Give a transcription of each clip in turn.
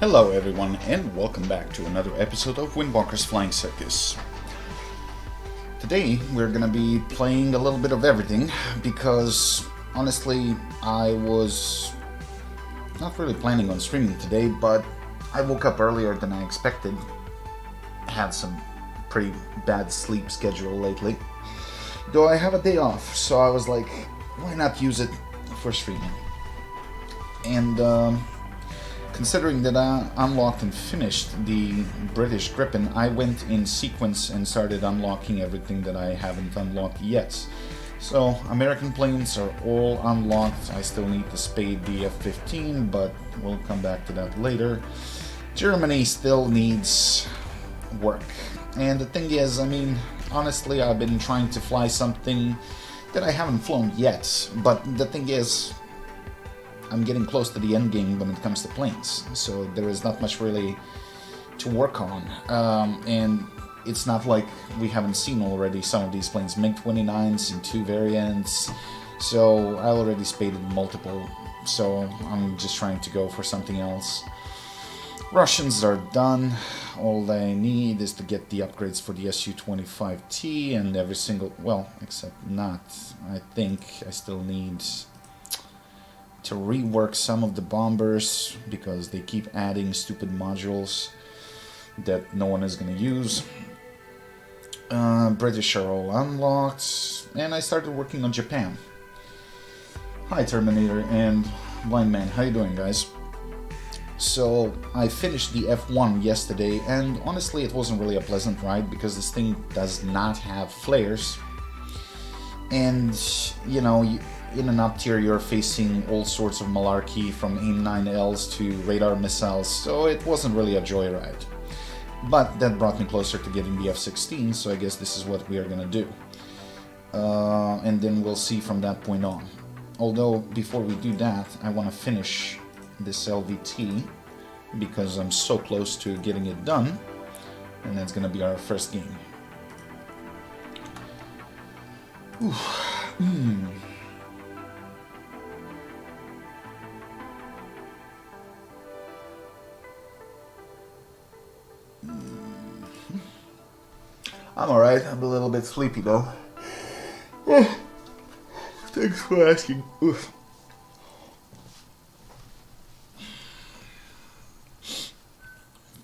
Hello everyone, and welcome back to another episode of Windwalker's Flying Circus. Today we're gonna be playing a little bit of everything, because honestly I was not really planning on streaming today, but I woke up earlier than I expected. Had some pretty bad sleep schedule lately, though I have a day off, so I was like, why not use it for streaming? And considering that I unlocked and finished the British Gripen, I went in sequence and started unlocking everything that I haven't unlocked yet. So, American planes are all unlocked. I still need the Spade the F-15, but we'll come back to that later. Germany still needs work. And the thing is, I mean, honestly, I've been trying to fly something that I haven't flown yet, but the thing is, I'm getting close to the end game when it comes to planes, so there is not much really to work on, and it's not like we haven't seen already some of these planes. MiG-29s in 2 variants, so I already spaded multiple, so I'm just trying to go for something else. Russians are done. All I need is to get the upgrades for the Su-25T and every single, well, except not. I think I still need to rework some of the bombers, because they keep adding stupid modules that no one is going to use. British are all unlocked, and I started working on Japan. Hi Terminator and Blind Man, how you doing guys? So I finished the F1 yesterday, and honestly it wasn't really a pleasant ride, because this thing does not have flares, and you know, in an up tier you're facing all sorts of malarkey from AIM-9Ls to radar missiles, so it wasn't really a joyride. But that brought me closer to getting the F-16, so I guess this is what we are gonna do. And then we'll see from that point on. Although, before we do that, I want to finish this LVT, because I'm so close to getting it done, and that's gonna be our first game. I'm alright, I'm a little bit sleepy though. Thanks for asking. If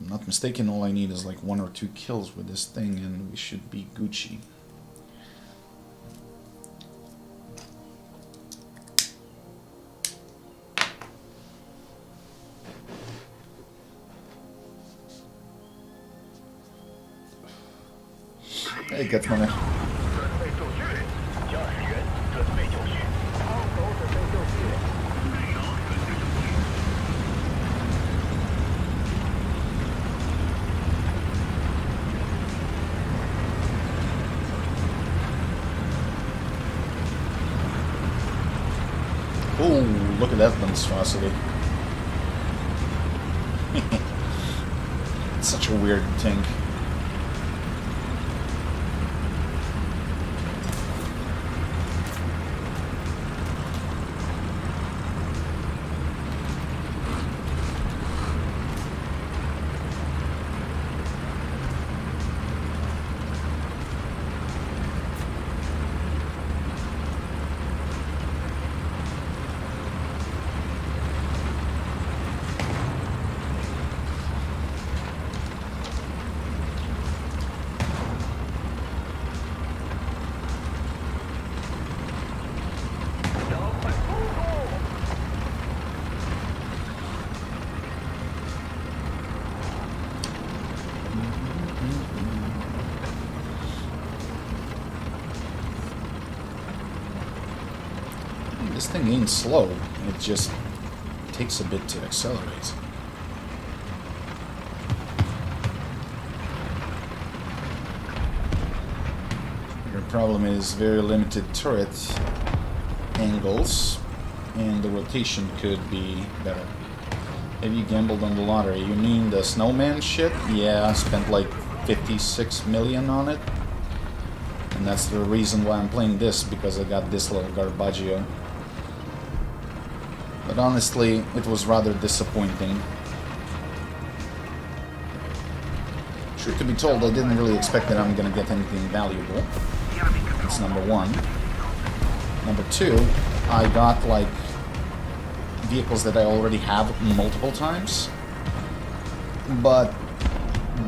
I'm not mistaken, all I need is like 1 or 2 kills with this thing and we should be Gucci. Hey, get money. Oh, look at that monstrosity. It's such a weird tank. This thing ain't slow, it just takes a bit to accelerate. Your problem is very limited turret angles, and the rotation could be better. Have you gambled on the lottery? You mean the snowman shit? Yeah, I spent like 56 million on it. And that's the reason why I'm playing this, because I got this little garbaggio. But honestly, it was rather disappointing. Truth to be told, I didn't really expect that I'm gonna get anything valuable. That's number one. Number two, I got like vehicles that I already have multiple times. But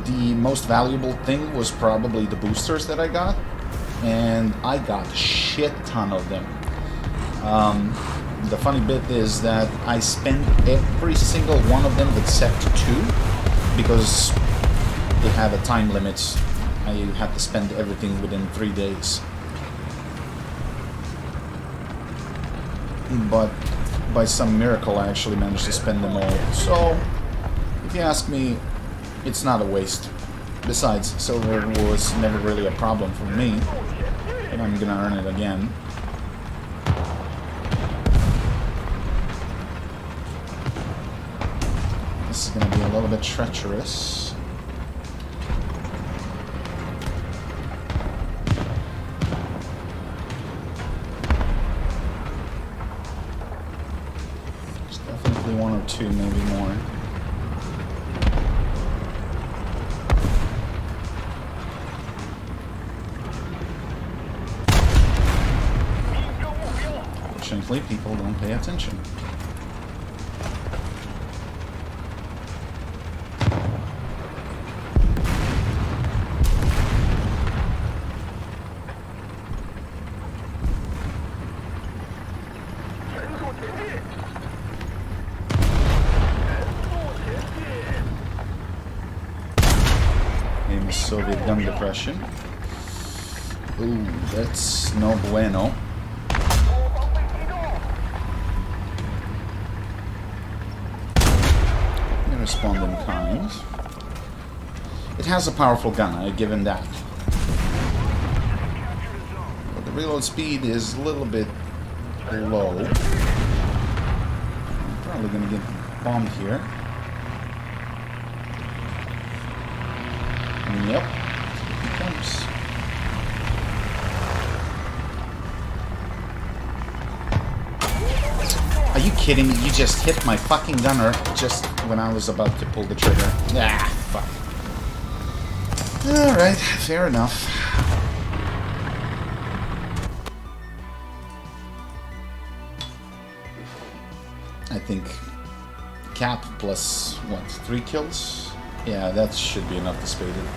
the most valuable thing was probably the boosters that I got. And I got a shit ton of them. The funny bit is that I spent every single one of them except two, because they have a time limit. I had to spend everything within 3 days. But by some miracle I actually managed to spend them all. So, if you ask me, it's not a waste. Besides, silver was never really a problem for me, and I'm gonna earn it again. This is gonna be a little bit treacherous. There's definitely one or two, maybe more. Fortunately, people don't pay attention. Famous Soviet gun depression. Ooh, that's no bueno. Respond in kind. It has a powerful gun, I give him that. But the reload speed is a little bit low. I'm probably gonna get bombed here. And yep, here he comes. Are you kidding me? You just hit my fucking gunner just when I was about to pull the trigger. Ah, fuck. Alright, fair enough. I think cap plus, what, 3 kills? Yeah, that should be enough to spade it.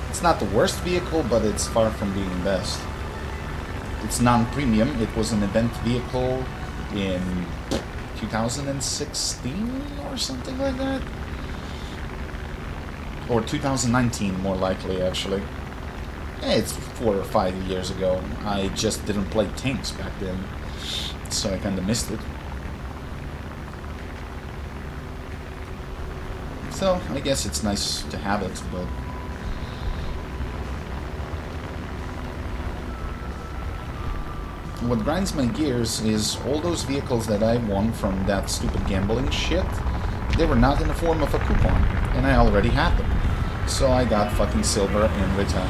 It's not the worst vehicle, but it's far from being the best. It's non-premium. It was an event vehicle in 2016 or something like that. Or 2019, more likely, actually. It's 4 or 5 years ago. I just didn't play tanks back then, so I kind of missed it. So, I guess it's nice to have it, but... what grinds my gears is all those vehicles that I won from that stupid gambling shit, they were not in the form of a coupon, and I already had them. So I got fucking silver in return.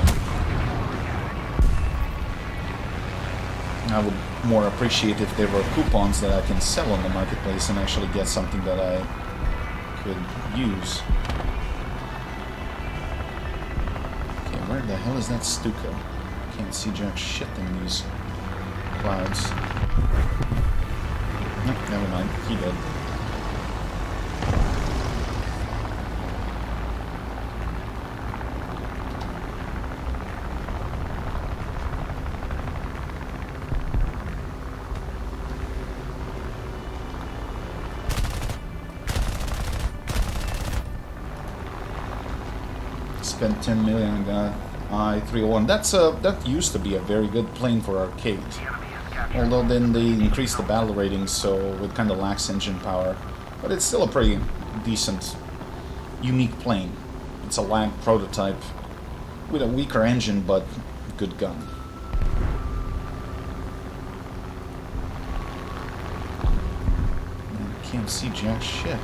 I would more appreciate if there were coupons that I can sell on the marketplace and actually get something that I could use. Okay, where the hell is that Stuka? Can't see jack shit in these clouds. No, never mind. He did. Spent 10 million and got I-301. That used to be a very good plane for arcade. Although then they increased the battle rating, so it kind of lacks engine power. But it's still a pretty decent, unique plane. It's a lag prototype with a weaker engine, but good gun. I can't see jack shit.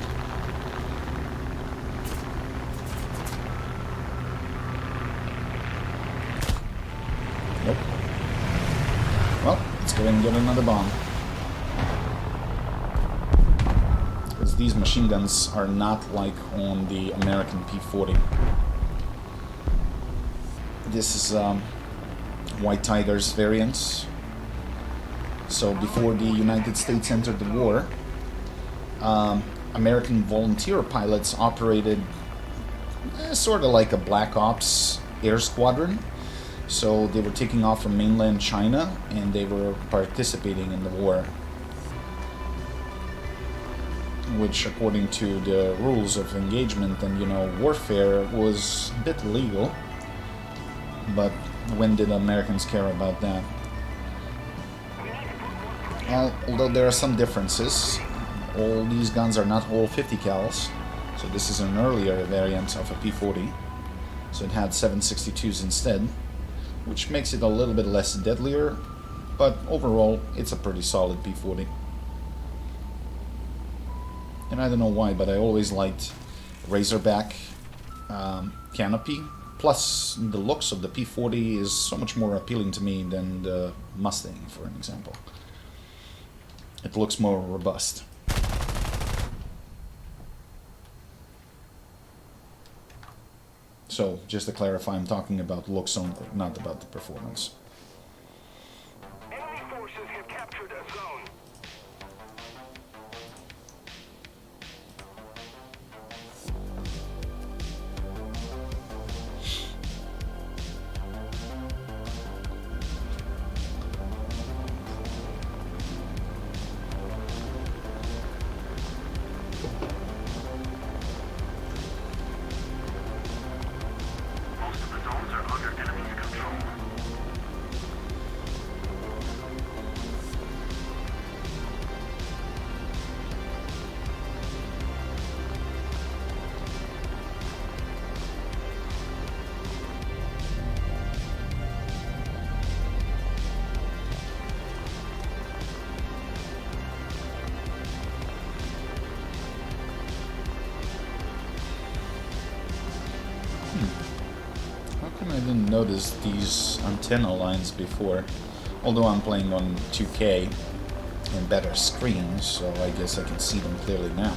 Nope. Well, let's go ahead and get another bomb. Because these machine guns are not like on the American P-40. This is White Tiger's variant. So before the United States entered the war, American volunteer pilots operated sort of like a Black Ops air squadron. So they were taking off from mainland China and they were participating in the war, which according to the rules of engagement and, you know, warfare was a bit illegal. But when did Americans care about that? Although there are some differences, all these guns are not all 50 cals, so this is an earlier variant of a P-40, so it had 7.62s instead, which makes it a little bit less deadlier, but overall it's a pretty solid P-40. And I don't know why, but I always liked Razorback canopy, plus the looks of the P-40 is so much more appealing to me than the Mustang, for an example. It looks more robust. So, just to clarify, I'm talking about looks only, not about the performance. Enemy forces have captured a zone. I didn't notice these antenna lines before, although I'm playing on 2K and better screens, so I guess I can see them clearly now.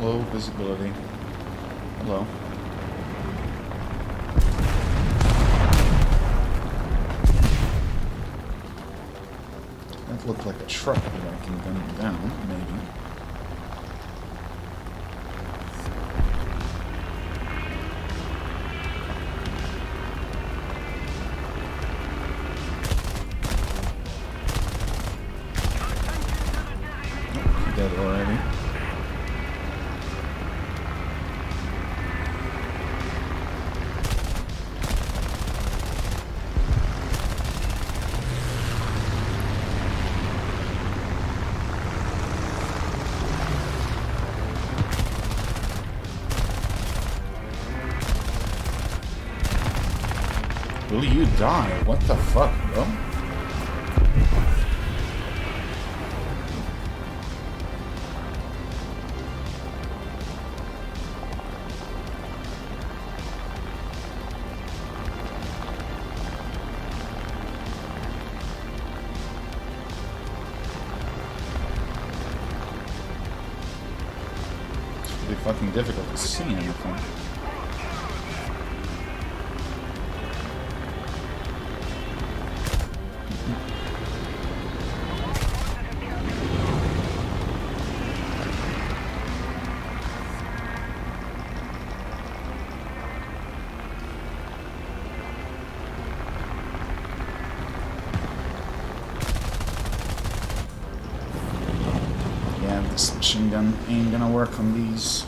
Low visibility. Hello. That looked like a truck that I can gun down, maybe. Oh, dead already. Will you die? What the fuck, bro? It's really fucking difficult to see anything. This machine gun ain't gonna work on these.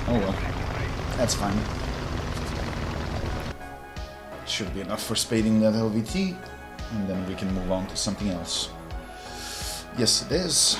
Oh well, that's fine. Should be enough for spading that LVT, and then we can move on to something else. Yes, it is.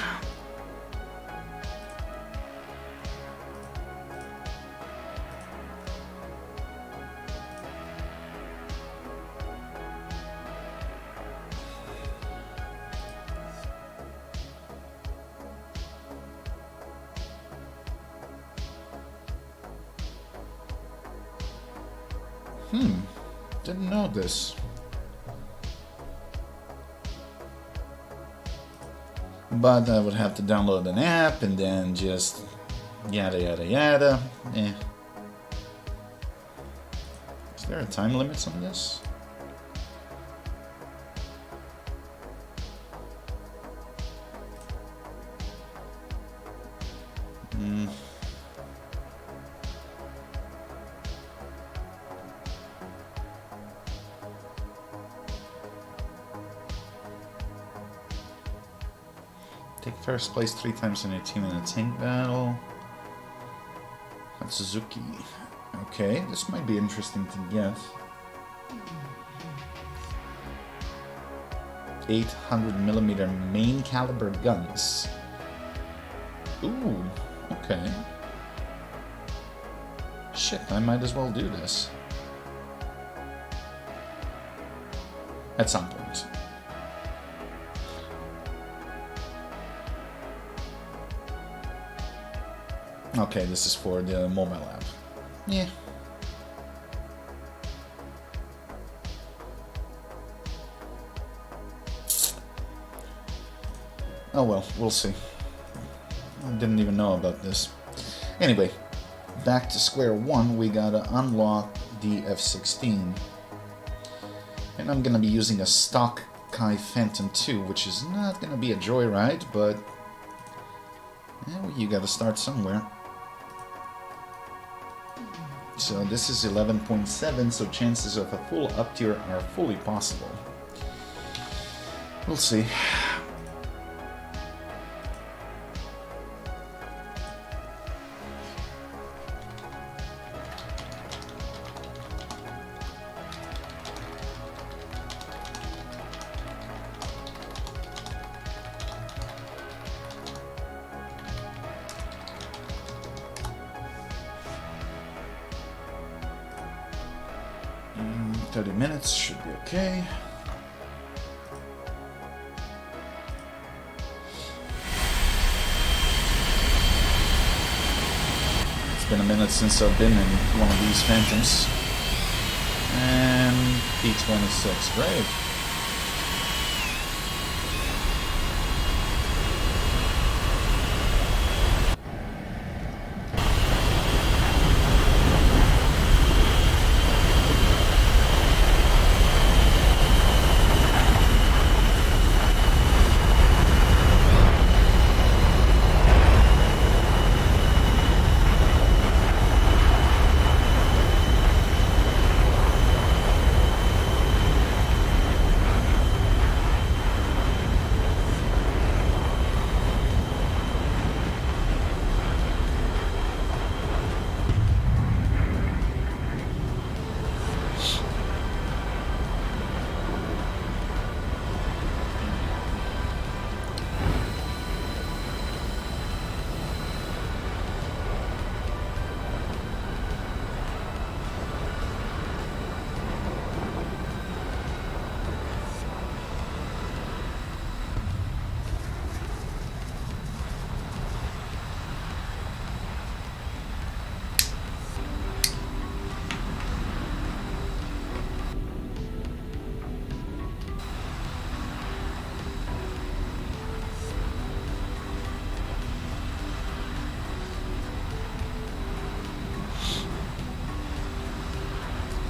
Didn't know this. But I would have to download an app and then just yada yada yada. Eh. Is there a time limit on this? Take first place 3 times in your team in a tank battle. That's Suzuki. Okay, this might be interesting to get. 800mm main caliber guns. Ooh, okay. Shit, I might as well do this. At some point. Okay, this is for the mobile app. Yeah. Oh well, we'll see. I didn't even know about this. Anyway, back to square one, we gotta unlock the F-16. And I'm gonna be using a stock Kai Phantom 2, which is not gonna be a joyride, but you gotta start somewhere. So this is 11.7, so chances of a full up tier are fully possible. We'll see. Mm, 30 minutes should be okay. It's been a minute since I've been in one of these Phantoms. And P-26, great.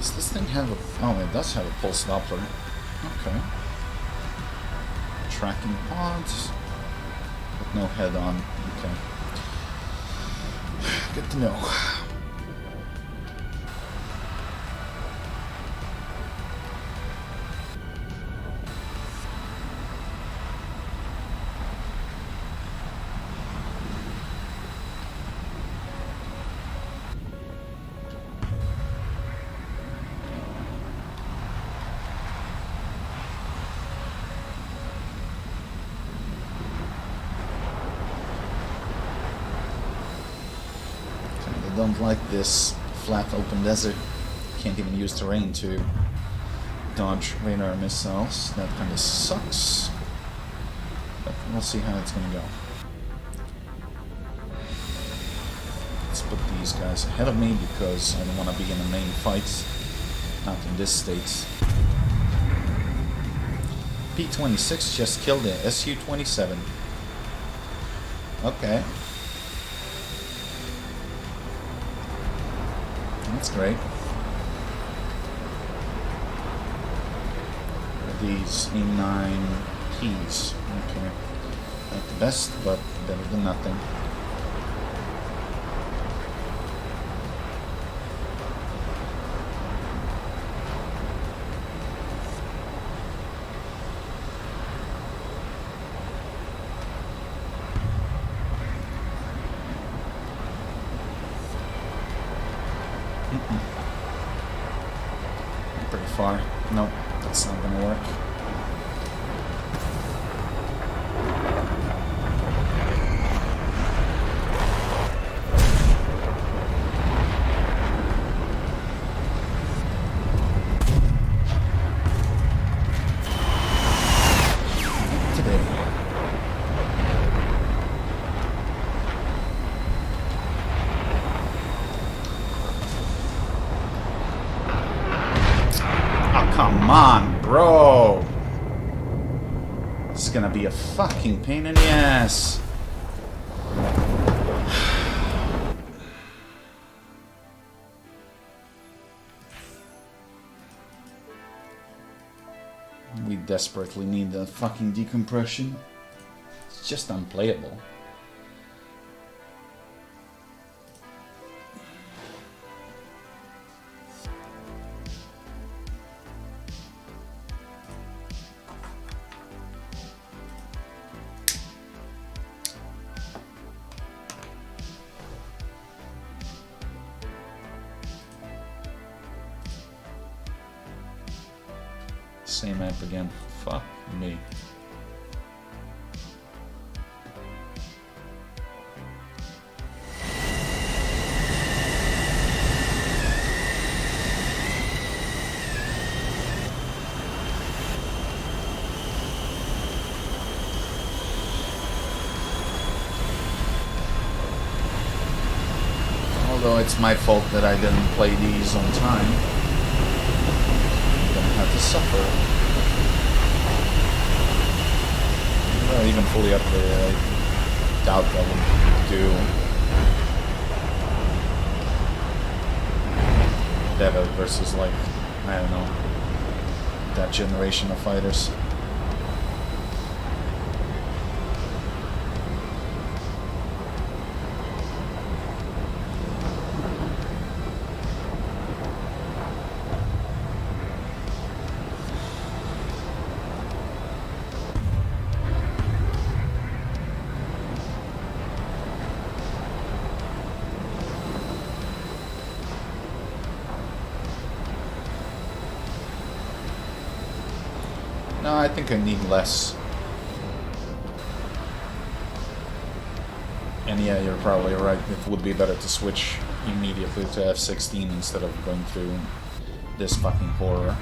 Does this thing have a... Oh, it does have a pulse Doppler. Okay. tracking pods, but no head on. Okay. Good to know. Don't like this flat open desert. Can't even use terrain to dodge radar missiles. That kind of sucks. But we'll see how it's gonna go. Let's put these guys ahead of me because I don't want to be in the main fights. Not in this state. P-26 just killed the Su-27. Okay. That's great. These E9Ps. Okay. Not the best, but better than nothing. Pretty far. Nope, that's not gonna work. Today. Come on, bro! This is gonna be a fucking pain in the ass. We desperately need the fucking decompression. It's just unplayable. Same map again. Fuck me. Although it's my fault that I didn't play these on time. Have to suffer. Not even fully upgraded. I doubt that would do better versus, like, I don't know, that generation of fighters. No, I think I need less. And yeah, you're probably right. It would be better to switch immediately to F-16 instead of going through this fucking horror.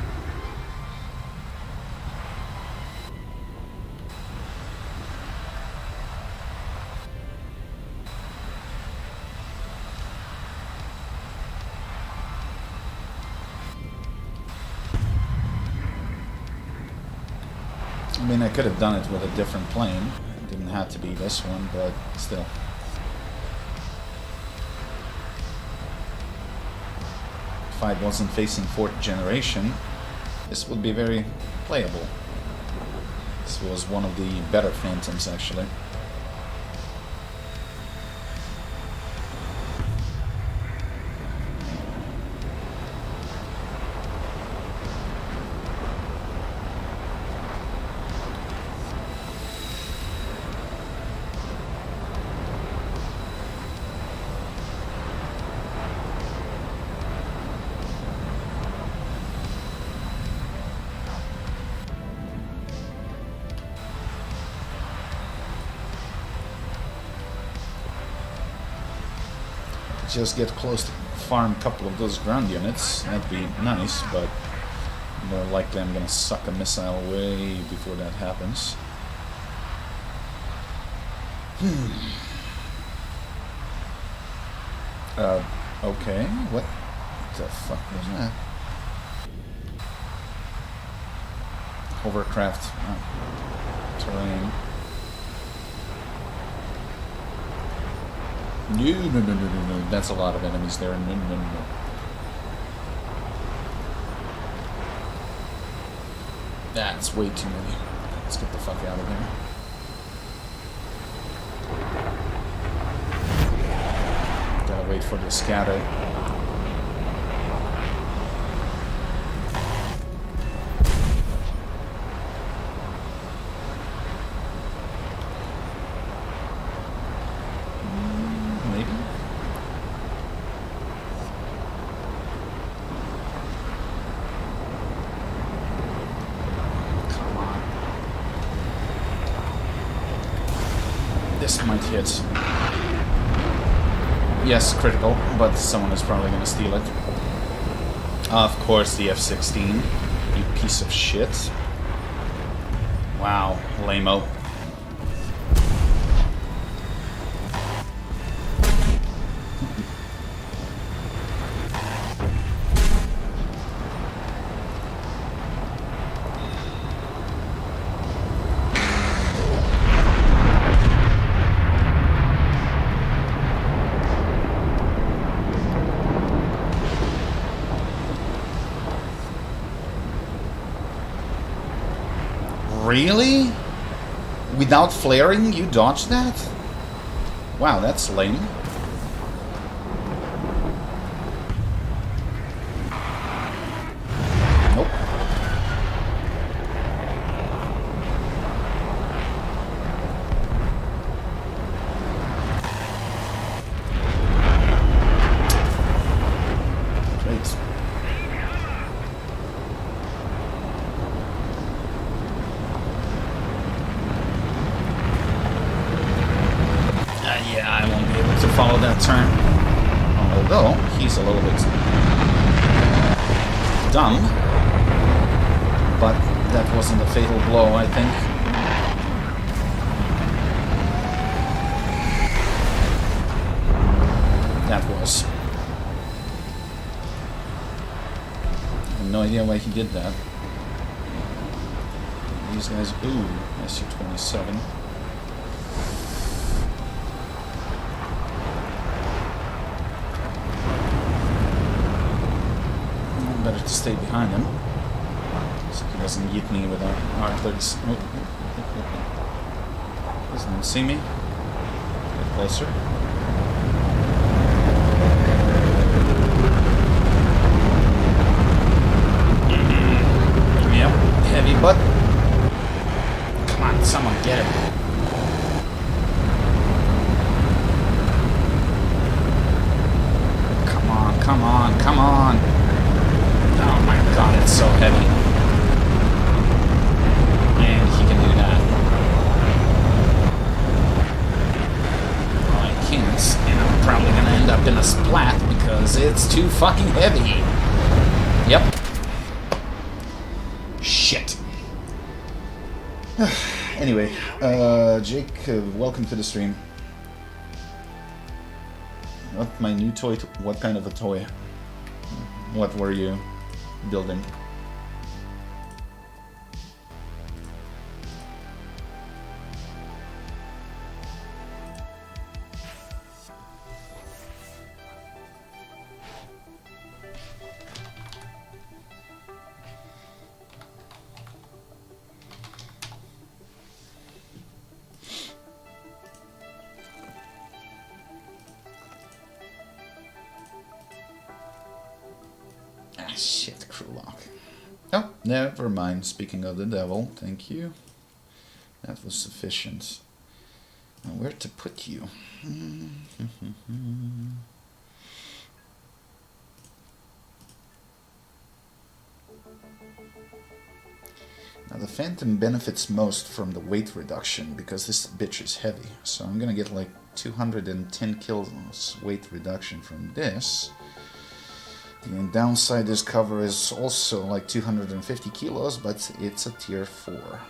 I mean, I could have done it with a different plane. It didn't have to be this one, but still. If I wasn't facing 4th generation, this would be very playable. This was one of the better Phantoms, actually. Just get close to farm a couple of those ground units. That'd be nice, but more likely I'm gonna suck a missile way before that happens. Okay, what the fuck was that? Hovercraft terrain. No. That's a lot of enemies there. No. That's way too many. Let's get the fuck out of there. Gotta wait for the scatter. This might hit. Yes, critical, but someone is probably going to steal it. Of course, the F-16. You piece of shit. Wow, lame-o. Really? Without flaring, you dodged that? Wow, that's lame. Nope. Great. Yeah, I won't be able to follow that turn. Although, he's a little bit dumb. But that wasn't a fatal blow, I think. That was. I have no idea why he did that. These guys, ooh, SU-27. Better to stay behind him, so he doesn't yeet me with our R30s. Oh. Doesn't even see me. Get closer. Yep, heavy butt. Come on, someone get him. Come on. Oh my god, it's so heavy. And he can do that. Well, I can't, and I'm probably gonna end up in a splat because it's too fucking heavy. Yep. Shit. Anyway, Jake, welcome to the stream. What my new toy? What kind of a toy? What were you building? Shit, crew lock. Oh, never mind. Speaking of the devil, thank you. That was sufficient. Now, where to put you? Now, the Phantom benefits most from the weight reduction because this bitch is heavy. So I'm gonna get like 210 kilos weight reduction from this. The downside this cover is also like 250 kilos, but it's a tier 4.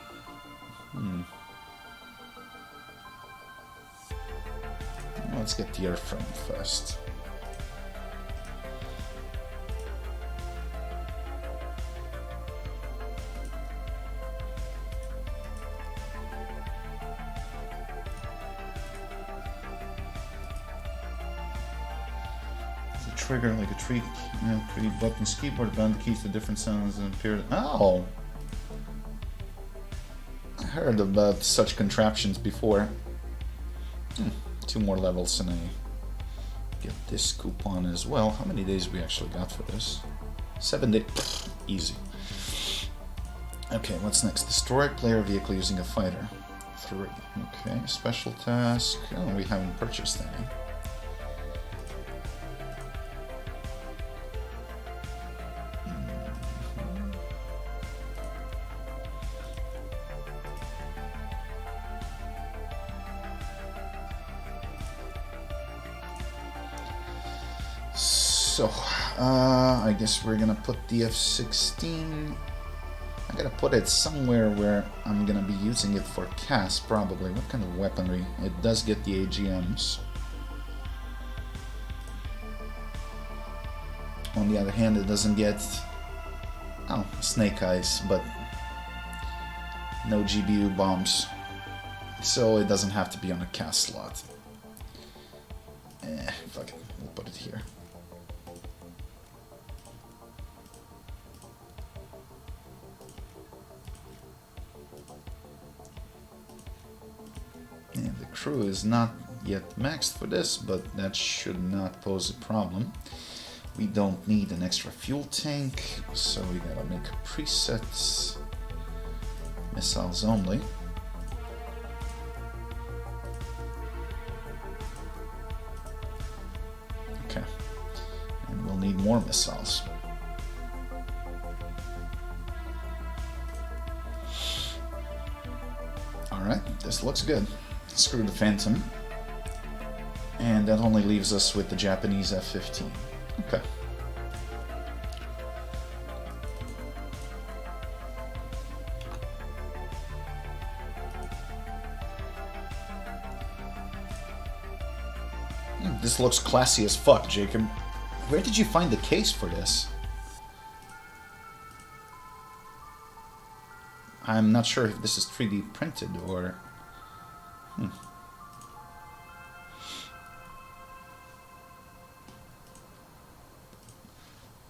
Let's get the airframe first. Trigger like a tree, three buttons keyboard, button keys to different sounds and appear. Oh, I heard about such contraptions before. 2 more levels and I get this coupon as well. How many days we actually got for this? 7 days. Easy. Okay, what's next? Destroy player vehicle using a fighter. 3. Okay, special task. Oh, we haven't purchased any. So, I guess we're gonna put the F-16. I gotta put it somewhere where I'm gonna be using it for CAS, probably. What kind of weaponry? It does get the AGMs. On the other hand, it doesn't get... oh, snake eyes, but no GBU bombs. So it doesn't have to be on a CAS slot. Fuck it, we'll put it here. Crew is not yet maxed for this, but that should not pose a problem. We don't need an extra fuel tank, so we gotta make presets. Missiles only. Okay. And we'll need more missiles. Alright, this looks good. Screw the Phantom. And that only leaves us with the Japanese F-15. Okay. This looks classy as fuck, Jacob. Where did you find the case for this? I'm not sure if this is 3D printed or...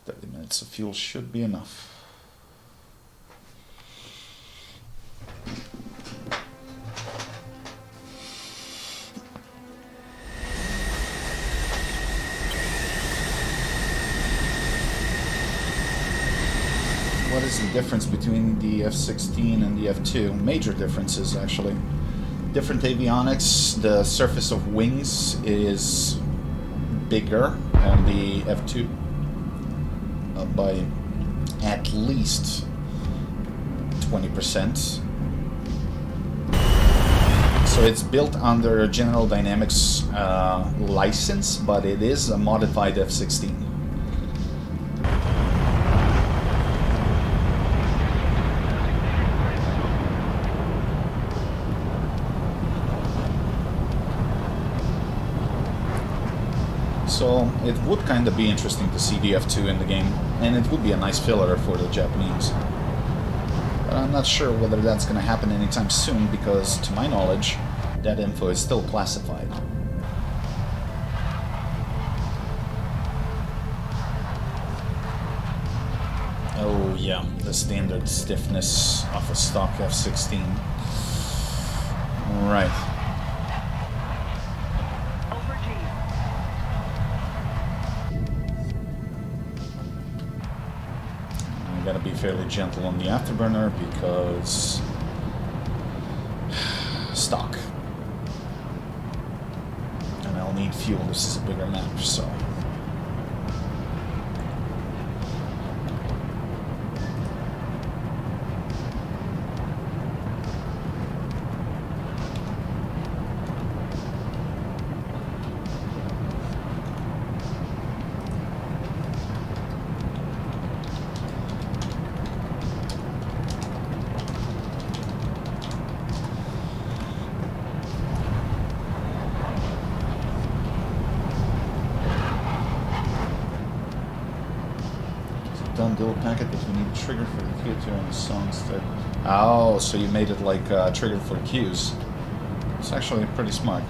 30 minutes of fuel should be enough. What is the difference between the F-16 and the F-2? Major differences, actually. Different avionics. The surface of wings is bigger on the F-2 by at least 20%. So it's built under General Dynamics license, but it is a modified F-16. So it would kind of be interesting to see the F-2 in the game, and it would be a nice filler for the Japanese. But I'm not sure whether that's going to happen anytime soon, because to my knowledge, that info is still classified. Oh yeah, the standard stiffness of a stock F-16. Right. gotta be fairly gentle on the afterburner because stock. And I'll need fuel. This is a bigger map, so. Done dual packet, but we need a trigger for the Q to on the song instead. Oh, so you made it like a trigger for cues. It's actually pretty smart.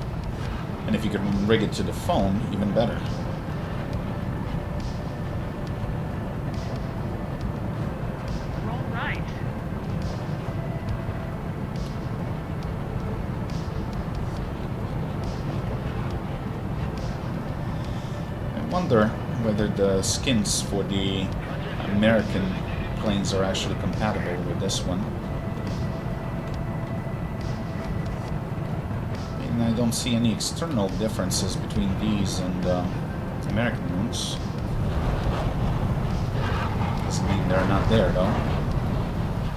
And if you could rig it to the phone, even better. Roll right. I wonder whether the skins for the American planes are actually compatible with this one. And I don't see any external differences between these and American ones. Doesn't mean they're not there though.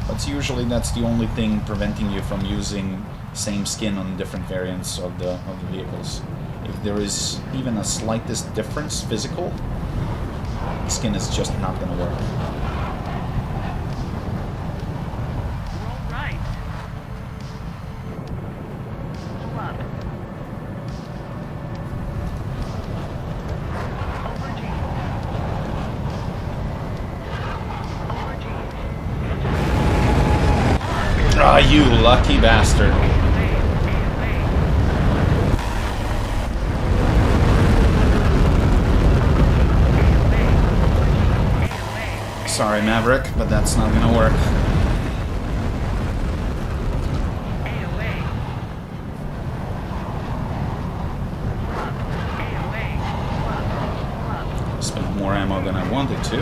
But usually that's the only thing preventing you from using same skin on different variants of the vehicles. If there is even a slightest difference physical, the skin is just not going to work. Roll right. Pull up. Aubergine. Aubergine. Ah, you lucky bastard. Sorry, Maverick, but that's not gonna work. Spent more ammo than I wanted to.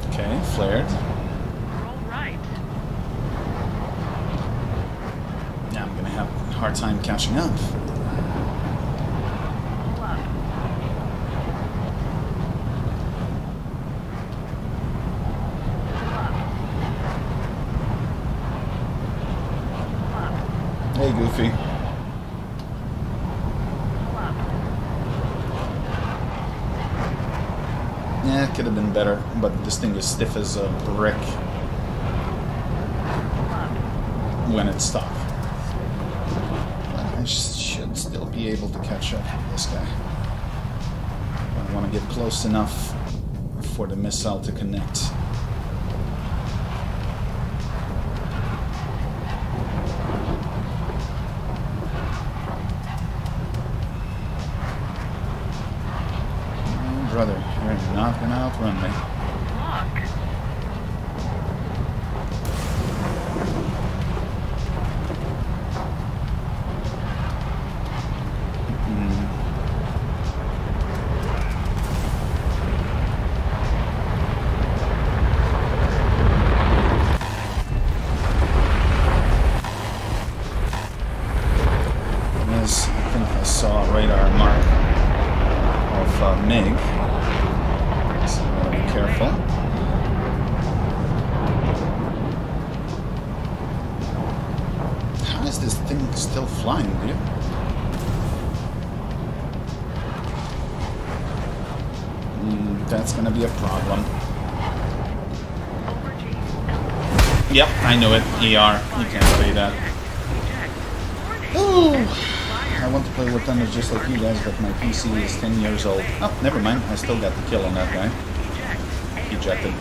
Okay, flared. Hard time catching up. Hey, Goofy. Yeah, it could have been better, but this thing is stiff as a brick when it's stopped. I should still be able to catch up with this guy. I want to get close enough for the missile to connect. Oh, brother, you're not going to outrun me. Radar mark of MiG, so I gotta be careful. How is this thing still flying, dude? That's gonna be a problem. Yep, I knew it. ER. You can't say that. Ooh. I want to play War Thunder just like you guys, but my PC is 10 years old. Oh, never mind. I still got the kill on that guy. Ejected.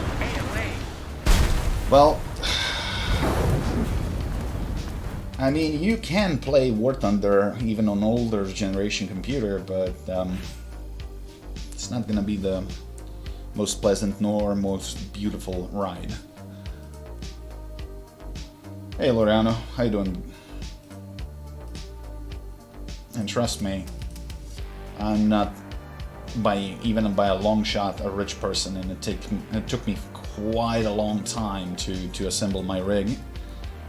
Well, I mean, you can play War Thunder even on older generation computer, but it's not gonna be the most pleasant nor most beautiful ride. Hey Loreano, how you doing? And trust me, I'm not even by a long shot a rich person, and it took me quite a long time to assemble my rig.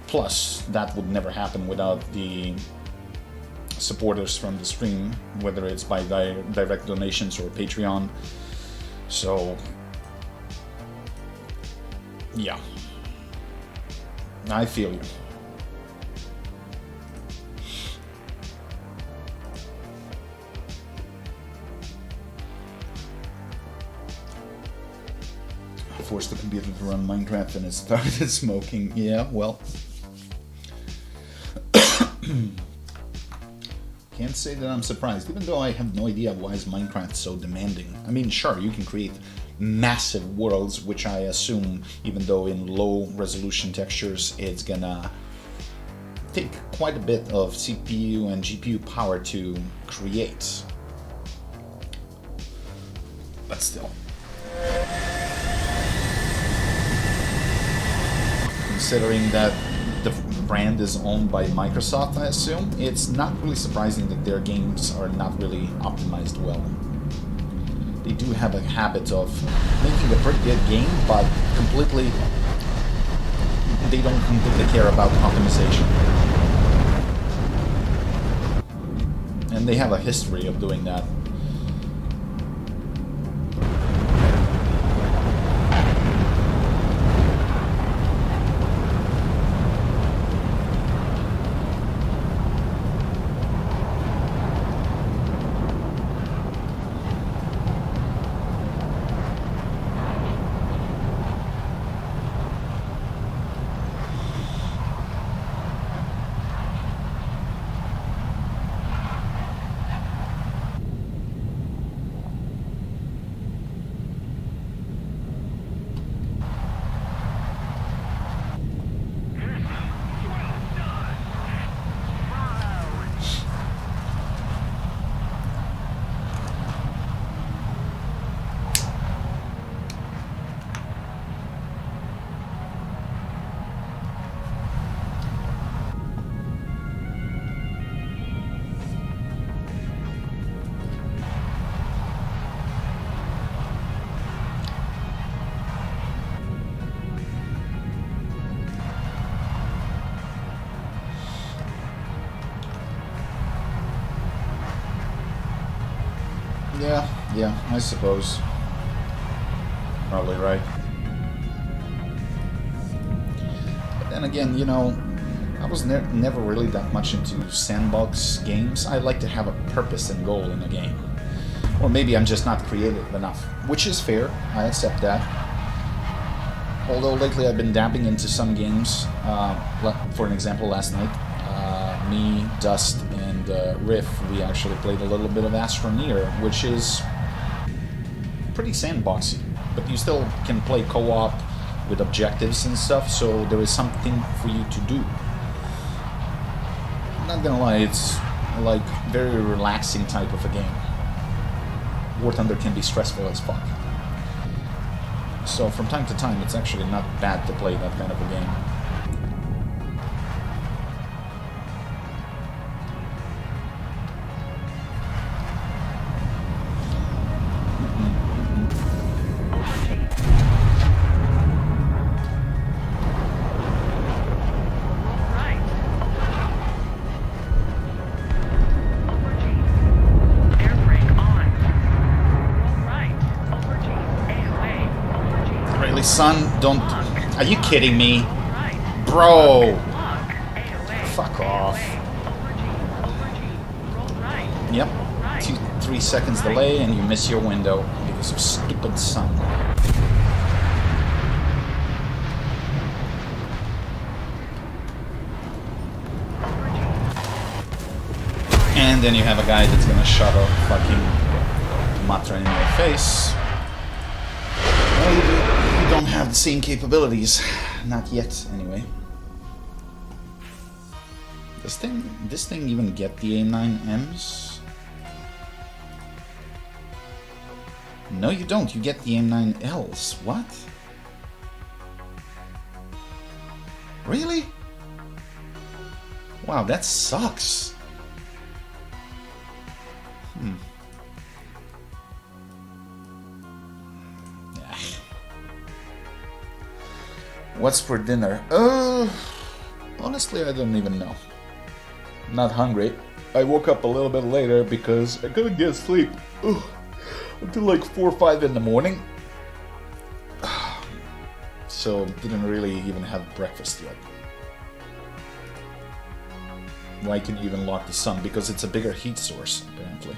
Plus, that would never happen without the supporters from the stream, whether it's by direct donations or Patreon. So, yeah, I feel you. I forced the computer to run Minecraft and it started smoking. Yeah, well. Can't say that I'm surprised, even though I have no idea why is Minecraft so demanding. I mean, sure, you can create massive worlds, which I assume, even though in low resolution textures, it's gonna take quite a bit of CPU and GPU power to create. But still. Considering that the brand is owned by Microsoft, I assume, it's not really surprising that their games are not really optimized well. They do have a habit of making a pretty good game, but they don't completely care about optimization. And they have a history of doing that. Yeah, I suppose. Probably right. But then again, you know, I was never really that much into sandbox games. I like to have a purpose and goal in a game. Or maybe I'm just not creative enough, which is fair. I accept that. Although lately I've been dabbing into some games. For an example, last night, me, Dust, and Riff, we actually played a little bit of Astroneer, which is pretty sandboxy, but you still can play co-op with objectives and stuff, so there is something for you to do. I'm not gonna lie, it's like very relaxing type of a game. War Thunder can be stressful as fuck. So from time to time, it's actually not bad to play that kind of a game. Son, don't... Are you kidding me? Bro! Fuck off. Yep. 2-3 seconds delay and you miss your window because of stupid sun. And then you have a guy that's gonna shove a fucking Matra in your face. Well, you don't have the same capabilities. Not yet, anyway. Does this thing even get the AIM-9Ms? No, you don't. You get the AIM-9Ls. What? Really? Wow, that sucks. What's for dinner? Honestly, I don't even know. Not hungry. I woke up a little bit later because I couldn't get sleep until like 4 or 5 in the morning. So didn't really even have breakfast yet. Why can you even lock the sun? Because it's a bigger heat source, apparently.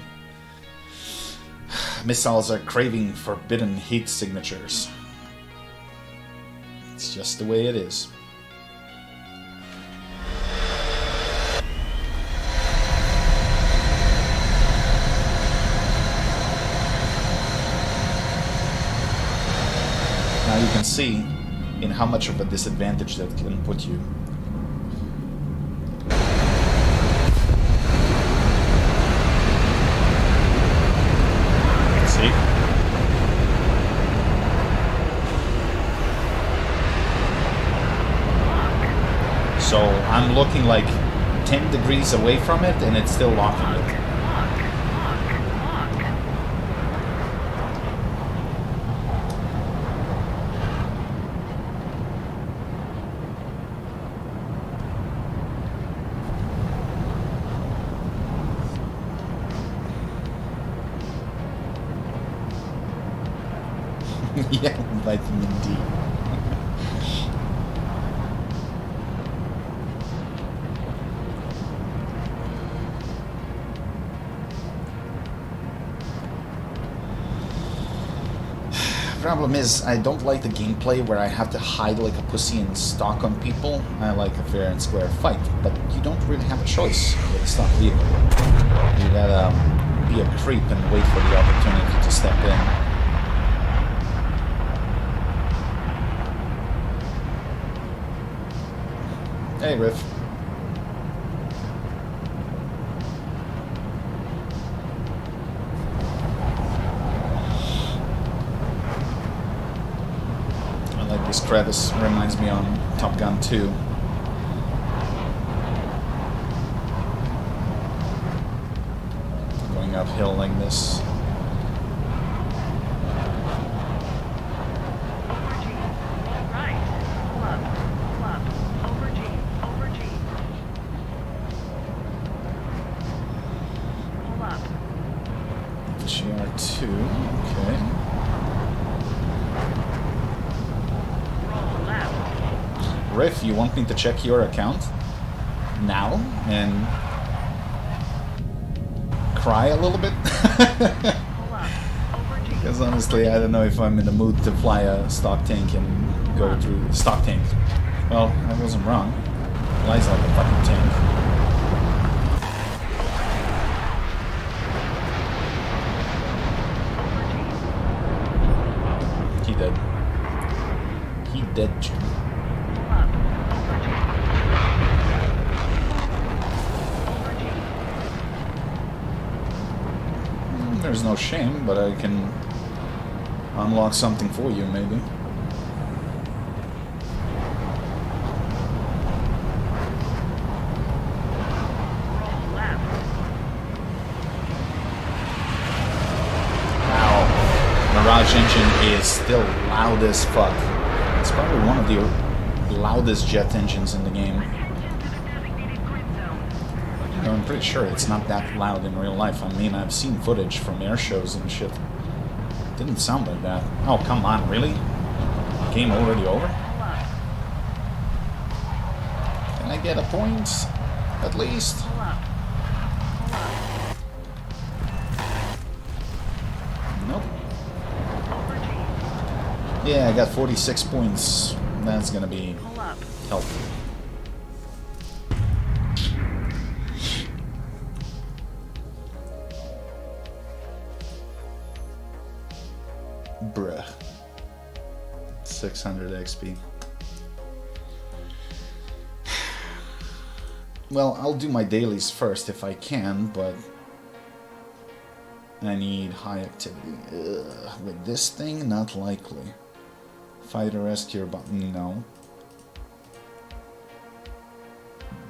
Missiles are craving forbidden heat signatures. It's just the way it is. Now you can see in how much of a disadvantage that can put you. See? So I'm looking like 10 degrees away from it and it's still locking it. Yeah, vitamin D. Problem is, I don't like the gameplay where I have to hide like a pussy and stalk on people. I like a fair and square fight, but you don't really have a choice with a stock vehicle. You gotta be a creep and wait for the opportunity to step in. Hey, Riff. I like this crevice. Reminds me on Top Gun 2. Going uphill like this. GR2, okay. Riff, you want me to check your account now and cry a little bit? Because honestly, I don't know if I'm in the mood to fly a stock tank and go through stock tank. Well, I wasn't wrong. It flies like a fucking tank. Dead Jim. There's no shame, but I can unlock something for you, maybe. Wow. Mirage engine is still loud as fuck. It's probably one of the loudest jet engines in the game. I'm pretty sure it's not that loud in real life. I mean, I've seen footage from air shows and shit. It didn't sound like that. Oh, come on, really? Game already over? Can I get a point? At least? Nope. Yeah, I got 46 points. That's gonna be helpful. Bruh. 600 XP. Well, I'll do my dailies first if I can, but I need high activity. With this thing, not likely. Fighter rescue button, no.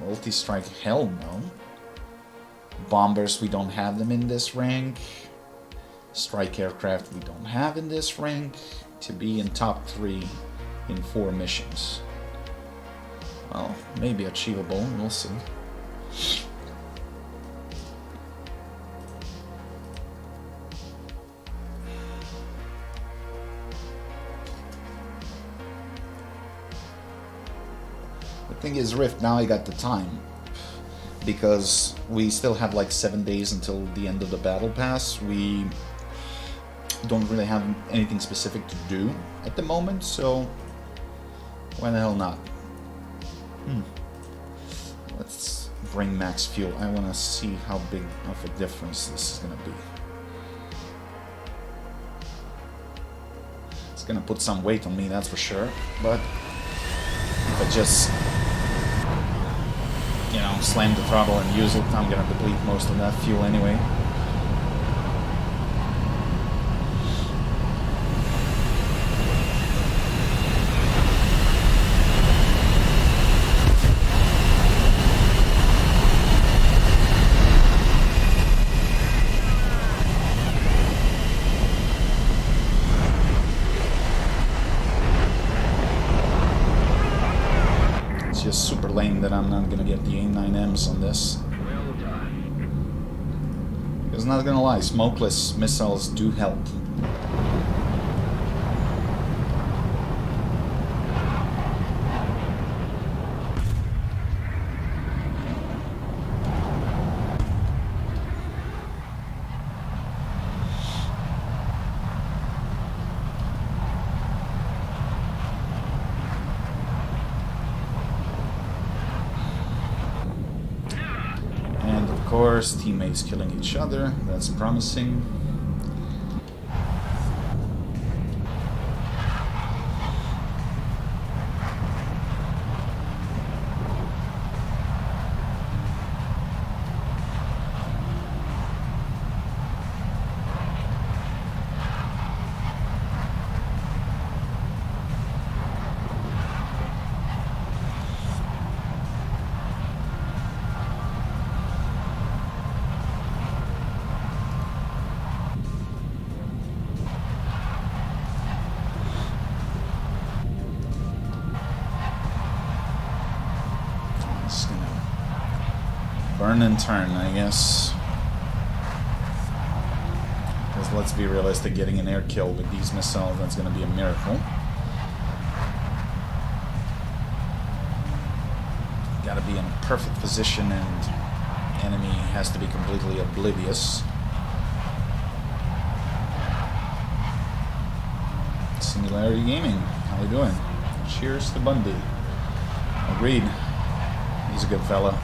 Multi-strike, hell no. Bombers, we don't have them in this rank. Strike aircraft, we don't have in this rank. To be in top 3 in 4 missions. Well, maybe achievable, we'll see. The thing is, Rift, now I got the time. Because we still have like 7 days until the end of the battle pass. We don't really have anything specific to do at the moment, so why the hell not? Let's bring max fuel. I want to see how big of a difference this is going to be. It's going to put some weight on me, that's for sure, but if I just, you know, slam the throttle and use it, I'm going to deplete most of that fuel anyway. Just super lame that I'm not gonna get the A9Ms on this. Because not gonna lie, smokeless missiles do help. Of course, teammates killing each other, that's promising. Just gonna burn and turn, I guess. Because let's be realistic, getting an air kill with these missiles, that's gonna be a miracle. Gotta be in a perfect position and enemy has to be completely oblivious. Singularity Gaming, how you doing? Cheers to Bundy. Agreed. He's a good fella.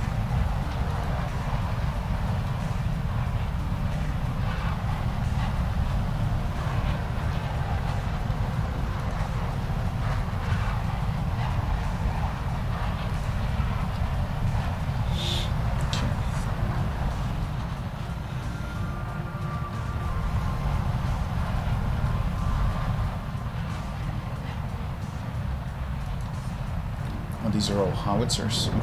Oh, these are all howitzers. Okay.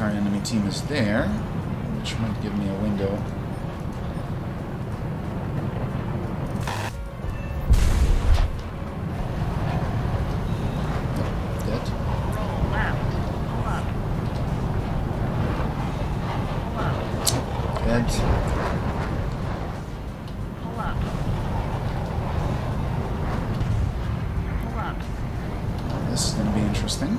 Our enemy team is there, which might give me a window. Dead. Roll left. Pull up. Pull up. Dead. Pull up. Pull up. This is going to be interesting.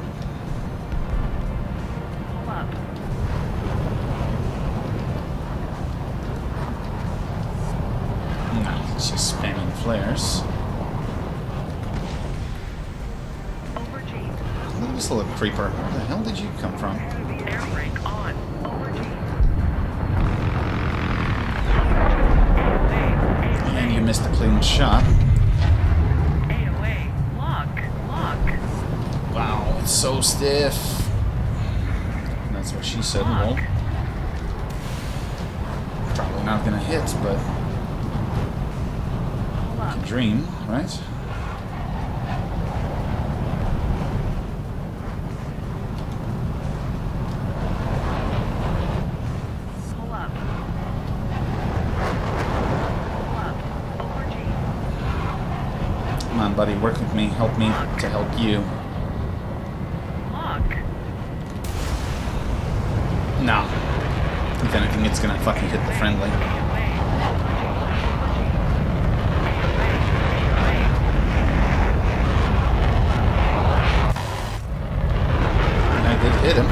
No, it's just spamming flares. Overheat. Look at this little creeper. Where the hell did you come from? Air brake on. Overheat. And you missed a clean shot. AOA. Lock. Lock. Wow, it's so stiff. That's what she said. Well, probably not gonna hit, but Pull up. can dream, right? Pull up. Pull up. Over G. Come on, buddy, work with me. Help me to help you. Lock. No. If anything, it's gonna fucking hit the friendly. I did hit him.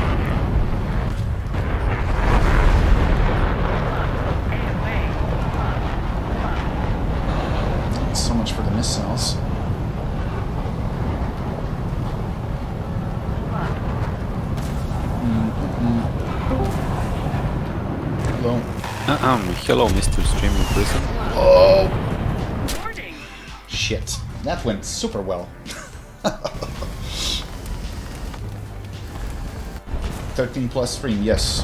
So much for the missiles. Hello. Hello, Mr. Streaming Person. Oh! Boarding. Shit. That went super well. 13 plus stream, yes.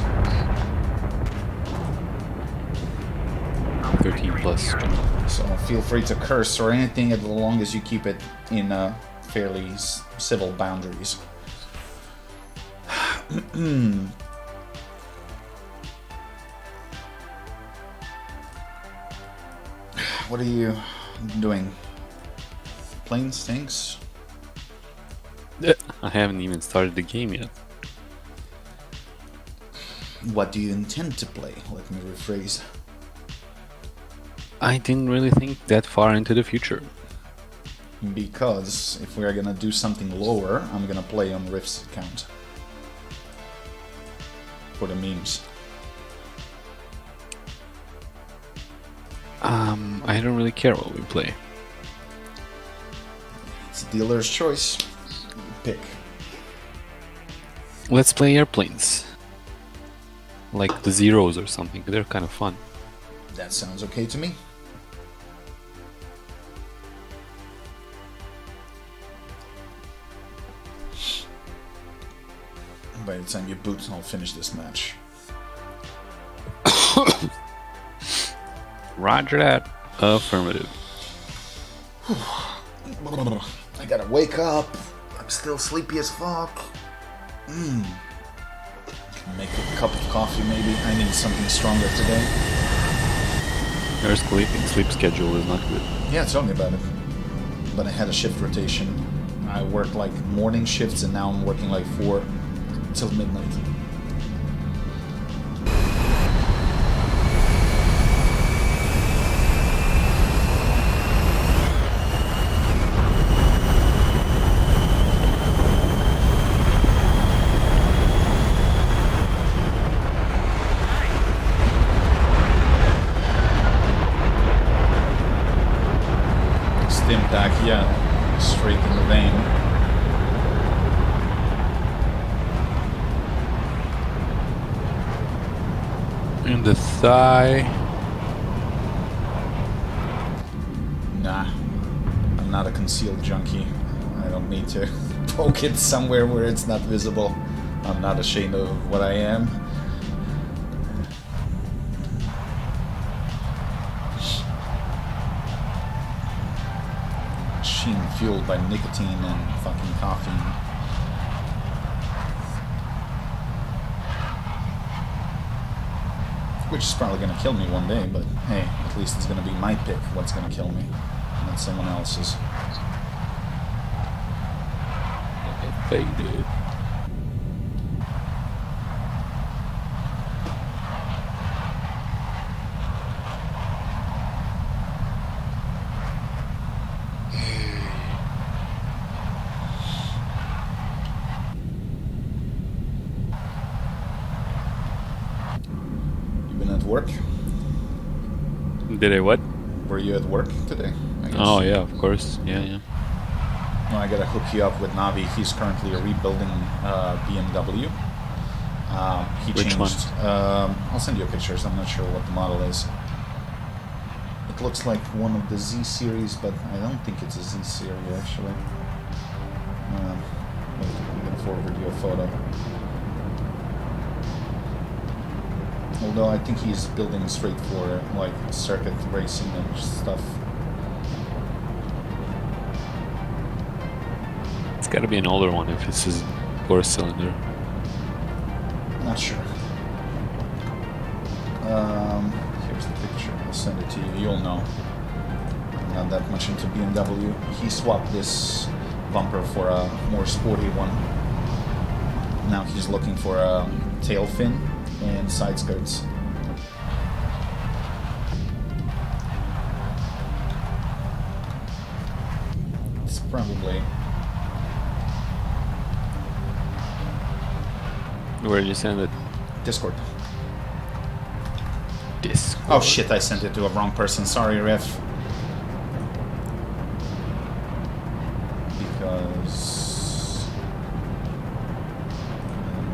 13 plus stream. So feel free to curse or anything as long as you keep it in fairly civil boundaries. What are you doing? Plane stinks? I haven't even started the game yet. What do you intend to play? Let me rephrase. I didn't really think that far into the future. Because if we're gonna do something lower, I'm gonna play on Rift's account. For the memes. I don't really care what we play. It's dealer's choice. Pick. Let's play airplanes. Like the Zeros or something. They're kind of fun. That sounds okay to me. By the time you boot, I'll finish this match. Roger that. Affirmative. I gotta wake up. I'm still sleepy as fuck. Can make a cup of coffee maybe. I need something stronger today. Your sleep schedule is not good. Yeah, tell me about it. But I had a shift rotation. I worked like morning shifts and now I'm working like 4 till midnight. Impact, yeah, straight in the vein. In the thigh. Nah, I'm not a concealed junkie. I don't need to poke it somewhere where it's not visible. I'm not ashamed of what I am. Machine fueled by nicotine and fucking caffeine. Which is probably gonna kill me one day, but hey, at least it's gonna be my pick what's gonna kill me, not someone else's. Faded. Work? Did I what? Were you at work today? I guess. Oh yeah, of course. Yeah. Well, I gotta hook you up with Navi. He's currently rebuilding BMW. He Which changed. one? I'll send you pictures. I'm not sure what the model is. It looks like one of the Z series, but I don't think it's a Z series actually. Wait, I'm gonna forward you a photo. Although I think he's building straight for like circuit racing and stuff. It's gotta be an older one if this is 4-cylinder. Not sure. Here's the picture. I'll send it to you. You'll know. I'm not that much into BMW. He swapped this bumper for a more sporty one. Now he's looking for a tail fin and side skirts. It's probably... Where did you send it? Discord. Discord. Oh shit, I sent it to a wrong person. Sorry, Ref. Because...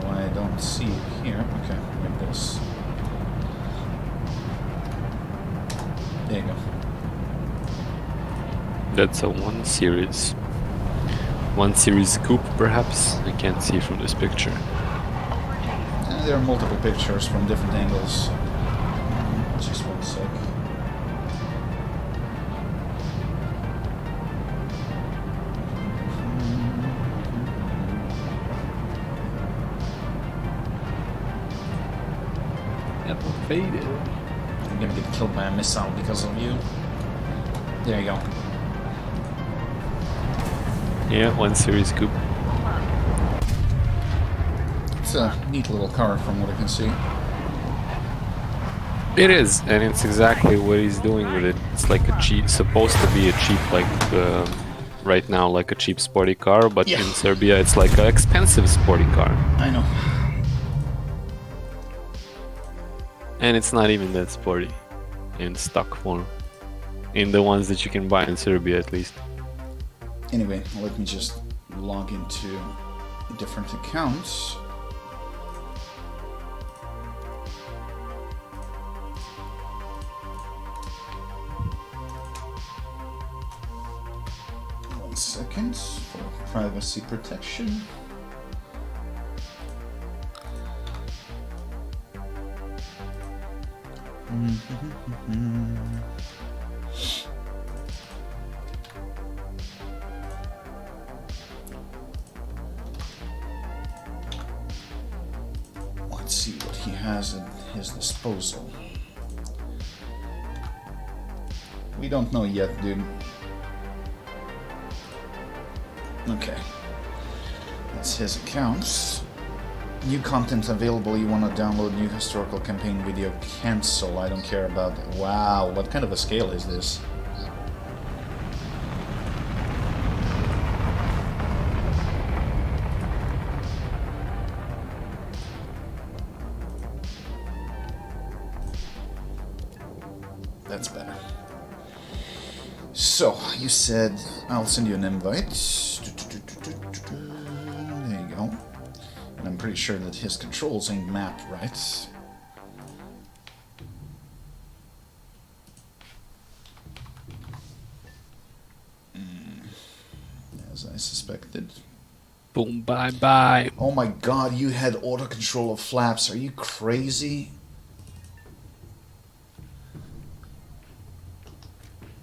I don't see it here. Okay, like this. There you go. That's a 1 Series. 1 Series coupe, perhaps? I can't see from this picture. There are multiple pictures from different angles. Just one sec. Faded. I'm gonna get killed by a missile because of you. There you go. Yeah, 1 Series coupe. It's a neat little car from what I can see. It is, and it's exactly what he's doing with it. It's like a cheap, supposed to be a cheap, like right now, like a cheap sporty car, but Yeah. in Serbia, it's like an expensive sporty car, I know. and it's not even that sporty in stock form. In the ones that you can buy in Serbia, at least. Anyway, let me just log into different accounts. One second for privacy protection. Let's see what he has at his disposal. We don't know yet, dude. Okay. That's his accounts. New content available. You want to download new historical campaign video? Cancel. I don't care about that. Wow, what kind of a scale is this? That's better. So, you said I'll send you an invite. There you go. And I'm pretty sure that his controls ain't mapped right. As I suspected. Boom, bye bye. Oh my god, you had auto control of flaps. Are you crazy?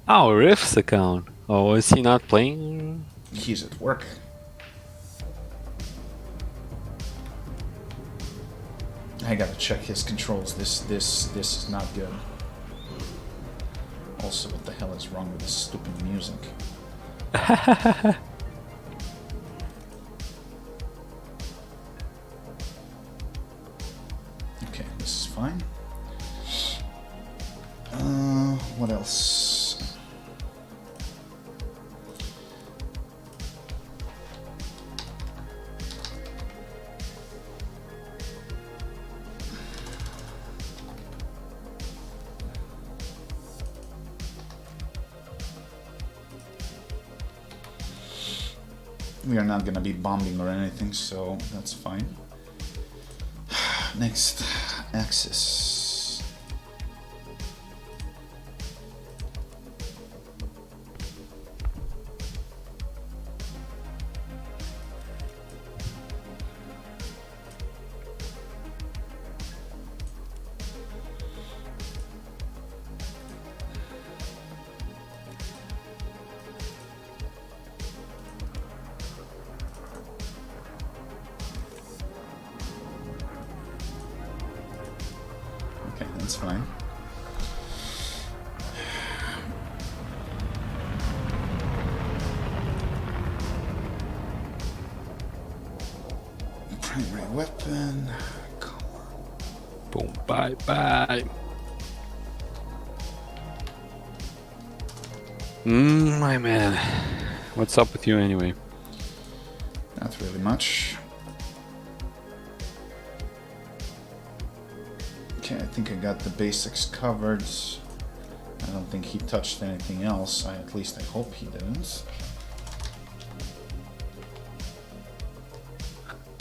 Oh, Riff's account. Oh, is he not playing? He's at work. I gotta check his controls. This is not good. Also, what the hell is wrong with this stupid music? Okay, this is fine. What else? We are not gonna be bombing or anything, so that's fine. Next, axis. That's fine. Primary weapon. Come on. Boom, bye bye. My man. What's up with you anyway? Not really much. Okay, I think I got the basics covered. I don't think he touched anything else. At least I hope he didn't.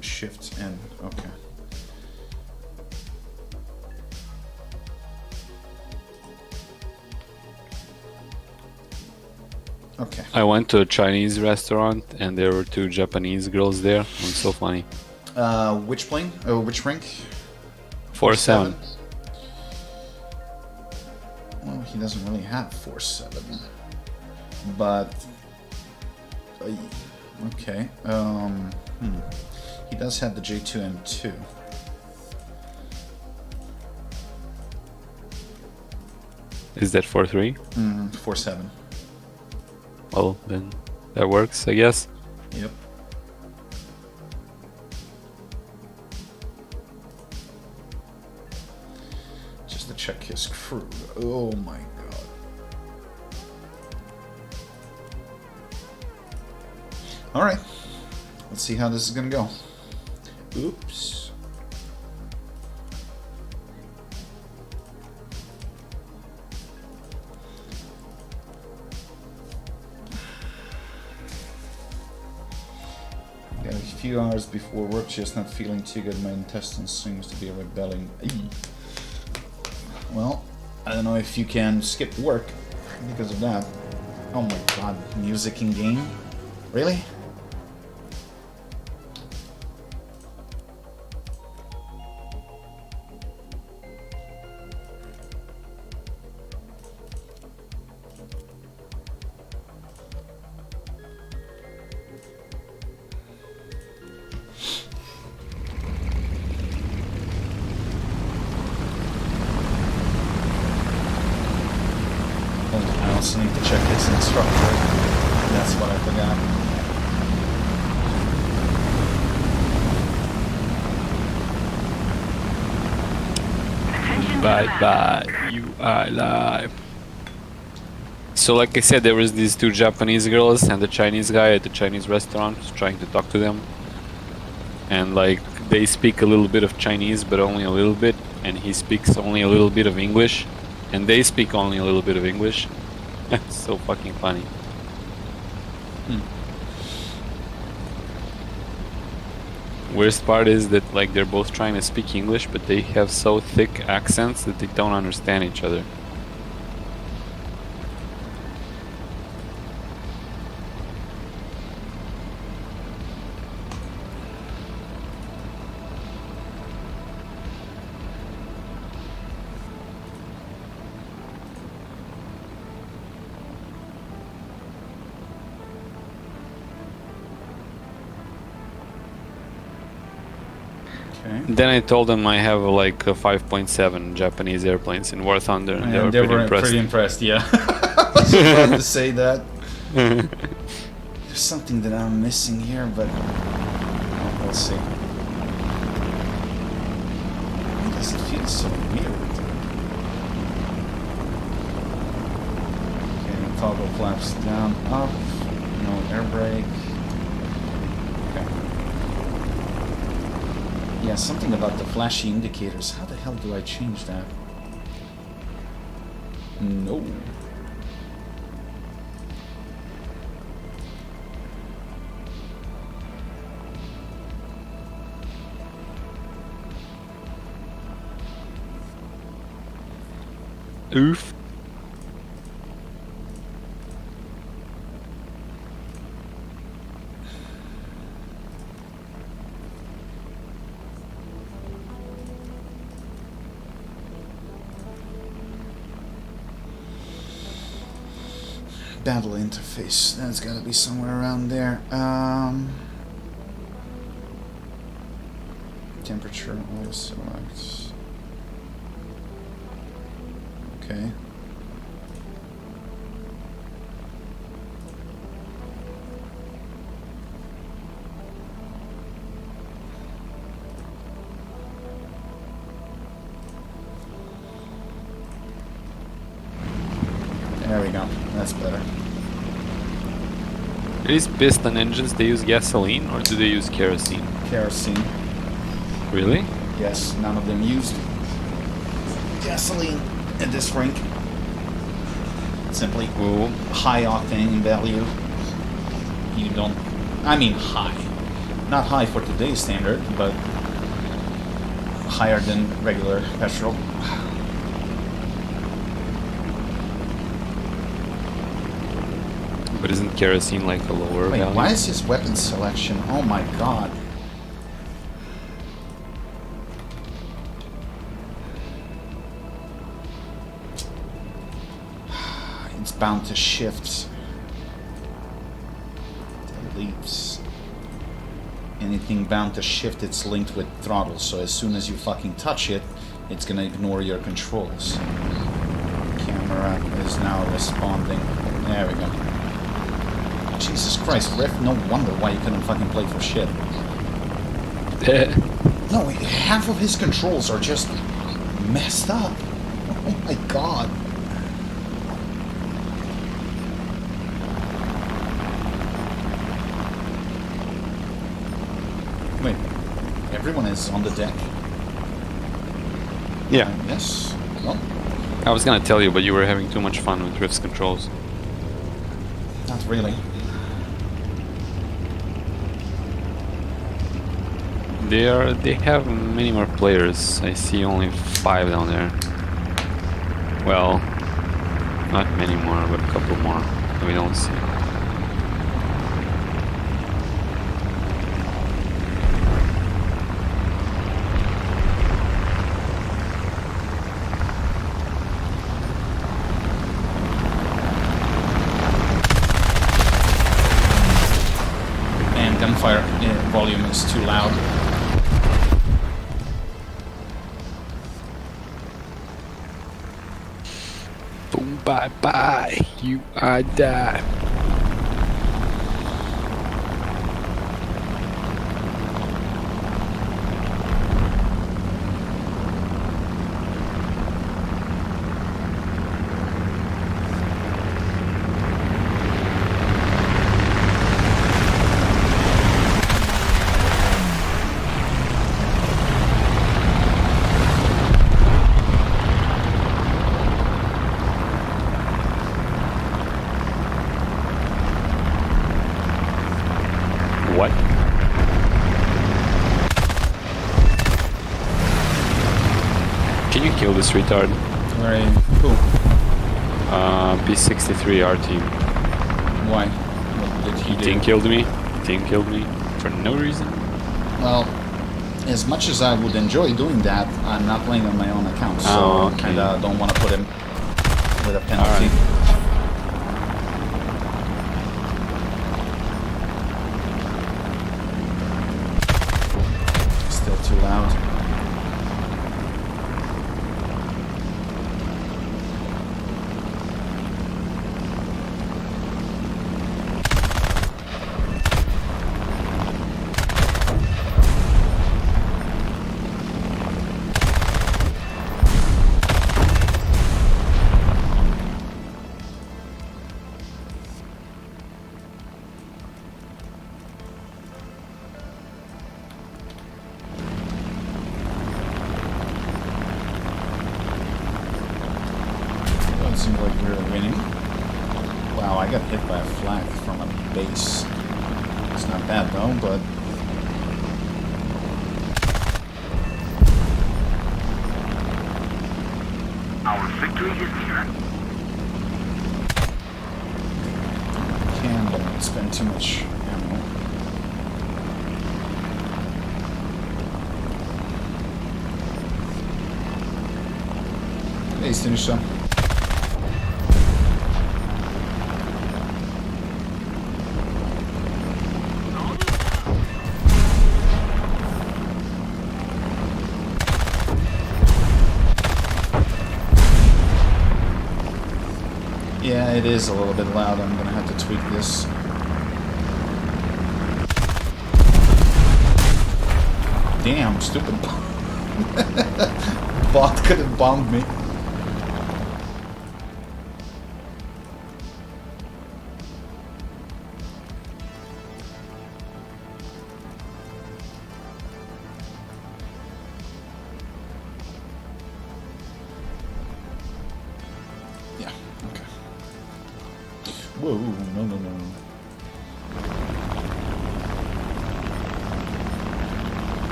Shift N. Okay. Okay. I went to a Chinese restaurant and there were two Japanese girls there. It was so funny. Which plane? Oh, which rank? 4-7. Well, he doesn't really have 4-7. But... okay. He does have the J2M2. Is that 4-3? 4-7. Well, then that works, I guess. Yep. Just to check his crew. Oh my god. Alright. Let's see how this is gonna go. Oops. Got a few hours before work, just not feeling too good. My intestines seems to be rebelling. Eee. Well, I don't know if you can skip work because of that. Oh my god, music in game? Really? I also need to check his instructor. That's what I forgot. Bye bye, you are alive. So like I said, there was these two Japanese girls and the Chinese guy at the Chinese restaurant was trying to talk to them. And like they speak a little bit of Chinese, but only a little bit, and he speaks only a little bit of English, and they speak only a little bit of English. So fucking funny. Worst part is that like they're both trying to speak English, but they have so thick accents that they don't understand each other. Okay. Then I told them I have like a 5.7 Japanese airplanes in War Thunder, and they were pretty impressed. Pretty impressed, yeah. I was about to say that. There's something that I'm missing here, but we'll see. Why does it feel so weird? Okay, toggle flaps down, up, no air brake. Okay. Yeah, something about the flashy indicators. How the hell do I change that? No. Oof. Battle interface. That's gotta be somewhere around there. Temperature, auto select. Okay. There we go. That's better. These piston engines, they use gasoline or do they use kerosene? Kerosene. Really? Yes, none of them used gasoline at this rink. Simply Ooh. high octane value. You don't... I mean high. Not high for today's standard, but higher than regular petrol. But isn't kerosene like a lower Wait, value? why is his weapon selection? Oh my god. It's bound to shift. Deletes. Anything bound to shift, it's linked with throttle, so as soon as you fucking touch it, it's gonna ignore your controls. Camera is now responding. There we go. Jesus Christ, Riff, no wonder why you couldn't fucking play for shit. No, half of his controls are just messed up. Oh my god. Wait, everyone is on the deck? Yeah. Yes? Well, I was gonna tell you, but you were having too much fun with Rift's controls. not really. They have many more players. I see only 5 down there. Well, not many more, but a couple more we don't see. And gunfire volume is too loud. Boom, bye bye, you are dead. What? Can you kill this retard? Very cool. B63 our team. Why? What did he do? Team killed me. Team killed me for no reason. Well, as much as I would enjoy doing that, I'm not playing on my own account, so Oh, okay. kinda don't want to put him with a penalty. Alright. Still too loud. Doesn't seem like we're winning. Wow, I got hit by a flak from a base. It's not bad though, but... Our victory is near. Don't spend too much ammo. Hey, Stanisha. it is a little bit loud. I'm gonna have to tweak this. Damn, stupid bot could have bombed me. Yeah, okay. Whoa, no, no, no.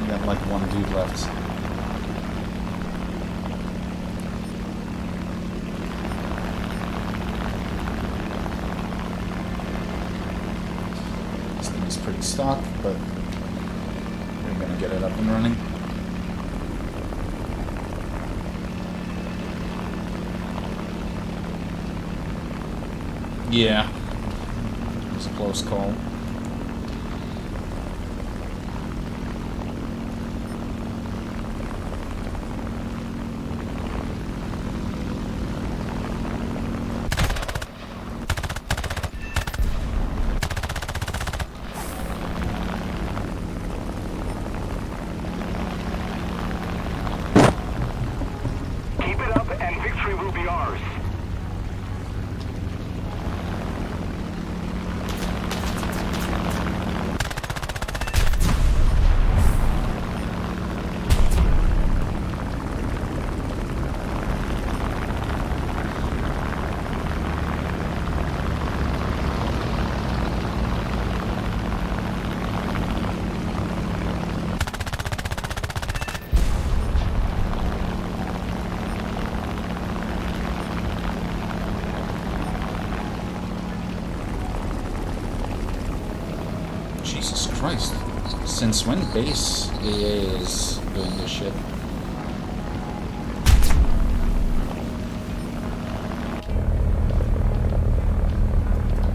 We got like one dude left. This thing is pretty stock, but we're gonna get it up and running. Yeah, it was a close call. Keep it up and victory will be ours. Jesus Christ. Since when base AA is doing this shit?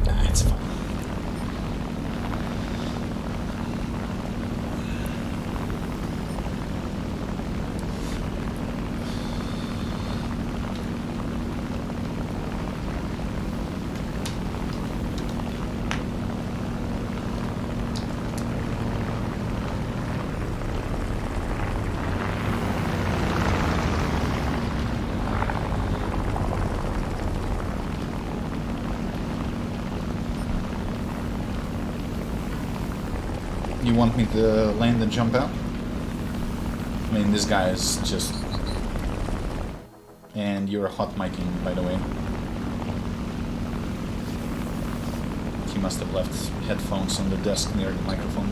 Nah, it's fine. You want me to land and jump out? I mean, this guy is just... And you're hot micing, by the way. He must have left headphones on the desk near the microphone.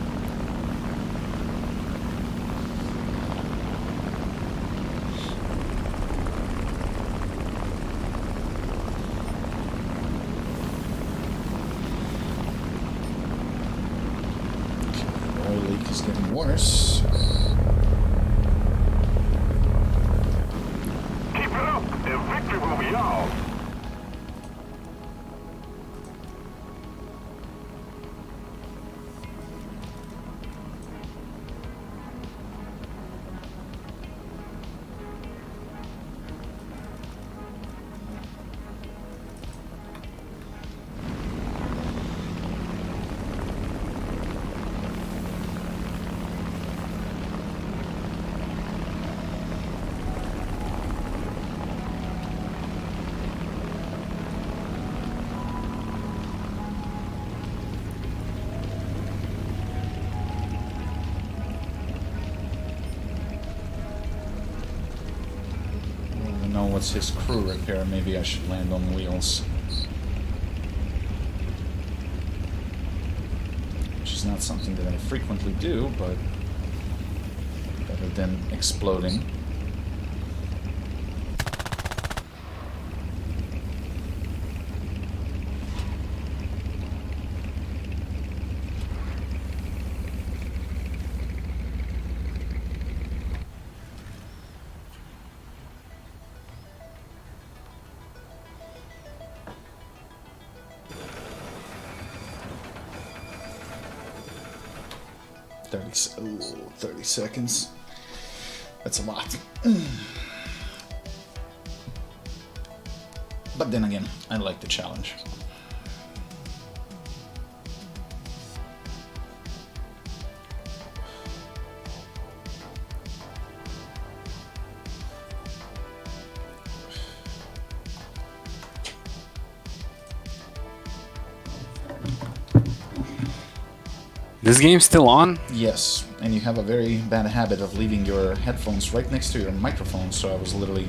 Oil leak is getting worse. Keep it up and victory will be ours. Know what's his crew repair. Maybe I should land on wheels, which is not something that I frequently do, but better than exploding. Ooh, 30 seconds. That's a lot. But then again, I like the challenge. This game's still on? Yes, and you have a very bad habit of leaving your headphones right next to your microphone, so I was literally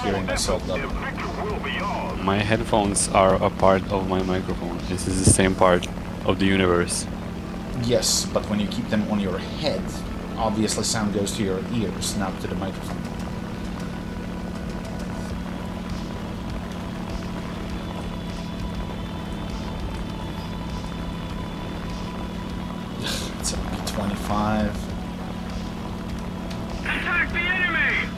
hearing myself The double. victory will be ours. My headphones are a part of my microphone. This is the same part of the universe. Yes, but when you keep them on your head, obviously sound goes to your ears, not to the microphone. It's a B-25. Attack the enemy!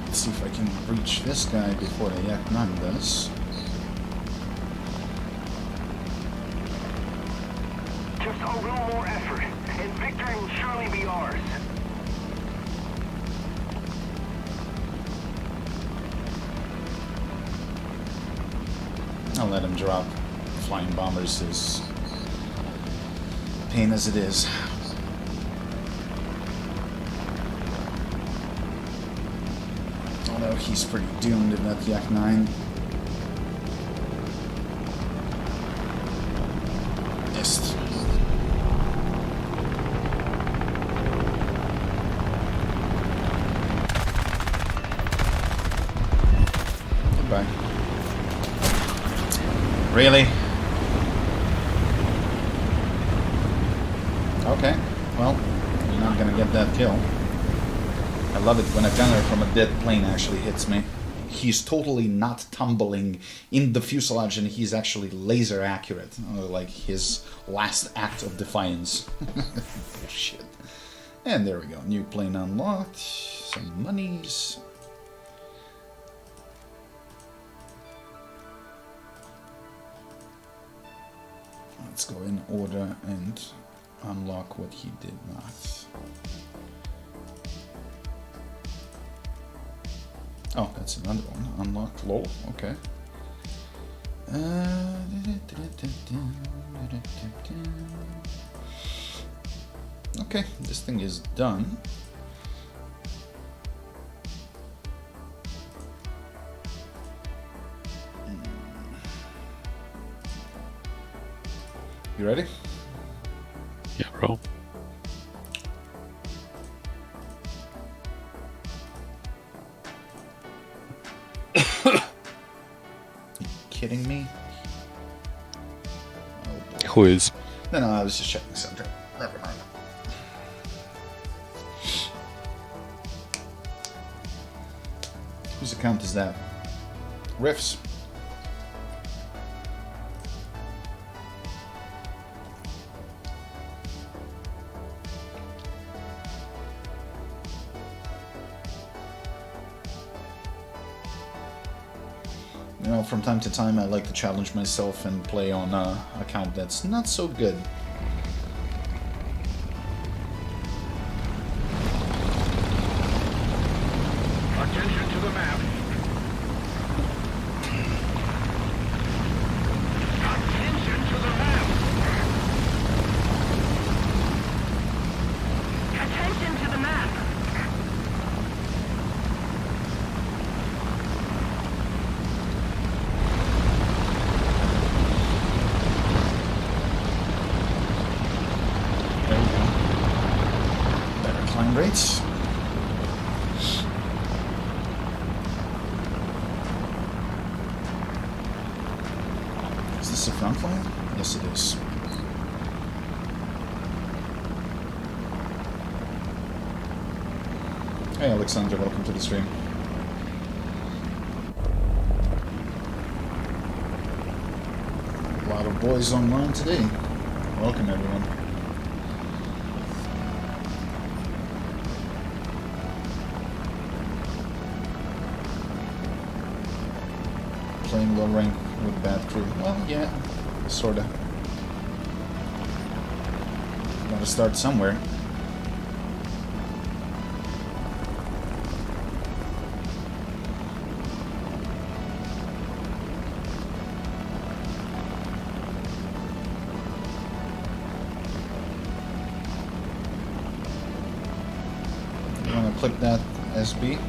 Let's see if I can reach this guy before the Yak 9 does. Just a little more effort, and victory will surely be ours. I'll let him drop flying bombers as pain as it is. Although he's pretty doomed in that Yak 9. Missed. Goodbye. Really? Okay, well, you're not gonna get that kill. I love it when a gunner from a dead plane actually hits me. He's totally not tumbling in the fuselage and he's actually laser accurate. Like his last act of defiance. Shit. And there we go, new plane unlocked. Some monies. Let's go in order and unlock what he did not. Oh, that's another one. Unlocked. Lol. Okay. Okay, this thing is done. You ready? Yeah, bro. Kidding me? Oh boy. Who is? No, I was just checking something. Never mind. Whose account is that? Riffs. You know, from time to time I like to challenge myself and play on an account that's not so good. frame rates. Is this the front line? Yes, it is. Hey, Alexander, welcome to the stream. A lot of boys online today. Welcome, everyone. Playing low rank with bad crew. Well, yeah, sorta. Gotta start somewhere. You wanna click that SB?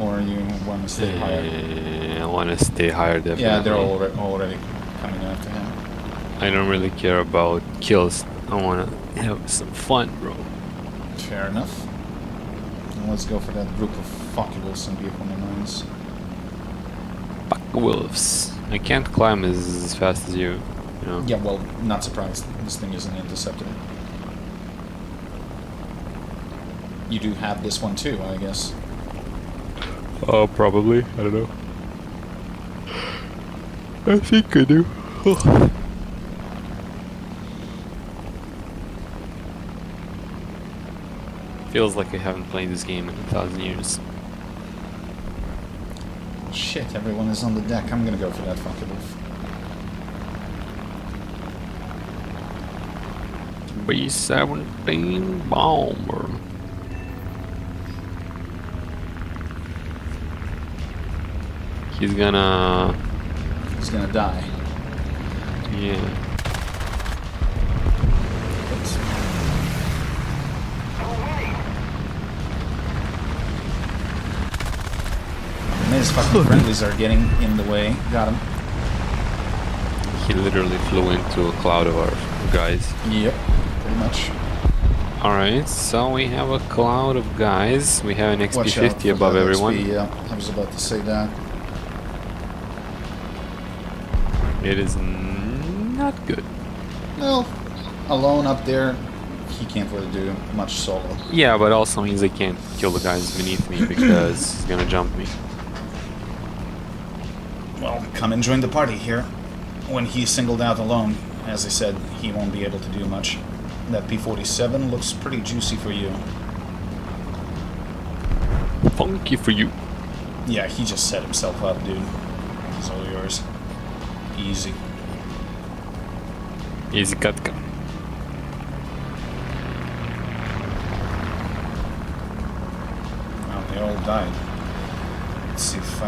Or you want to stay higher? I want to stay higher, definitely. Yeah, they're already coming after him. I don't really care about kills. I want to have some fun, bro. Fair enough. And let's go for that group of fuckables and B-29s. Fuck wolves. I can't climb as fast as you know. Yeah, well, not surprised. This thing isn't intercepted. You do have this one too, I guess. Oh, probably. I don't know. I think I do. Feels like I haven't played this game in 1,000 years. Shit, everyone is on the deck. I'm gonna go for that fuckable. B-17 bomber. He's gonna die. Yeah. Oops. And his fucking friendlies are getting in the way. Got him. He literally flew into a cloud of our guys. Yep, pretty much. Alright, so we have a cloud of guys. We have an Watch out XP50 for above that everyone. XP, yeah, I was about to say that. It is not good. Well, alone up there, he can't really do much solo. Yeah, but also means I can't kill the guys beneath me because he's gonna jump me. Well, come and join the party here. When he's singled out alone, as I said, he won't be able to do much. That P-47 looks pretty juicy for you. Funky for you. Yeah, he just set himself up, dude. He's all yours. Easy. Easy Katka. Well, they all died. Let's see if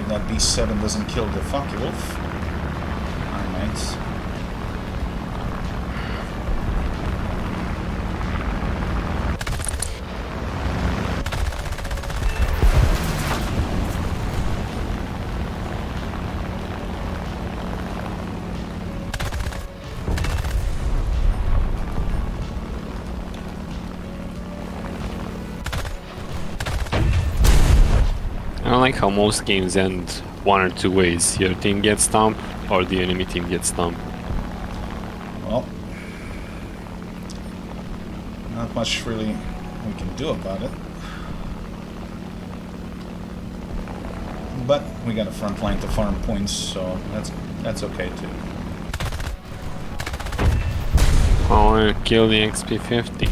that B-7 doesn't kill the Funky Wolf. I might. I don't like how most games end one or two ways. Your team gets stomped or the enemy team gets stomped. Well, not much really we can do about it. But we got a front line to farm points, so that's okay too. I want to kill the XP50.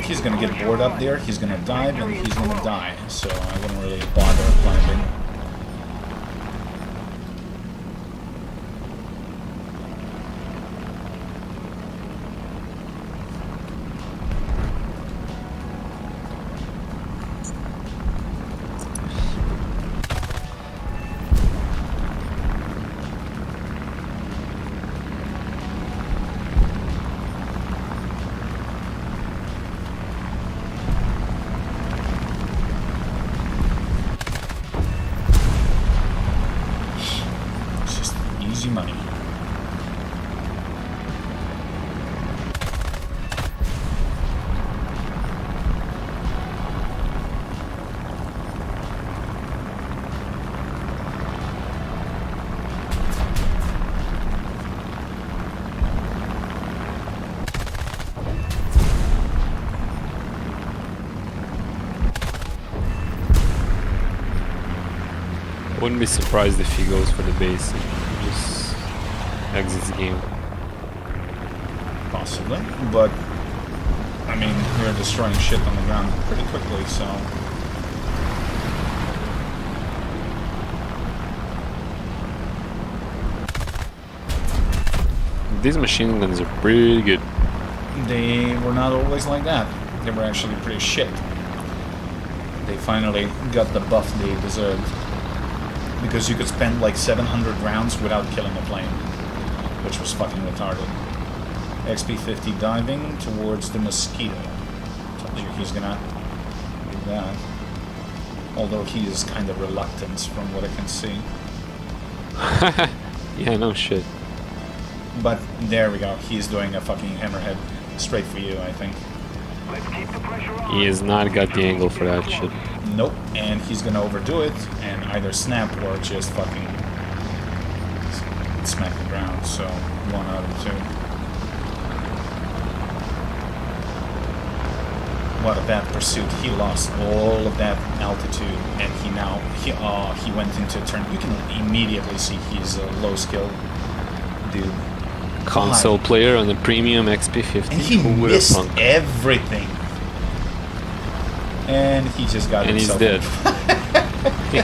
He's gonna get bored up there, he's gonna dive, and he's gonna die, so I wouldn't really bother climbing. Easy money. Wouldn't be surprised if he goes for the base and just exits the game. Possibly, but I mean, we're destroying shit on the ground pretty quickly, so. These machine guns are pretty good. They were not always like that. They were actually pretty shit. They finally got the buff they deserved. Because you could spend like 700 rounds without killing a plane. Which was fucking retarded. XP-50 diving towards the Mosquito. Told you he's gonna do that. Although he is kind of reluctant from what I can see. Yeah, no shit. But there we go. He's doing a fucking hammerhead straight for you, I think. Let's keep the pressure on. He has not got the angle for that shit. Nope. And he's gonna overdo it and either snap or just fucking smack the ground. So 1 out of 2. What a bad pursuit. He lost all of that altitude and he went into a turn. You can immediately see he's a low skill dude. Console player on the premium XP50. And he Who would have missed thunk? everything. And he just got And he's himself. dead.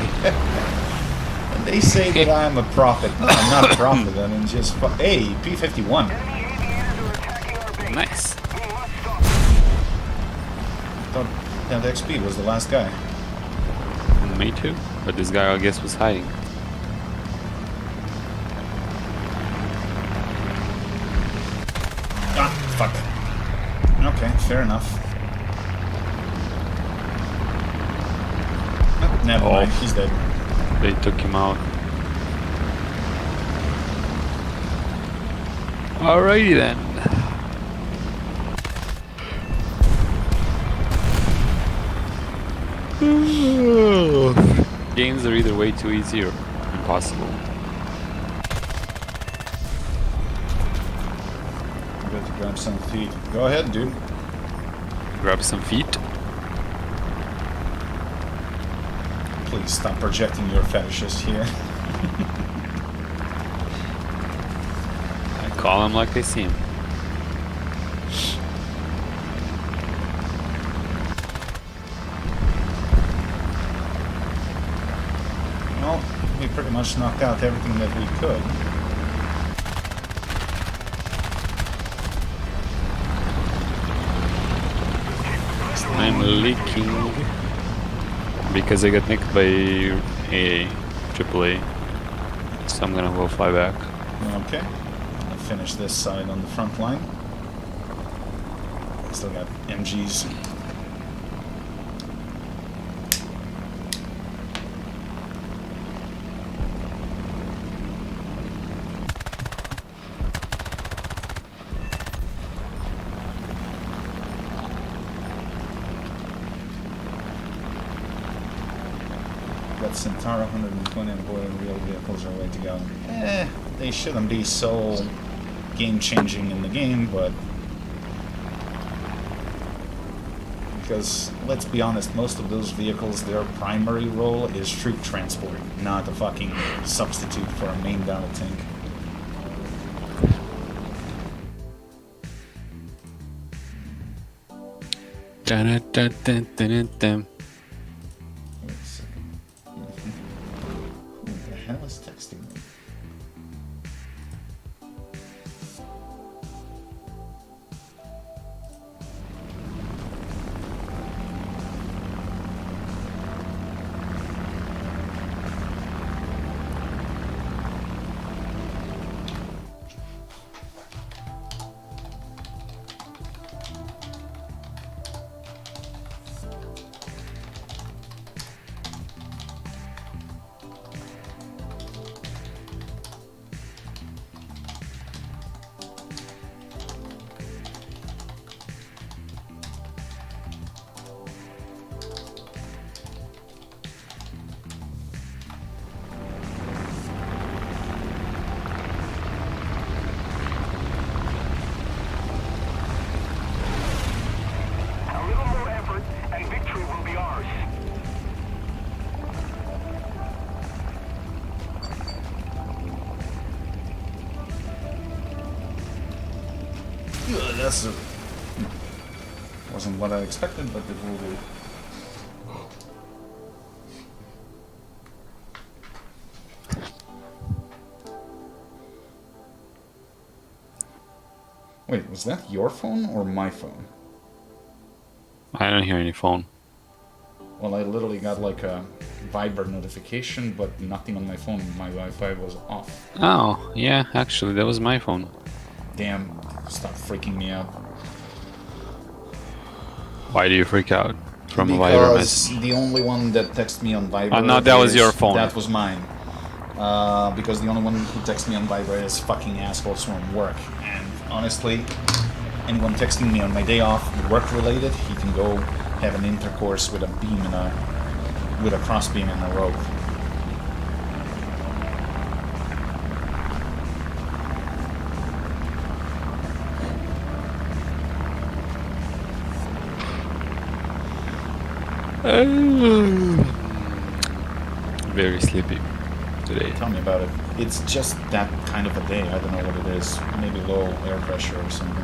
And they say that I'm a prophet. No, I'm not a prophet. I mean, just hey, P-51. Enemy aviators are attacking our base. Nice. We must stop. I thought that XP was the last guy. Me too. But this guy, I guess, was hiding. Ah, fuck. Okay, fair enough. Oh, never mind, he's dead. They took him out. Alrighty then. Games are either way too easy or impossible. I'm going to grab some feet. Go ahead, dude. Grab some feet. Please stop projecting your fetishes here. I call them like they see 'em. Well, we pretty much knocked out everything that we could. I'm leaking because I got nicked by a AAA, so I'm gonna go fly back. Okay. I'll finish this side on the front line. Still got MGs. Got Centaur 120 and boy, real vehicles are way to go. They shouldn't be so game-changing in the game, but because let's be honest, most of those vehicles, their primary role is troop transport, not a fucking substitute for a main battle tank. Dun-dun-dun-dun-dun-dun. Wait a second. Who the hell is texting me? That's wasn't what I expected, but it will do. Wait, was that your phone or my phone? I don't hear any phone. Well, I literally got like a Viber notification, but nothing on my phone. My Wi-Fi was off. Oh, yeah, actually, that was my phone. Damn, stop freaking me out. Why do you freak out from a Viber Because message? the only one that texted me on Viber. Oh, no, that was your phone. That was mine. Because the only one who texts me on Viber is fucking assholes from work. And honestly, anyone texting me on my day off, work related, he can go have an intercourse with a beam in with a cross beam in a rope. Very sleepy today. Tell me about it. It's just that kind of a day. I don't know what it is. Maybe low air pressure or something.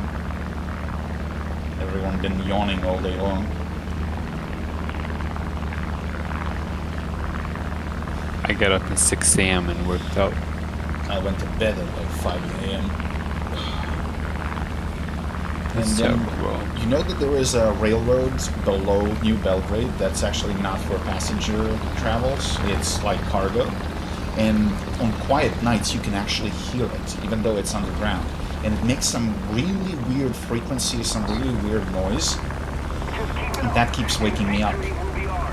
Everyone been yawning all day long. I got up at 6 a.m. and worked out. I went to bed at like 5 a.m. And So, then, well, you know that there is a railroad below New Belgrade that's actually not for passenger travels. It's like cargo. And on quiet nights you can actually hear it, even though it's underground. And it makes some really weird frequency, some really weird noise. And that keeps waking me up.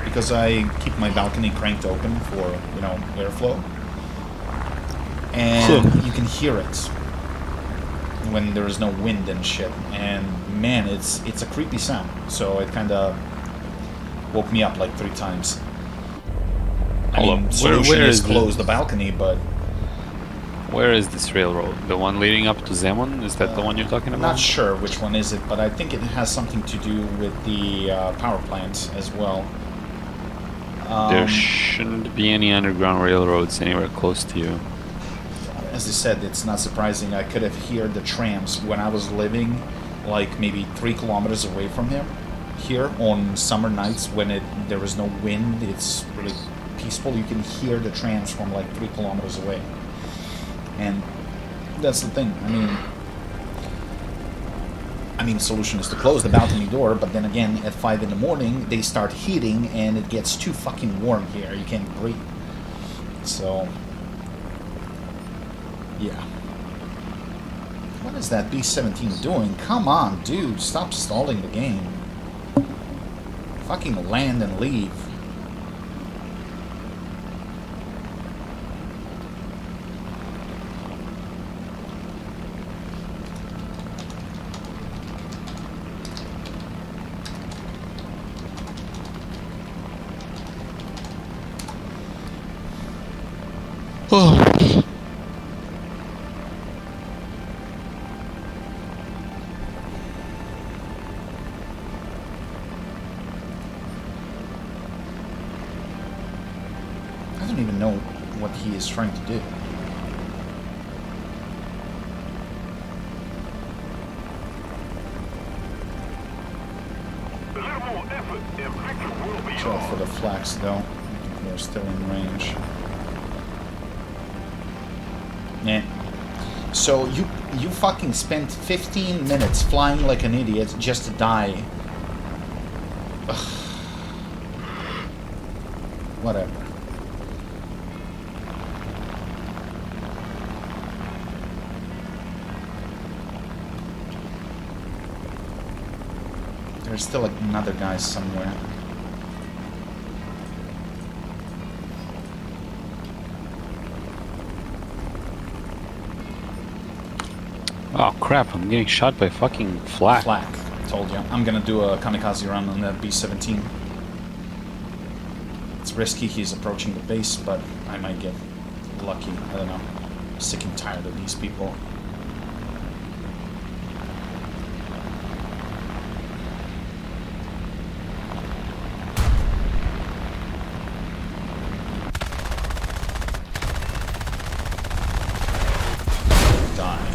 Because I keep my balcony cranked open for, you know, airflow. And you can hear it when there is no wind and shit. And man, it's a creepy sound. So it kind of woke me up like 3 times. I Hold mean, up. solution Where is is close the balcony, but where is this railroad? The one leading up to Zemun? Is that the one you're talking I'm about? not sure which one is it. But I think it has something to do with the power plant as well. There shouldn't be any underground railroads anywhere close to you. As I said, it's not surprising. I could have heard the trams when I was living like maybe 3 kilometers away from here on summer nights when there is no wind. It's really peaceful. You can hear the trams from like 3 kilometers away. And that's the thing. I mean, solution is to close the balcony door, but then again, at 5 in the morning, they start heating and it gets too fucking warm here. You can't breathe. So, yeah. What is that B-17 doing? Come on, dude. Stop stalling the game. Fucking land and leave. I don't even know what he is trying to do. A little more effort and victory will be Watch out for ours. the flax, though. They're still in range. Yeah. So you fucking spent 15 minutes flying like an idiot just to die. Ugh. Whatever. There's still another guy somewhere. Oh crap, I'm getting shot by fucking flak. Flak. Told you. I'm gonna do a kamikaze run on that B-17. It's risky, he's approaching the base, but I might get lucky. I don't know. I'm sick and tired of these people. Die.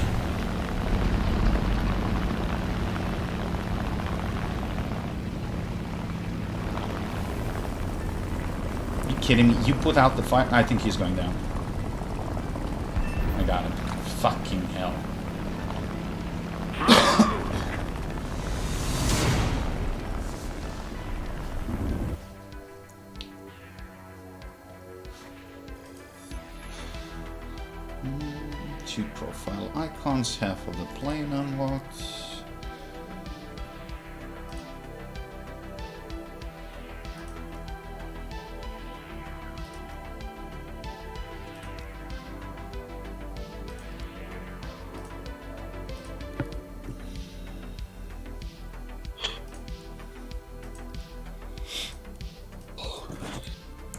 kidding me? You put out the fire. I think he's going down. I got him. Fucking hell. Two profile icons, half of the plane unlocked.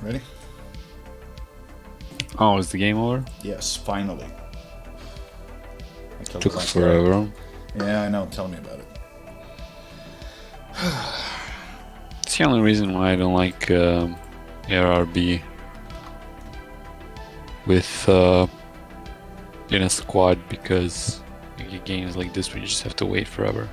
Ready? Oh, is the game over? Yes, finally. Took forever. Yeah, I know. Tell me about it. It's the only reason why I don't like ARB with in a squad, because you get games like this where you just have to wait forever.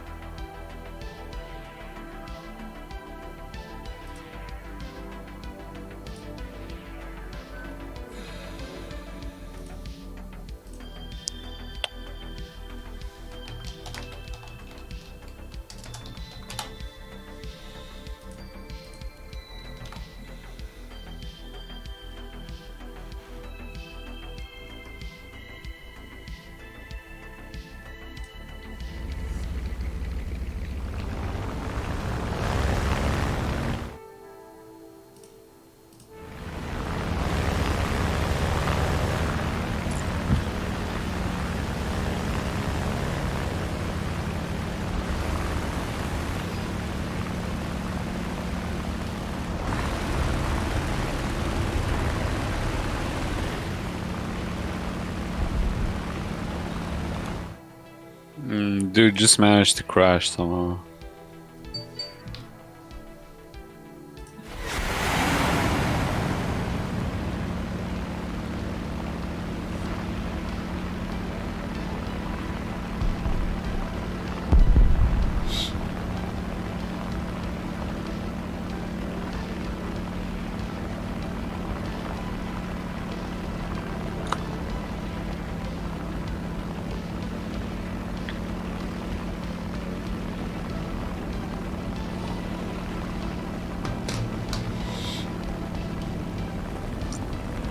Dude just managed to crash somehow.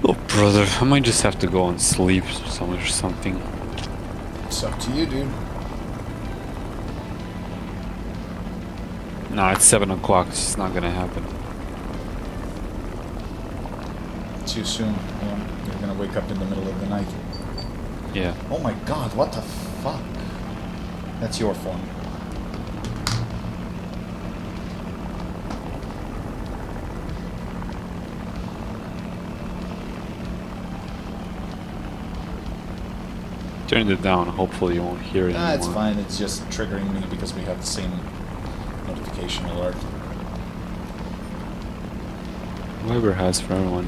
Oh, brother, I might just have to go and sleep or something. It's up to you, dude. No, it's 7 o'clock. It's just not gonna happen. Too soon. Yeah, you're gonna wake up in the middle of the night. Yeah. Oh my god, what the fuck? That's your phone. Turned it down. Hopefully you won't hear it anymore. It's fine. It's just triggering me because we have the same notification alert. Whoever has for everyone.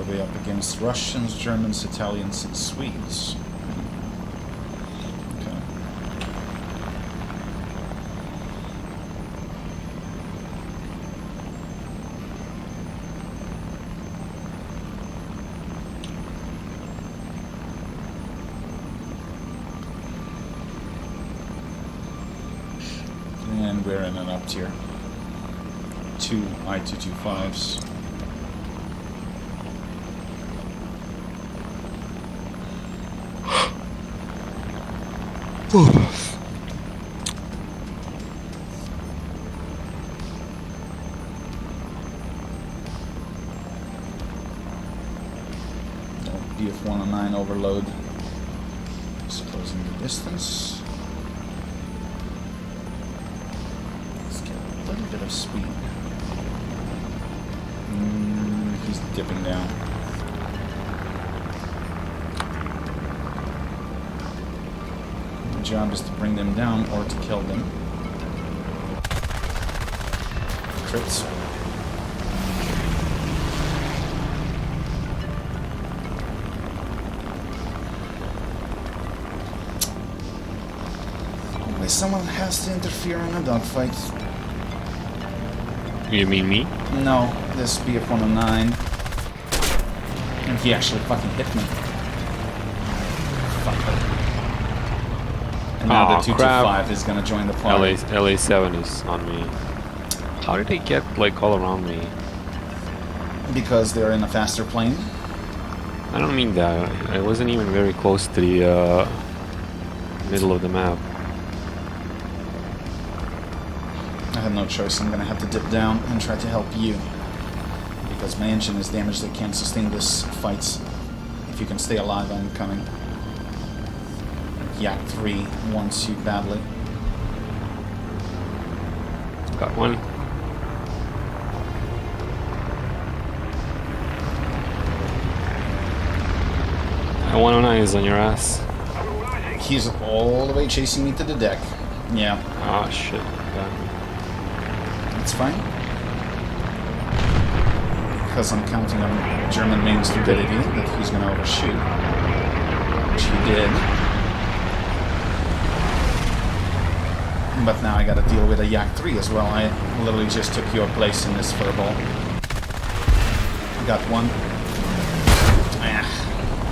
Way up against Russians, Germans, Italians, and Swedes. Okay. And we're in an up tier. 2 I-225s. DF-109 overload. Just closing the distance. Let's get a little bit of speed. He's dipping down. job is to bring them down or to kill them. Crits. Anyway, someone has to interfere in a dogfight. You mean me? No, this BF-109. And he actually fucking hit me. Fuck. And now the 225 is gonna join the party. LA7 is on me. How did they get like all around me? Because they're in a faster plane. I don't mean that. I wasn't even very close to the middle of the map. I have no choice. I'm gonna have to dip down and try to help you. Because my engine is damaged. I can't sustain this fight. If you can stay alive, I'm coming. Yak 3 wants you badly. Got one. And 109 is on your ass. He's all the way chasing me to the deck. Yeah. Ah, shit. Got me. It's fine. Because I'm counting on German main stupidity that he's gonna overshoot. Which he did. But now I gotta deal with a Yak 3 as well. I literally just took your place in this furball. Got one. Ah,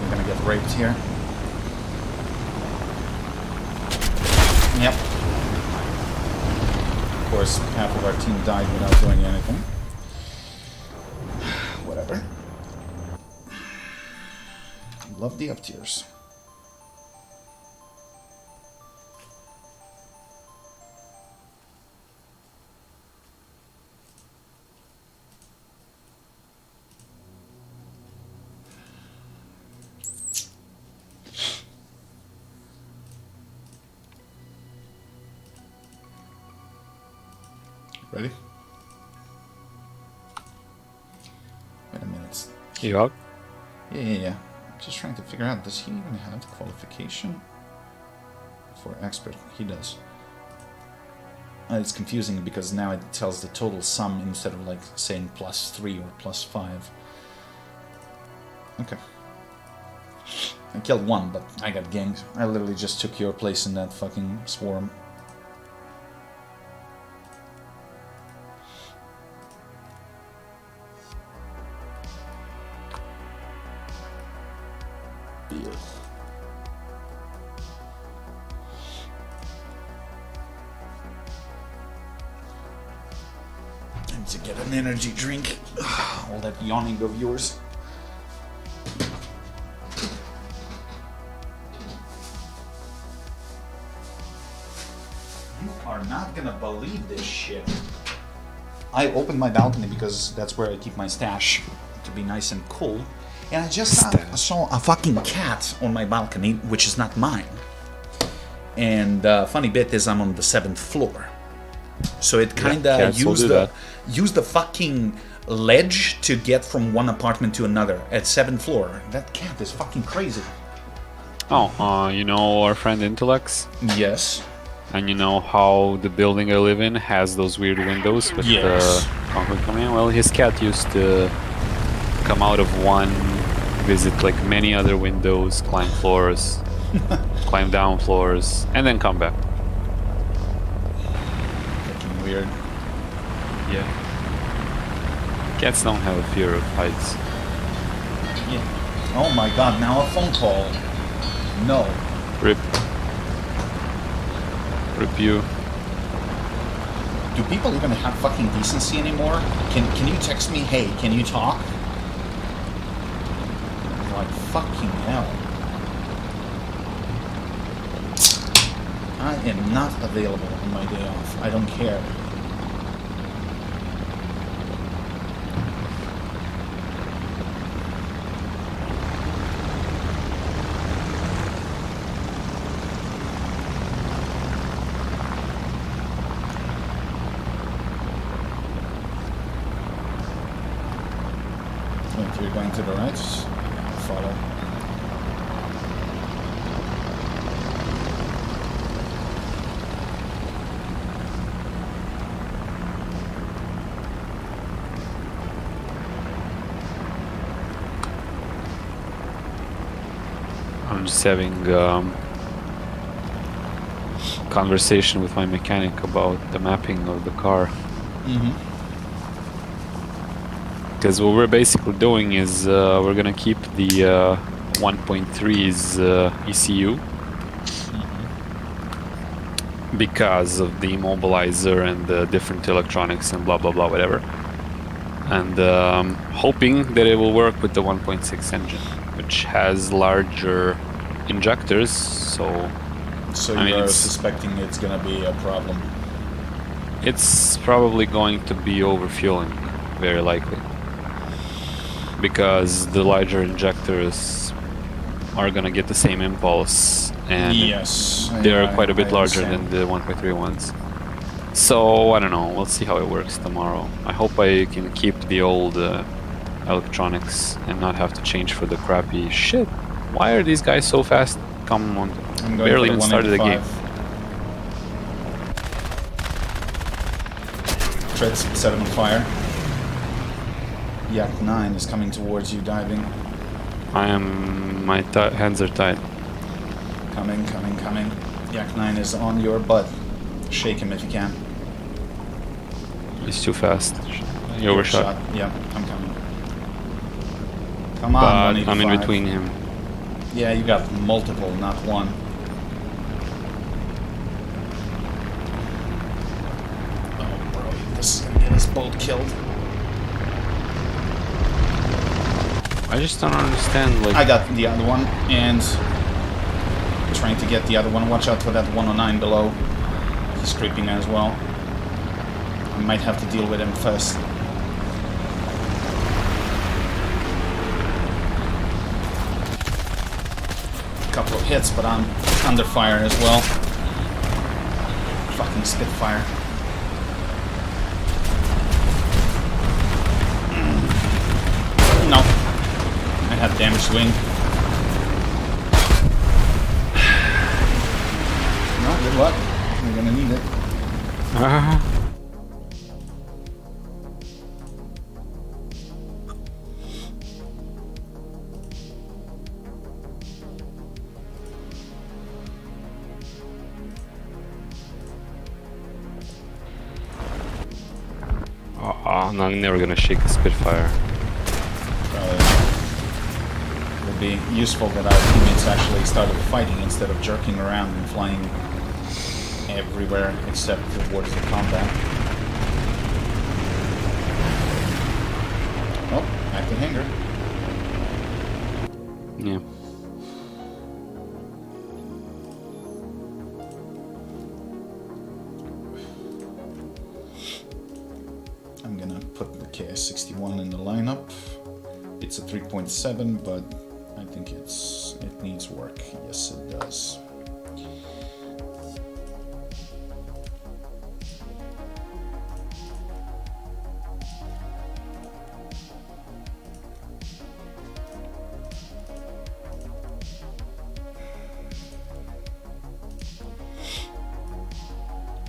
I'm gonna get raped here. Yep. Of course, half of our team died without doing anything. Whatever. Love the up tiers. Ready? Wait a minute. You up? Yeah. I'm just trying to figure out, does he even have qualification for expert? He does. It's confusing because now it tells the total sum instead of like saying +3 or +5. Okay. I killed one, but I got ganged. I literally just took your place in that fucking swarm. To get an energy drink. All that yawning of yours. You are not gonna believe this shit. I opened my balcony because that's where I keep my stash to be nice and cool. And I just saw a fucking cat on my balcony, which is not mine. And funny bit is I'm on the 7th floor. So it kinda used the fucking ledge to get from one apartment to another at 7th floor. That cat is fucking crazy. Oh, you know our friend Intellex? Yes. And you know how the building I live in has those weird windows with the concrete coming in? Well, his cat used to come out of one, visit like many other windows, climb floors, climb down floors, and then come back. Fucking weird. Yeah. Cats don't have a fear of heights. Yeah. Oh my god, now a phone call. No. Rip. Rip you. Do people even have fucking decency anymore? Can you text me, hey, can you talk? Like, fucking hell. I am not available on my day off. I don't care. If you're going to the right, follow. I'm just having conversation with my mechanic about the mapping of the car. Because what we're basically doing is we're gonna keep the 1.3's ECU because of the immobilizer and the different electronics and blah blah blah whatever, and hoping that it will work with the 1.6 engine, which has larger injectors. So So I mean, you're it's- suspecting it's gonna be a problem. it's probably going to be overfueling, very likely, because the larger injectors are gonna get the same impulse, and Yes, they're quite a bit I larger understand. than the 1.3 ones. So I don't know. We'll see how it works tomorrow. I hope I can keep the old electronics and not have to change for the crappy shit. Why are these guys so fast? Come on, I'm going barely for even started the game. 185. Treads set him on fire. Yak 9 is coming towards you, diving. I am. My hands are tied. Coming, coming, coming. Yak 9 is on your butt. Shake him if you can. He's too fast. He overshot. Yeah, I'm coming. Come on, But 185. I'm in between him. Yeah, you got multiple, not one. Oh, bro, this is gonna get us both killed. I just don't understand. Like, I got the other one, and trying to get the other one. Watch out for that 109 below. He's creeping as well. I might have to deal with him first. Couple of hits, but I'm under fire as well. Fucking Spitfire. No. I have damaged wing. No, good luck. We're gonna need it. I'm never gonna shake the Spitfire. Probably not. It would be useful that our teammates actually started fighting instead of jerking around and flying everywhere except towards the combat. Oh, active hanger. Yeah. I'm gonna put the KS61 in the lineup. It's a 3.7, but I think it needs work. Yes, it does.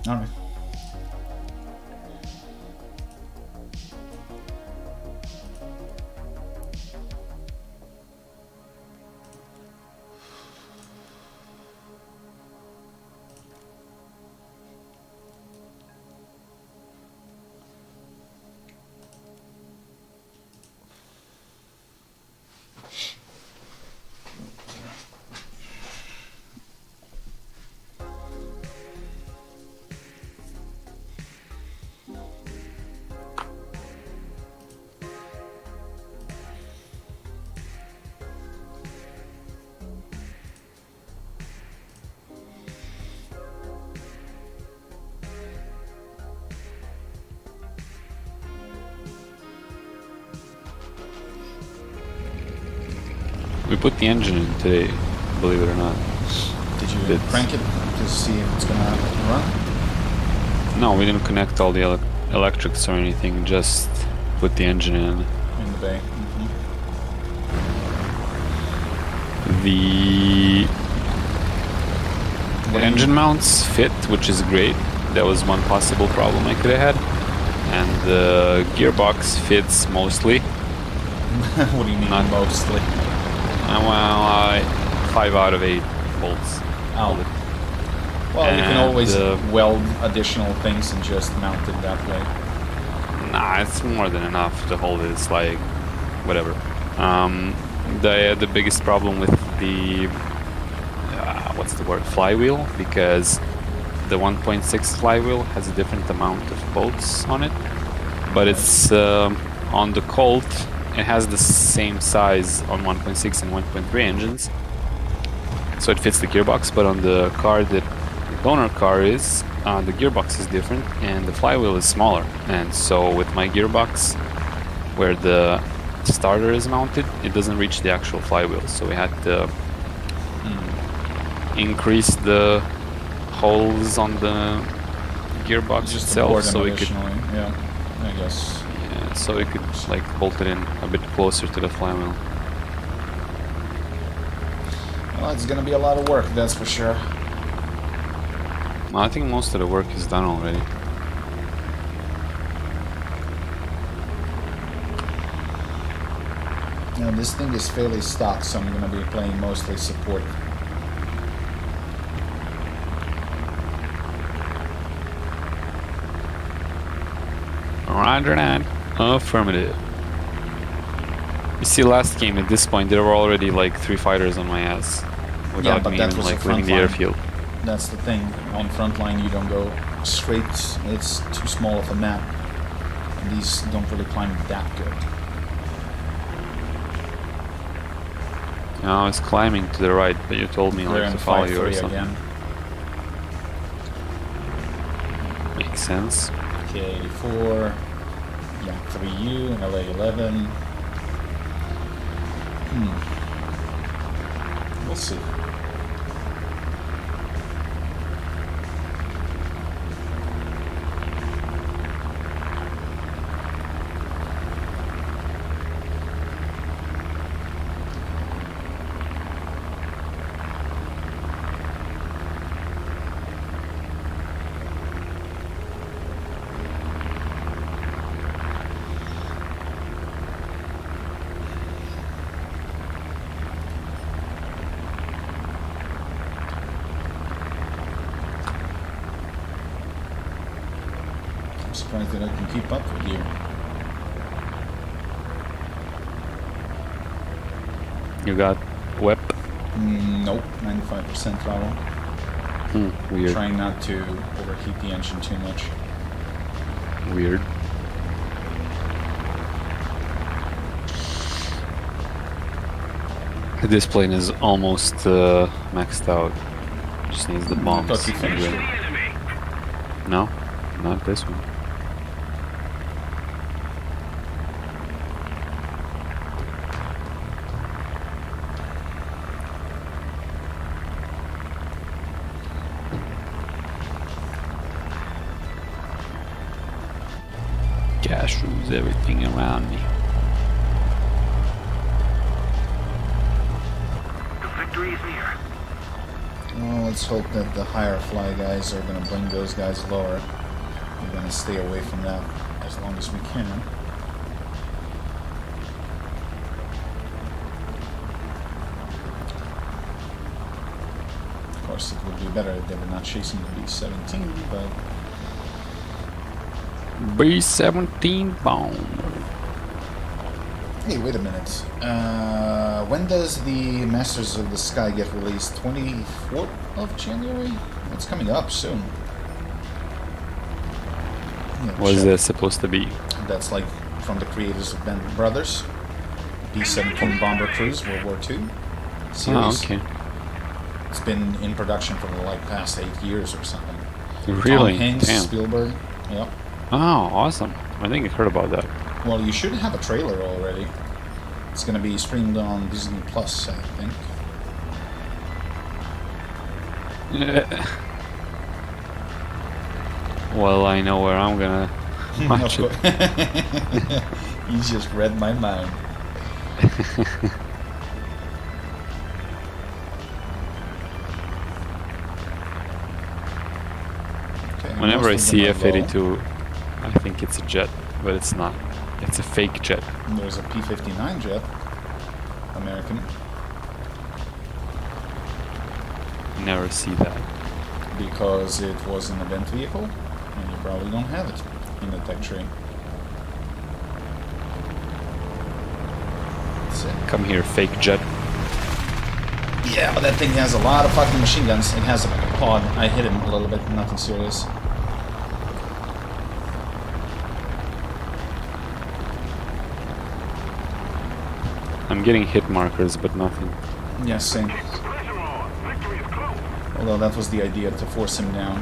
All right. We put the engine in today, believe it or not. Did you It's- crank it to see if it's gonna run? No, we didn't connect all the electrics or anything, just put the engine in. In the bay. The What do you engine mounts fit, which is great. That was one possible problem I could have had. And the gearbox fits mostly. What do you mean Not- mostly? Well, 5 out of 8 bolts. Oh. Well, you can And, always weld additional things and just mount it that way. Nah, it's more than enough to hold it. It's like whatever. The biggest problem with the what's the word, flywheel, because the 1.6 flywheel has a different amount of bolts on it, but it's on the Colt it has the same size on 1.6 and 1.3 engines, so it fits the gearbox. But on the car that the donor car is, the gearbox is different and the flywheel is smaller. And so with my gearbox, where the starter is mounted, it doesn't reach the actual flywheel, so we had to increase the holes on the gearbox Just itself, so we could, additionally, yeah, I guess. yeah, so we could like bolt it in a bit closer to the flywheel. Well, it's gonna be a lot of work, that's for sure. I think most of the work is done already. Now, this thing is fairly stock, so I'm gonna be playing mostly support. Roger that. Affirmative. You see, last game at this point there were already like 3 fighters on my ass without but me that even was like the leaving the front line. airfield. That's the thing. On frontline, you don't go straight. It's too small of a map. And these don't really climb that good. No, it's climbing to the right, but you told me They're like in to follow you or 5-3 something. again. Makes sense. K84, Yak 3U, LA 11. We'll see. I'm surprised that I can keep up with you. You got web? Nope, 95% throttle. Weird. Trying not to overheat the engine too much. Weird. This plane is almost maxed out. Just needs the bombs. thought you finished The it. enemy. No, not this one. Gas rules everything around me. The victory is near. Well, let's hope that the higher fly guys are going to bring those guys lower. We're going to stay away from that as long as we can. Of course, it would be better if they were not chasing the B-17, but B-17 bomb. hey, wait a minute. When does the Masters of the Sky get released? 24th of January? It's coming up soon. Yeah, What is check. that supposed to be? That's like from the creators of Band of Brothers. B-17 bomber cruise, World War II series. Oh, okay. It's been in production for the like past 8 years or something. Really? Tom Hanks, Damn. Spielberg. Yep. Oh, awesome. I think I heard about that. Well, you should have a trailer already. It's going to be streamed on Disney Plus, I think. Well, I know where I'm gonna watch it. You just read my mind. Okay, Whenever I most of see them are low. F-82, I think it's a jet, but it's not. It's a fake jet. There's a P-59 jet, American. never see that. Because it was an event vehicle, and you probably don't have it in the tech tree. That's it. Come here, fake jet. Yeah, but that thing has a lot of fucking machine guns. It has a pod. I hit him a little bit, nothing serious. I'm getting hit markers, but nothing. Yeah, same. Pressure on. Victory is close. Although that was the idea, to force him down.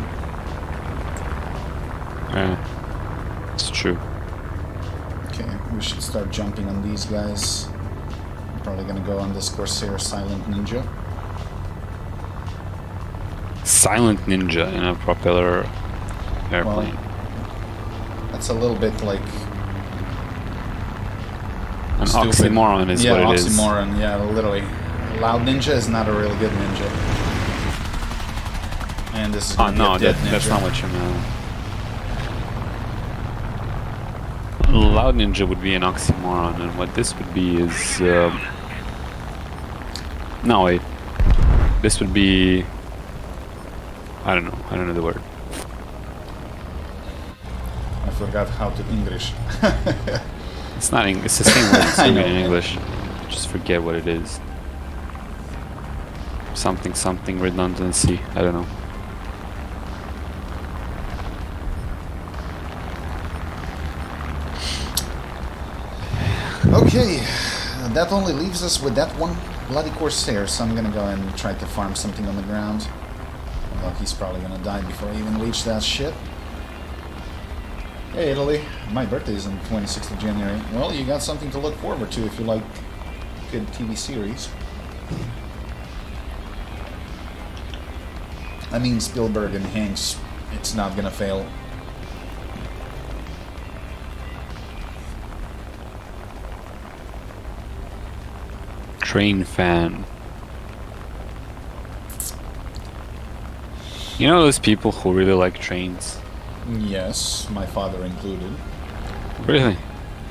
It's true. Okay, we should start jumping on these guys. I'm probably gonna go on this Corsair Silent Ninja. Silent ninja in a propeller airplane. Well, that's a little bit like An stupid. oxymoron is what it is. Oxymoron, yeah, literally. Loud ninja is not a really good ninja. And this is Oh gonna be no, a dead that's ninja. not what you meant. Loud ninja would be an oxymoron, and what this would be is no wait. This would be I don't know the word. I forgot how to English. It's not it's the same word it's I even know. in English. Just forget what it is. Something redundancy. I don't know. Okay, that only leaves us with that one bloody Corsair, so I'm gonna go and try to farm something on the ground. Although he's probably gonna die before I even reach that shit. Hey Italy, my birthday is on the 26th of January. Well, you got something to look forward to if you like good TV series. I mean, Spielberg and Hanks, it's not gonna fail. Train fan. You know those people who really like trains? Yes, my father included. Really?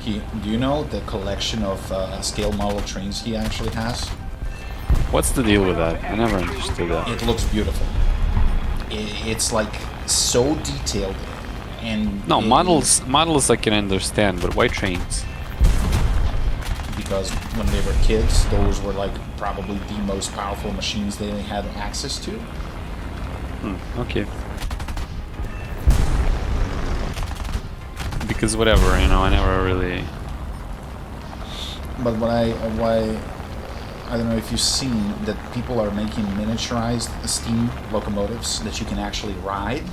Do you know the collection of scale model trains he actually has? What's the deal with that? I never understood that. It looks beautiful. It's like so detailed, and No, models I can understand, but why trains? because when they were kids, those were like probably the most powerful machines they had access to. Okay. Because whatever, I never really... But why I don't know if you've seen that people are making miniaturized steam locomotives that you can actually ride.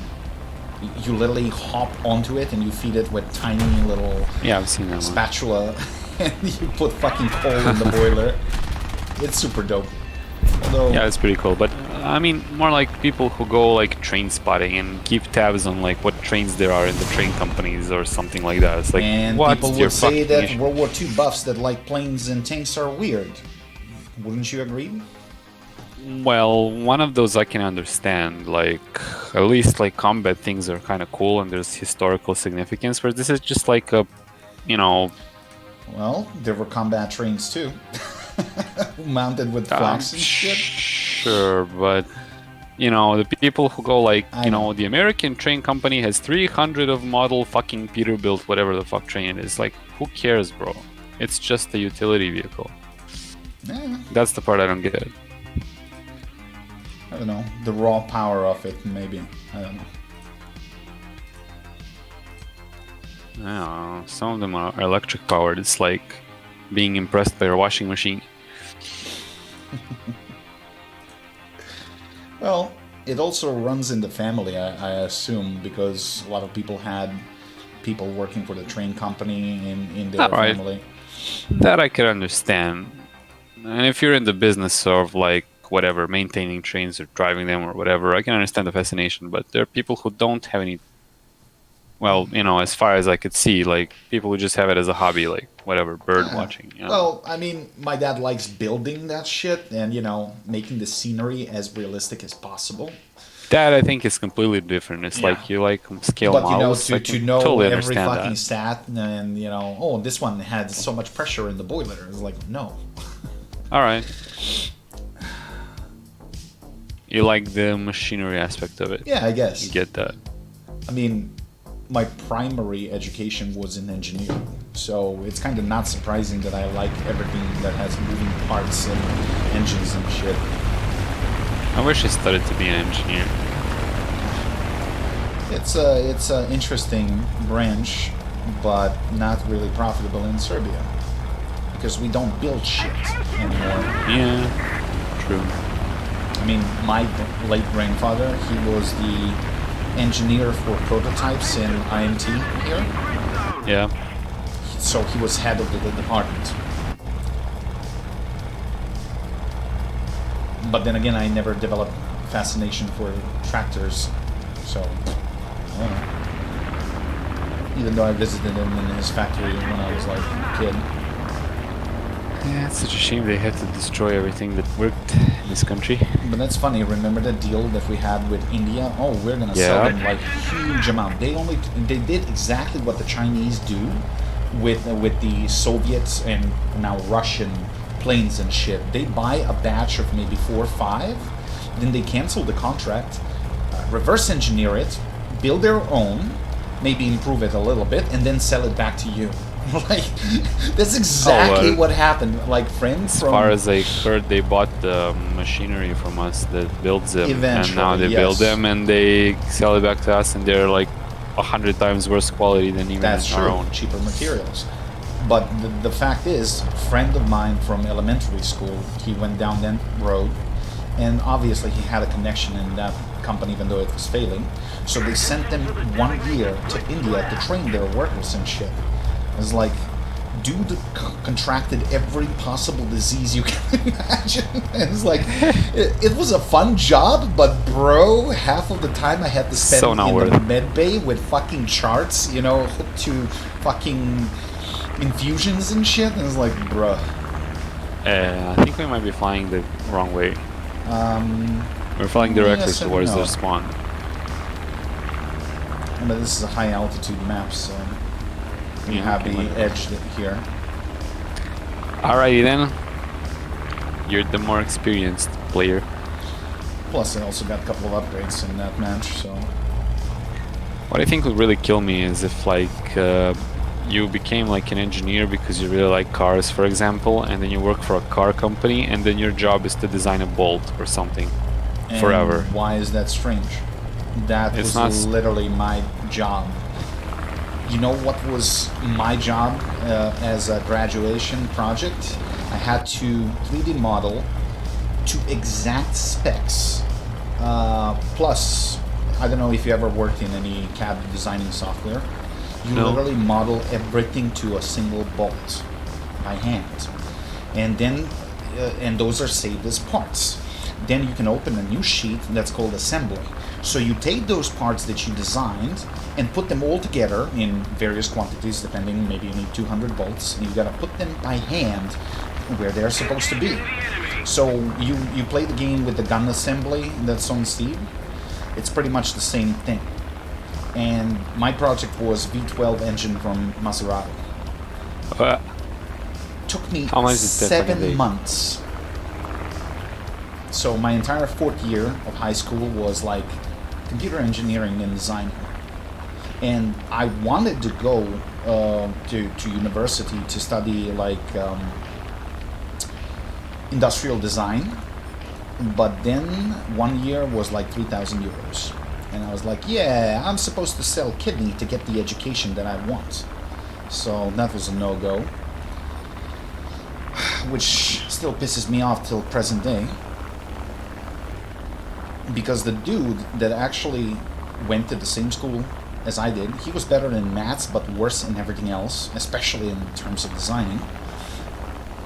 You literally hop onto it and you feed it with tiny little Yeah, I've seen that one. spatula, and you put fucking coal in the boiler. It's super dope. Although, Yeah, it's pretty cool, but I mean, more like people who go like train spotting and keep tabs on like what trains there are in the train companies or something like that. It's like, and what's people your would say fucking that issue? World War II buffs that like planes and tanks are weird. Wouldn't you agree? Well, one of those I can understand. Like, at least like combat things are kind of cool and there's historical significance. Where this is just like a, Well, there were combat trains too, mounted with flags and shit. Sure, but the people who go like, I know. the American train company has 300 of model fucking Peterbilt, whatever the fuck train it is. Like, who cares, bro? It's just a utility vehicle. Yeah, That's the part I don't get. I don't know. The raw power of it, maybe. I don't know. I don't know. Some of them are electric powered. It's like being impressed by your washing machine. Well, it also runs in the family, I assume, because a lot of people had people working for the train company in their Alright. family. That I can understand. And if you're in the business of like whatever, maintaining trains or driving them or whatever, I can understand the fascination. But there are people who don't have any. Well, as far as I could see, like people who just have it as a hobby, like whatever, bird watching. Well, I mean, my dad likes building that shit and, making the scenery as realistic as possible. That I think is completely different. It's Yeah. like you like scale But, models. I to can know totally every understand fucking that. stat and, oh, this one had so much pressure in the boiler. It's like, no. All right. You like the machinery aspect of it. Yeah, I guess. You get that. I mean, my primary education was in engineering, so it's kind of not surprising that I like everything that has moving parts and engines and shit. I wish I studied to be an engineer. It's a interesting branch, but not really profitable in Serbia because we don't build shit anymore. Yeah, true. I mean, my late grandfather, he was the engineer for prototypes in IMT here. Yeah. So he was head of the department. But then again, I never developed fascination for tractors, so I don't know. Even though I visited him in his factory when I was like a kid. Yeah, it's such a shame they had to destroy everything that worked in this country. But that's funny. Remember the deal that we had with India? Oh, we're gonna sell them like huge amount. They did exactly what the Chinese do with the Soviets and now Russian planes and shit. They buy a batch of maybe 4 or 5, then they cancel the contract, reverse engineer it, build their own, maybe improve it a little bit, and then sell it back to you. Like, that's exactly what happened. Like, friends from... As far as I heard, they bought the machinery from us that builds them, and now they build them and they sell it back to us, and they're like 100 times worse quality than even our own. Cheaper materials. But the fact is, a friend of mine from elementary school, he went down that road, and obviously he had a connection in that company even though it was failing. So they sent them 1 year to India to train their workers and shit. It's like, dude contracted every possible disease you can imagine. And it's like, it was a fun job, but bro, half of the time I had to spend in the med bay with fucking charts, you know, hooked to fucking infusions and shit. And it's like, bruh. I think we might be flying the wrong way. We're flying directly towards their spawn. But this is a high altitude map, so we have the edge here. Alrighty then. You're the more experienced player. Plus, I also got a couple of upgrades in that match, so... What I think would really kill me is if, like, you became like an engineer because you really like cars, for example, and then you work for a car company, and then your job is to design a Bolt or something. And forever. Why is that strange? That was literally my job. You know what was my job as a graduation project? I had to 3D model to exact specs. Plus, I don't know if you ever worked in any CAD designing software. You literally model everything to a single bolt by hand. And then, and those are saved as parts. Then you can open a new sheet that's called assembly. So you take those parts that you designed and put them all together in various quantities, depending, maybe you need 200 bolts, and you gotta put them by hand where they're supposed to be. So you play the game with the gun assembly that's on Steam. It's pretty much the same thing. And my project was V12 engine from Maserati. Took me 7 months. So my entire 4th year of high school was like computer engineering and design. And I wanted to go to university to study like industrial design, but then 1 year was like 3,000 euros. And I was like, yeah, I'm supposed to sell kidney to get the education that I want. So that was a no-go, which still pisses me off till present day. Because the dude that actually went to the same school as I did, he was better in maths but worse in everything else, especially in terms of designing.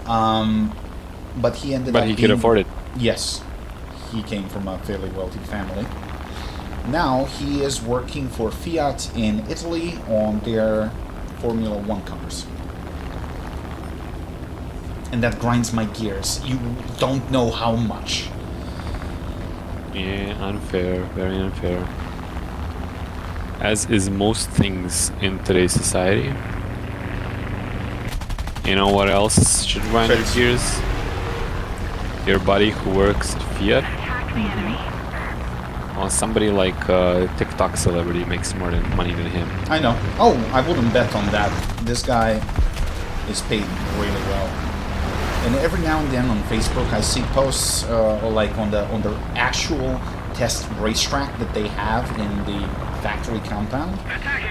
But he ended up But he could afford it. Yes. He came from a fairly wealthy family. Now he is working for Fiat in Italy on their Formula 1 cars. And that grinds my gears. You don't know how much. Yeah, unfair, very unfair. As is most things in today's society. You know what else should grind your gears? Your buddy who works at Fiat. Well, somebody like TikTok celebrity makes more money than him. I know. Oh, I wouldn't bet on that. This guy is paid really well. And every now and then on Facebook, I see posts like on the actual test racetrack that they have in the factory compound.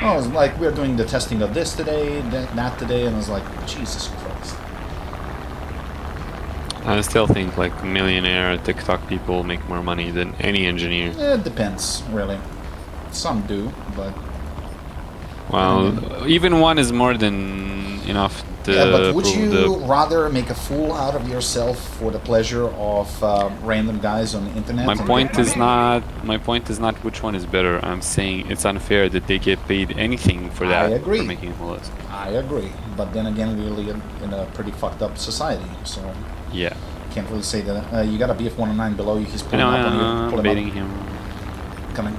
Oh, it's like we're doing the testing of this today, that today, and I was like, Jesus Christ. I still think like millionaire TikTok people make more money than any engineer. It depends, really. Some do, but... Well, even one is more than enough to yeah, but would prove you rather make a fool out of yourself for the pleasure of random guys on the internet? My and point get is money? not which one is better. I'm saying it's unfair that they get paid anything for that. I agree. For making fools. I agree, but then again, we live in a pretty fucked up society, so Yeah. can't really say that. You got a BF-109 below you. He's I pulling know, up on you. I'm Pull him baiting up. him. Coming.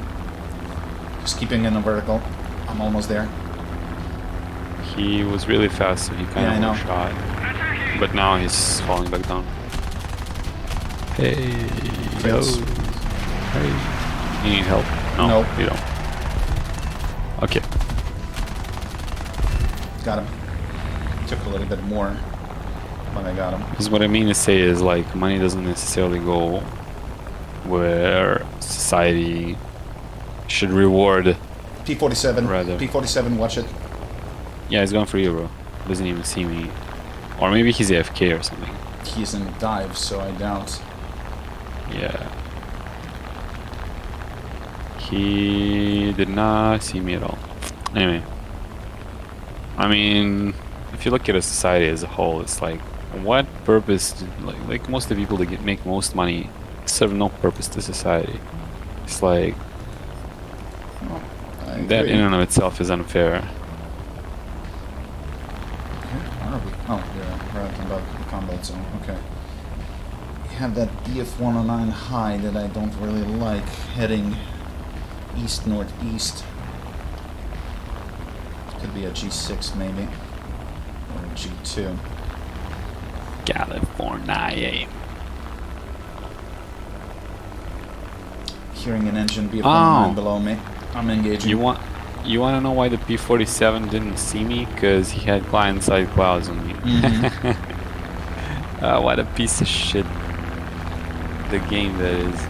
Just keeping in a vertical. I'm almost there. He was really fast, so he kind Yeah, I know. of shot. But now he's falling back down. Hey, yo. Fritz. Hey. You need help? No, Nope. you don't. Okay. Got him. Took a little bit more, but I got him. Because what I mean to say is like money doesn't necessarily go where society should reward. P-47. Rather. P-47, watch it. Yeah, he's going for you, bro. Doesn't even see me. Or maybe he's AFK or something. He's in dive, so I doubt. Yeah. He did not see me at all. Anyway. I mean, if you look at a society as a whole, it's like, what purpose, like most of the people that make most money serve no purpose to society. It's like, Well, I that agree. in and of itself is unfair. Where are we? Oh, yeah, we're at about the combat zone. Okay. We have that BF-109 high that I don't really like, heading east-northeast. Could be a G6 maybe, or a G2. California. Hearing an engine BF-109 Oh. below me. I'm engaging. You want to know why the P-47 didn't see me? Because he had client-side clouds on me. Mhm. What a piece of shit. The game that is.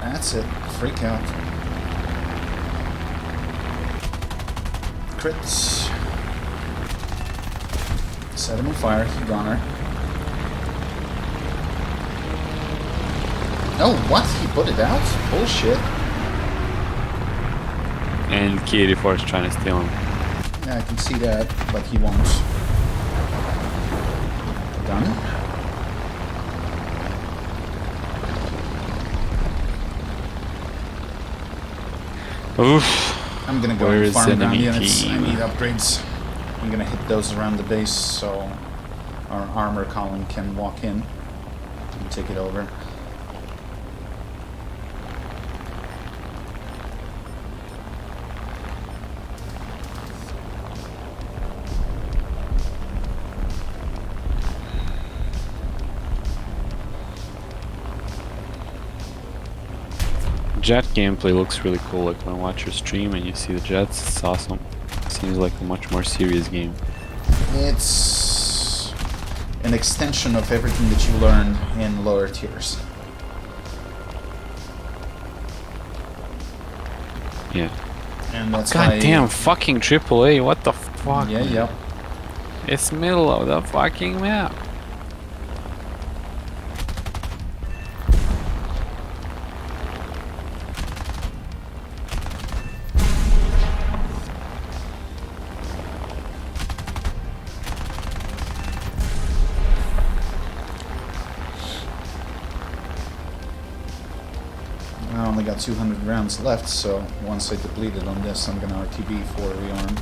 That's it. Freak out. Crits. Set him on fire. He goner. Oh, what? He put it out? Bullshit. And K84 is trying to steal him. Yeah, I can see that, but he won't. Done. Oof. I'm gonna go Where and is farm ground enemy units. I team? need upgrades. I'm gonna hit those around the base so our armor column can walk in and take it over. Jet gameplay looks really cool. Like when I watch your stream and you see the jets, it's awesome. Seems like a much more serious game. It's an extension of everything that you learned in lower tiers. Yeah. And that's God why... damn, fucking AAA, what the fuck? Yeah, man? yep. It's middle of the fucking map. I only got 200 rounds left, so once I deplete it on this, I'm gonna RTB for rearm.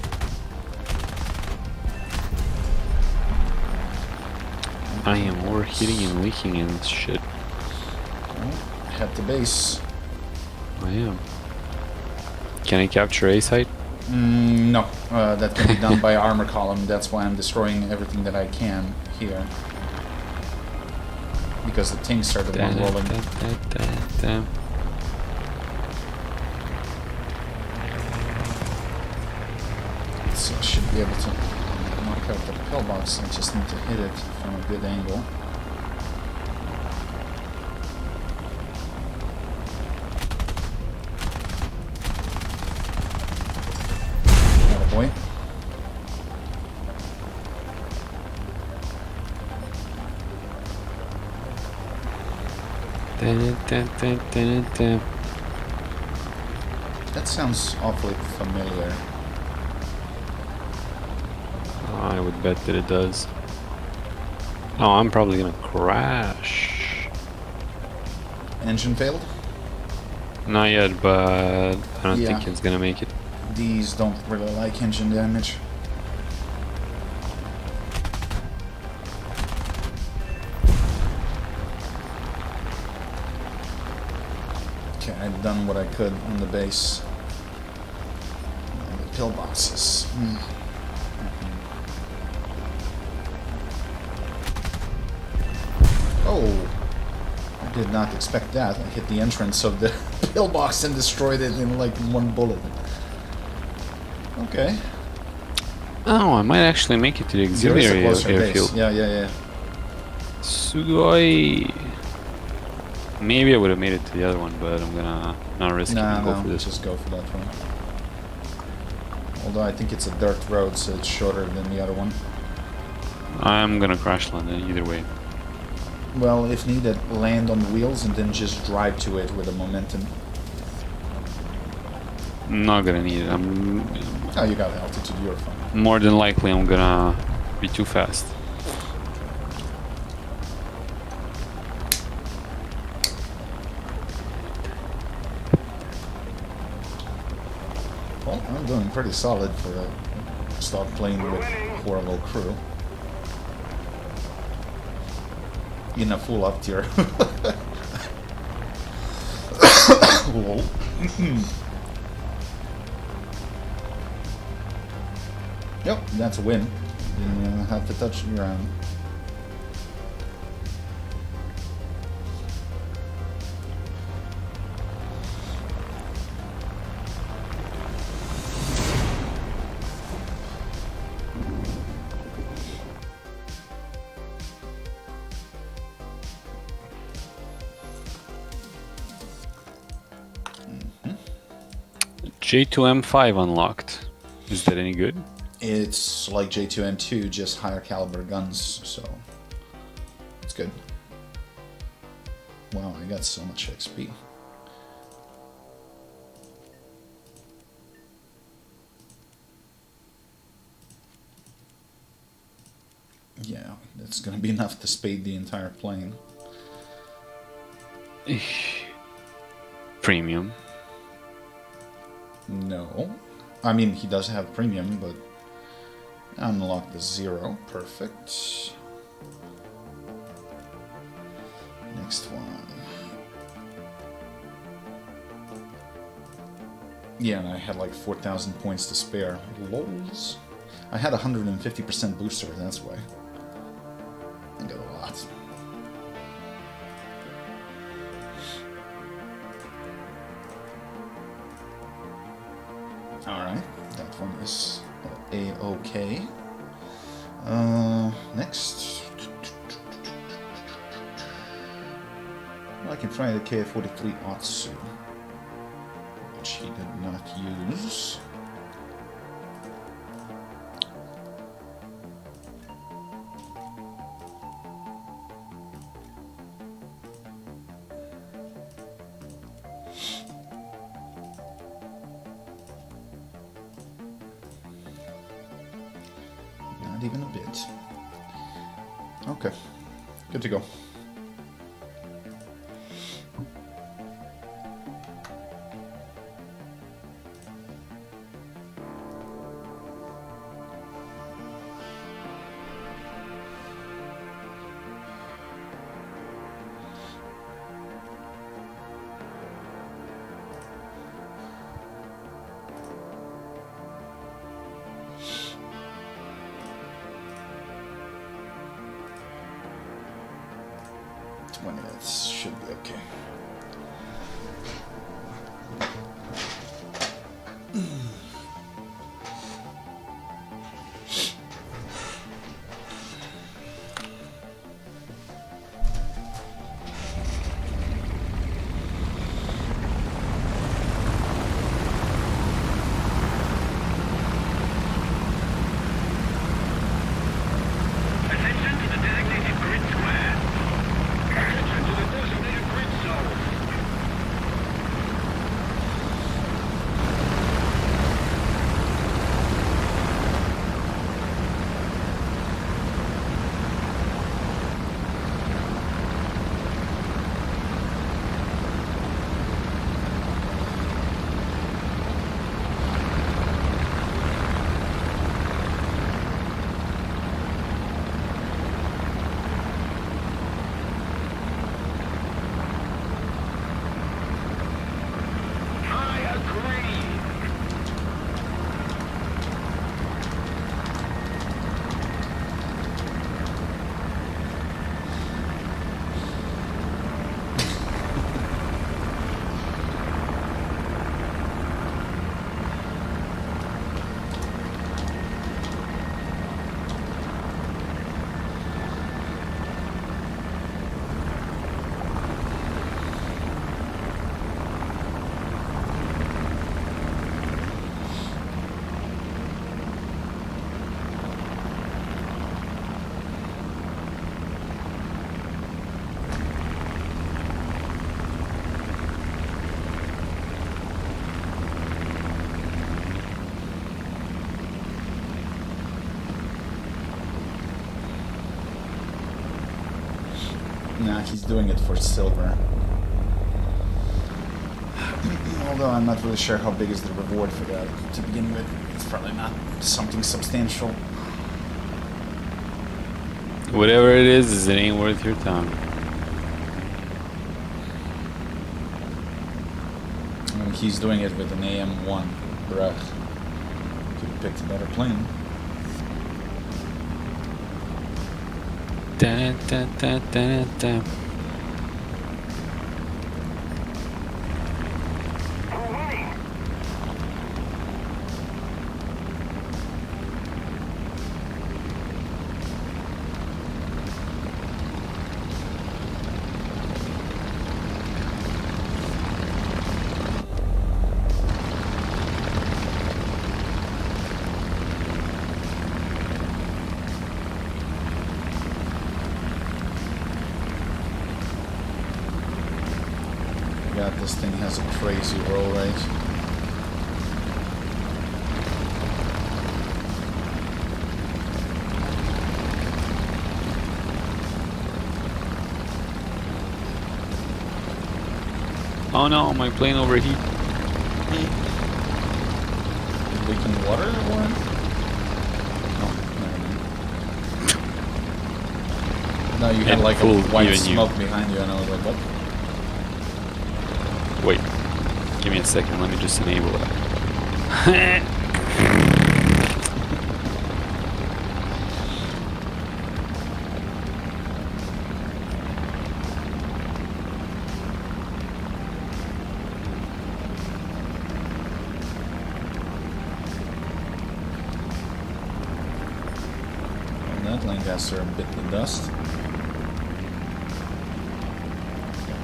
I am overheating and leaking and shit. Well, head to base. I am. Can I capture A site? No, that can be done by armor column. That's why I'm destroying everything that I can here. because the thing started rolling. So I should be able to knock out the pillbox. I just need to hit it from a good angle. Boy. That sounds awfully familiar. I would bet that it does. Oh, I'm probably gonna crash. Engine failed? Not yet, but I don't Yeah. think it's gonna make it. These don't really like engine damage. Okay, I've done what I could on the base. And the pillboxes. Oh! I did not expect that. I hit the entrance of the pillbox and destroyed it in like one bullet. Okay. Oh, I might actually make it to the auxiliary airfield. Yeah. Sugoi. Maybe I would have made it to the other one, but I'm gonna not risk it and go for this. Just go for that one. Although I think it's a dirt road, so it's shorter than the other one. I'm gonna crash land it either way. Well, if needed, land on the wheels and then just drive to it with a momentum. I'm not gonna need it. Oh, you got altitude, you're fine. More than likely I'm gonna be too fast. Well, I'm doing pretty solid for a stock plane with horrible crew. In a full up tier. Lol. Yep, that's a win. Didn't even have to touch the ground. J2M5 unlocked. Is that any good? It's like J2M2, just higher caliber guns, so it's good. Wow, I got so much XP. Yeah, that's gonna be enough to spade the entire plane. Premium. No. I mean, he does have premium, but unlock the 0. Perfect. Next one. Yeah, and I had like 4,000 points to spare. Lols. I had 150% booster, that's why. I got a lot. Alright, that one is A-OK. Next. Well, I can try the K-43 Otsu, which he did not use. Not even a bit. Okay, good to go. 20 minutes should be okay. Attention to the designated grid square. Attention to the designated grid zone. I agree. Nah, he's doing it for silver. Although I'm not really sure how big is the reward for that to begin with. It's probably not something substantial. Whatever it is, it ain't worth your time. I mean, he's doing it with an AM-1. Bruh. Could have picked a better plane. Da, da, da, da, da. We're winning. God, this thing has a crazy roll rate. Oh no, my plane overheat. Leaking water or what? No, you had And like a full white even you. smoke behind you, and I was like, what? Wait, give me a second. Let me just enable that. Well, that Lancaster bit the dust. A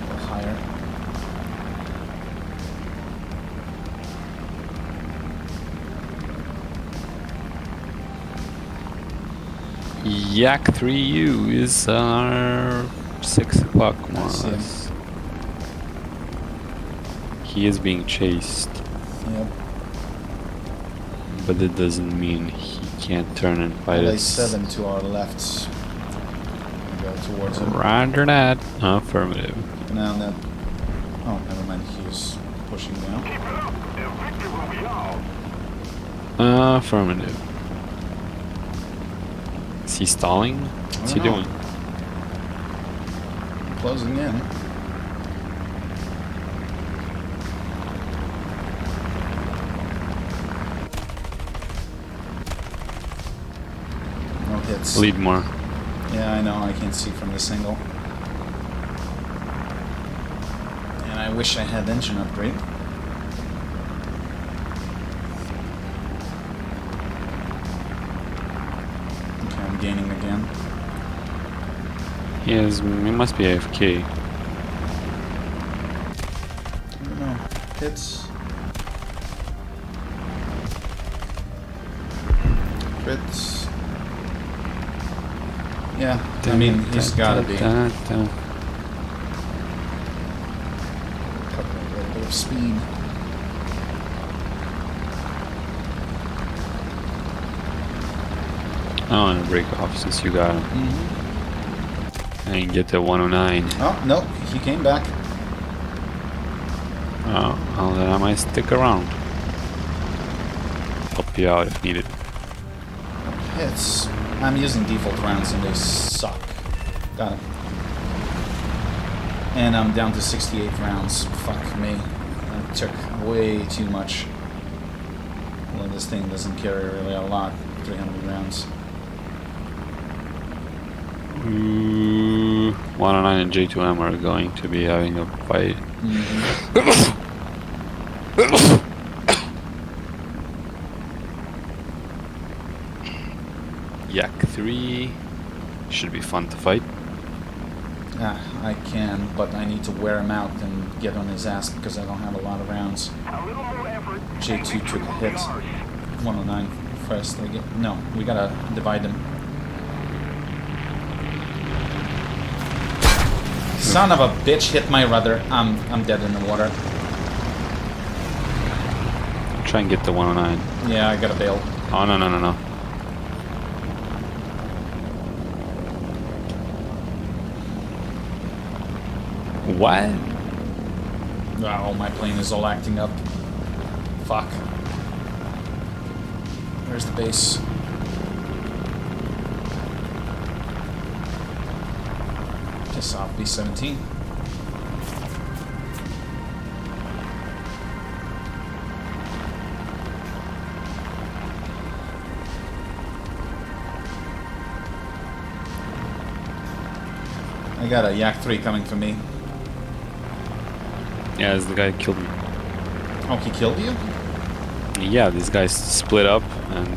little higher. Yak 3U is our 6 o'clock I see him. Mars. He is being chased, Yep. but it doesn't mean he can't turn and fight us. LA7 to our left. Go towards him. Roger that. Affirmative. Now that. Oh, never mind. He was pushing down. Keep it up, and victory will be ours. Affirmative. Is he stalling? What's he I don't know. doing? Closing in. No hits. Lead more. Yeah, I know. I can't see from this angle. I wish I had engine upgrade. Okay, I'm gaining again. He must be AFK. I don't know. Hits. Crits. Yeah, I mean, he's gotta be. A bit of speed. Oh, and a break off since you got him. Mm-hmm. And get the 109. Oh, no, he came back. Oh, well, then I might stick around. Help you out if needed. Hits. I'm using default rounds and they suck. Got it. And I'm down to 68 rounds. Fuck me. That took way too much. Well, this thing doesn't carry really a lot. 300 rounds. 109 and J2M are going to be having a fight. Yak 3 should be fun to fight. Ah, I can, but I need to wear him out and get on his ass because I don't have a lot of rounds. J2 took a hit. 109 first. No, we gotta divide them. Son of a bitch hit my rudder. I'm dead in the water. Try and get the 109. Yeah, I gotta bail. Oh, no. What? Oh, my plane is all acting up. Fuck. Where's the base? Just off B-17. I got a Yak 3 coming for me. Yeah, the guy killed me. Oh, he killed you? Yeah, these guys split up, and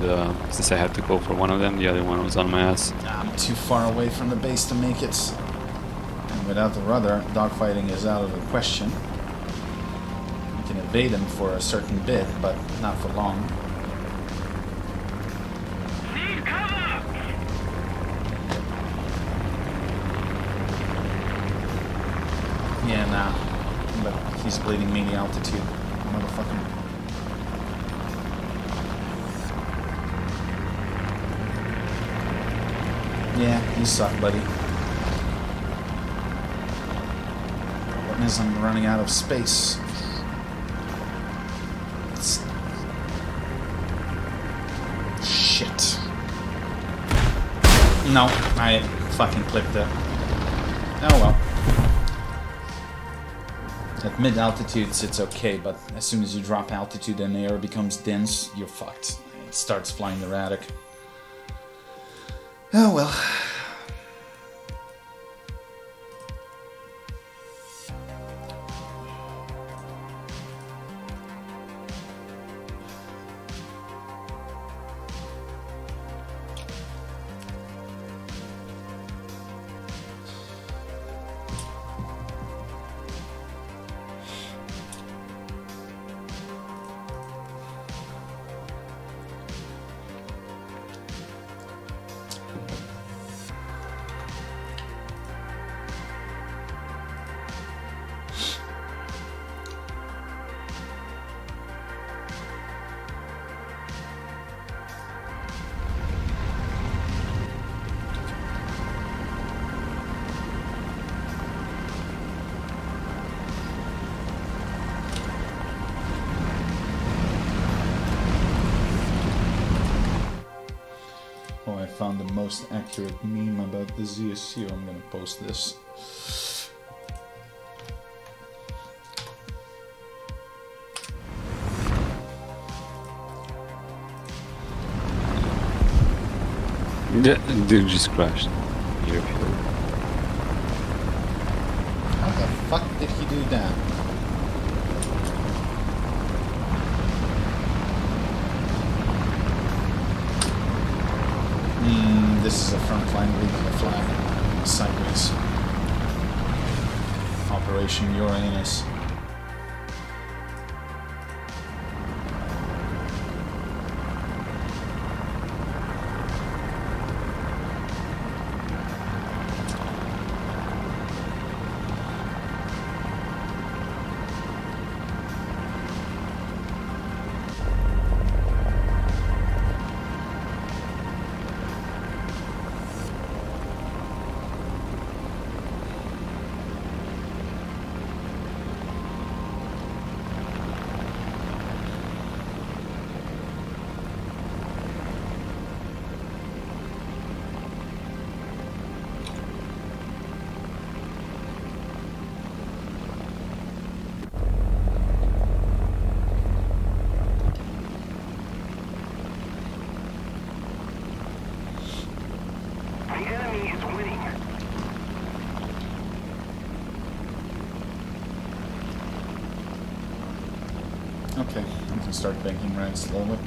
since I had to go for one of them, the other one was on my ass. I'm too far away from the base to make it. And without the rudder, dogfighting is out of the question. You can evade him for a certain bit, but not for long. Need cover! Yeah, nah. But he's bleeding me the altitude. Motherfucker. Yeah, you suck, buddy. Problem is, I'm running out of space. Shit. No, I fucking clipped it. Oh well. At mid-altitudes, it's okay, but as soon as you drop altitude and the air becomes dense, you're fucked. It starts flying erratic. Oh well. Oh, I found the most accurate meme about the ZSU. I'm gonna post this. Dude just crashed. You're How the fuck did he do that? front line leaving the flag sideways. Operation Uranus. The enemy is winning. Okay, we can start banking right slowly.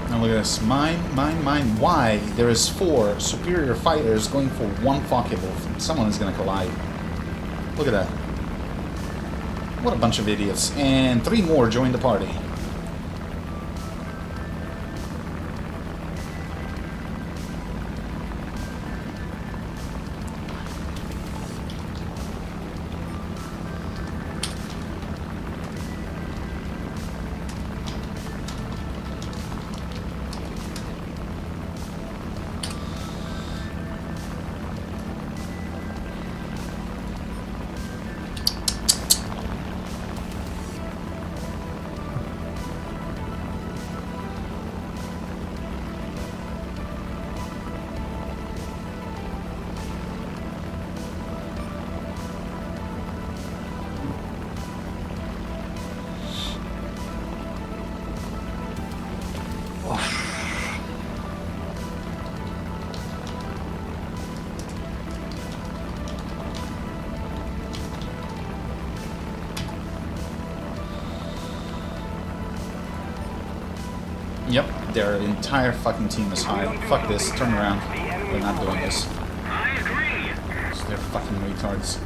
Now look at this. Mine. Why? There is 4 superior fighters going for 1 Focke-Wulf. Someone is going to collide. Look at that. What a bunch of idiots. And 3 more join the party. Yep, their entire fucking team is high. Fuck this, turn around. We're not doing this. I agree. They're fucking retards.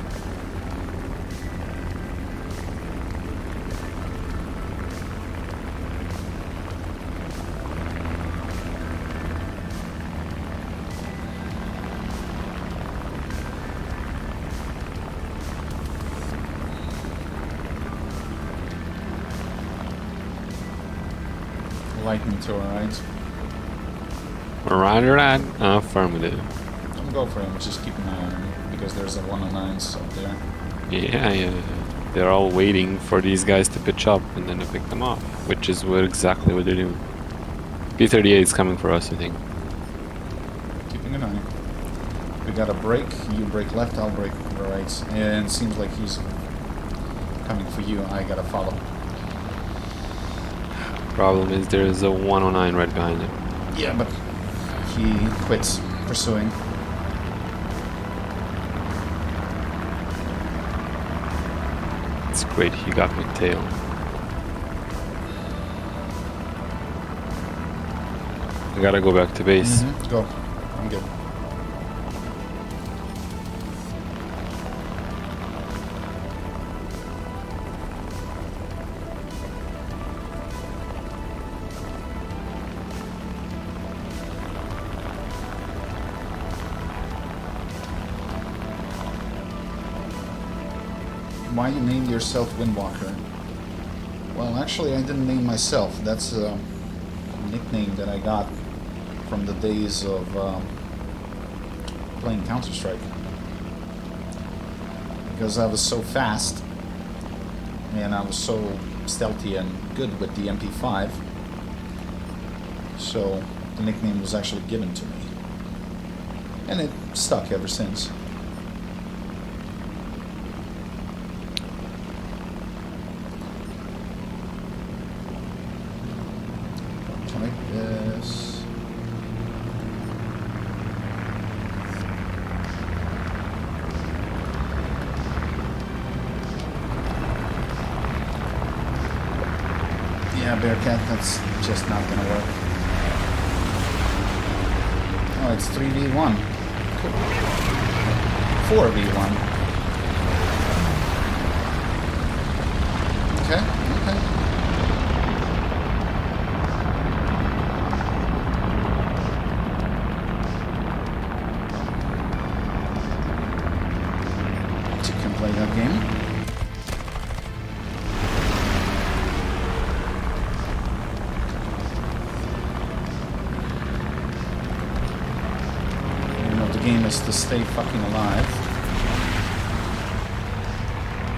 Lightning tour, right? Right. Affirmative. Don't go for him, just keep an eye on him, because there's a 109s up there. Yeah. They're all waiting for these guys to pitch up and then to pick them off, which is exactly what they're doing. P-38 is coming for us, I think. Keeping an eye. We got a break, you break left, I'll break right. And it seems like he's coming for you, I gotta follow. Problem is there's a 109 right behind him. Yeah, but he quits pursuing. It's great, he got my tail. I gotta go back to base. Go. I'm good. Why you named yourself Windwalker? Well, actually, I didn't name myself. That's a nickname that I got from the days of playing Counter-Strike. Because I was so fast, and I was so stealthy and good with the MP5. So The nickname was actually given to me. And it stuck ever since. Like this. Yeah, Bearcat, that's just not gonna work. Oh, it's 3v1. Cool. 4v1. Okay, okay. You can play that game. Game is to stay fucking alive.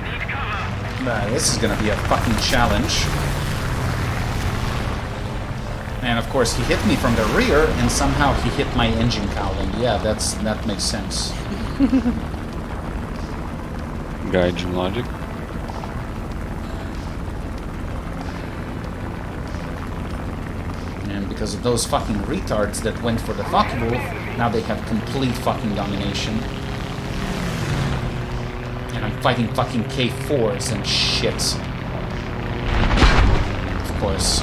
Need cover. This is gonna be a fucking challenge. And of course he hit me from the rear and somehow he hit my engine cowling. Yeah, that makes sense. Gaijin logic. And because of those fucking retards that went for the fuck wolf, now they have complete fucking domination. And I'm fighting fucking K4s and shit. Of course.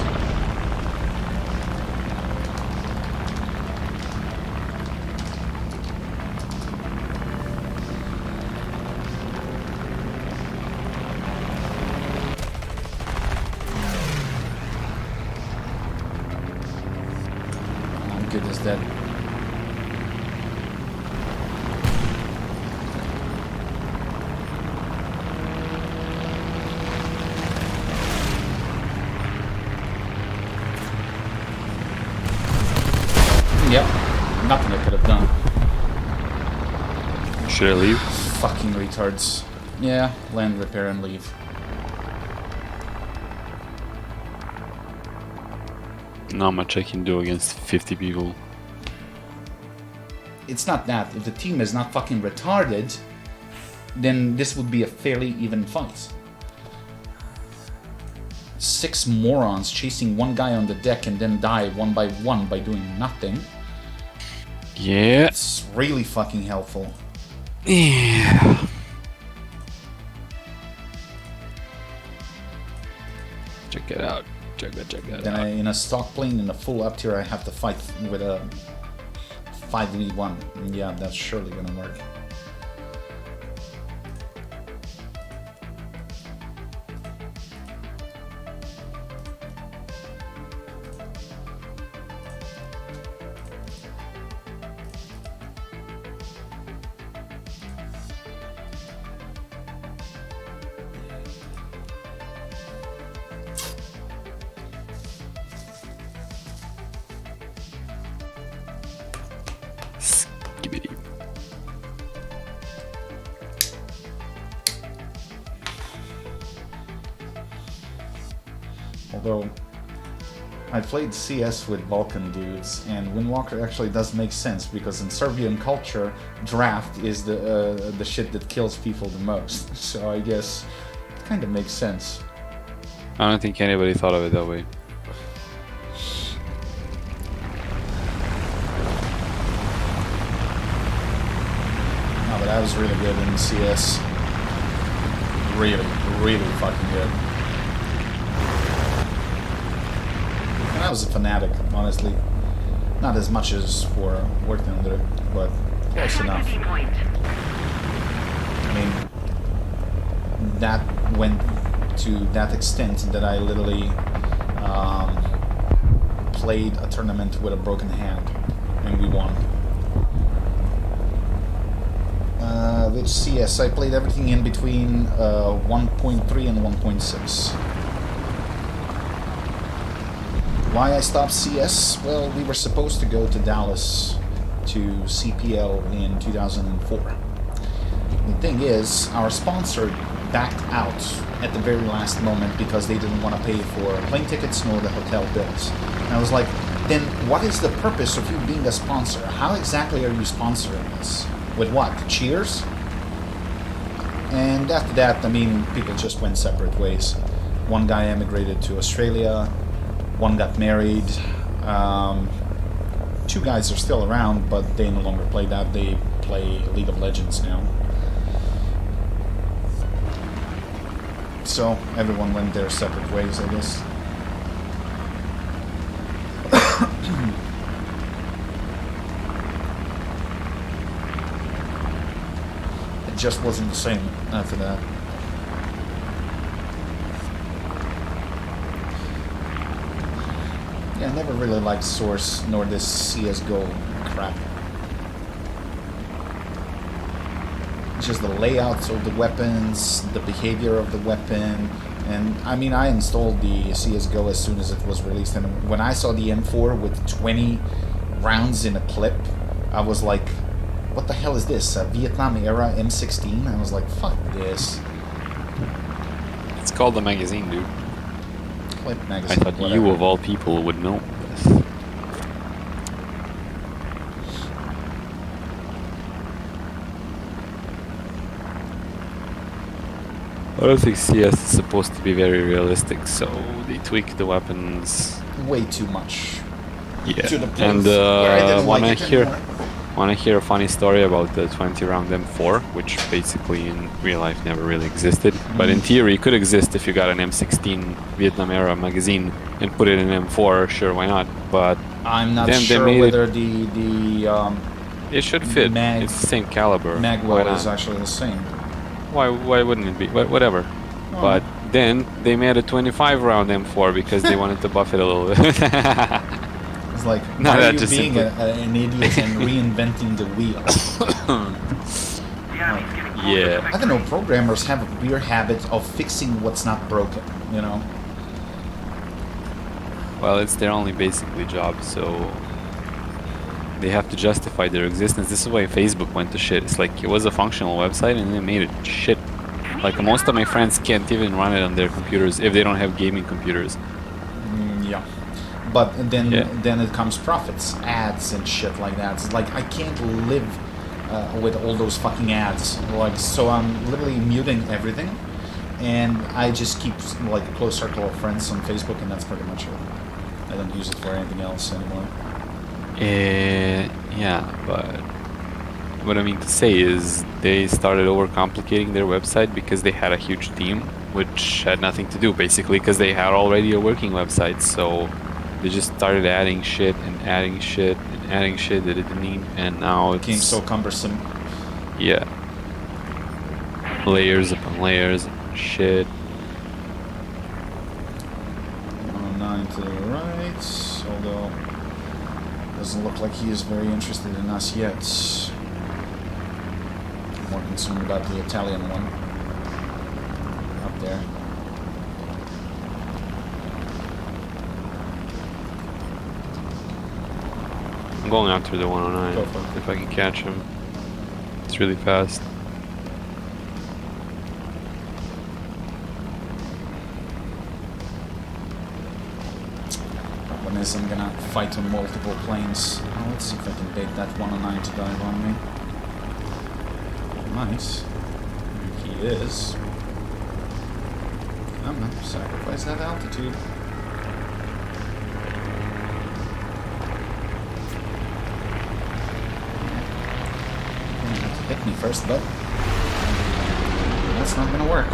How good is that? Yep, nothing I could have done. Should I leave? Fucking retards. Yeah, land, repair, and leave. Not much I can do against 50 people. It's not that. If the team is not fucking retarded, then this would be a fairly even fight. 6 morons chasing one guy on the deck and then die one by one by doing nothing. Yeah. It's really fucking helpful. Yeah. Check it out. Check it Then out. in a stock plane in a full up tier, I have to fight with a 5v1. Yeah, that's surely gonna work. Skibbity. Although I played CS with Balkan dudes, and Windwalker actually does make sense because in Serbian culture, draft is the shit that kills people the most. So I guess it kind of makes sense. I don't think anybody thought of it that way. No, but I was really good in CS. Really, really fucking good. And I was a fanatic, honestly. Not as much as for War Thunder, but close enough. Activity point. I mean, that went to that extent that I literally played a tournament with a broken hand, and we won. With CS, I played everything in between 1.3 and 1.6. Why I stopped CS? Well, we were supposed to go to Dallas to CPL in 2004. The thing is, our sponsor backed out at the very last moment because they didn't want to pay for plane tickets nor the hotel bills. And I was like, then what is the purpose of you being a sponsor? How exactly are you sponsoring this? With what? Cheers? And after that, I mean, people just went separate ways. One guy emigrated to Australia, one got married. Two guys are still around, but they no longer play that. They play League of Legends now. So everyone went their separate ways, I guess. It just wasn't the same after that. Yeah, I never really liked Source nor this CSGO crap. Just the layouts of the weapons, the behavior of the weapon, and I mean, I installed the CSGO as soon as it was released, and when I saw the M4 with 20 rounds in a clip, I was like, what the hell is this? A Vietnam era M16? I was like, fuck this. It's called the magazine, dude. Clip I magazine, thought whatever. you, of all people, would know this. I don't think CS is supposed to be very realistic, so they tweak the weapons. Way too much. Yeah, To the point and where I didn't like it anymore. wanna hear a funny story about the 20 round M4, which basically in real life never really existed, but in theory it could exist if you got an M16 Vietnam era magazine and put it in M4. Sure, why not? But I'm not then they sure made whether the it should fit. mag- It's the same caliber. Why magwell not? is actually the same. Why wouldn't it be? But whatever. Oh. But then they made a 25 round M4 because they wanted to buff it a little bit. It's like, No, why are that you just being simply- an idiot and reinventing the wheel? Yeah. I don't know, programmers have a weird habit of fixing what's not broken, you know? Well, it's their only basically job, so they have to justify their existence. This is why Facebook went to shit. It's like it was a functional website and they made it shit. Like most of my friends can't even run it on their computers if they don't have gaming computers. Yeah. But then Yeah. then it comes profits, ads and shit like that. It's like, I can't live with all those fucking ads. Like, so I'm literally muting everything. And I just keep like a close circle of friends on Facebook, and that's pretty much it. I don't use it for anything else anymore. Yeah, but what I mean to say is they started overcomplicating their website because they had a huge team, which had nothing to do basically because they had already a working website. So they just started adding shit and adding shit and adding shit that it didn't need, and now it's Became so cumbersome. yeah, layers upon layers of shit. 109 to the right, although doesn't look like he is very interested in us yet. More concerned about the Italian one up there. I'm going out through the 109 Go for it. if I can catch him. It's really fast. Problem is, I'm gonna fight on multiple planes. Now, let's see if I can bait that 109 to dive on me. Nice. He is. I'm gonna sacrifice that altitude. You're gonna have to hit me first, bud. That's not gonna work.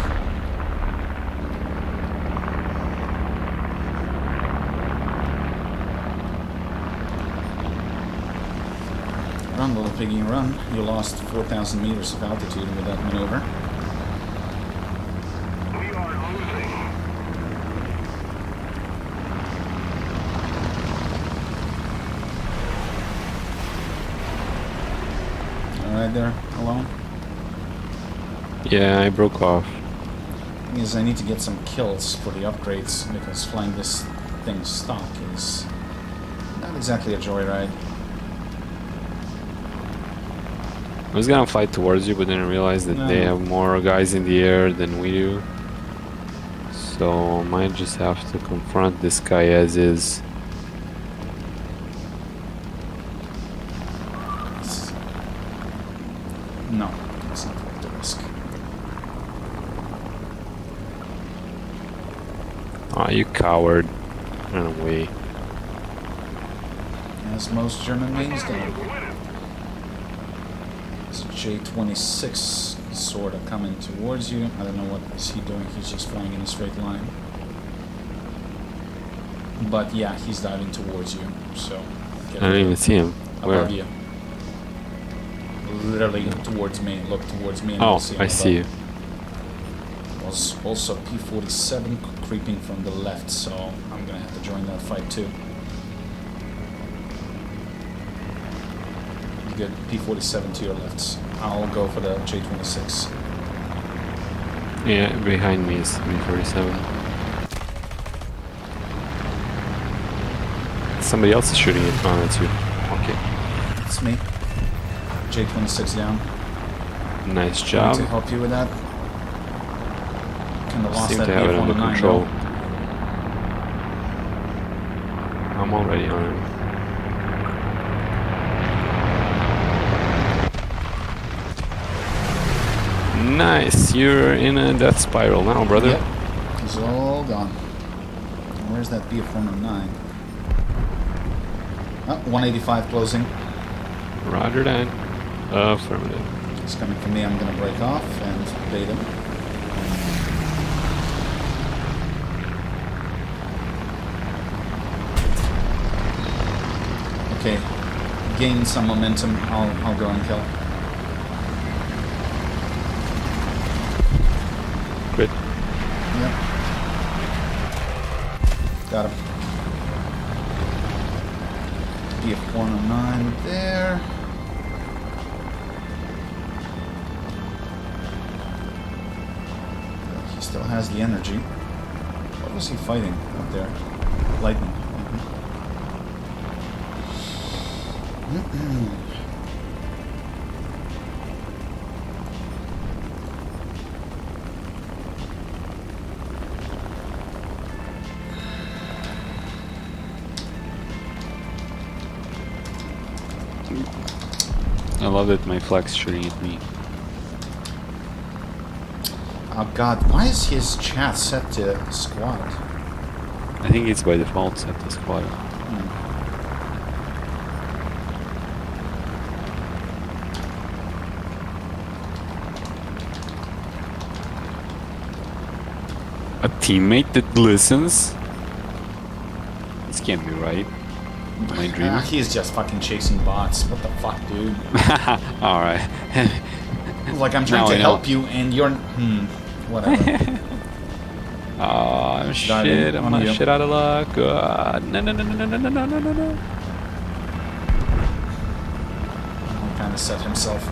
Run, little piggy, run. You lost 4,000 meters of altitude with that maneuver. We are losing. Alright there, alone. Yeah, I broke off. Thing is, I need to get some kills for the upgrades, because flying this thing stock is not exactly a joyride. I was gonna fight towards you, but then I realized that they No. have more guys in the air than we do. So I might just have to confront this guy as is. No, it's not worth the risk. Aw, you coward. Run away. As most German wings do. It's J-26 sort of coming towards you. I don't know what is he doing. He's just flying in a straight line. But yeah, he's diving towards you. So I don't even see him. Where? above you. Literally towards me. Look towards me. And Oh, you'll see him I see you. above. Was also P-47 creeping from the left, so I'm gonna have to join that fight too. Good. P-47 to your left. I'll go for the J-26. Yeah, behind me is B-47. Somebody else is shooting it. Oh, that's you. Okay. It's me. J-26 down. Nice Going job. to help you with that. Kinda lost Seem that to have it under B-109 control. though. I'm already on him. Nice. You're in a death spiral now, brother. Yep. He's all gone. Where's that B-109? Oh, 185 closing. Roger that. Affirmative. He's coming for me. I'm gonna break off and bait him. Okay. Gain some momentum. I'll go and kill. Quit. Yep. Got him. BF-109 there. He still has the energy. What was he fighting up there? Lightning. I love that my flag's shooting at me. Oh god, why is his chat set to squad? I think it's by default set to squad. A teammate that listens? This can't be right. Am I dreaming? He's just fucking chasing bots. What the fuck, dude? Alright. Like, I'm trying Now to I know. help you and you're... whatever. Oh shit, Diving I'm on not you. shit out of luck. No, no, no, no, no, no, no, no, no, no. He kind of set himself.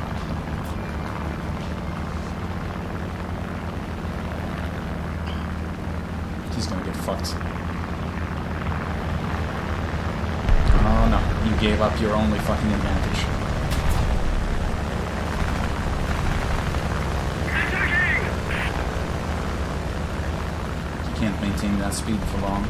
He's gonna get fucked. Oh no, you gave up your only fucking advantage. You can't maintain that speed for long.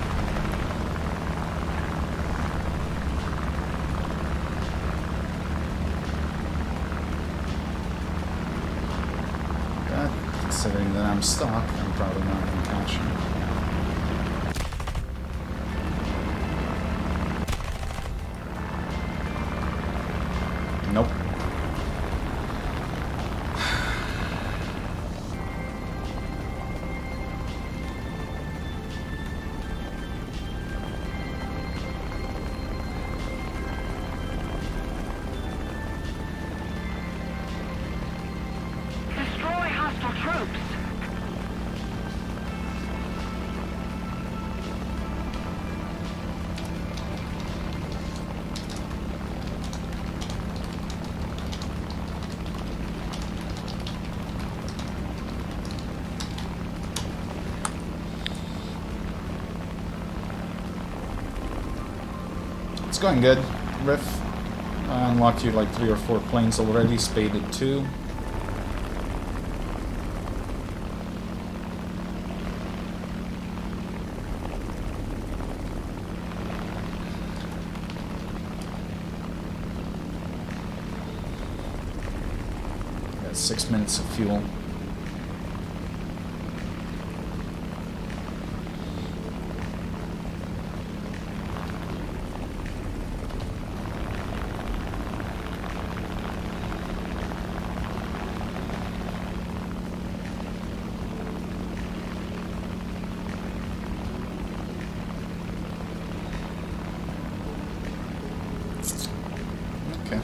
But considering that I'm stuck, I'm probably not gonna catch him. Nope. Destroy hostile troops. It's going good, Riff. I unlocked you like 3 or 4 planes already, spaded 2. Got That's 6 minutes of fuel. Okay.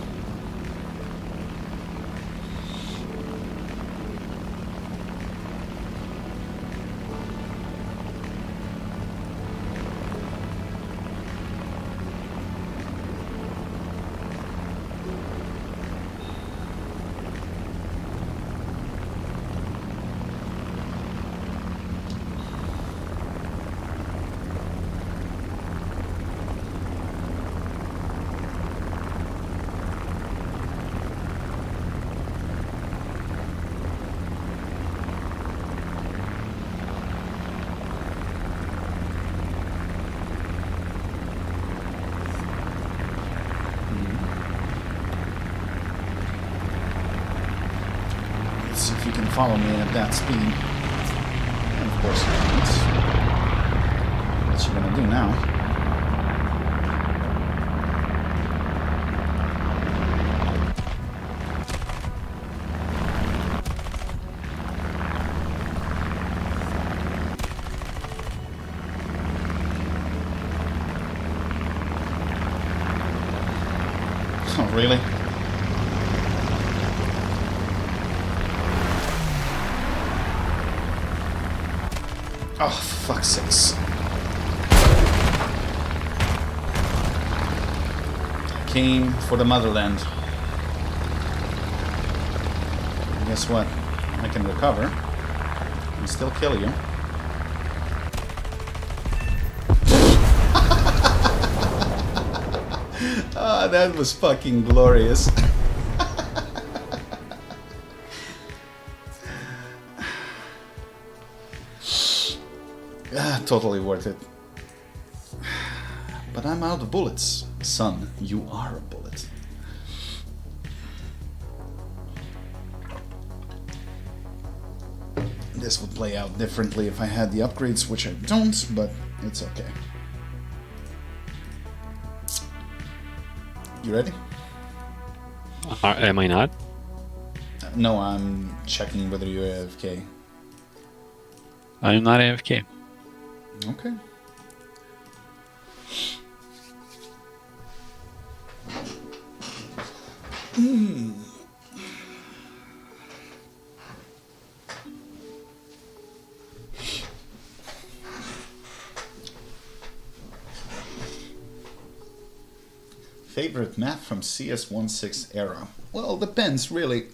Let's see if you can follow me at that speed. And of course, what you gonna do now? Oh, really? Oh, for fuck's sakes. Came for the motherland. Guess what? I can recover and still kill you. Ah, that was fucking glorious. Totally worth it. But I'm out of bullets. Son, you are a bullet. This would play out differently if I had the upgrades, which I don't, but it's okay. You ready? Am I not? No, I'm checking whether you're AFK. I'm not AFK. Okay. Favorite map from CS16 era? Well, depends really.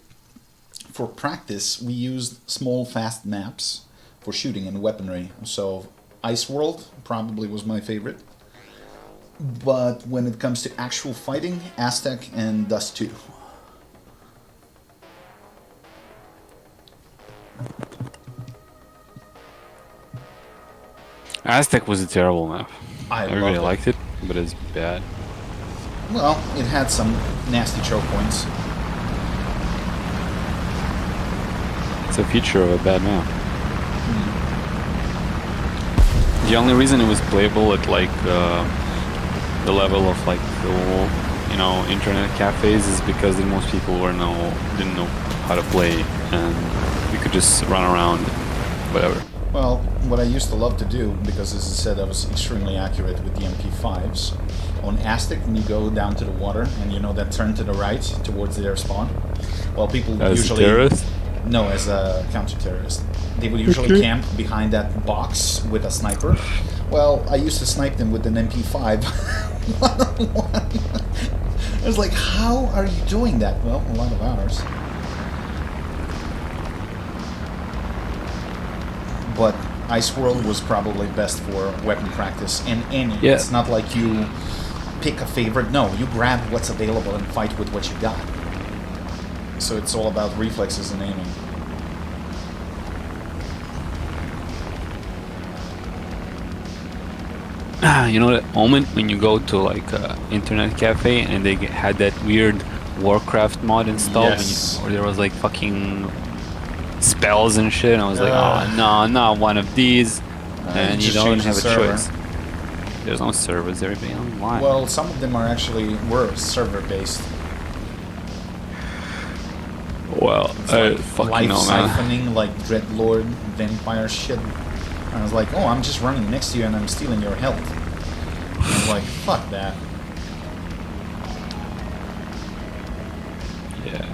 For practice, we used small, fast maps for shooting and weaponry. So Ice World probably was my favorite. But when it comes to actual fighting, Aztec and Dust 2. Aztec was a terrible map. Everybody loved liked it, but it's bad. Well, it had some nasty choke points. It's a feature of a bad map. The only reason it was playable at like the level of like the internet cafes is because the most people didn't know how to play, and we could just run around, whatever. Well, what I used to love to do, because as I said, I was extremely accurate with the MP5s. On Aztec, when you go down to the water, and you know that turn to the right towards their spawn, well, people As usually... a terrorist? No, as a counter-terrorist. They would usually camp behind that box with a sniper. Well, I used to snipe them with an MP5 1-on-1. I was like, how are you doing that? Well, a lot of hours. But Ice World was probably best for weapon practice and any. Yeah. It's not like you pick a favorite. No, you grab what's available and fight with what you got. So it's all about reflexes and aiming. You know that moment when you go to like a internet cafe and they had that weird Warcraft mod installed, Yes. or there was like fucking spells and shit. And I was like, oh no, not one of these. And you just don't change the have a server. choice. There's no servers. Everybody online. Well, some of them were server based. Well, It's I like fucking life know, man. siphoning, like Dreadlord, vampire shit. And I was like, oh, I'm just running next to you and I'm stealing your health. And I was like, fuck that. Yeah.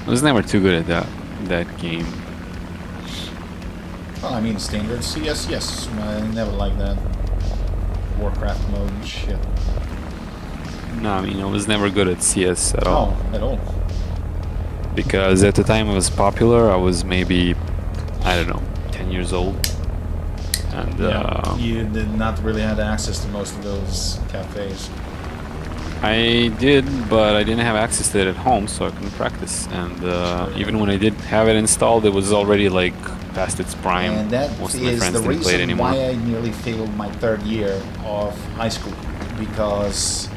I was never too good at that game. Well, I mean, standard CS, yes. I never liked that. Warcraft mode and shit. No, I mean, I was never good at CS at all. Oh, at all. Because at the time it was popular, I was maybe, I don't know, 10 years old. And Yeah, you did not really have access to most of those cafes. I did, but I didn't have access to it at home, so I couldn't practice. And even when I did have it installed, it was already like past its prime. And that Most of my is friends the didn't play it reason anymore. why I nearly failed my third year of high school. Because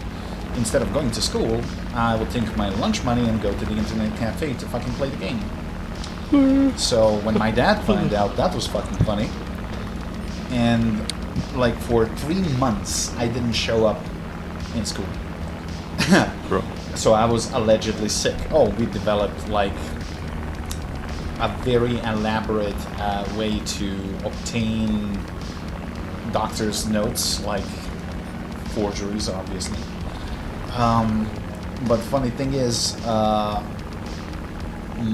instead of going to school, I would take my lunch money and go to the internet cafe to fucking play the game. So when my dad found out, that was fucking funny. And like for 3 months, I didn't show up in school. Bro. So I was allegedly sick. Oh, we developed like a very elaborate way to obtain doctor's notes, like forgeries, obviously. But funny thing is,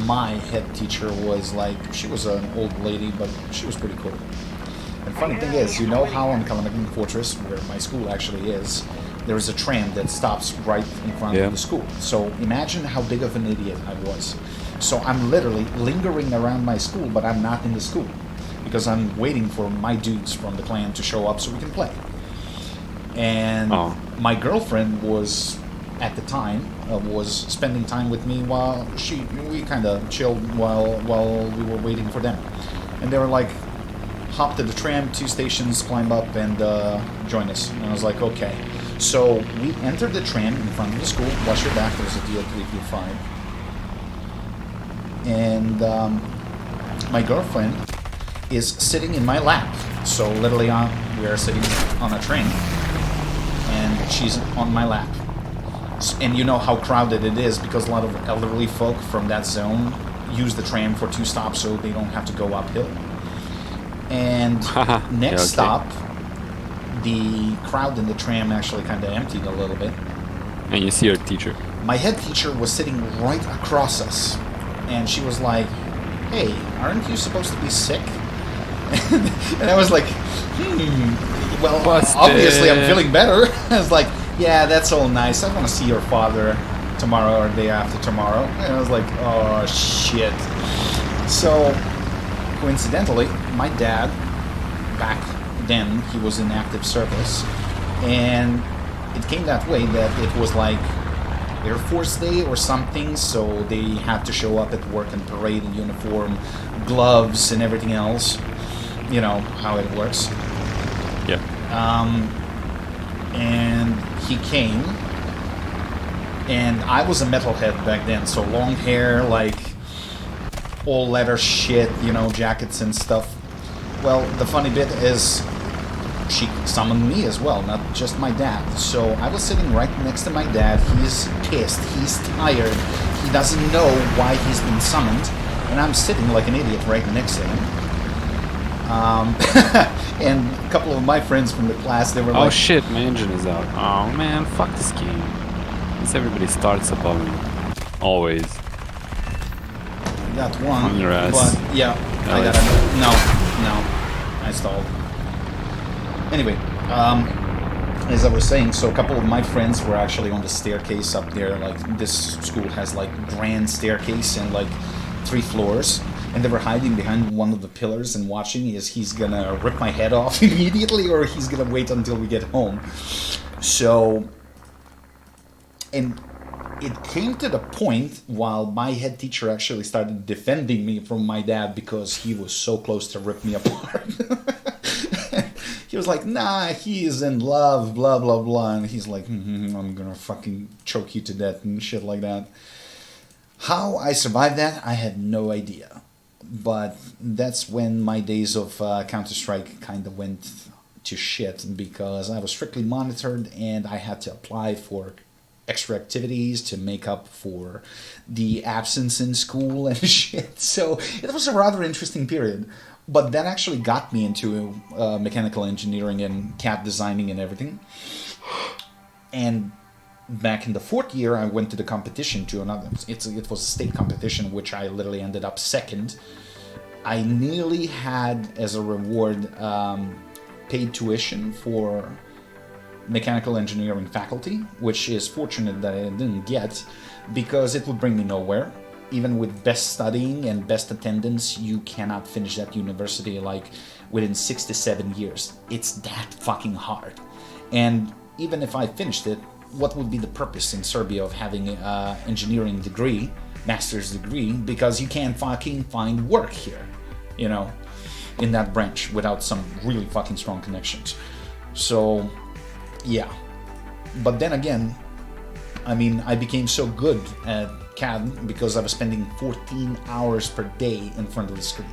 my head teacher was like, she was an old lady, but she was pretty cool. And funny thing is, you know how on Kalamazoo Fortress, where my school actually is, there is a tram that stops right in front of the school. So imagine how big of an idiot I was. So I'm literally lingering around my school, but I'm not in the school because I'm waiting for my dudes from the clan to show up so we can play. And my girlfriend was, at the time, was spending time with me while we kind of chilled while we were waiting for them. And they were like, hop to the tram, 2 stations, climb up, and join us. And I was like, okay. So we entered the tram in front of the school. Watch your back. There's a DL335. And my girlfriend is sitting in my lap. So literally, we are sitting on a train, and she's on my lap. And you know how crowded it is because a lot of elderly folk from that zone use the tram for 2 stops, so they don't have to go uphill. And next stop, the crowd in the tram actually kind of emptied a little bit. And you see your teacher. My head teacher was sitting right across us. And she was like, hey, aren't you supposed to be sick? And I was like, well, obviously I'm feeling better. I was like, yeah, that's all nice. I want to see your father tomorrow or day after tomorrow. And I was like, oh, shit. So, coincidentally, my dad, back then, he was in active service. And it came that way that it was like Air Force Day or something, so they had to show up at work in parade in uniform, gloves and everything else. You know how it works. Yeah. And he came, and I was a metalhead back then, so long hair, like all leather shit, you know, jackets and stuff. Well, the funny bit is she summoned me as well, not just my dad. So I was sitting right next to my dad. He's pissed, he's tired, he doesn't know why he's been summoned, and I'm sitting like an idiot right next to him. And a couple of my friends from the class, they were like, oh shit, my engine is out. Oh man, fuck this game. Because everybody starts above me. Always. got one, on your ass. but yeah, No, I got it. No, I stalled. Anyway, as I was saying, so a couple of my friends were actually on the staircase up there. Like, this school has like grand staircase and like 3 floors. And they were hiding behind one of the pillars and watching is he's gonna rip my head off immediately or he's gonna wait until we get home. So, and it came to the point while my head teacher actually started defending me from my dad because he was so close to rip me apart. He was like, nah, he is in love, blah, blah, blah. And he's like, I'm gonna fucking choke you to death and shit like that. How I survived that, I had no idea. But that's when my days of Counter-Strike kind of went to shit, because I was strictly monitored and I had to apply for extra activities to make up for the absence in school and shit. So it was a rather interesting period. But that actually got me into mechanical engineering and CAD designing and everything. And back in the fourth year, I went to the competition to another. It was a state competition, which I literally ended up second. I nearly had as a reward paid tuition for mechanical engineering faculty, which is fortunate that I didn't get, because it would bring me nowhere. Even with best studying and best attendance, you cannot finish that university like within 6 to 7 years. It's that fucking hard. And even if I finished it, what would be the purpose in Serbia of having an engineering degree, master's degree, because you can't fucking find work here, you know, in that branch without some really fucking strong connections. So, yeah. But then again, I mean, I became so good at CAD because I was spending 14 hours per day in front of the screen.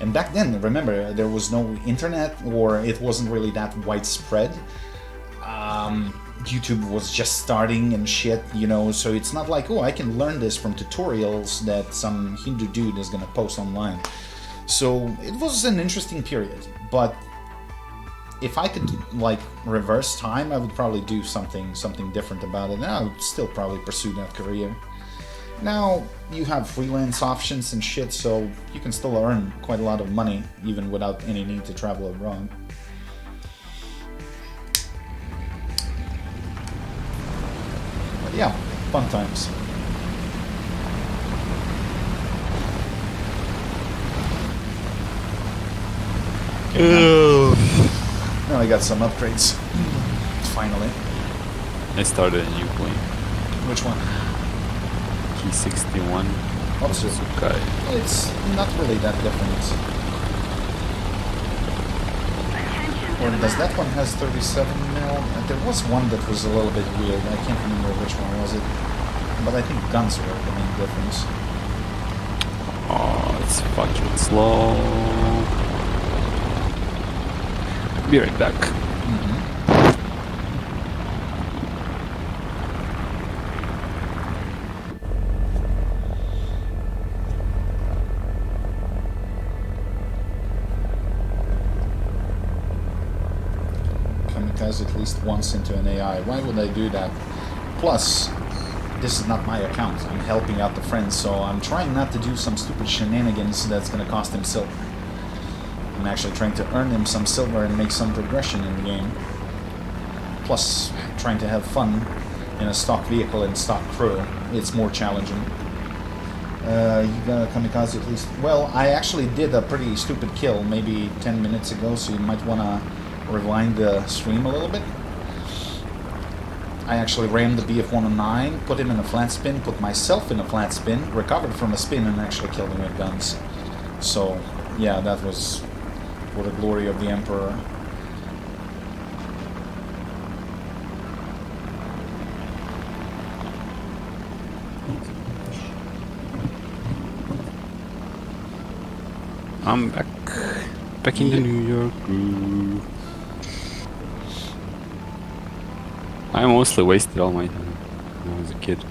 And back then, remember, there was no internet, or it wasn't really that widespread. YouTube was just starting and shit, you know, so it's not like, oh, I can learn this from tutorials that some Hindu dude is gonna post online. So it was an interesting period, but if I could like reverse time, I would probably do something different about it, and I would still probably pursue that career. Now you have freelance options and shit, so you can still earn quite a lot of money even without any need to travel abroad. But yeah, fun times. Now I got some upgrades. Finally. I started a new plane. Which one? T-61. What's it? Sukai. It's not really that different. Or does that one has 37 mil? There was one that was a little bit weird. I can't remember which one was it. But I think guns were the main difference. Oh, it's fucking slow. Be right back. Kamikaze at least once into an AI. Why would I do that? Plus, this is not my account. I'm helping out the friends, so I'm trying not to do some stupid shenanigans that's gonna cost him silver. I'm actually trying to earn him some silver and make some progression in the game. Plus, trying to have fun in a stock vehicle and stock crew. It's more challenging. You got a kamikaze at least. Well, I actually did a pretty stupid kill maybe 10 minutes ago, so you might want to rewind the stream a little bit. I actually rammed the BF-109, put him in a flat spin, put myself in a flat spin, recovered from a spin, and actually killed him with guns. So, yeah, that was for the glory of the Emperor. I'm back in the New York groove. I mostly wasted all my time when I was a kid.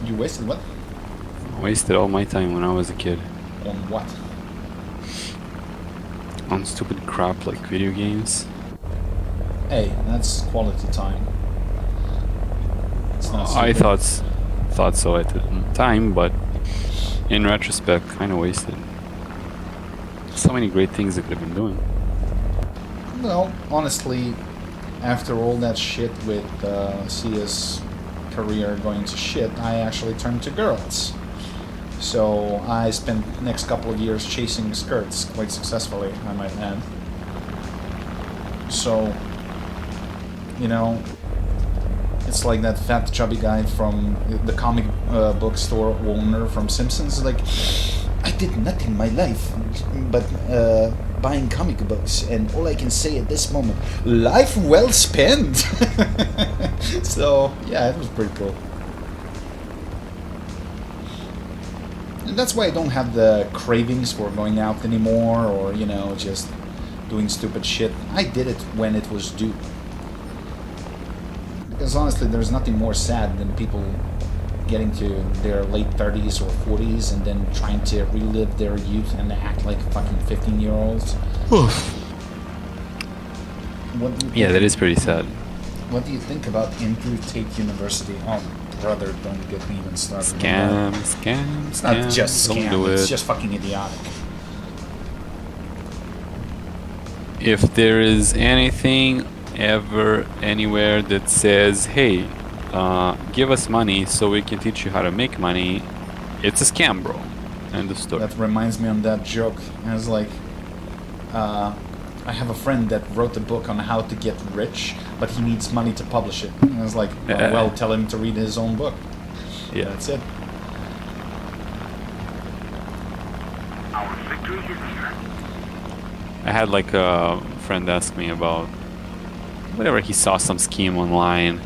You wasted what? I wasted all my time when I was a kid. On what? On stupid crap like video games. Hey, that's quality time. It's not I stupid. thought so at the time, but in retrospect, kind of wasted. So many great things I could have been doing. Well, honestly, after all that shit with Sia's career going to shit, I actually turned to girls. So I spent the next couple of years chasing skirts quite successfully, I might add. So, you know, it's like that fat chubby guy from the comic book store owner from Simpsons. Like, I did nothing in my life but buying comic books, and all I can say at this moment, life well spent. So yeah, it was pretty cool. And that's why I don't have the cravings for going out anymore, or just doing stupid shit. I did it when it was due. Because honestly, there's nothing more sad than people getting to their late 30s or 40s and then trying to relive their youth and act like fucking 15-year-olds. Yeah, that is pretty sad. What do you think about Andrew Tate University? Oh, brother, don't get me even started. Scam. It's not just Don't scam, do it's it. just fucking idiotic. If there is anything ever anywhere that says, hey, give us money so we can teach you how to make money, it's a scam, bro. End of story. That reminds me on that joke. I was like, I have a friend that wrote a book on how to get rich, but he needs money to publish it. And I was like, well, tell him to read his own book. Yeah. That's it. Our victory is near. I had like a friend ask me about whatever, he saw some scheme online.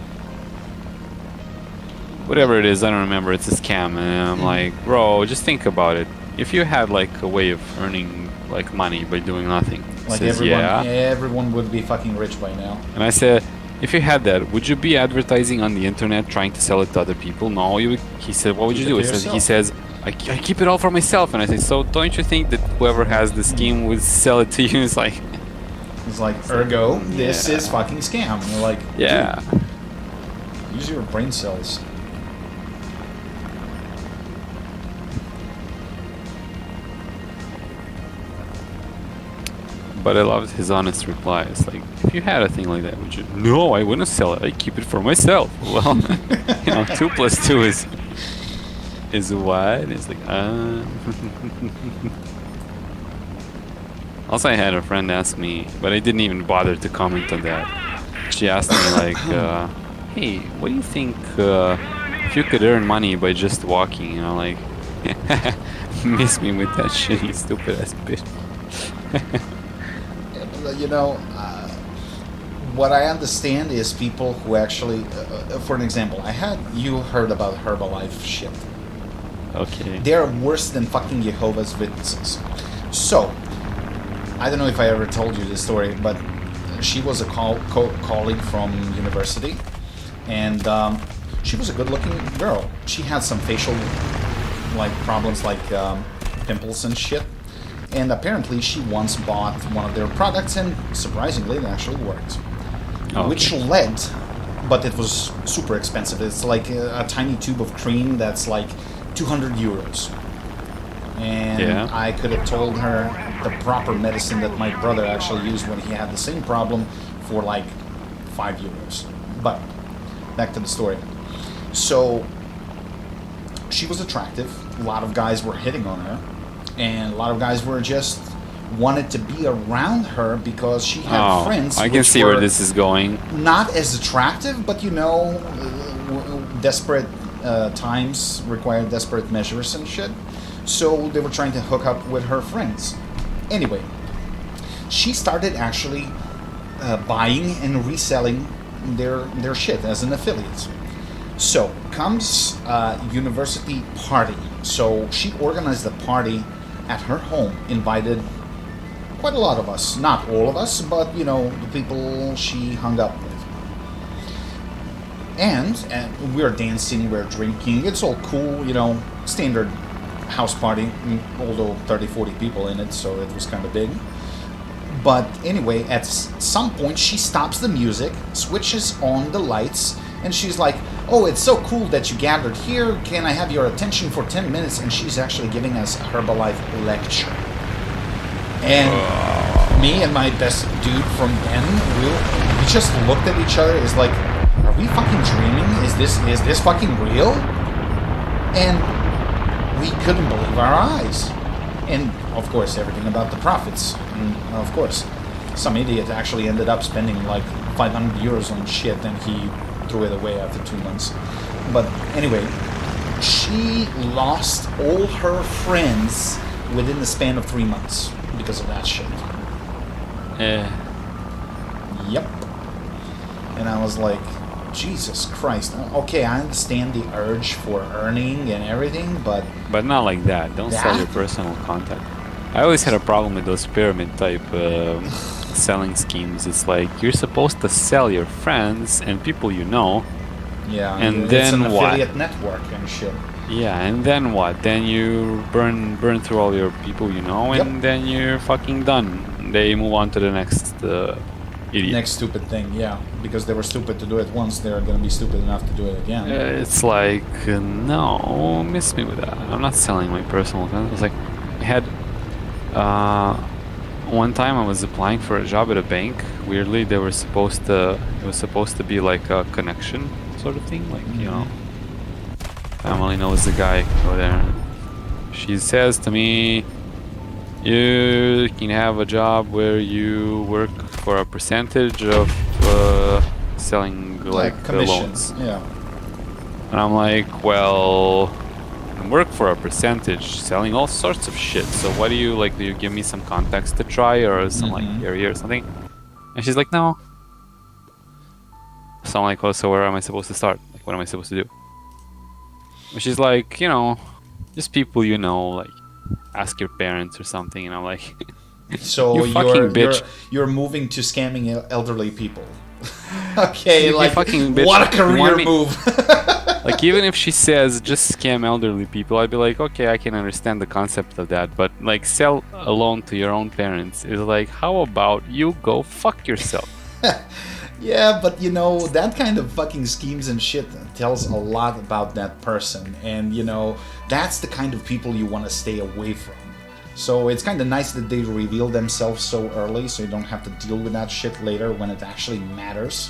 Whatever it is, I don't remember, it's a scam. And I'm like, bro, just think about it. If you had like a way of earning like money by doing nothing. Like Says, everyone would be fucking rich by now. And I said, if you had that, would you be advertising on the internet trying to sell it to other people? No, you would. He said, what would you do? He says, I keep it all for myself. And I say, so don't you think that whoever has the scheme would sell it to you? It's like, ergo, this is fucking scam. You're like, yeah. dude, use your brain cells. But I loved his honest reply. It's like, if you had a thing like that, would you? No, I wouldn't sell it. I keep it for myself. Well, 2 + 2 is what? It's like, Also, I had a friend ask me, but I didn't even bother to comment on that. She asked me like, hey, what do you think if you could earn money by just walking? Like, miss me with that shit, you stupid ass bitch. What I understand is people who actually, for an example, you heard about Herbalife shit. Okay. They're worse than fucking Jehovah's Witnesses. So, I don't know if I ever told you this story, but she was a colleague from university, and she was a good-looking girl. She had some facial problems like pimples and shit. And apparently she once bought one of their products, and surprisingly it actually worked. Okay. Which led, but it was super expensive. It's like a tiny tube of cream that's like 200 euros. And I could have told her the proper medicine that my brother actually used when he had the same problem for like 5 euros. But back to the story. So she was attractive. A lot of guys were hitting on her. And a lot of guys were just wanted to be around her because she had friends. I can see where this is going. Not as attractive, but desperate times require desperate measures and shit. So they were trying to hook up with her friends. Anyway, she started actually buying and reselling their shit as an affiliate. So comes university party. So she organized a party at her home, invited quite a lot of us, not all of us, but the people she hung up with. And we're dancing, we're drinking, it's all cool, standard house party, although 30-40 people in it, so it was kind of big. But anyway, at some point she stops the music, switches on the lights, and she's like, oh, it's so cool that you gathered here. Can I have your attention for 10 minutes? And she's actually giving us a Herbalife lecture. And me and my best dude from then, we just looked at each other. It's like, are we fucking dreaming? Is this fucking real? And we couldn't believe our eyes. And of course, everything about the profits. And of course, some idiot actually ended up spending like 500 euros on shit, and he threw it away after 2 months. But anyway, she lost all her friends within the span of 3 months because of that shit. Yep. And I was like, Jesus Christ. Okay, I understand the urge for earning and everything, but not like that. Don't sell your That? personal content. I always had a problem with those pyramid type selling schemes. It's like you're supposed to sell your friends and people you know. yeah, And it's then an what? affiliate network and shit. Yeah, and then what? Then you burn through all your people you know, and Yep. then you're fucking done. They move on to the next idiot. Next stupid thing, yeah. Because they were stupid to do it once, they're gonna be stupid enough to do it again. It's like, no, miss me with that. I'm not selling my personal content. It's like, I had, one time I was applying for a job at a bank. Weirdly, it was supposed to be like a connection sort of thing. Like, you know, family knows the guy, go there. She says to me, you can have a job where you work for a percentage of selling like loans. Yeah. And I'm like, well, I work for a percentage selling all sorts of shit. So what do you like? Do you give me some contacts to try or some like area or something? And she's like, no. So I'm like, well, so where am I supposed to start? Like, what am I supposed to do? And she's like, you know, just people you know, like ask your parents or something. And I'm like, So you fucking bitch. you're moving to scamming elderly people. Okay, You like fucking bitch. what a You want career me- move. Like, even if she says just scam elderly people, I'd be like, okay, I can understand the concept of that. But like, sell a loan to your own parents is like, how about you go fuck yourself? Yeah, but you know, that kind of fucking schemes and shit tells a lot about that person. And you know, that's the kind of people you want to stay away from. So it's kind of nice that they reveal themselves so early so you don't have to deal with that shit later when it actually matters.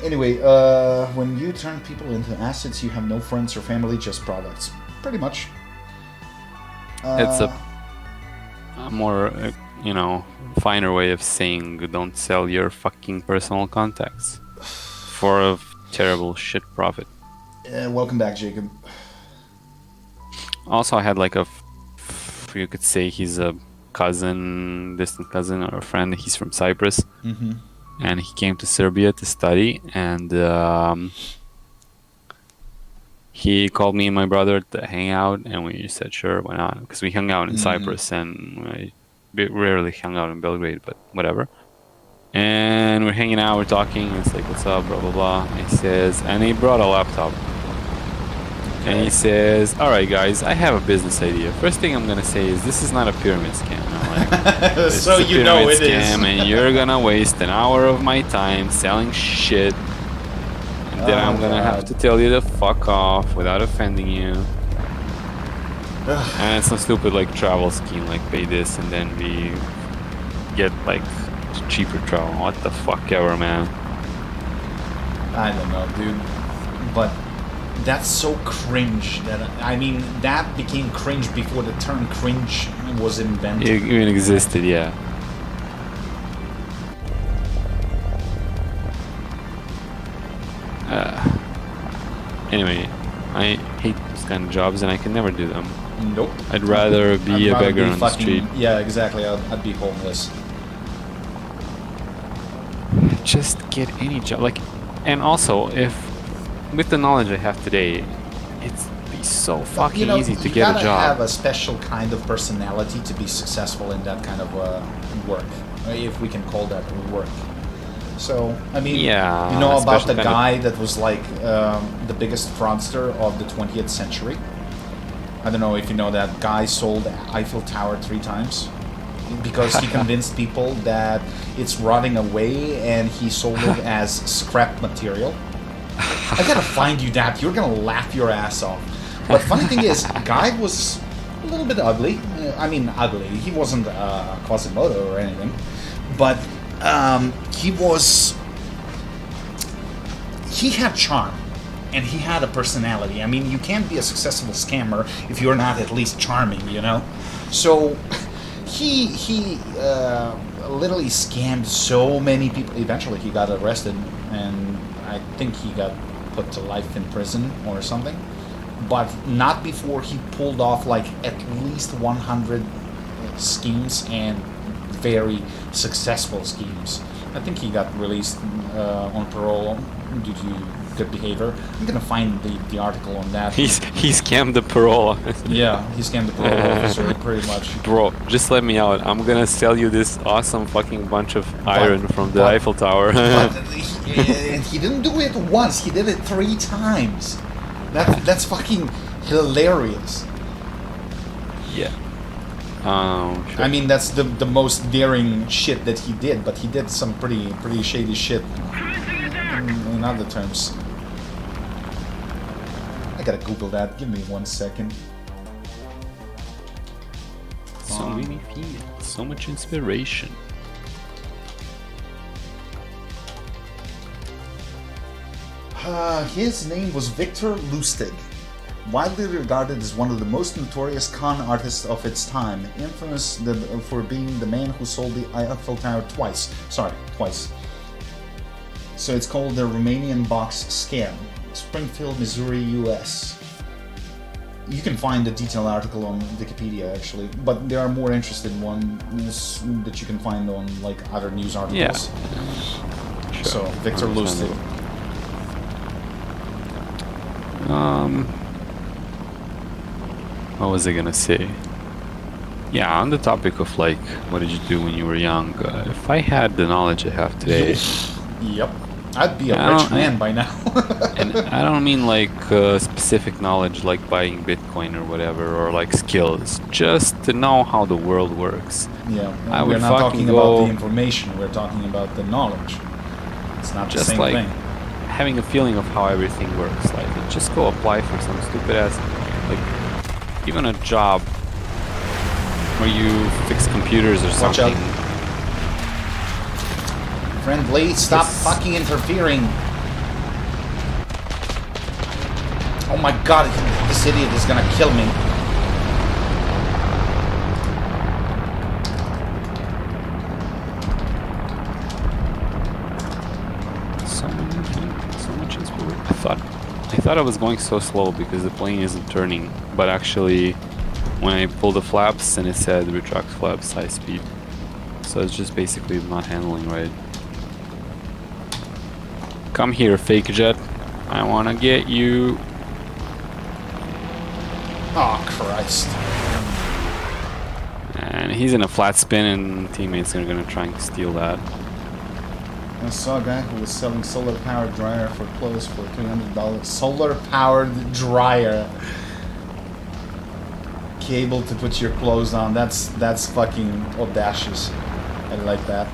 Anyway, when you turn people into assets, you have no friends or family, just products. Pretty much. It's a more, you know, finer way of saying don't sell your fucking personal contacts for a terrible shit profit. Welcome back, Jacob. Also, I had like you could say he's a cousin, distant cousin or a friend. He's from Cyprus. Mm-hmm. And he came to Serbia to study, and he called me and my brother to hang out, and we said sure, why not? Because we hung out in Cyprus, and we rarely hung out in Belgrade, but whatever. And we're hanging out, we're talking, and it's like, what's up, blah blah blah. And he says, and he brought a laptop. And he says, alright guys, I have a business idea. First thing I'm gonna say is, this is not a pyramid scam. And I'm like, So you know it is. And you're gonna waste an hour of my time selling shit. And then I'm gonna have to tell you to fuck off without offending you. And it's some stupid like travel scheme, like pay this and then we get like cheaper travel. What the fuck ever, man. I don't know, dude. But that's so cringe that I mean that became cringe before the term cringe was invented. It even existed, yeah. Anyway, I hate those kind of jobs and I can never do them. Nope. I'd rather be a beggar on the street. Yeah, exactly. I'd be homeless. Just get any job, like, and also if with the knowledge I have today, it's be so fucking You know, easy to you get a gotta job. have a special kind of personality to be successful in that kind of work, if we can call that work. So, I mean, Yeah, you know a about special the kind of- guy that was like the biggest fraudster of the 20th century? I don't know if you know that guy sold Eiffel Tower 3 times because he convinced people that it's rotting away and he sold it as scrap material. I gotta find you that. You're gonna laugh your ass off. But funny thing is, guy was a little bit ugly. I mean, ugly. He wasn't Quasimodo or anything. But he had charm. And he had a personality. I mean, you can't be a successful scammer if you're not at least charming, you know? So he literally scammed so many people. Eventually he got arrested and I think he got put to life in prison or something. But not before he pulled off like at least 100 schemes and very successful schemes. I think he got released on parole due to good behavior. I'm gonna find the article on that. He scammed the parole. Yeah, he scammed the parole officer pretty much. Bro, just let me out. I'm gonna sell you this awesome fucking bunch of iron from the Eiffel Tower. But he didn't do it once. He did it 3 times. That's fucking hilarious. Yeah. Sure. I mean, that's the most daring shit that he did, but he did some pretty shady shit in other terms. I gotta Google that. Give me 1 second. So many females, so much inspiration. His name was Victor Lustig. Widely regarded as one of the most notorious con artists of its time, infamous for being the man who sold the Eiffel Tower twice. So it's called the Romanian Box Scam, Springfield, Missouri, US. You can find a detailed article on Wikipedia actually, but there are more interesting ones that you can find on like other news articles. Yeah. Sure. So Victor Lustig. What was I gonna say? Yeah, on the topic of like, what did you do when you were young? If I had the knowledge I have today, Yep, I'd be a rich man by now. and I don't mean like specific knowledge like buying Bitcoin or whatever, or like skills, just to know how the world works. Yeah, I we're would not fucking talking about go- the information. We're talking about the knowledge. It's not the Just same like thing. having a feeling of how everything works. Like, just go apply for some stupid ass, like, even a job where you fix computers or Watch something. out. Friendly, stop This- fucking interfering. Oh my god, this idiot is gonna kill me. So many things, so much inspiration. I thought I was going so slow because the plane isn't turning, but actually, when I pulled the flaps, and it said retract flaps, high speed. So it's just basically not handling right. Come here, fake jet. I wanna get you. Oh Christ. And he's in a flat spin, and teammates are gonna try and steal that. I saw a guy who was selling solar-powered dryer for clothes for $300. Solar-powered dryer. Cable to put your clothes on. That's fucking audacious. I like that.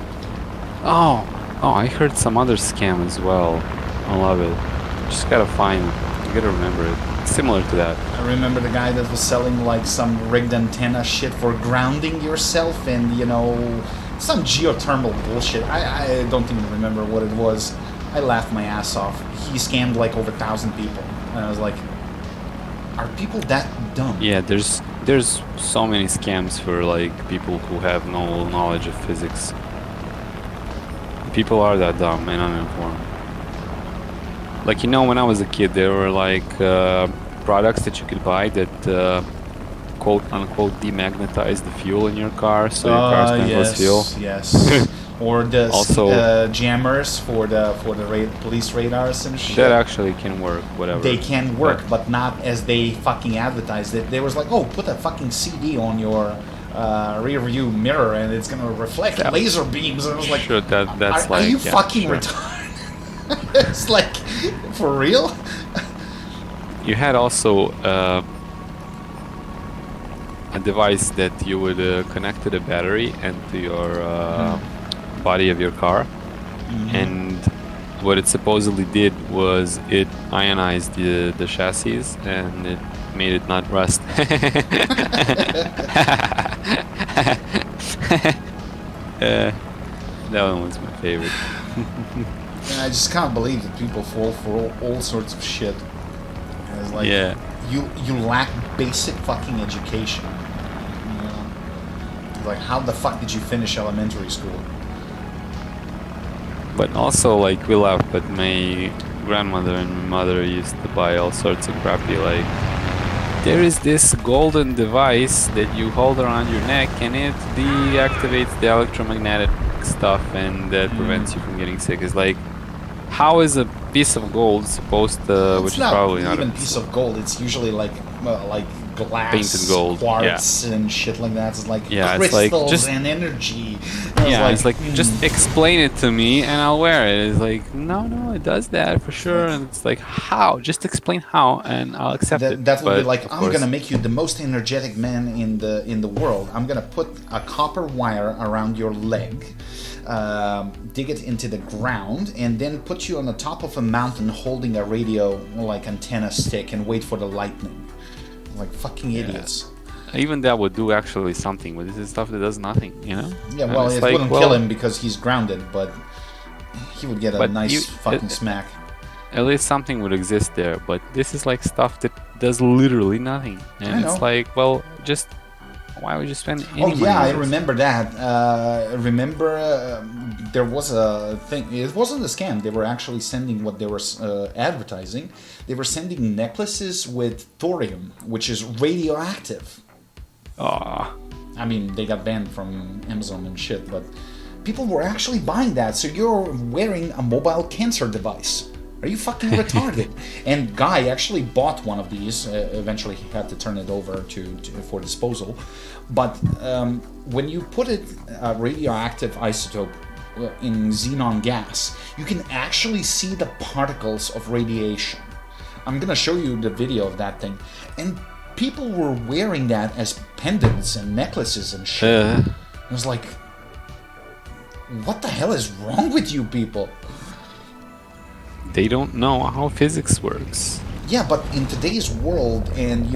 Oh, I heard some other scam as well. I love it. Just gotta find, you gotta remember it. It's similar to that. I remember the guy that was selling like some rigged antenna shit for grounding yourself and, you know, some geothermal bullshit. I don't even remember what it was. I laughed my ass off. He scammed like over 1,000 people. And I was like, are people that dumb? Yeah, there's so many scams for like people who have no knowledge of physics. People are that dumb and uninformed. Like, you know, when I was a kid, there were like products that you could buy that quote unquote demagnetize the fuel in your car, so your car spends less fuel. Yes. Or the Also- jammers for the police radars and shit. That actually can work, whatever. They can work, but not as they fucking advertised it. They was like, oh, put a fucking CD on your rear view mirror and it's gonna reflect Yeah. laser beams. And I was like, Sure, that's are like, you yeah, fucking sure. retarded? It's like, for real? You had also a device that you would connect to the battery and to your body of your car, and what it supposedly did was it ionized the chassis and it made it not rust. That one was my favorite. And I just can't believe that people fall for all sorts of shit. And it's like, Yeah. you lack basic fucking education. You know? Like, how the fuck did you finish elementary school? But also, like, we laugh, but my grandmother and my mother used to buy all sorts of crappy, like, there is this golden device that you hold around your neck, and it deactivates the electromagnetic stuff, and that prevents you from getting sick. It's like, how is a piece of gold supposed to, which is probably not even piece of gold. It's usually like glass, painted gold, quartz, and shit like that. It's like it's crystals like just, and energy. It's like just explain it to me and I'll wear it. It's like no, it does that for sure. And it's like, how? Just explain how, and I'll accept it. That would be like, I'm gonna make you the most energetic man in the world. I'm gonna put a copper wire around your leg. Dig it into the ground, and then put you on the top of a mountain holding a radio like antenna stick and wait for the lightning. Like fucking idiots. Even that would do actually something, but this is stuff that does nothing, you know? Yeah, well, it wouldn't kill him because he's grounded, but he would get a nice fucking smack. At least something would exist there, but this is like stuff that does literally nothing. And it's like, well, just why would you spend any money? Oh yeah, I remember that. There was a thing. It wasn't a scam. They were actually sending what they were advertising. They were sending necklaces with thorium, which is radioactive. I mean, they got banned from Amazon and shit, but people were actually buying that. So you're wearing a mobile cancer device. Are you fucking retarded? And Guy actually bought one of these. Eventually, he had to turn it over for disposal. But when you put it radioactive isotope in xenon gas, you can actually see the particles of radiation. I'm gonna show you the video of that thing, and people were wearing that as pendants and necklaces and shit. It was like, what the hell is wrong with you people? They don't know how physics works. Yeah, but in today's world and,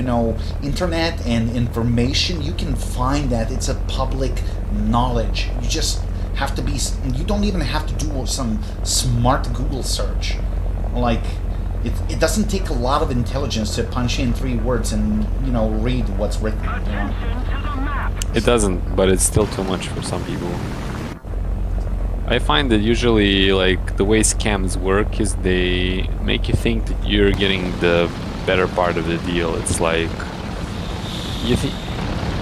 internet and information, you can find that it's a public knowledge. You just have to you don't even have to do some smart Google search. Like, it doesn't take a lot of intelligence to punch in 3 words and, read what's written. It doesn't, but it's still too much for some people. I find that usually, like, the way scams work is they make you think that you're getting the better part of the deal. It's like,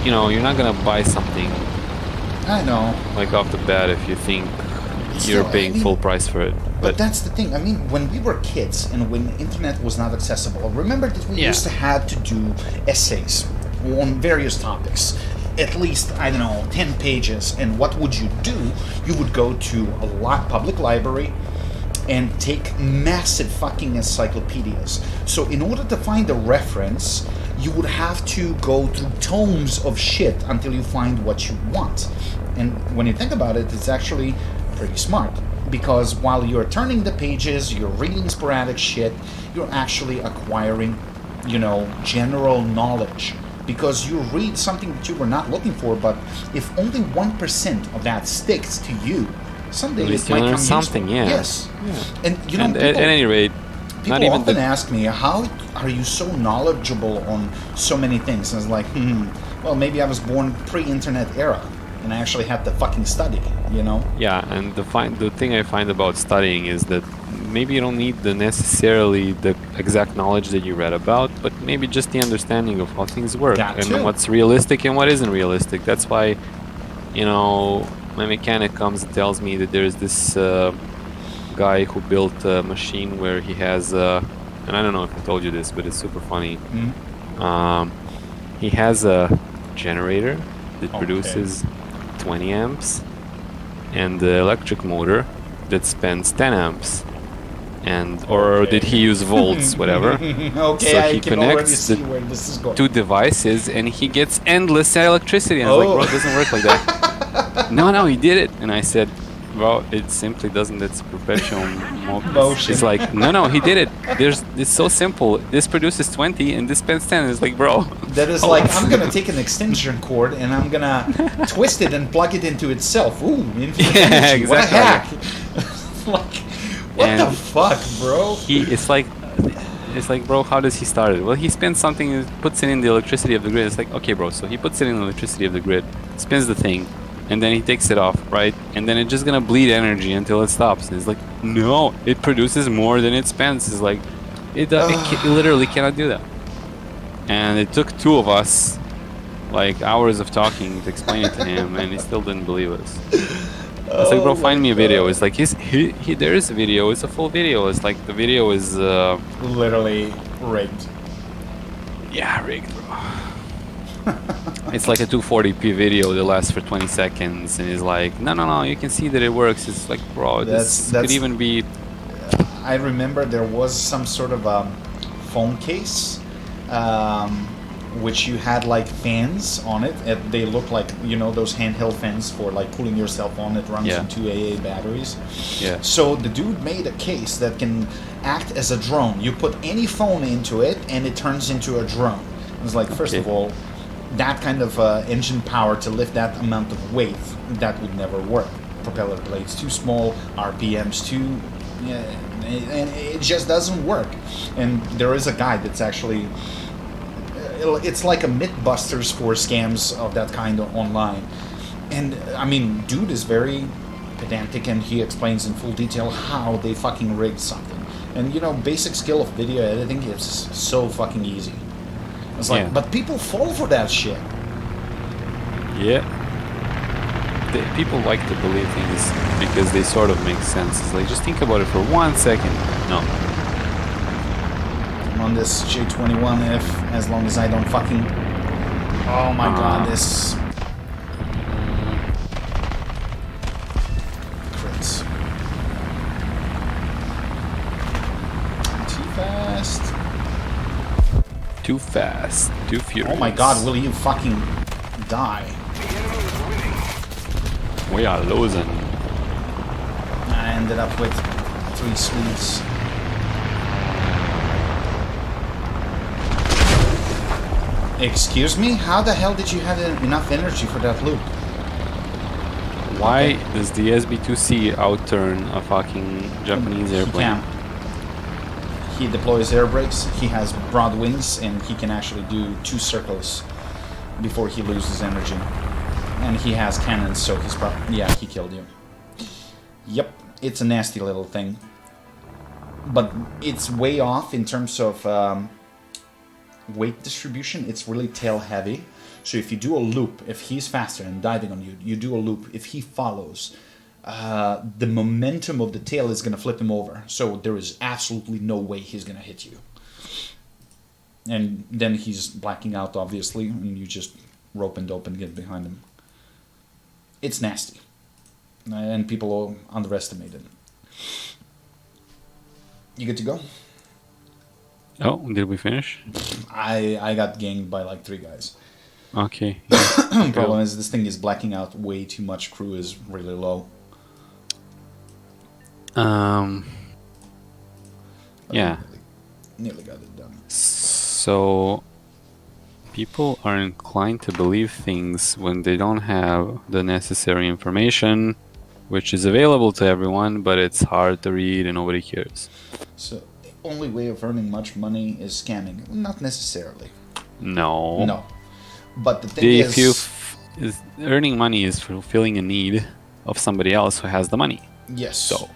you're not gonna buy something. I know. Like off the bat if you think you're paying full price for it. But that's the thing. I mean, when we were kids and when the internet was not accessible, remember that we used to have to do essays on various topics. At least, 10 pages. And what would you do? You would go to a public library and take massive fucking encyclopedias. So in order to find a reference, you would have to go through tomes of shit until you find what you want. And when you think about it, it's actually pretty smart. Because while you're turning the pages, you're reading sporadic shit, you're actually acquiring, general knowledge. Because you read something that you were not looking for, but if only 1% of that sticks to you, someday it might come something, useful. Yes. Yeah. And at any rate, people often ask me, how are you so knowledgeable on so many things? And it's like, well, maybe I was born pre-internet era, and I actually had to fucking study, Yeah, and the thing I find about studying is that maybe you don't need necessarily the exact knowledge that you read about, but maybe just the understanding of how things work and what's realistic and what isn't realistic. That's why, my mechanic comes and tells me that there's this guy who built a machine where he has, and I don't know if I told you this, but it's super funny. He has a generator that produces 20 amps and the electric motor that spends 10 amps. Or did he use volts, whatever? Okay, so I he can already see where this is going. 2 devices and he gets endless electricity. And I was like, bro, it doesn't work like that. No, he did it. And I said, bro, it simply doesn't. It's perpetual motion. She's like, no, he did it. It's so simple. This produces 20 and this spends 10. It's like, bro. That is like, I'm going to take an extension cord and I'm going to twist it and plug it into itself. Ooh, infinite energy. Exactly. What a hack. Like, what the fuck, bro? It's like, bro, how does he start it? Well, he spends something, puts it in the electricity of the grid. It's like, okay, bro, so he puts it in the electricity of the grid, spins the thing, and then he takes it off, right? And then it's just gonna bleed energy until it stops. And it's like, no, it produces more than it spends. It's like, it literally cannot do that. And it took two of us like hours of talking to explain it to him, and he still didn't believe us. It's like, bro, find me a video. It's like there is a video. It's a full video. It's like the video is literally rigged. yeah, rigged, bro. It's like a 240p video that lasts for 20 seconds, and he's like, no, you can see that it works. It's like, bro, this could even be. I remember there was some sort of phone case, which you had like fans on it. They look like, you know, those handheld fans for like cooling your cell phone. It runs on 2 AA batteries. Yeah. So the dude made a case that can act as a drone. You put any phone into it, and it turns into a drone. It was like, first of all, that kind of engine power to lift that amount of weight, that would never work. Propeller blades too small, RPMs too, and it just doesn't work. And there is a guy that's actually, it's like a Mythbusters for scams of that kind online. And I mean, dude is very pedantic, and he explains in full detail how they fucking rigged something. And you know, basic skill of video editing is so fucking easy. It's like, but people fall for that shit. Yeah. People like to believe things because they sort of make sense. It's like, just think about it for 1 second. No. I'm on this J21F as long as I don't fucking... Oh my god, this... Crits. Too fast. Too fast. Too furious. Oh my god, will you fucking die? We are losing. I ended up with 3 sweets. Excuse me? How the hell did you have enough energy for that loop? Why does the SB2C outturn a fucking Japanese airplane? He can. He deploys air brakes, he has broad wings, and he can actually do 2 circles before he loses energy. And he has cannons, so he's probably... Yeah, he killed you. Yep, it's a nasty little thing. But it's way off in terms of weight distribution. It's really tail heavy. So if you do a loop, if he's faster and diving on you, you do a loop. If he follows, the momentum of the tail is going to flip him over. So there is absolutely no way he's going to hit you. And then he's blacking out, obviously, and you just rope and dope and get behind him. It's nasty, and people underestimate it. You good to go? Oh, did we finish? I got ganged by like 3 guys. Okay. Problem is, this thing is blacking out way too much. Crew is really low. Yeah. Nearly got it done. So people are inclined to believe things when they don't have the necessary information, which is available to everyone, but it's hard to read and nobody cares. So the only way of earning much money is scamming. Not necessarily. No. No. But the thing earning money is fulfilling a need of somebody else who has the money. Yes. So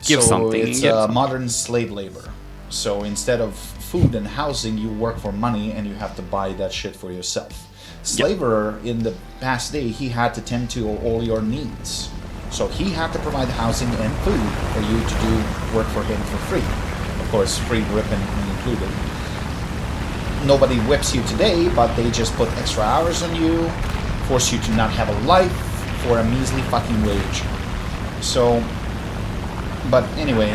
give something. It's modern slave labor. So instead of food and housing, you work for money and you have to buy that shit for yourself. Slaver, in the past day, he had to tend to all your needs. So he had to provide housing and food for you to do work for him for free. Of course, free whipping included. Nobody whips you today, but they just put extra hours on you, force you to not have a life for a measly fucking wage. So, but anyway,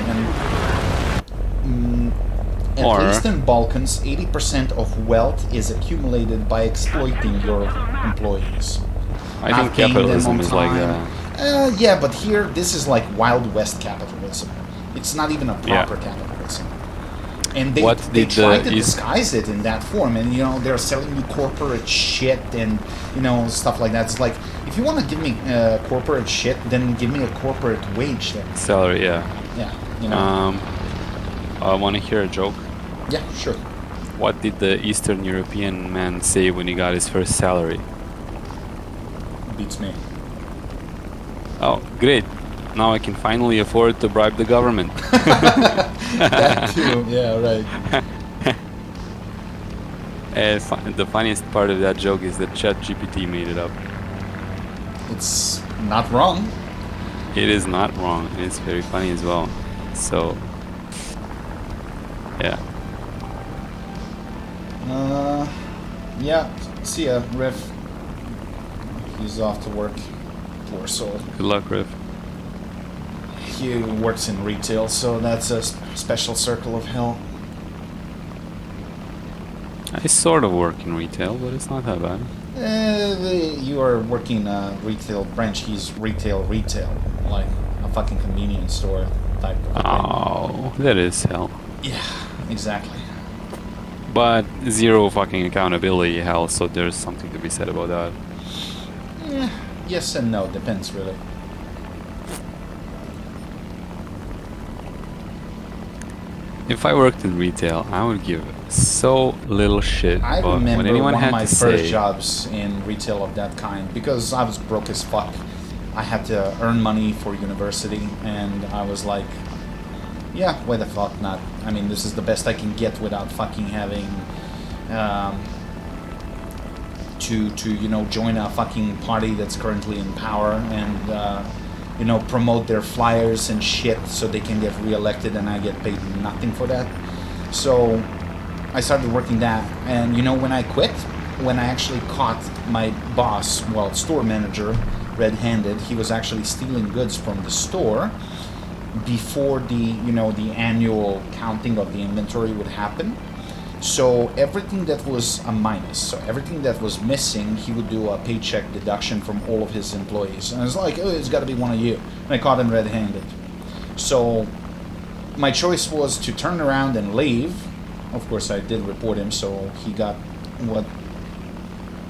at least in Balkans, 80% of wealth is accumulated by exploiting your employees. I think capitalism is like that. Yeah, but here, this is like Wild West capitalism. It's not even a proper capitalism. And they try to disguise it in that form, and you know, they're selling you corporate shit and, you know, stuff like that. It's like, if you want to give me corporate shit, then give me a corporate wage then. Salary, yeah. Yeah, you know. I want to hear a joke. Yeah, sure. What did the Eastern European man say when he got his first salary? Beats me. Oh, great. Now I can finally afford to bribe the government. That too, yeah, right. The funniest part of that joke is that ChatGPT made it up. It's not wrong. It is not wrong. And it's very funny as well. So, yeah. Yeah. See ya, Riff. He's off to work. Poor soul. Good luck, Riff. He works in retail, so that's a special circle of hell. I sort of work in retail, but it's not that bad. You are working a retail branch. He's retail, like a fucking convenience store type of thing. Oh, that is hell. Yeah, exactly. But zero fucking accountability hell, so there's something to be said about that. Yes and no, depends really. If I worked in retail, I would give so little shit I about remember what anyone one of had my to first say. jobs in retail of that kind because I was broke as fuck. I had to earn money for university, and I was like, yeah, why the fuck not? I mean, this is the best I can get without fucking having to you know, join a fucking party that's currently in power and you know, promote their flyers and shit so they can get reelected, and I get paid nothing for that. So I started working that, and you know, when I quit, when I actually caught my boss, well, store manager, red-handed, he was actually stealing goods from the store before the, you know, the annual counting of the inventory would happen. So everything that was a minus, so everything that was missing, he would do a paycheck deduction from all of his employees. And I was like, oh, it's got to be one of you. And I caught him red-handed. So my choice was to turn around and leave. Of course, I did report him, so he got what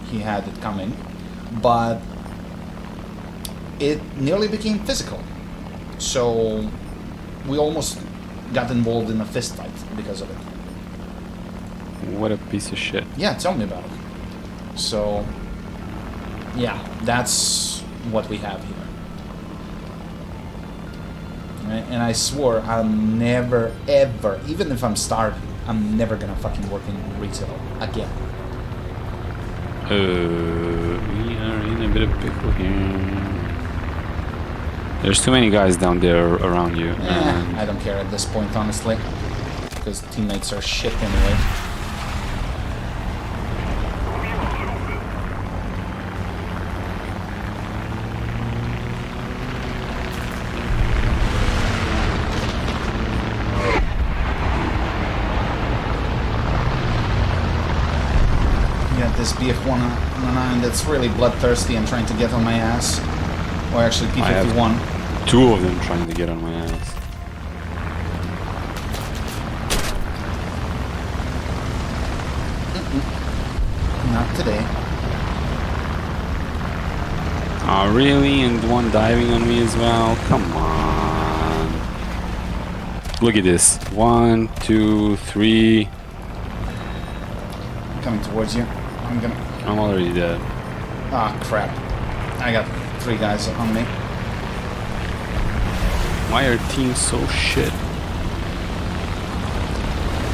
he had it coming. But it nearly became physical. So we almost got involved in a fist fight because of it. What a piece of shit. Yeah, tell me about it. So, yeah, that's what we have here. Right? And I swore I'm never, ever, even if I'm starving, I'm never gonna fucking work in retail again. We are in a bit of a pickle here. There's too many guys down there around you. And I don't care at this point, honestly, because teammates are shit anyway. This BF-109 that's really bloodthirsty and trying to get on my ass. Or actually P-51. I have two of them trying to get on my ass. Not today. Oh, really? And one diving on me as well? Come on. Look at this. 1, 2, 3. Coming towards you. I'm already dead. Ah, crap. I got 3 guys on me. Why are teams so shit?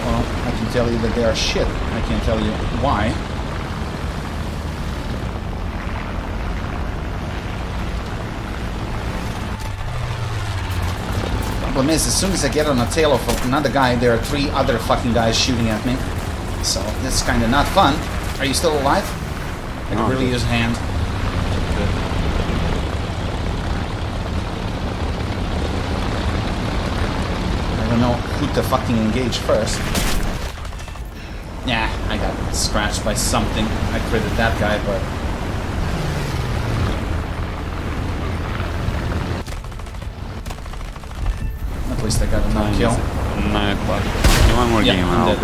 Well, I can tell you that they are shit. I can't tell you why. Problem is, as soon as I get on the tail of another guy, there are 3 other fucking guys shooting at me. So, this is kinda not fun. Are you still alive? I could really use a hand. I don't know who to fucking engage first. Yeah, I got scratched by something. I critted that guy, but... At least I got another kill. 9 o'clock. One more game and I'll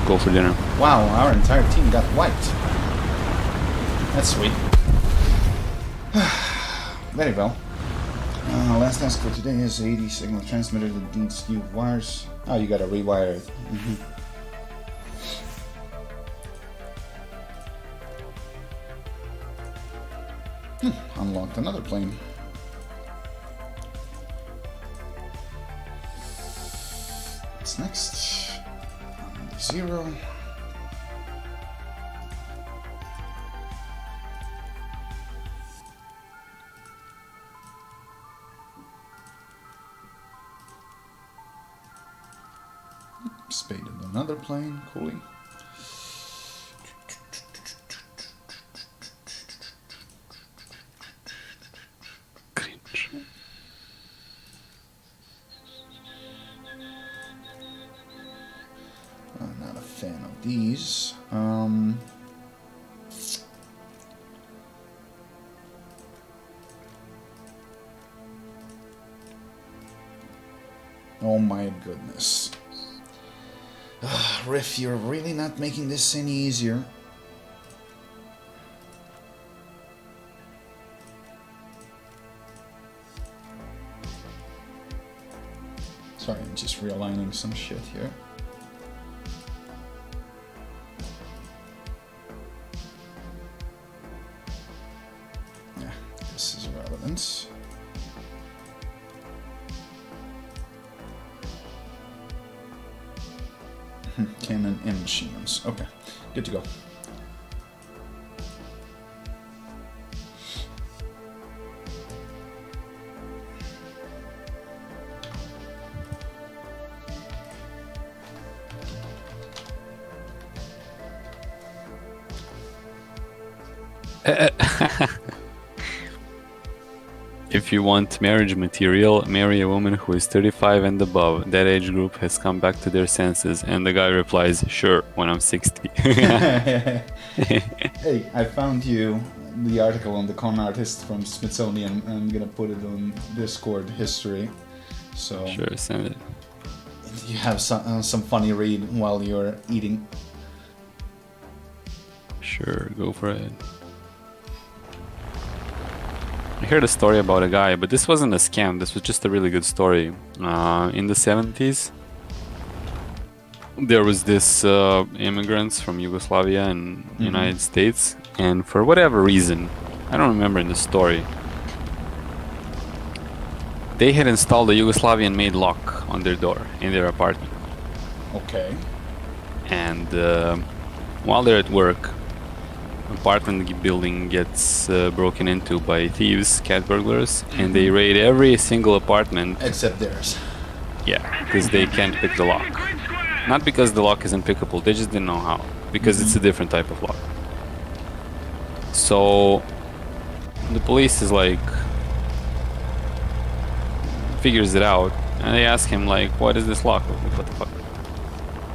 go for dinner. Wow, our entire team got wiped. That's sweet. Very well. Last task for today is 80 signal transmitter that needs new wires. Oh, you gotta rewire it. Unlocked another plane. What's next? 0. Spaded another plane, coolly. Cringe. I'm not a fan of these. Oh my goodness. Riff, you're really not making this any easier. Sorry, I'm just realigning some shit here. Yeah, this is relevant. Cannon and machine guns. Okay, good to go. If you want marriage material, marry a woman who is 35 and above. That age group has come back to their senses. And the guy replies, sure, when I'm 60. Hey, I found you the article on the con artist from Smithsonian. I'm gonna put it on Discord history. So Sure, send it. you have some funny read while you're eating. Sure, go for it. I heard a story about a guy, but this wasn't a scam. This was just a really good story. In the 70s, there was this immigrants from Yugoslavia and United States, and for whatever reason, I don't remember in the story, they had installed a Yugoslavian-made lock on their door in their apartment. Okay. And while they're at work, apartment building gets broken into by thieves, cat burglars, and they raid every single apartment. Except theirs. Yeah, because they can't pick the lock. Not because the lock is unpickable, they just didn't know how. Because it's a different type of lock. So the police is like, figures it out, and they ask him like, what is this lock? What the fuck?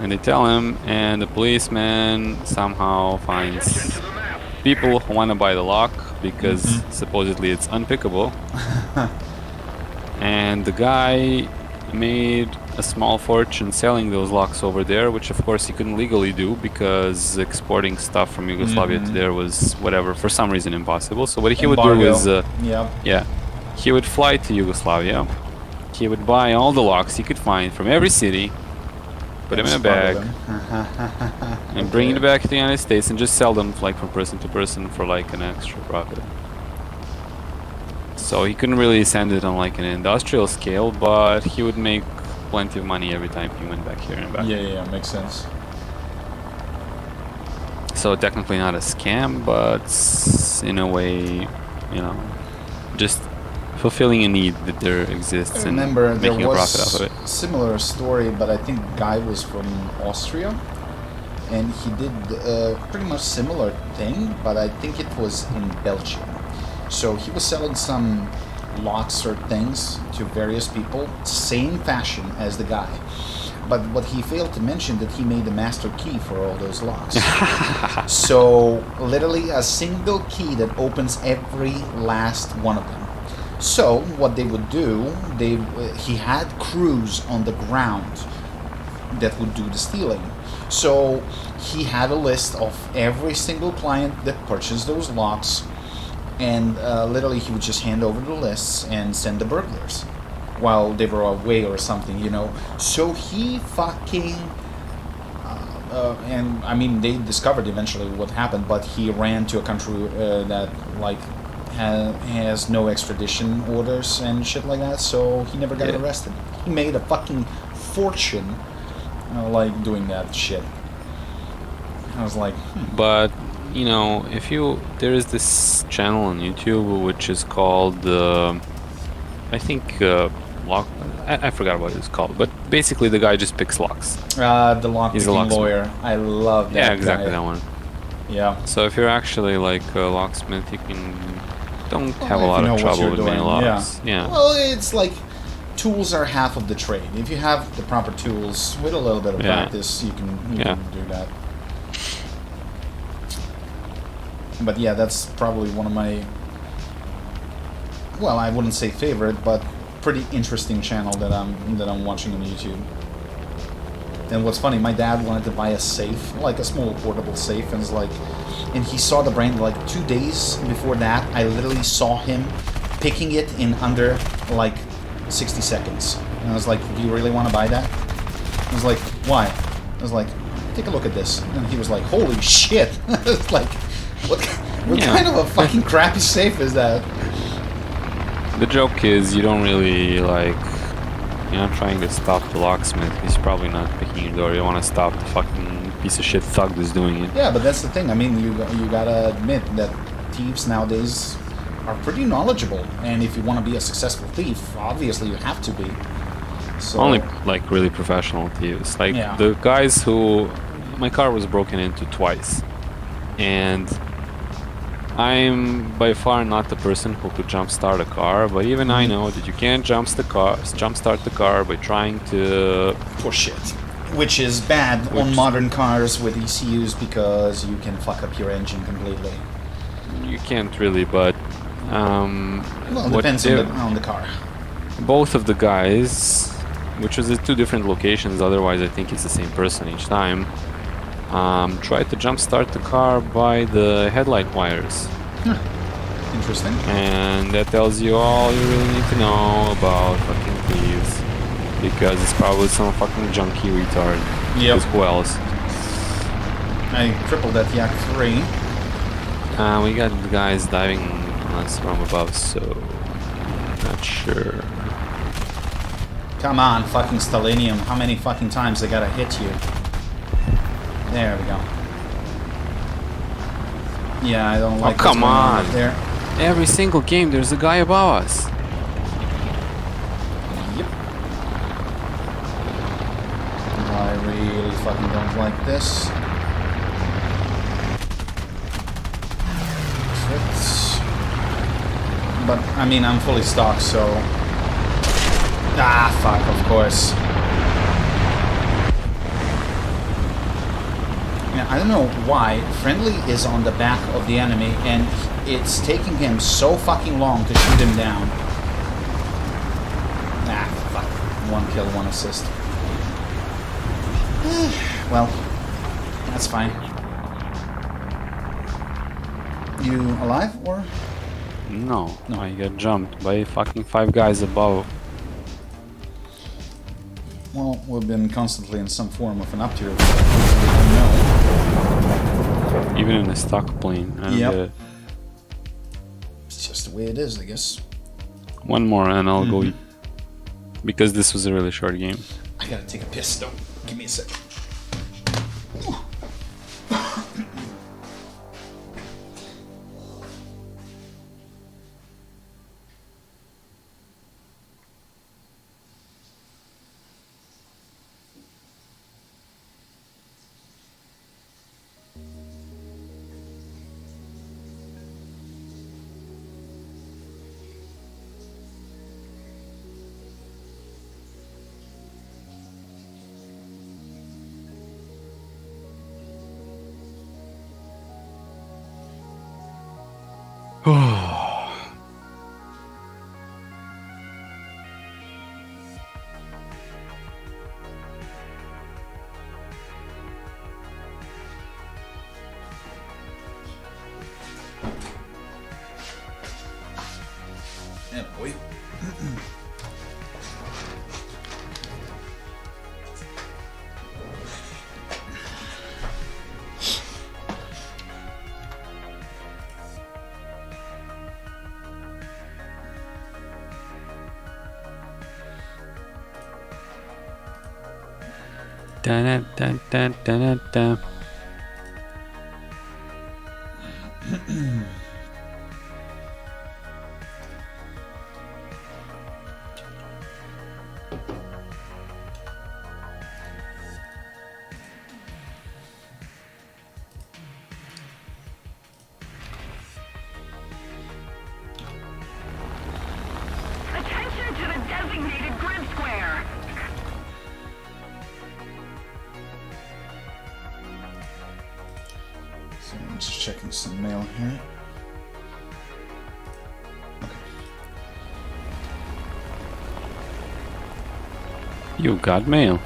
And they tell him, and the policeman somehow finds people who want to buy the lock because supposedly it's unpickable. And the guy made a small fortune selling those locks over there, which of course he couldn't legally do because exporting stuff from Yugoslavia to there was whatever, for some reason impossible. So what he would do is, he would fly to Yugoslavia, he would buy all the locks he could find from every city, put them in a bag, and bring it back to the United States and just sell them like from person to person for like an extra profit. So he couldn't really send it on like an industrial scale, but he would make plenty of money every time he went back here and back. Yeah, makes sense. So technically not a scam, but in a way, you know, just fulfilling a need that there exists and making a profit out of it. Similar story, but I think the guy was from Austria, and he did pretty much similar thing, but I think it was in Belgium. So he was selling some locks or things to various people, same fashion as the guy. But what he failed to mention that he made a master key for all those locks. So literally a single key that opens every last one of them. So what they would do, he had crews on the ground that would do the stealing. So he had a list of every single client that purchased those locks, and literally he would just hand over the lists and send the burglars while they were away or something, you know. So he fucking and I mean they discovered eventually what happened, but he ran to a country that like has no extradition orders and shit like that, so he never got arrested. He made a fucking fortune like doing that shit. I was like, But you know, if you, there is this channel on YouTube which is called I think lock. I forgot what it's called, but basically the guy just picks locks. The lock He's a picking locksmith. lawyer. I love that Yeah, exactly guy. that one. Yeah. So if you're actually like a locksmith, you don't have a if lot you know of what trouble you're with many doing, locks. Yeah. Well, it's like tools are half of the trade. If you have the proper tools with a little bit of Yeah. practice, you can Yeah. do that. But yeah, that's probably one of my, well, I wouldn't say favorite, but pretty interesting channel that I'm watching on YouTube. And what's funny, my dad wanted to buy a safe, like a small portable safe, and he saw the brand like 2 days before that. I literally saw him picking it in under like 60 seconds. And I was like, do you really want to buy that? I was like, why? I was like, take a look at this. And he was like, holy shit. It's like, what Yeah. kind of a fucking crappy safe is that? The joke is you don't really like. You're not trying to stop the locksmith. He's probably not picking your door. You want to stop the fucking piece of shit thug that's doing it. Yeah, but that's the thing. I mean, you gotta admit that thieves nowadays are pretty knowledgeable, and if you want to be a successful thief, obviously you have to be. So, Only like really professional thieves. Like Yeah. the guys who. My car was broken into twice. And I'm by far not the person who could jumpstart a car, but even I know that you can't jumpstart the car by trying to. push it. Which is bad on modern cars with ECUs because you can fuck up your engine completely. You can't really, but Well, it what depends they're- on the car. both of the guys, which was at two different locations, otherwise I think it's the same person each time, tried to jumpstart the car by the headlight wires. Interesting. And that tells you all you really need to know about fucking thieves. Because it's probably some fucking junkie retard. Yep. Because who else? I tripled that Yak 3. We got the guys diving on us from above, so not sure. Come on, fucking Stalinium. How many fucking times I gotta hit you? There we go. Yeah, I don't like what's come going on. up there. Every single game there's a guy above us. Yep. I really fucking don't like this. Fits. But, I mean, I'm fully stocked, so... Ah, fuck, of course. Yeah, I don't know why. Friendly is on the back of the enemy, and it's taking him so fucking long to shoot him down. Ah, fuck. 1 kill, 1 assist. Well, that's fine. You alive, or? No, I got jumped by fucking 5 guys above. Well, we've been constantly in some form of an up tier. No. Even in a stock plane. I don't Yep. get it. It's just the way it is, I guess. One more and I'll go eat. Because this was a really short game. I gotta take a piss, though. Give me a sec. Yeah, boy. Da-da-da-da-da-da. I'm just checking some mail here. You got mail.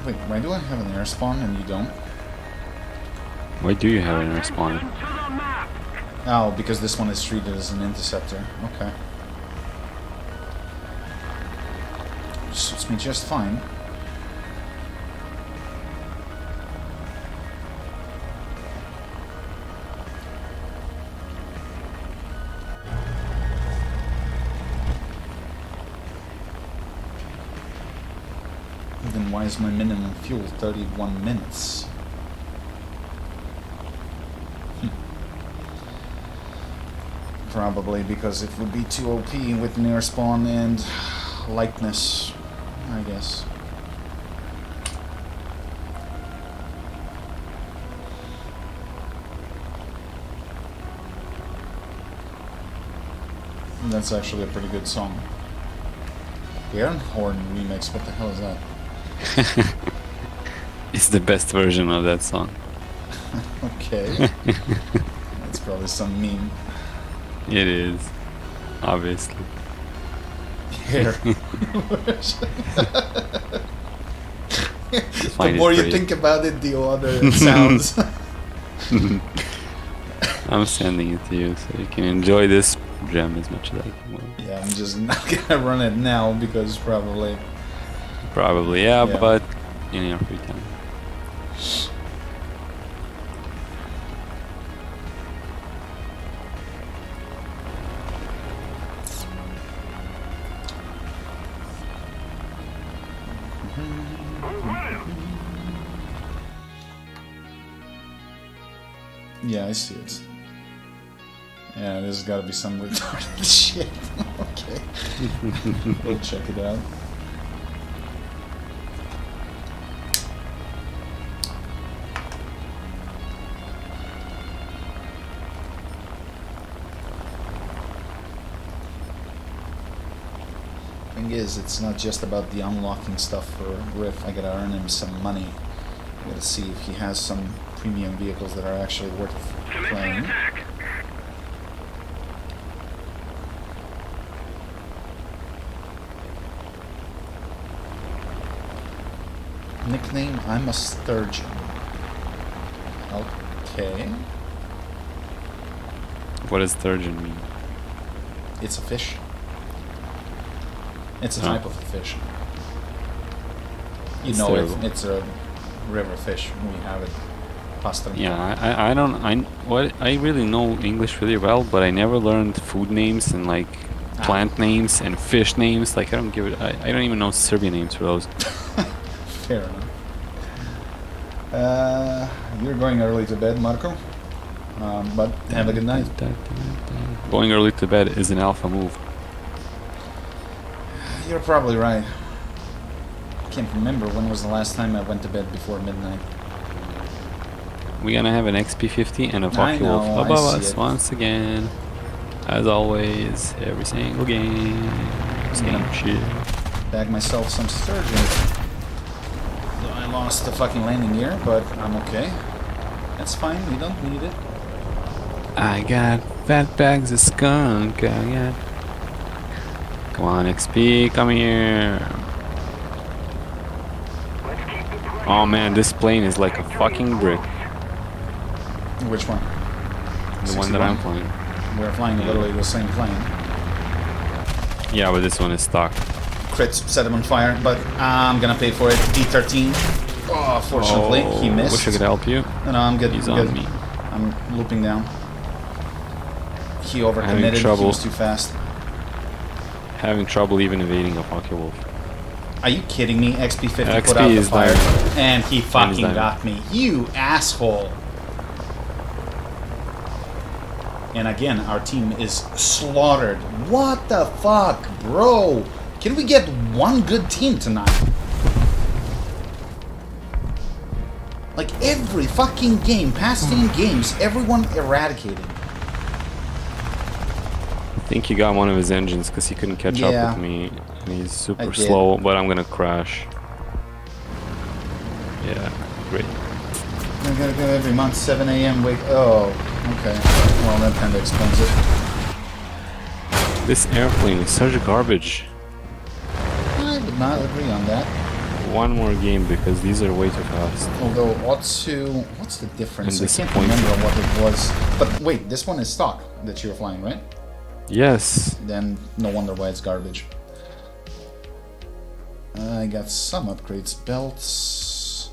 Wait, why do I have an air spawn and you don't? Why do you have an air spawn? To the map. Oh, because this one is treated as an interceptor. Okay. Suits me just fine. Then why is my minimum fuel 31 minutes? Probably because it would be too OP with near spawn and lightness, I guess. That's actually a pretty good song. The Iron Horn remix, what the hell is that? It's the best version of that song. Okay. That's probably some meme. It is, obviously. Here. Find The it more you great. think about it, the odder it sounds. I'm sending it to you so you can enjoy this gem as much as I can. Well, Yeah, I'm just not gonna run it now because probably. probably, yeah, Yeah. but in your free time. Yeah, I see it. Yeah, this has got to be some retarded shit. Okay. We'll check it out. Thing is, it's not just about the unlocking stuff for Riff. I gotta earn him some money. I gotta see if he has some premium vehicles that are actually worth Commencing playing. attack. Nickname, I'm a sturgeon. Okay. What does sturgeon mean? It's a fish. It's a Oh. type of a fish. You It's know it, terrible. it's a river fish. We have it. Pasta. Yeah, I don't I really know English really well, but I never learned food names and like plant names and fish names. Like I don't give it. I don't even know Serbian names for those. Fair enough. You're going early to bed, Marco. But have a good night. Going early to bed is an alpha move. You're probably right. Can't remember when was the last time I went to bed before midnight. We're gonna have an XP50 and a I Fuck know, Wolf I above see us it. once again. As always, every single game. Same shit. Bag myself some sturgeon. Though I lost the fucking landing gear, but I'm okay. That's fine, we don't need it. I got fat bags of skunk. I got. Come on, XP, come here. Let's keep the pressure. Oh man, this plane is like a fucking brick. Which one? The one that I'm flying. We're flying literally the same plane. Yeah, but this one is stock. Crit set him on fire, but I'm gonna pay for it. D13. Oh, fortunately, he missed. Wish I could help you. No, I'm good. He's I'm on good. me. I'm looping down. He Having overcommitted. He trouble. was too fast. Having trouble even evading a Fuck Wolf. Are you kidding me? XP50 put XP out the is fire, dying. and he fucking dying. got me. You asshole! And again, our team is slaughtered. What the fuck, bro? Can we get one good team tonight? Like every fucking game, past 10 games, everyone eradicated. I think he got one of his engines because he couldn't catch Yeah. up with me. And he's super did. slow, but I'm gonna crash. Yeah, great. I gotta go every month, 7 a.m. wake. Oh, okay. Well, that kind of explains it. This airplane is such garbage. I would not agree on that. One more game because these are way too fast. Although, what's the difference? And I can't disappointing. remember what it was. But wait, this one is stock that you're flying, right? Yes. Then no wonder why it's garbage. I got some upgrades. Belts.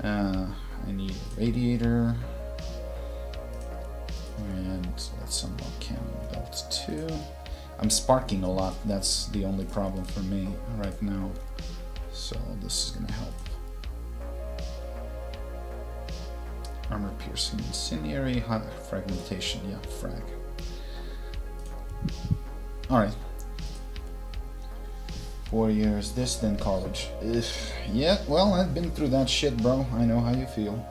I need a radiator. And let's unlock cannon belts too. I'm sparking a lot. That's the only problem for me right now. So this is gonna help. Armor piercing, incendiary, hot fragmentation. Yeah, frag. All right. 4 years, this, then college. Yeah, well, I've been through that shit, bro. I know how you feel.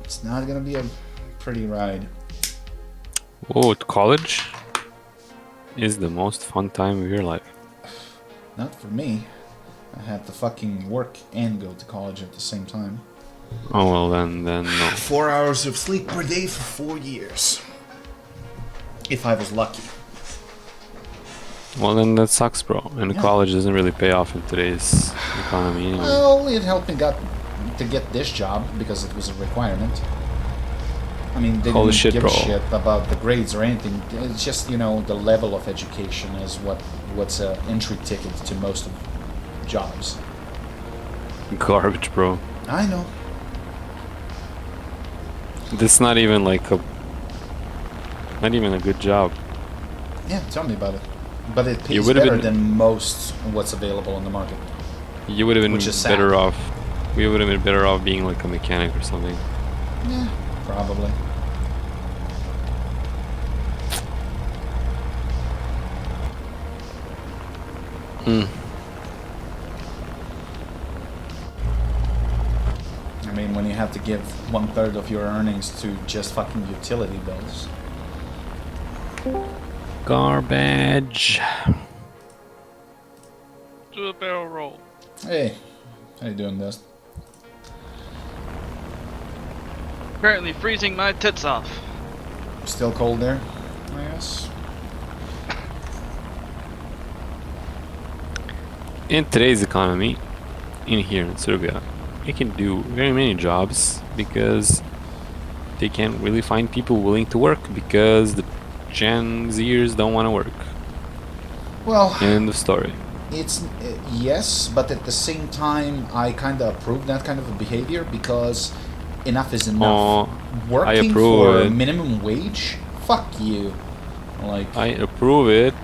It's not gonna be a pretty ride. Whoa, college is the most fun time of your life. Not for me. I had to fucking work and go to college at the same time. Oh well, then no. 4 hours of sleep per day for 4 years. If I was lucky. Well then that sucks, bro. And Yeah. college doesn't really pay off in today's economy anyway. Well, it helped me to get this job because it was a requirement. I mean, they Holy didn't shit, give bro. a shit about the grades or anything. It's just, you know, the level of education is what's an entry ticket to most of jobs. Garbage, bro. I know. This not even like not even a good job. Yeah, tell me about it. But it pays would've better been- than most what's available on the market. You would have been Which is sad. better off. We would have been better off being like a mechanic or something. Yeah, probably. I mean, when you have to give 1/3 of your earnings to just fucking utility bills. Garbage. Do a barrel roll. Hey, how you doing, Dust? Currently freezing my tits off. Still cold there? Yes. In today's economy, in here in Serbia, you can do very many jobs because they can't really find people willing to work because the Gen Zers don't want to work. Well, End of story. it's yes, but at the same time, I kind of approve that kind of a behavior because enough is enough. Working approve for it. minimum wage? Fuck you. Like, I approve it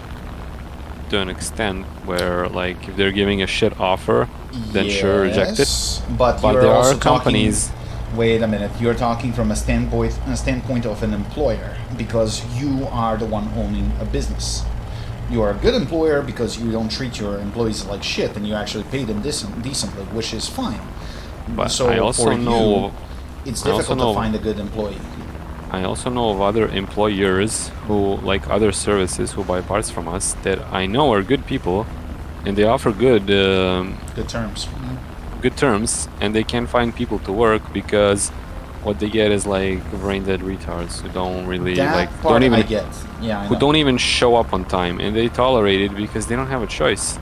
to an extent where, like, if they're giving a shit offer, then sure, reject it. yes, But But you're there also are companies. Talking, wait a minute. You're talking from a standpoint of an employer because you are the one owning a business. You are a good employer because you don't treat your employees like shit and you actually pay them decently, which is fine. But So I also for know. you, it's I also difficult know- to find a good employee. I also know of other employers who, like other services, who buy parts from us that I know are good people, and they offer good Good terms. good terms, and they can't find people to work because what they get is like brain dead retards who don't really That like part don't even I get. Yeah, I who know. don't even show up on time, and they tolerate it because they don't have a choice.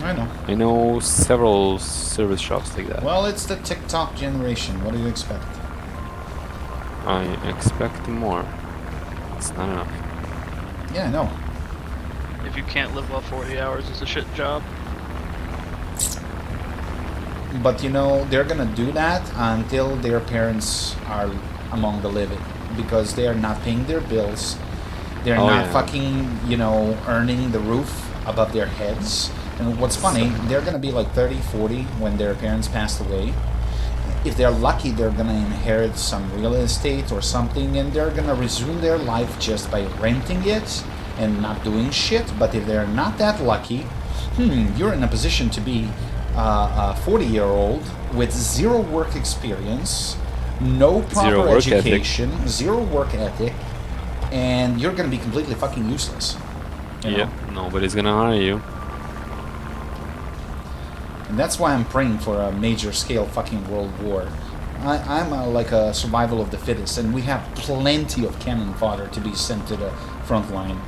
I know. I know several service shops like that. Well, it's the TikTok generation. What do you expect? I expect more. It's not enough. Yeah, I know. If you can't live off 40 hours, it's a shit job. But you know, they're gonna do that until their parents are among the living because they are not paying their bills. They're Oh, not yeah. fucking, you know, earning the roof above their heads. And what's funny, they're gonna be like 30, 40 when their parents passed away. If they're lucky, they're gonna inherit some real estate or something, and they're gonna resume their life just by renting it and not doing shit. But if they're not that lucky, you're in a position to be a 40-year-old with zero work experience, no proper Zero work ethic. education, zero work ethic, and you're gonna be completely fucking useless. You know? Yeah, nobody's gonna hire you. And that's why I'm praying for a major scale fucking world war. I'm like a survival of the fittest, and we have plenty of cannon fodder to be sent to the front line.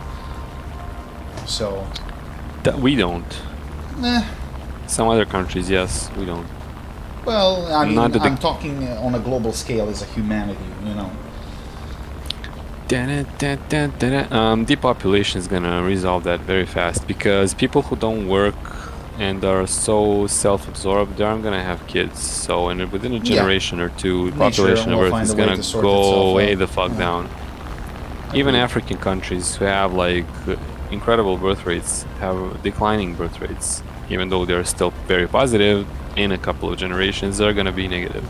So... That we don't. Eh. Some other countries, yes, we don't. Well, I mean, Not that I'm talking on a global scale as a humanity, you know. Depopulation is gonna resolve that very fast because people who don't work and are so self-absorbed, they aren't gonna have kids. So, within a generation or two, the population of Earth is gonna go way the fuck down. Even African countries who have like incredible birth rates have declining birth rates, even though they're still very positive. In a couple of generations, they're gonna be negative.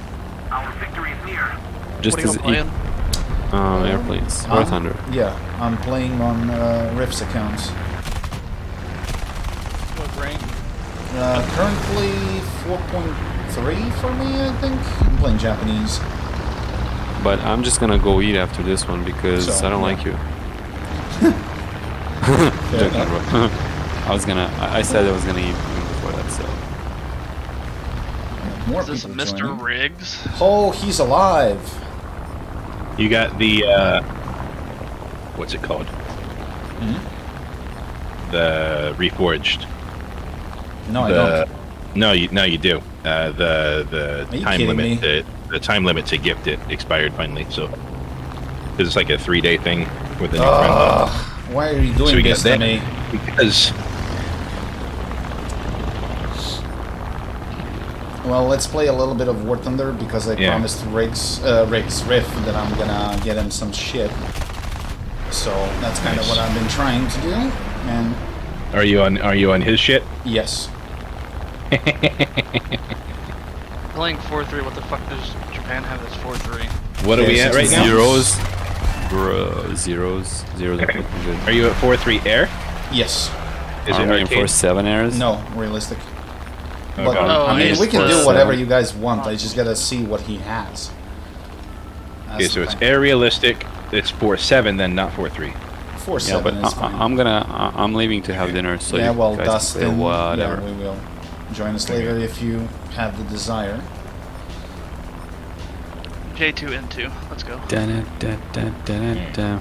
Our victory is near. Just What are as you playing? airplanes, War Thunder. Yeah, I'm playing on Rift's accounts. What rank? Currently 4.3 for me, I think. I'm playing Japanese. But I'm just gonna go eat after this one because So, I don't yeah. like you. Fair Joking, enough. bro. I said I was gonna eat even before that, so. More Is this people Mr. joining. Riggs? Oh, he's alive. You got the what's it called? The reforged. No, I don't. No, you do. The Are you time kidding limit me? the time limit to gift it expired finally. So it's like a 3-day thing with a new Ugh, friend. why are you doing So we got this to that me? because Well, let's play a little bit of War Thunder because I Yeah. promised Riff that I'm gonna get him some shit. So that's kind of Nice. what I've been trying to do. And are you on his shit? yes, Playing 4-3, what the fuck does Japan have that's 4-3? What are we Okay, at right now? Zeros. Bro, zeros are fucking good. Are you at 4-3 air? yes, Is Are it we in arcade? 4-7 airs? no, realistic. Oh, But God. Oh, I mean, nice. we can do Plus, whatever you guys want. I just gotta see what he has. That's Okay, so the it's thing. air realistic. It's 4-7, then not 4-3. 4-7 Yeah, but is fine. I'm leaving to have dinner, so yeah, you well, guys can Dustin, play whatever. yeah, we will. Join us later if you have the desire. J2 N2, let's go.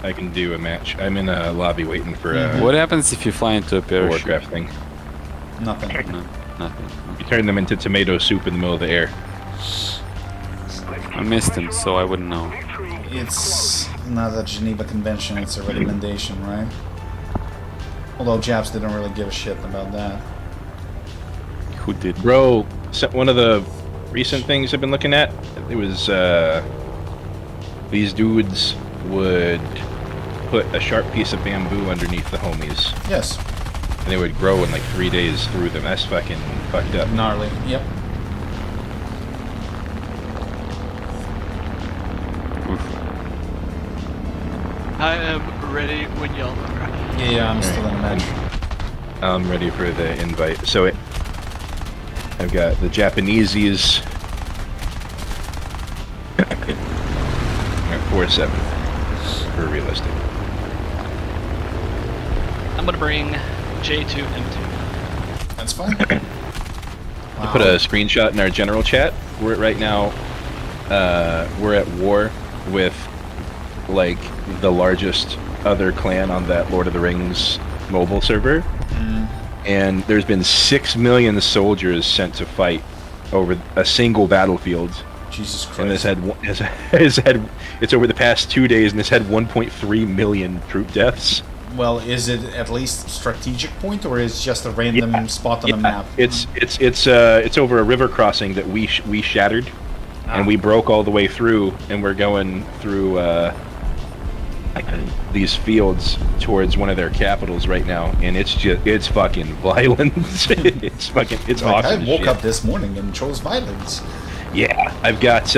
I can do a match. I'm in a lobby waiting for What happens if you fly into a a parachute? Warcraft thing. Nothing. No, nothing. You turn them into tomato soup in the middle of the air. I missed him, so I wouldn't know. It's not a Geneva Convention, it's a recommendation, right? Although Japs didn't really give a shit about that. Who did? Bro, one of the recent things I've been looking at, it was these dudes would put a sharp piece of bamboo underneath the homies, Yes, and they would grow in like 3 days through them. That's fucking fucked up. gnarly. Yep. I am ready when y'all are. Yeah, I'm still in a match. I'm ready for the invite. So I've got the Japaneses at 4-7 for realistic. I'm gonna bring J2 M2. That's fine. I put a screenshot in our general chat. We're right now, we're at war with like the largest other clan on that Lord of the Rings mobile server, and there's been 6 million soldiers sent to fight over a single battlefield. Jesus Christ. And it's over the past 2 days, and it's had 1.3 million troop deaths. Well, is it at least strategic point, or is it just a random spot on the map? It's over a river crossing that we shattered, and we broke all the way through, and we're going through these fields towards one of their capitals right now, and it's fucking violent. it's Like, awesome. I as woke shit. up this morning and chose violence. Yeah, I've got.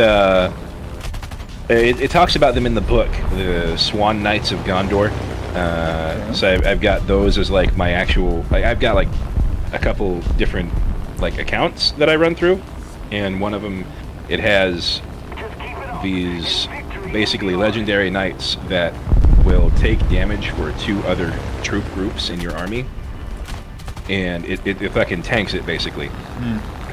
It talks about them in the book, the Swan Knights of Gondor. So I've got those as like my actual. I've got like a couple different like accounts that I run through, and one of them it has these basically legendary knights that will take damage for 2 other troop groups in your army, and it fucking tanks it basically.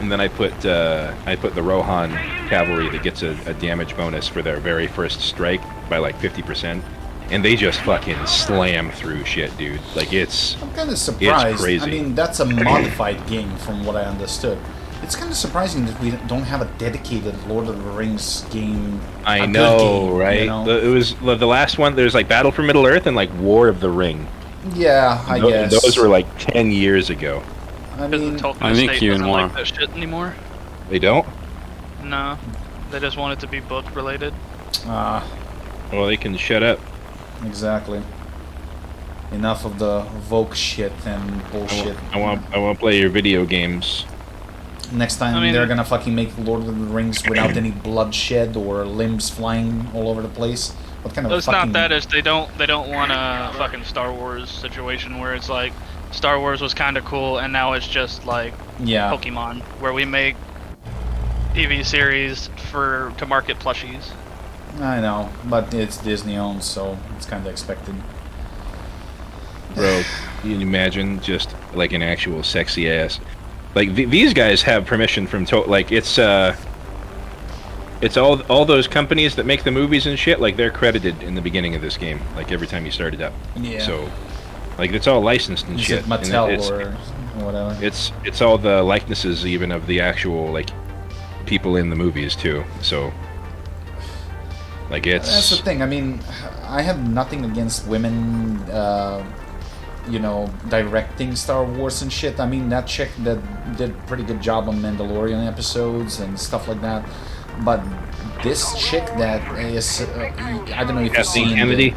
and then I put the Rohan cavalry that gets a damage bonus for their very first strike by like 50%, and they just fucking slam through shit, dude. Like it's. I'm kind of surprised. crazy. I mean, that's a modified game from what I understood. It's kind of surprising that we don't have a dedicated Lord of the Rings game. I a good know, game, right? you know? It was the last one. There's like Battle for Middle Earth and like War of the Ring. Yeah, I guess. Those were like 10 years ago. I Because mean, the Tolkien I think estate even doesn't more. like that shit anymore. They don't? No, they just want it to be book related. Well, they can shut up. exactly. Enough of the Vogue shit and bullshit. I want to play your video games. Next time I mean- they're gonna fucking make Lord of the Rings without any bloodshed or limbs flying all over the place. What kind of It's fucking... not that. It's they don't want a fucking Star Wars situation where it's like Star Wars was kind of cool and now it's just like Yeah. Pokemon, where we make TV series to market plushies. I know, but it's Disney owned, so it's kind of expected. Bro, you can imagine just like an actual sexy ass. Like these guys have permission from like it's all those companies that make the movies and shit. Like they're credited in the beginning of this game. Like every time you start it up. Yeah. So, like it's all licensed and Is shit. it And Mattel or whatever? it's all the likenesses even of the actual like people in the movies too. So, like it's. That's the thing. I mean, I have nothing against women, directing Star Wars and shit. I mean, that chick that did a pretty good job on Mandalorian episodes and stuff like that. But this chick that is, I don't know if you've Kathleen seen Kennedy?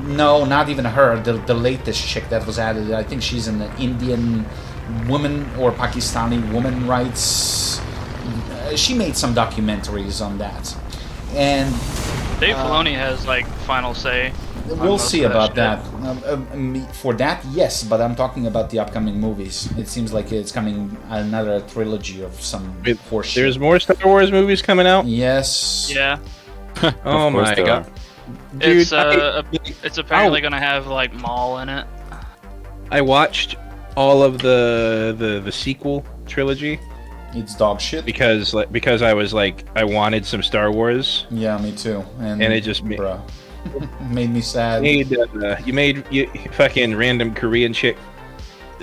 No, not even her. The latest chick that was added. I think she's an Indian woman or Pakistani woman rights. She made some documentaries on that, and Dave Filoni has like final say. on we'll most see of about shit. that. For that, yes, but I'm talking about the upcoming movies. It seems like it's coming another trilogy of some horseshit. There's more Star Wars movies coming out. Yes. Yeah, Oh Of course my there god. are. Dude, it's apparently gonna have like Maul in it. I watched all of the sequel trilogy It's dog shit. because I was like I wanted some Star Wars. Yeah, me too. And it just bruh, made me sad. You fucking random Korean chick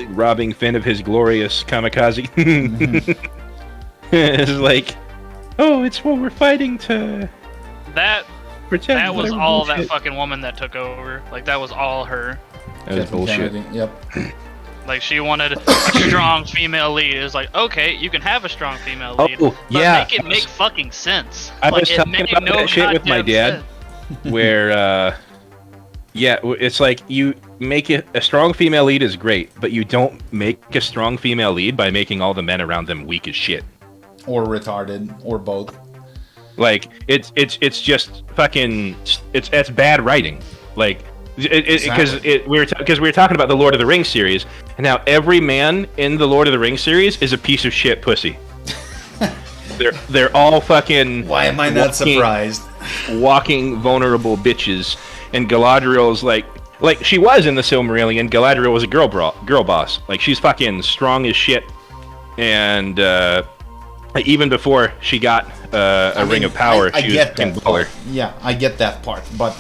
robbing Finn of his glorious kamikaze. It's like, oh, it's what we're fighting to That protect. that was whatever all that bullshit. fucking woman that took over. Like that was all her. That was Kathleen bullshit. Kennedy, yep. Like she wanted a strong female lead. It was like, okay, you can have a strong female lead, Oh, but yeah. make it make fucking sense. I like, was it talking made about no that shit with my goddamn dad. sense. Where it's like you make it a strong female lead is great, but you don't make a strong female lead by making all the men around them weak as shit. Or retarded, or both. Like it's just fucking it's bad writing. Like because we were talking about the Lord of the Rings series, and now every man in the Lord of the Rings series is a piece of shit pussy. they're all fucking. Why am I not surprised? Walking vulnerable bitches, and Galadriel's like she was in the Silmarillion. Galadriel was a girl boss. Like she's fucking strong as shit, and even before she got a ring of power, I she get was fucking that baller. part. Yeah, I get that part. But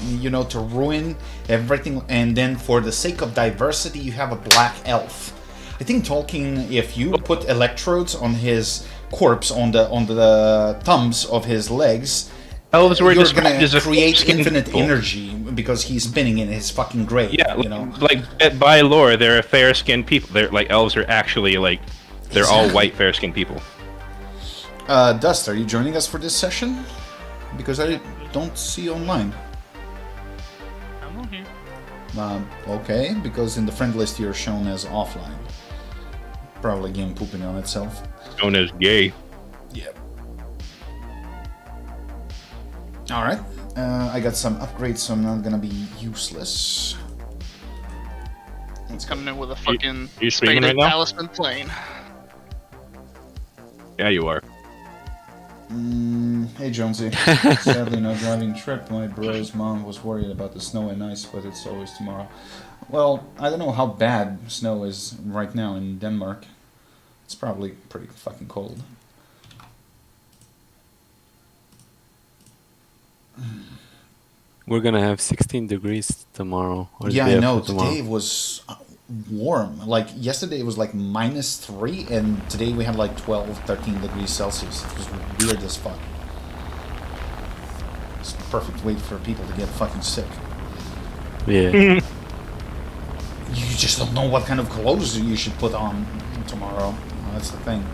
to ruin everything, and then for the sake of diversity, you have a black elf. I think Tolkien, if you put electrodes on his corpse on the thumbs of his legs, Elves were you're described gonna as a create fair-skinned infinite people. energy because he's spinning in his fucking grave. Yeah, you by lore, they're a fair-skinned people. They're like elves are actually like they're all Exactly. white fair-skinned people. Dust, are you joining us for this session? Because I don't see you online. I'm on here. Okay, because in the friend list you're shown as offline. Probably game pooping on itself. Known as gay. Yep. Alright, I got some upgrades, so I'm not gonna be useless. It's coming in with a fucking you streaming spaded right now? talisman plane. Yeah, you are. Hey Jonesy. Sadly no driving trip. My bro's mom was worried about the snow and ice, but it's always tomorrow. Well, I don't know how bad snow is right now in Denmark. It's probably pretty fucking cold. We're gonna have 16 degrees tomorrow. Or the Yeah, day I know. after tomorrow. Today was warm. Like, yesterday it was like -3, and today we had like 12, 13 degrees Celsius. It was weird as fuck. It's the perfect way for people to get fucking sick. Yeah. You just don't know what kind of clothes you should put on tomorrow. That's the thing.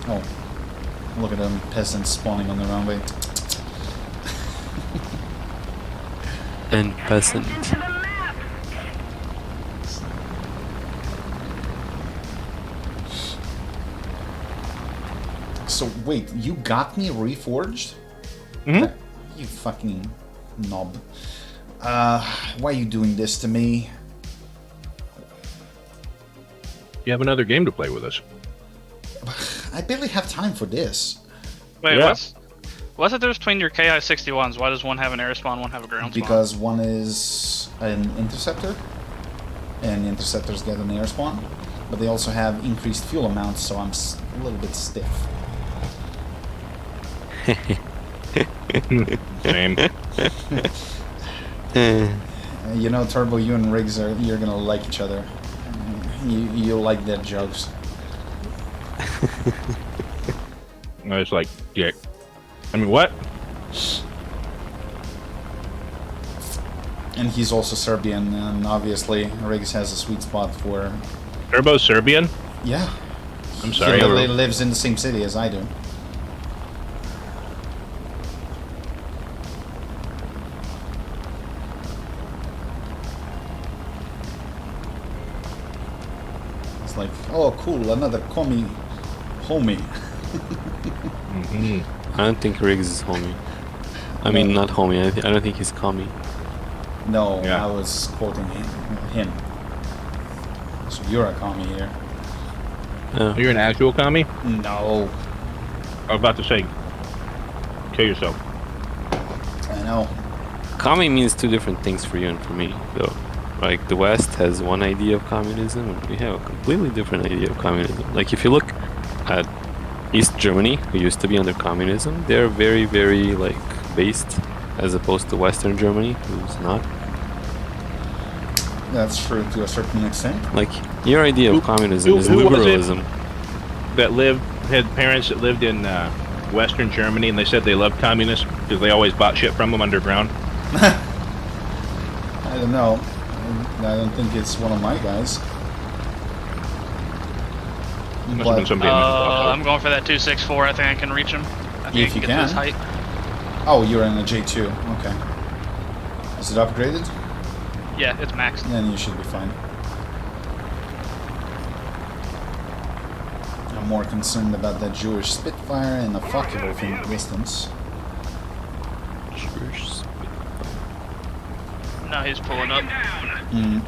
Oh, look at them peasants spawning on the runway. And peasant. Into the map. So wait, you got me reforged? Mhm. You fucking knob. Why are you doing this to me? You have another game to play with us. I barely have time for this. Wait, Yeah. what's the difference between your KI-61s? Why does one have an air spawn, one have a ground spawn? Because one is an interceptor, and interceptors get an air spawn, but they also have increased fuel amounts, so I'm a little bit stiff. Same. You know, Turbo, you and Riggs you're gonna like each other. You like their jokes. I was like, yeah. I mean, what? And he's also Serbian, and obviously Riggs has a sweet spot for... Turbo Serbian? Yeah. I'm sorry. He literally lives in the same city as I do. It's like, oh cool, another homie. Mhm. I don't think Riggs is homie. I mean, not homie. I don't think he's commie. No, Yeah. I was quoting him. So you're a commie here. Oh. You're an actual commie? No, I was about to say, kill yourself. I know. Commie means two different things for you and for me, though. Like, the West has one idea of communism, and we have a completely different idea of communism. Like, if you look at East Germany, who used to be under communism, they're very, very, like, based, as opposed to Western Germany, who's not. That's true to a certain extent. Like, your idea of communism is who was it? liberalism. That had parents that lived in Western Germany, and they said they loved communists because they always bought shit from them underground. I don't know. I don't think it's one of my guys. Must have been somebody in the I'm going for that 264. I think I can reach him. I think If I you can get to his can. height. Oh, you're in a J2. Okay. Is it upgraded? Yeah, it's maxed. Then you should be fine. I'm more concerned about that Jewish Spitfire and the fuckable from the distance. No, he's pulling up. Mm.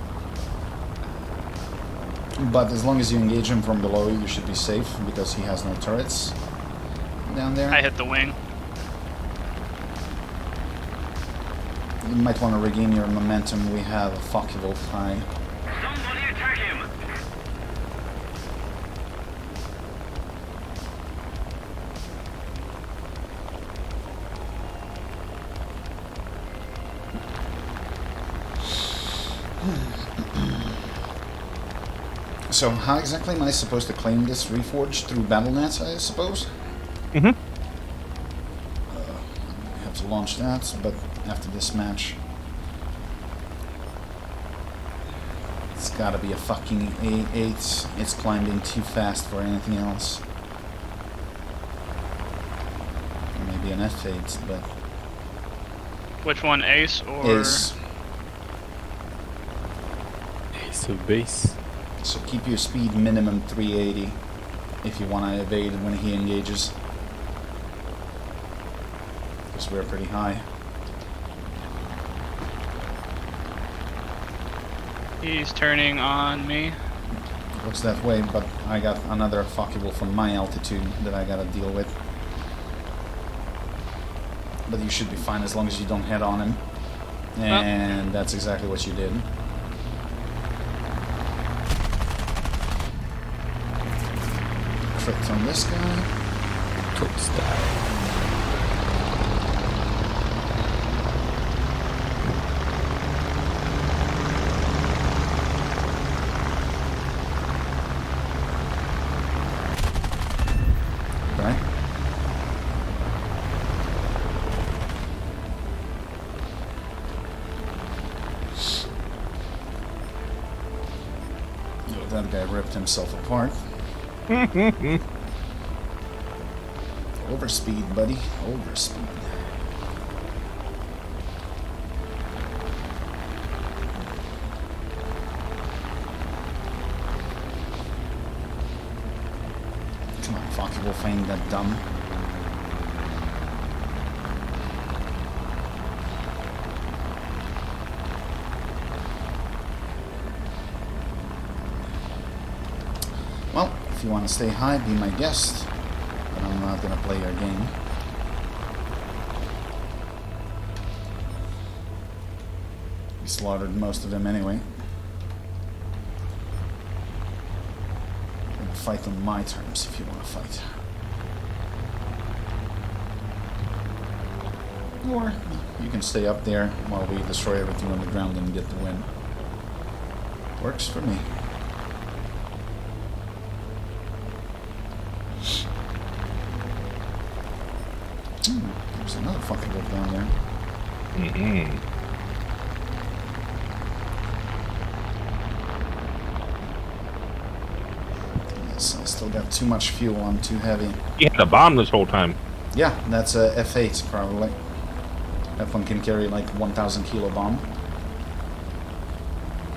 But as long as you engage him from below, you should be safe because he has no turrets down there. I hit the wing. You might want to regain your momentum. We have a fuckable high. Somebody attack him! So how exactly am I supposed to claim this reforged through BattleNet, I suppose? Mm-hmm. I have to launch that, but after this match. It's gotta be a fucking A8. It's climbing too fast for anything else. Or maybe an F8, but... Which one, Ace or? Is... Ace of base. So keep your speed minimum 380 if you want to evade when he engages. Because we're pretty high. He's turning on me. Looks that way, but I got another fuckable from my altitude that I gotta deal with. But you should be fine as long as you don't head on him. And that's exactly what you did. tricked on this guy. Toast die. Okay. Oh, that guy ripped himself apart. Overspeed, buddy. Overspeed. Come on, fuck, you Wolf ain't that dumb. Well, if you want to stay high, be my guest. But I'm not gonna play your game. We slaughtered most of them anyway. I'm gonna fight on my terms if you want to fight. Or you can stay up there while we destroy everything on the ground and get the win. Works for me. There's another fucking wolf down there. Yes, I still got too much fuel. I'm too heavy. You had a bomb this whole time. Yeah, that's a F8 probably. That one can carry like 1,000 kilo bomb.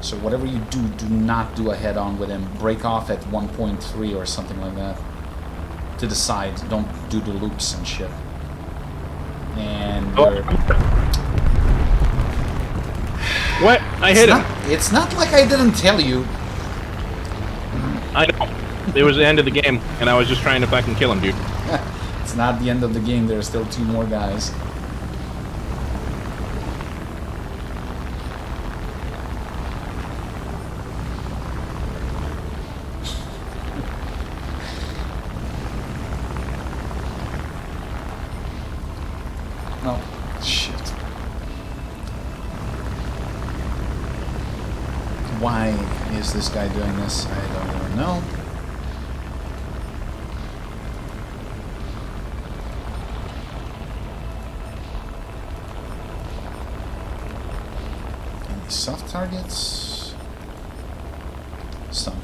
So whatever you do, do not do a head-on with him. Break off at 1.3 or something like that. To the side. Don't do the loops and shit. And What? I hit him. It's not like I didn't tell you. I know. It was the end of the game, and I was just trying to fucking kill him, dude. It's not the end of the game. There are still 2 more guys. Oh, shit. Why is this guy doing this? I don't even know. Any soft targets? Some.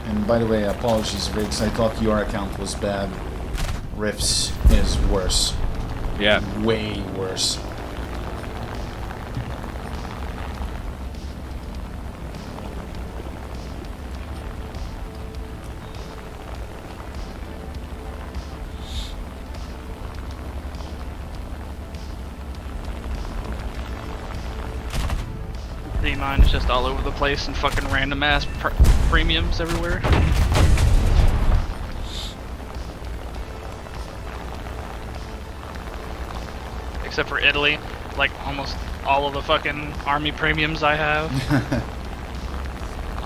And by the way, apologies, Riggs. I thought your account was bad. Rift's is worse. Yeah. Way worse. Mine is just all over the place and fucking random ass premiums everywhere. Except for Italy, like almost all of the fucking army premiums I have.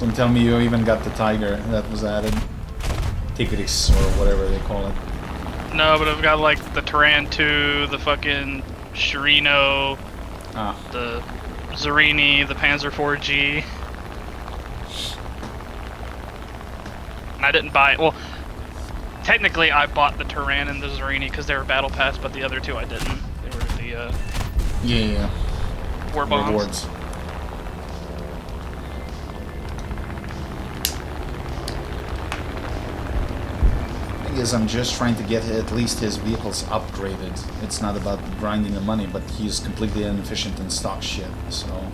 Don't tell me you even got the Tiger that was added. Tigris or whatever they call it. No, but I've got like the Turan 2, the fucking Shirino, the Zerini, the Panzer 4G. And I didn't buy it. Well, technically I bought the Turan and the Zerini because they were battle pass, but the other 2 I didn't. They were the Yeah. war bombs. Rewards. Thing is, I'm just trying to get at least his vehicles upgraded. It's not about grinding the money, but he's completely inefficient in stock shit, so...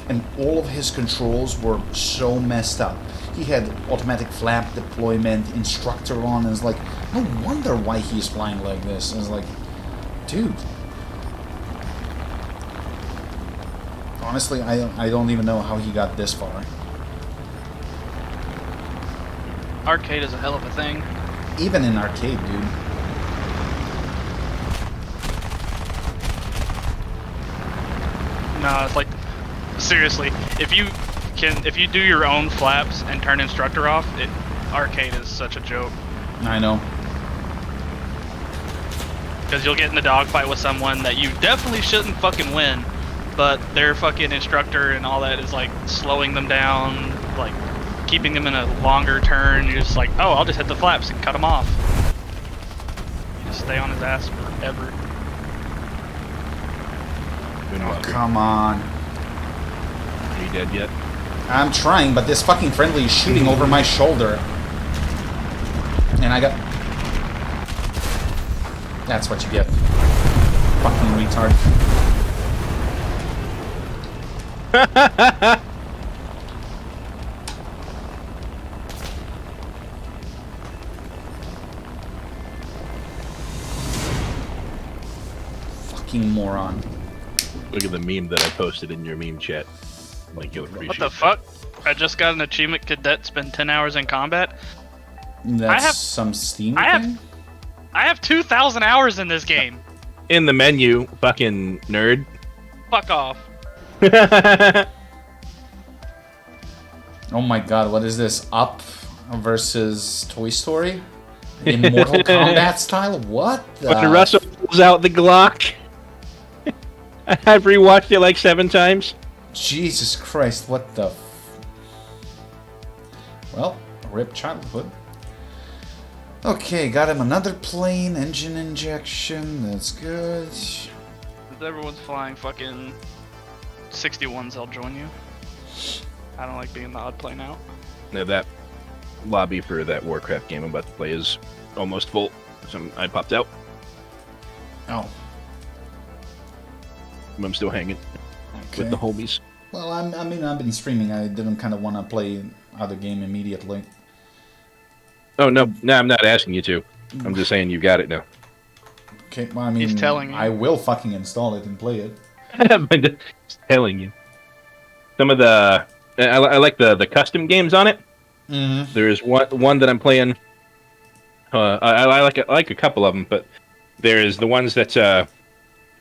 And all of his controls were so messed up. He had automatic flap deployment, instructor on, and it's like, no wonder why he's flying like this. And it's like, dude, Honestly, I don't even know how he got this far. Arcade is a hell of a thing. Even in arcade, dude. No, it's like, seriously, if you do your own flaps and turn instructor off, arcade is such a joke. I know. Because you'll get in the dogfight with someone that you definitely shouldn't fucking win, but their fucking instructor and all that is like slowing them down, like keeping them in a longer turn. You're just like, oh, I'll just hit the flaps and cut them off. You just stay on his ass forever. Oh, come on. Are you dead yet? I'm trying, but this fucking friendly is shooting over my shoulder. And I got... That's what you get. Fucking retard. Fucking moron. Look at the meme that I posted in your meme chat. Like, you'll appreciate What the fuck? I just got an achievement, cadet spend 10 hours in combat. That's some Steam thing? I have 2,000 hours in this game. In the menu, fucking nerd. Fuck off. Oh my god, what is this? Up versus Toy Story? In Mortal Kombat style? What the... When Russell pulls out the Glock. I've rewatched it like 7 times. Jesus Christ, what the... Well, rip childhood. Okay, got him another plane, engine injection, that's good. If everyone's flying fucking 61s, I'll join you. I don't like being the odd plane out. Now that lobby for that Warcraft game I'm about to play is almost full, so I popped out. Oh. I'm still hanging with the homies. Well, I mean, I've been streaming. I didn't kind of want to play other game immediately. Oh, no, I'm not asking you to. I'm just saying you got it now. Okay, well, I mean, He's telling you. I will fucking install it and play it. I'm just telling you. Some of the... I like the custom games on it. Mm-hmm. There's one that I'm playing. I like a couple of them, but there's the ones that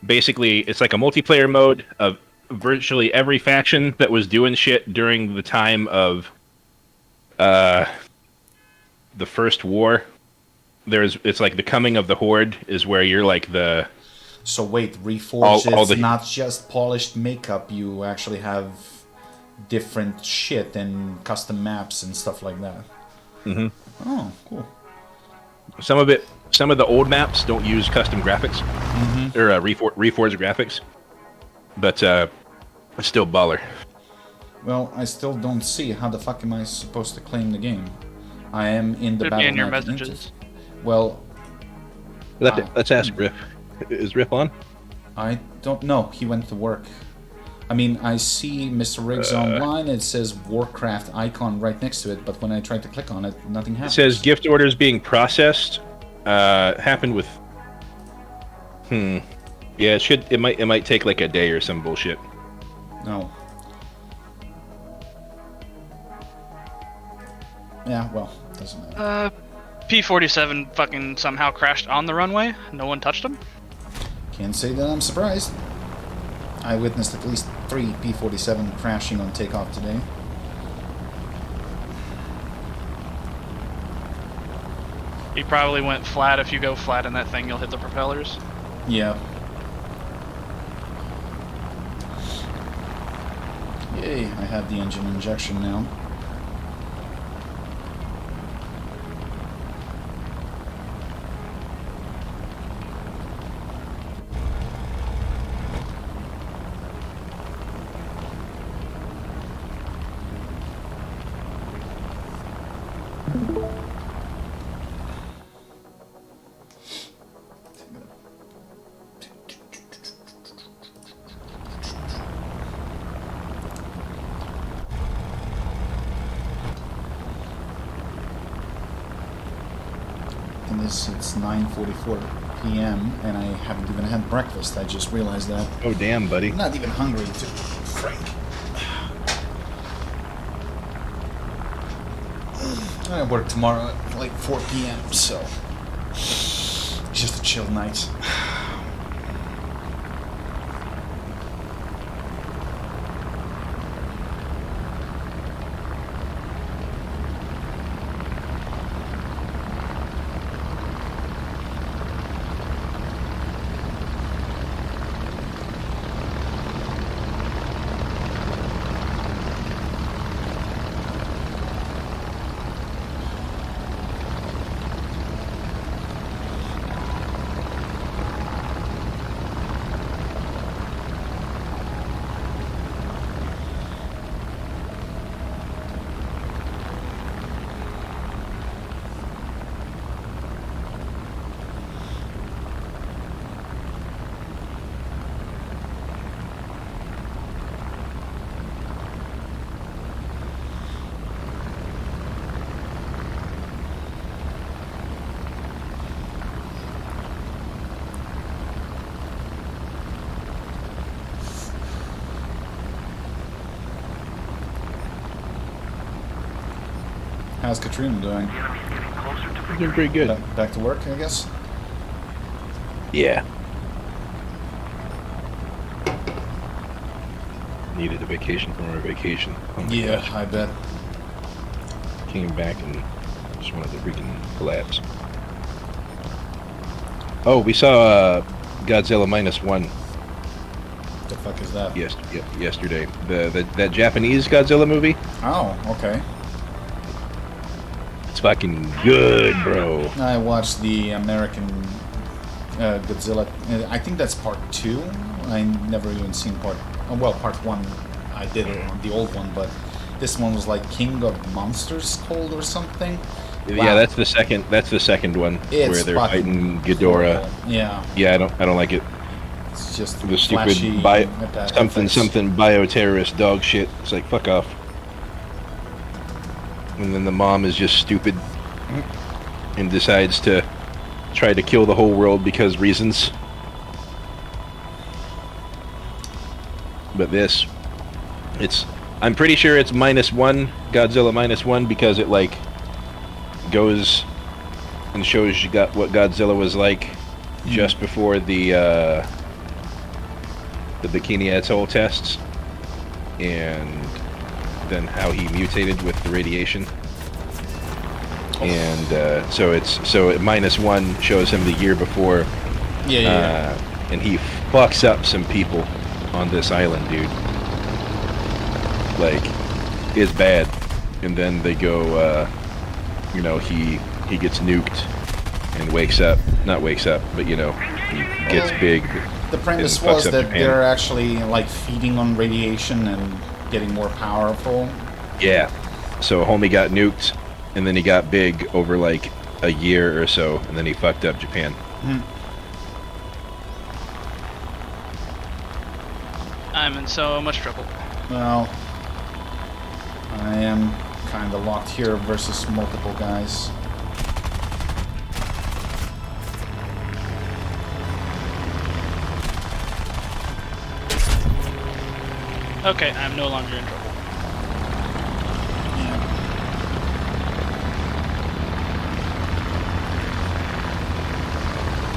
basically it's like a multiplayer mode of virtually every faction that was doing shit during the time of the first war. It's like the coming of the Horde is where you're like the... So wait, Reforged all is the... not just polished makeup. You actually have different shit and custom maps and stuff like that. Mm-hmm. Oh, cool. Some of the old maps don't use custom graphics or Reforged graphics, but it's still baller. Well, I still don't see how the fuck am I supposed to claim the game. I am in the battle. In your messages. Well, let's ask Riff. Is Riff on? I don't know. He went to work. I mean, I see Mr. Riggs online. It says Warcraft icon right next to it, but when I try to click on it, nothing happens. It says gift orders being processed. Happened with. Yeah, it might take like a day or some bullshit. No. Yeah, well, doesn't matter. P-47 fucking somehow crashed on the runway. No one touched him. Can't say that I'm surprised. I witnessed at least 3 P-47 crashing on takeoff today. He probably went flat. If you go flat in that thing, you'll hit the propellers. Yeah. Yay, I have the engine injection now. is it's 9:44 p.m. and I haven't even had breakfast. I just realized that. Oh damn, buddy. I'm not even hungry to Frank. I work tomorrow at like 4 p.m. so just a chill night. How's Katrina doing? Doing pretty good. Back to work, I guess? Yeah. Needed a vacation from our vacation. Oh my Yeah, gosh. I bet. Came back and just wanted to freaking collapse. Oh, we saw Godzilla -1 The fuck is that? yesterday. That Japanese Godzilla movie. Oh, okay. It's fucking good, bro. I watched the American Godzilla. I think that's part 2. I never even seen part 1. I did it on the old one, but this one was like King of Monsters called or something. Yeah, Wow. that's the second. That's the second one It's where they're fucking fighting Ghidorah. horrible. Yeah, Yeah, I don't like it. it's just The stupid flashy something effects. bioterrorist dog shit. It's like fuck off. And then the mom is just stupid and decides to try to kill the whole world because reasons. But this, I'm pretty sure it's -1, Godzilla -1, because it like goes and shows you got what Godzilla was like just before the Bikini Atoll tests, and then how he mutated with the radiation. And so -1 shows him the year before, Yeah. and he fucks up some people on this island, dude. Like, it's bad. And then they go, he gets nuked and not wakes up, but he gets big. The premise and fucks was up that Japan. they're actually like feeding on radiation and getting more powerful. Yeah. So homie got nuked, and then he got big over like a year or so, and then he fucked up Japan. I'm in so much trouble. Well, I am kind of locked here versus multiple guys. Okay, I'm no longer in trouble.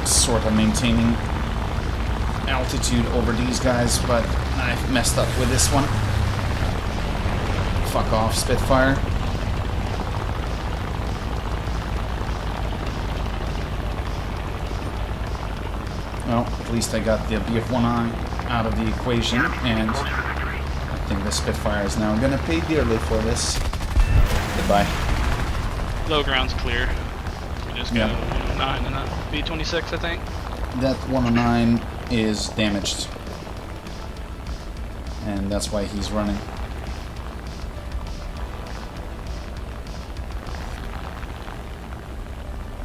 Sort of maintaining altitude over these guys, but I've messed up with this one. Fuck off, Spitfire. Well, at least I got the BF-1I out of the equation, and I think the Spitfire is now gonna pay dearly for this. Goodbye. Low ground's clear. We just Yeah. got 9 and a B-26, I think. That 109 is damaged, and that's why he's running.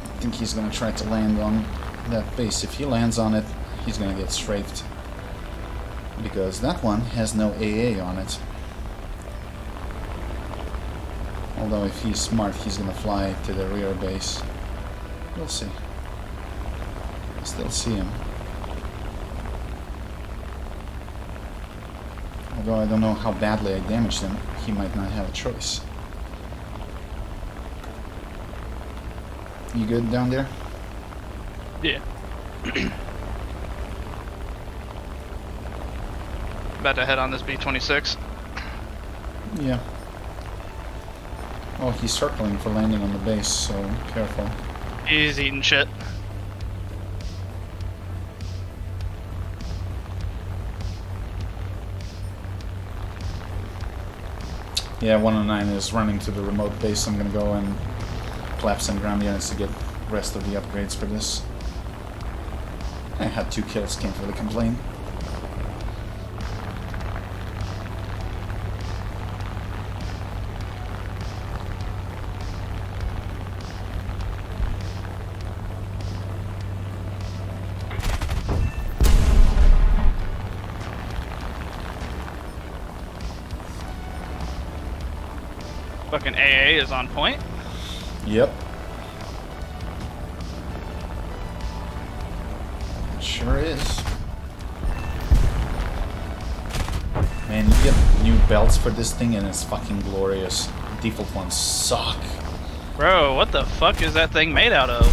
I think he's gonna try to land on that base. If he lands on it, he's gonna get strafed, because that one has no AA on it. Although if he's smart, he's gonna fly to the rear base. We'll see. Still see him. Although I don't know how badly I damaged him, he might not have a choice. You good down there? Yeah. About to head on this B-26. Yeah. Well, he's circling for landing on the base, so careful. He's eating shit. Yeah, 109 is running to the remote base. I'm gonna go and clap some ground units to get the rest of the upgrades for this. I had 2 kills, can't really complain. Fucking AA is on point. Yep. Sure is. Man, you get new belts for this thing and it's fucking glorious. Default ones suck. Bro, what the fuck is that thing made out of?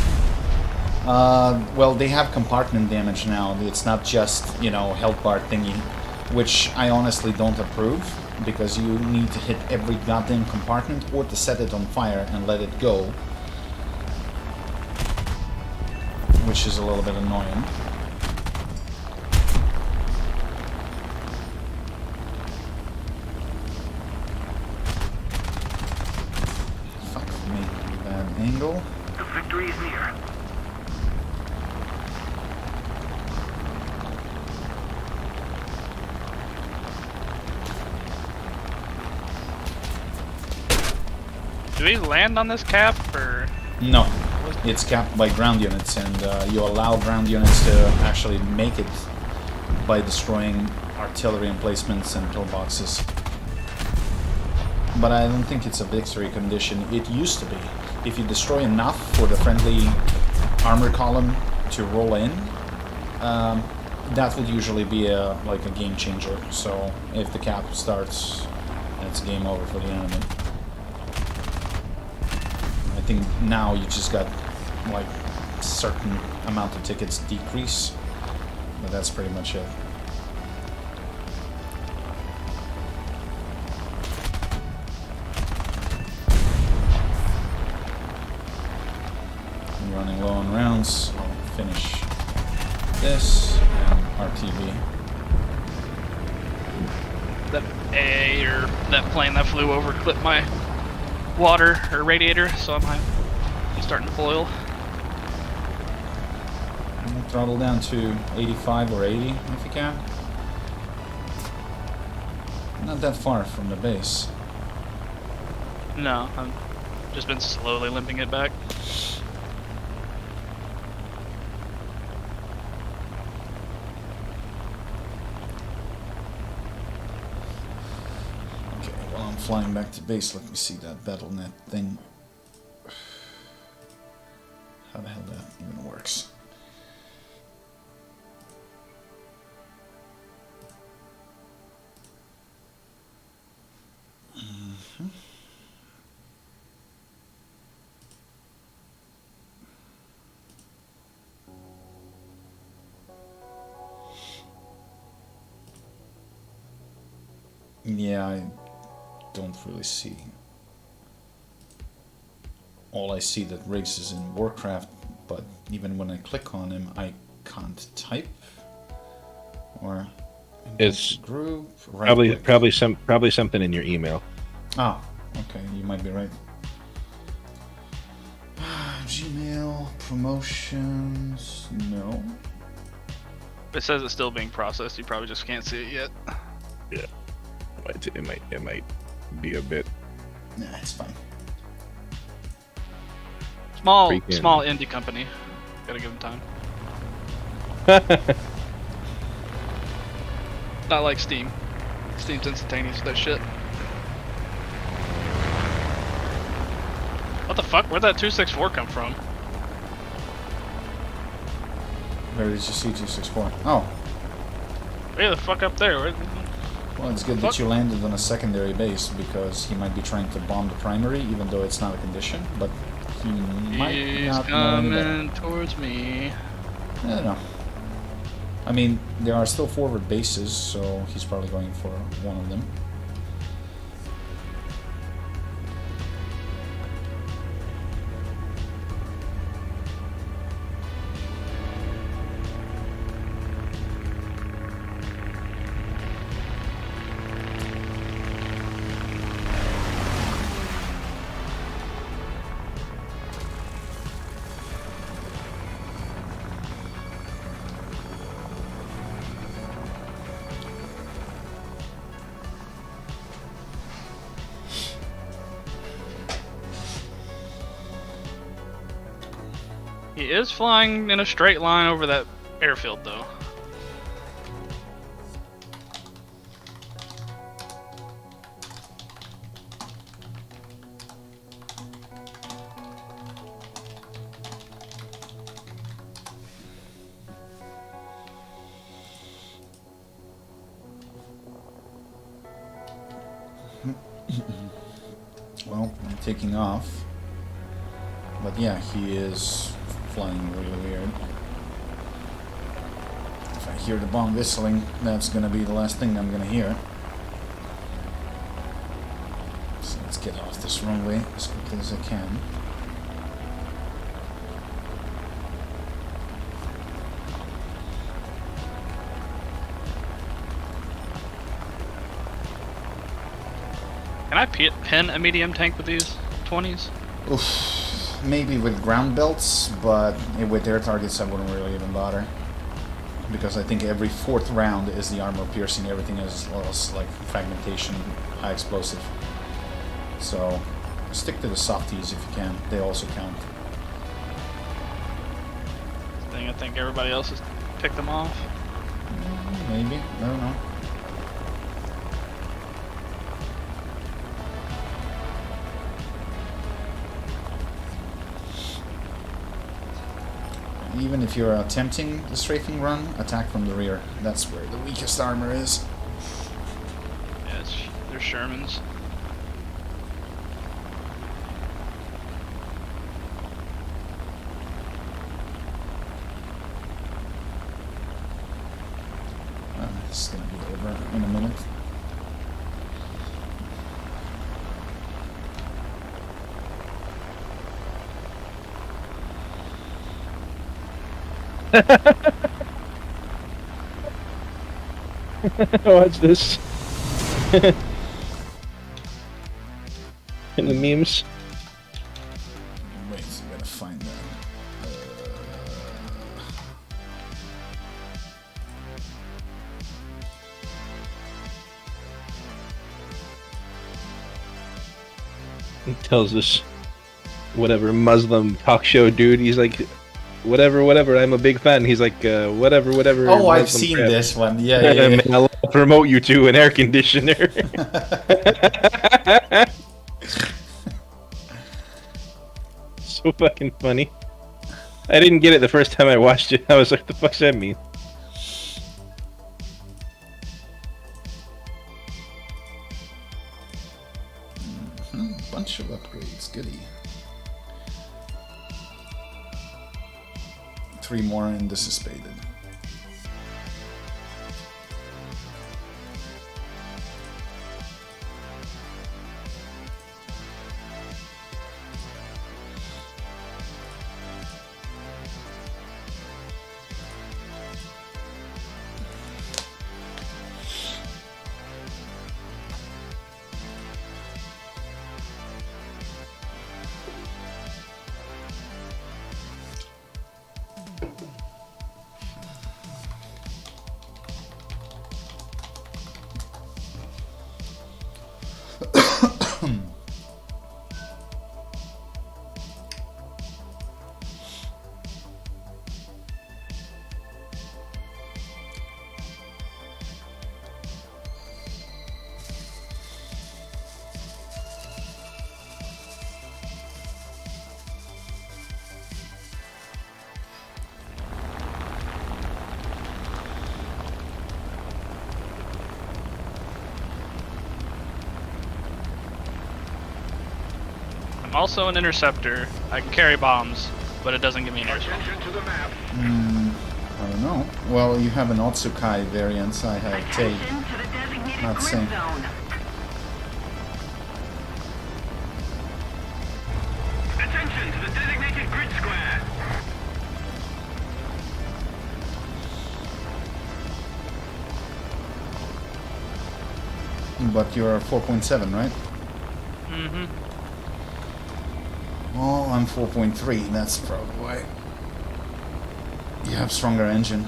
Well, they have compartment damage now. It's not just, you know, health bar thingy, which I honestly don't approve, because you need to hit every goddamn compartment or to set it on fire and let it go, which is a little bit annoying. Fuck me, bad angle. The victory is near. Do we land on this cap, or...? No, it's capped by ground units, and you allow ground units to actually make it by destroying artillery emplacements and pillboxes. But I don't think it's a victory condition. It used to be. If you destroy enough for the friendly armor column to roll in, that would usually be like a game changer. So if the cap starts, it's game over for the enemy. I think now you just got like certain amount of tickets decrease, but that's pretty much it. I'm running low on rounds. I'll finish this and RTV. That AA or that plane that flew over clipped my water or radiator, so I'm starting to boil. Throttle down to 85 or 80 if you can. Not that far from the base. No, I've just been slowly limping it back. Okay, while I'm flying back to base, let me see that BattleNet thing. How the hell that even works? Yeah, I don't really see. All I see that Riggs is in Warcraft, but even when I click on him, I can't type. Or It's group. Right probably something in your email. Ah, okay, you might be right. Gmail promotions. No. It says it's still being processed. You probably just can't see it yet. Yeah, it might be a bit. Nah, it's fine. Small Freaking- indie company. Gotta give them time. Not like Steam. Steam's instantaneous with that shit. What the fuck? Where'd that 264 come from? Where did you see 264? Oh, Way the fuck up there. well, it's good that you landed on a secondary base because he might be trying to bomb the primary, even though it's not a condition. But he might He's not know any better. coming towards me. I don't know. I mean, there are still forward bases, so he's probably going for one of them. He is flying in a straight line over that airfield, though. Well, I'm taking off. But yeah, he is flying really weird. If I hear the bomb whistling, that's gonna be the last thing I'm gonna hear. So let's get off this runway as quickly as I can. Can I pin a medium tank with these 20s? Oof, maybe with ground belts, but with air targets I wouldn't really even bother. Because I think every fourth round is the armor piercing, everything else like fragmentation, high explosive. So stick to the softies if you can, they also count. I think everybody else has picked them off. Maybe, I don't know. Even if you're attempting the strafing run, attack from the rear. That's where the weakest armor is. Yeah, they're Shermans. This is gonna be over in a minute. Watch this. In the memes. Wait, I gotta find that. He tells this whatever Muslim talk show dude, he's like, whatever, I'm a big fan. He's like, whatever. Oh, I've Muslim seen crap. this one. Yeah. Man, I'll promote you to an air conditioner. So fucking funny. I didn't get it the first time I watched it. I was like, the fuck's that mean? Bunch of upgrades, goody. 3 more and this is spaded. also an interceptor. I can carry bombs, but it doesn't give me an air support. Attention to the map. I don't know. Well, you have an Otsukai variant. I have Tate. Attention to the designated Not grid same. zone. Attention to the designated grid square. But you're 4.7, right? Mm-hmm. Well, I'm 4.3. That's probably why. You have stronger engine.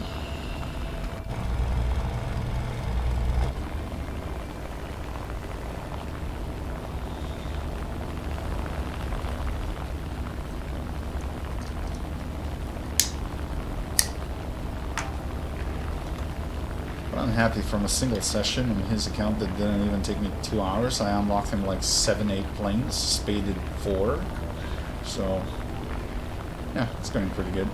But I'm happy from a single session in his account that didn't even take me 2 hours. I unlocked him like 7-8 planes, spaded 4. So, yeah, it's going pretty good.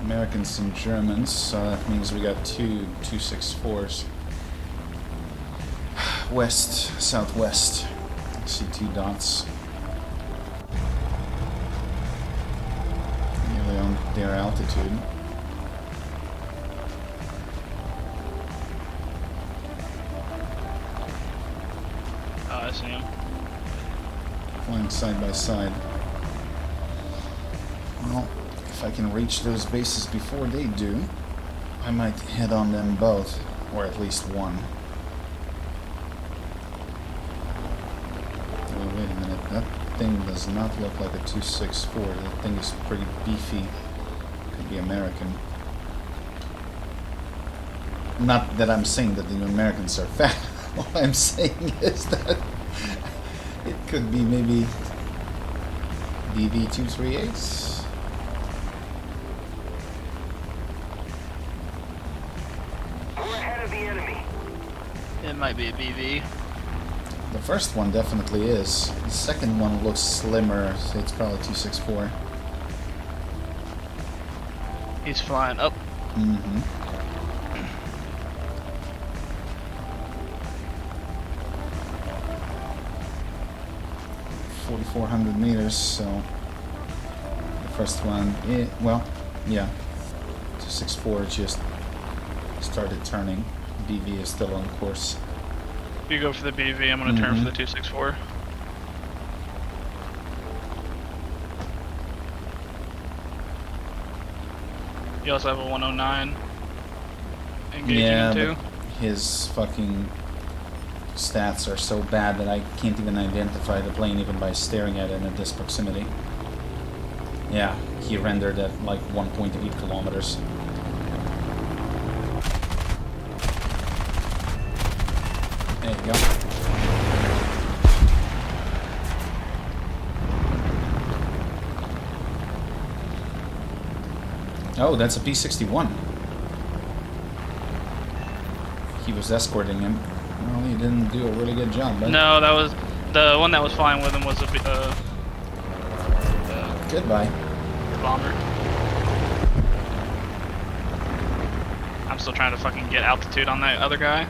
Americans and Germans, so that means we got two 264s. West, southwest. I see 2 dots. Nearly on their altitude. Oh, I see him. Flying side by side. Well, if I can reach those bases before they do, I might head on them both, or at least one. Oh, wait a minute, that thing does not look like a 264. That thing is pretty beefy. Could be American. Not that I'm saying that the Americans are fat. All I'm saying is that it could be maybe BV-238s. We're ahead of the enemy. It might be a BV. The first one definitely is. The second one looks slimmer, so it's probably 264. He's flying up. Mm-hmm. 4,400 meters, so the first one, well, yeah, 264 just started turning. BV is still on course. If you go for the BV, I'm going to turn for the 264. You also have a 109 engaging Yeah, into. but his fucking stats are so bad that I can't even identify the plane even by staring at it at this proximity. Yeah, he rendered at like 1.8 kilometers. There you go. Oh, that's a P-61. He was escorting him. Well, he didn't do a really good job, but... No, that was the one that was flying with him was a Goodbye. bomber. I'm still trying to fucking get altitude on that other guy.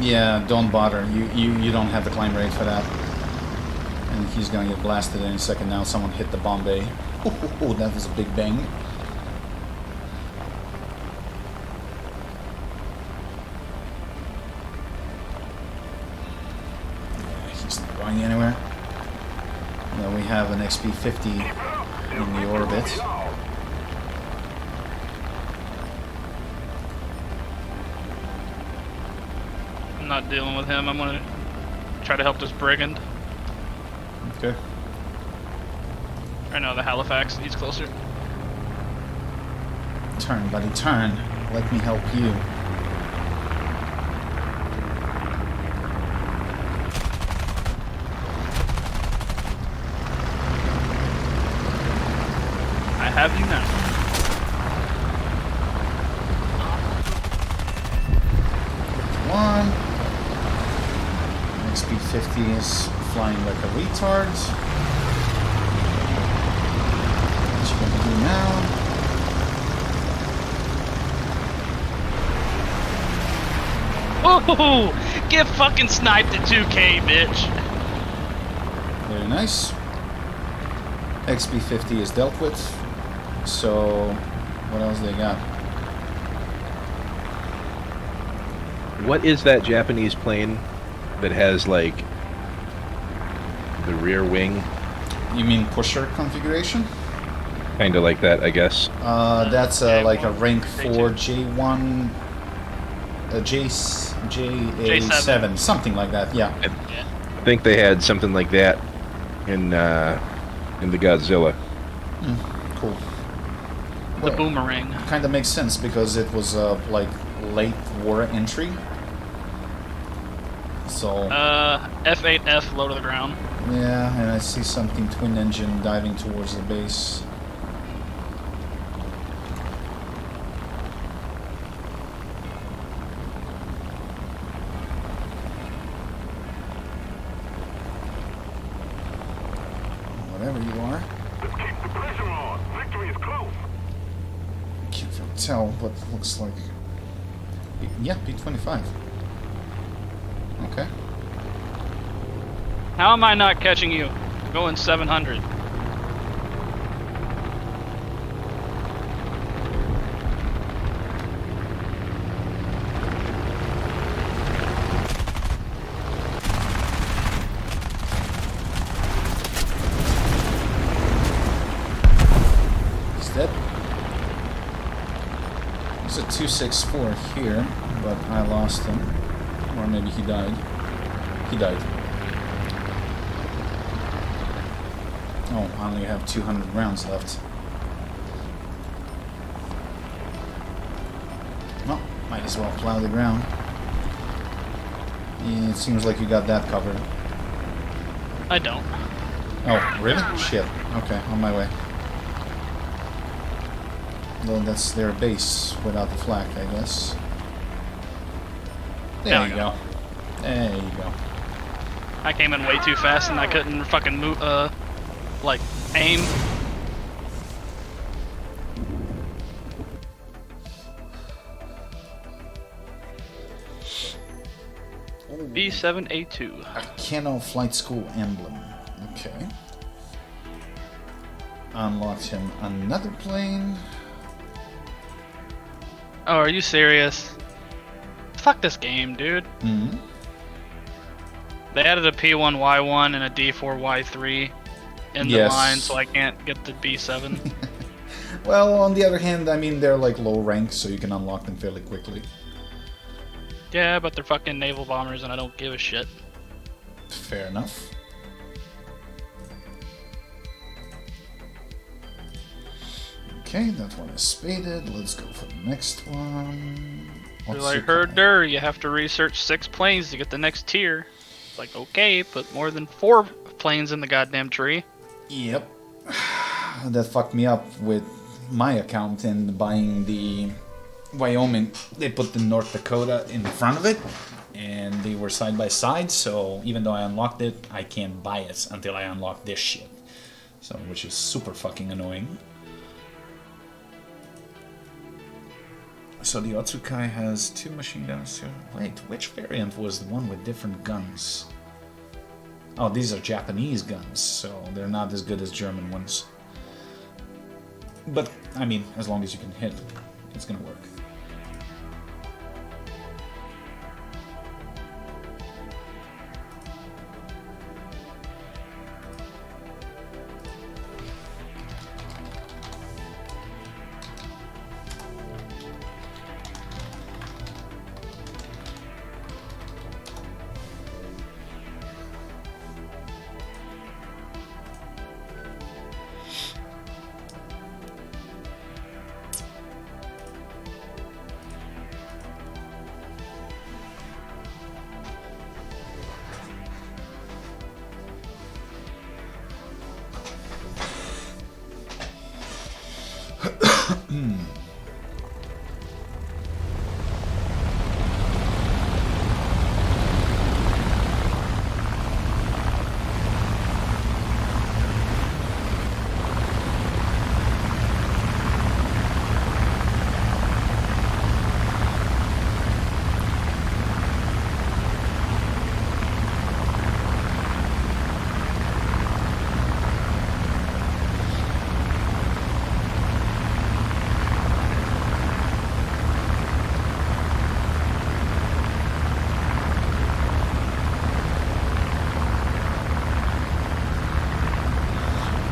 Yeah, don't bother. You don't have the climb rate for that. And he's gonna get blasted any second now. Someone hit the bomb bay. Oh, that was a big bang. It's not going anywhere. Then we have an XP-50 in the orbit. I'm not dealing with him. I'm gonna try to help this brigand. Okay. I know the Halifax. He's closer. Turn, buddy, turn. Let me help you. I have you now. One. XP-50 is flying like a retard. What you gonna do now? Oh, get fucking sniped at 2K, bitch. Very nice. XP-50 is dealt with. So, what else they got? What is that Japanese plane that has like the rear wing? You mean pusher configuration? Kind of like that, I guess. That's like a rank 4 J1, J7, something like that. Yeah. I think they had something like that in the Godzilla. Cool. The boomerang. Kind of makes sense because it was like late war entry. So F8F low to the ground. yeah, and I see something twin engine diving towards the base. Whatever you are. Let's keep the pressure on. Victory is close. Can't really tell, but looks like... Yeah, P-25. Okay. How am I not catching you? Going 700. He's dead. There's a 264 here, but I lost him. Or maybe he died. He died. Oh, I only have 200 rounds left. Well, might as well plow the ground. Yeah, it seems like you got that covered. I don't. Oh, really? Shit. Okay, on my way. Well, that's their base without the flag, I guess. There you go. There you go. I came in way too fast and I couldn't fucking move, like, aim. B7A2. Keno Flight School emblem. Okay. Unlocked him another plane. Oh, are you serious? Fuck this game, dude. Mm-hmm. They added a P1Y1 and a D4Y3 in the line, so I can't get the B7. Well, on the other hand, I mean, they're like low rank, so you can unlock them fairly quickly. Yeah, but they're fucking naval bombers and I don't give a shit. Fair enough. Okay, that one is spaded. Let's go for the next one. They're like, herder, you have to research 6 planes to get the next tier. It's like, okay, put more than 4 planes in the goddamn tree. Yep. That fucked me up with my account and buying the Wyoming. They put the North Dakota in front of it, and they were side by side, so even though I unlocked it, I can't buy it until I unlock this shit. So, which is super fucking annoying. So the Otsukai has 2 machine guns here. Wait, which variant was the one with different guns? Oh, these are Japanese guns, so they're not as good as German ones. But, I mean, as long as you can hit, it's gonna work.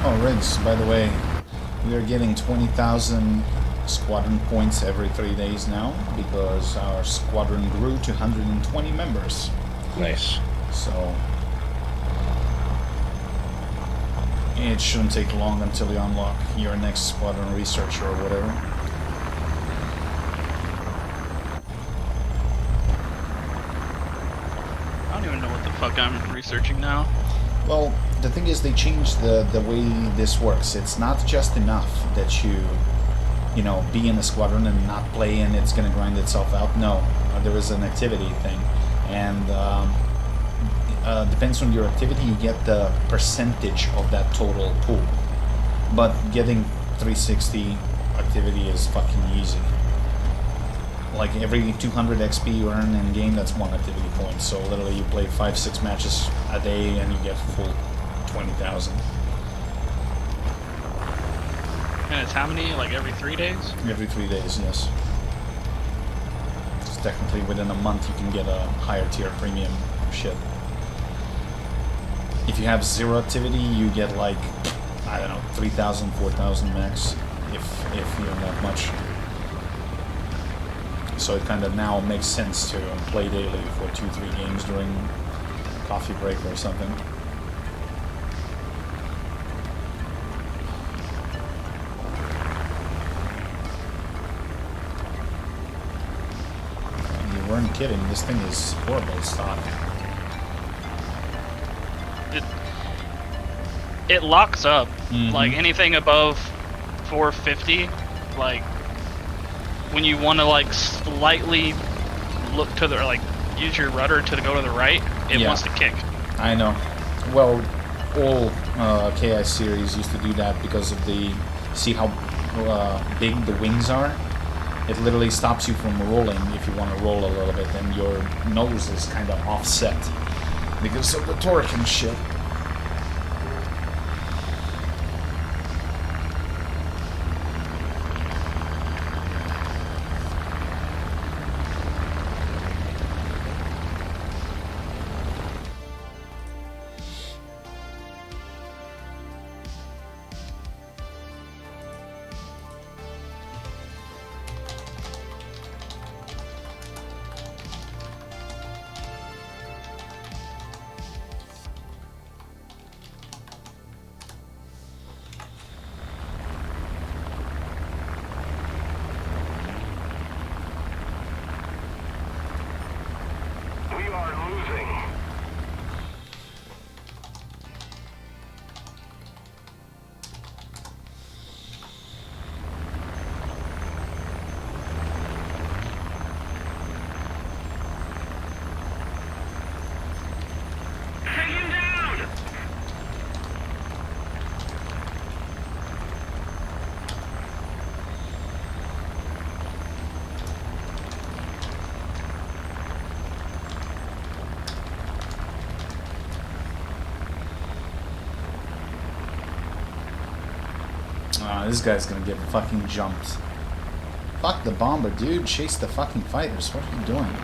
Oh, Riggs, by the way, we are getting 20,000 squadron points every 3 days now because our squadron grew to 120 members. Nice. So it shouldn't take long until you unlock your next squadron researcher or whatever. I don't even know what the fuck I'm researching now. Well, the thing is, they changed the way this works. It's not just enough that you know, be in a squadron and not play and it's gonna grind itself out. No, there is an activity thing, and depends on your activity, you get the percentage of that total pool. But getting 360 activity is fucking easy. Like every 200 XP you earn in game, that's 1 activity point. So literally, you play 5-6 matches a day and you get full 20,000. And it's how many? Like every 3 days? Every 3 days, yes. So technically, within a month, you can get a higher tier premium shit. If you have 0 activity, you get like, I don't know, 3,000, 4,000 max, if you don't have much. So it kind of now makes sense to play daily for 2-3 games during coffee break or something. You weren't kidding, this thing is horrible stock. It locks up. Mhm. Like anything above 450, like when you want to like slightly look to the, or like use your rudder to go to the right, it Yeah. wants to kick. I know. Well, all KI series used to do that because of the... See how big the wings are? It literally stops you from rolling if you want to roll a little bit, and your nose is kind of offset because of the torque and shit. We are losing. Take him down! This guy's gonna get fucking jumped. Fuck the bomber, dude. Chase the fucking fighters. What are you doing?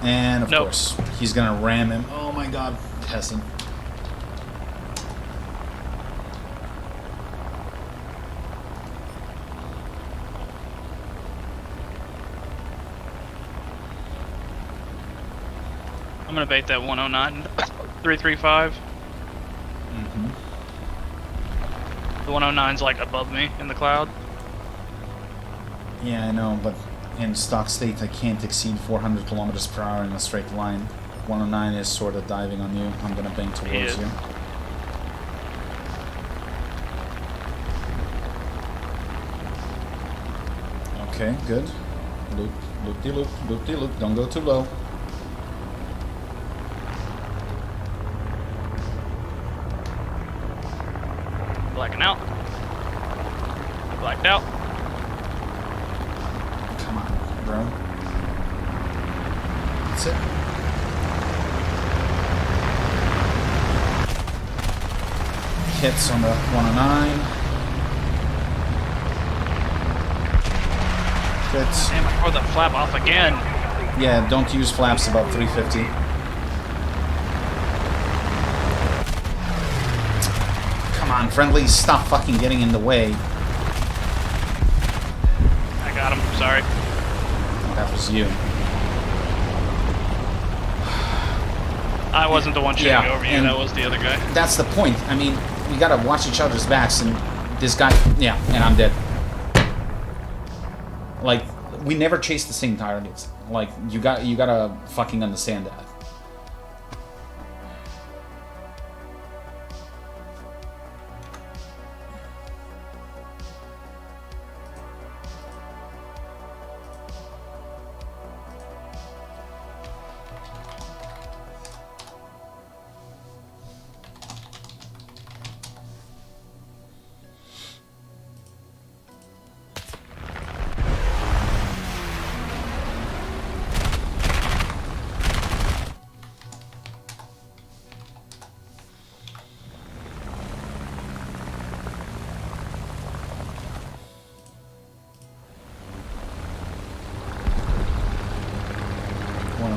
And of Nope. course, he's gonna ram him. Oh my god, peasant. I'm gonna bait that 109 335. Mm-hmm. The 109's like above me in the cloud. Yeah, I know, but in stock state, I can't exceed 400 kilometers per hour in a straight line. 109 is sort of diving on you. I'm gonna bang towards is. you. Okay, good. Loop, loop-de-loop, loop-de-loop. Don't go too low. Blacking out. Blacked out. Come on, bro. That's it. Hits on the 109. Hits. Damn, I tore the flap off again. Yeah, don't use flaps above 350. on, friendly, stop fucking getting in the way. I got him. Sorry. That was you. I wasn't the one shooting Yeah, over you. and That was the other guy. That's the point. I mean, we gotta watch each other's backs, and this guy, yeah, and I'm dead. Like, we never chase the same targets. Like, you gotta fucking understand that.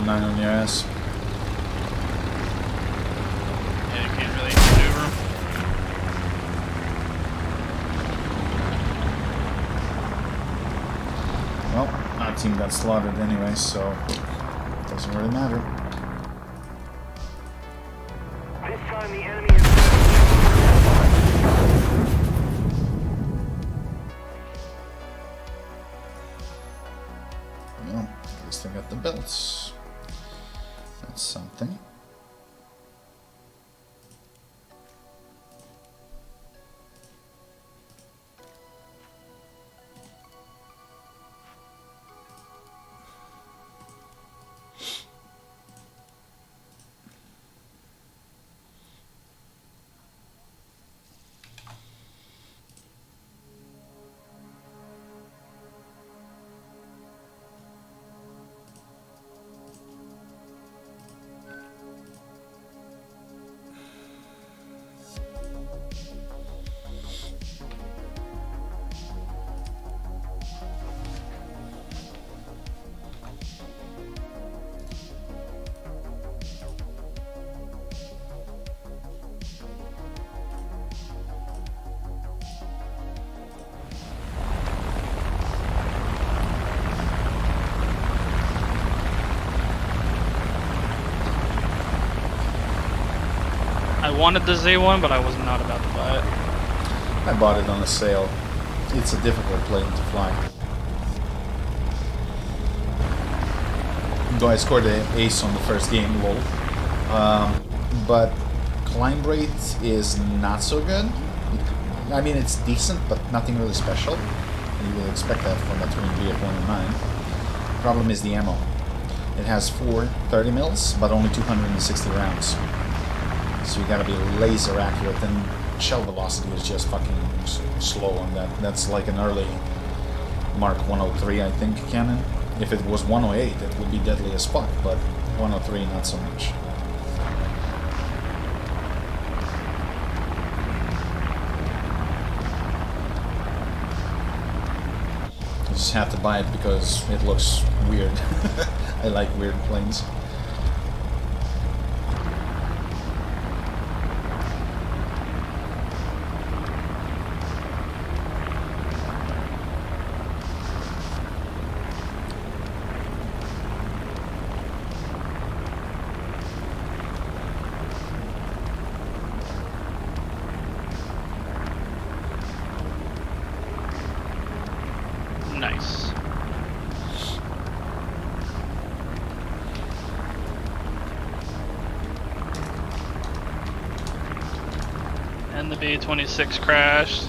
Nine on your ass. Yeah, you can't really maneuver him. Well, our team got slaughtered anyway, so it doesn't really matter. This time the enemy is... Well, at least I got the belts. That's something. I wanted the Z1, but I was not about to buy it. I bought it on a sale. It's a difficult plane to fly. Though I scored an ace on the first game, lol. But climb rate is not so good. I mean, it's decent, but nothing really special. You would expect that from a twin VF-109. Problem is the ammo. It has 4 30 mils, but only 260 rounds. So you gotta be laser accurate, and shell velocity is just fucking slow on that. That's like an early Mark 103, I think, cannon. If it was 108, it would be deadly as fuck, but 103, not so much. You just have to buy it because it looks weird. I like weird planes. Nice. And the B-26 crashed.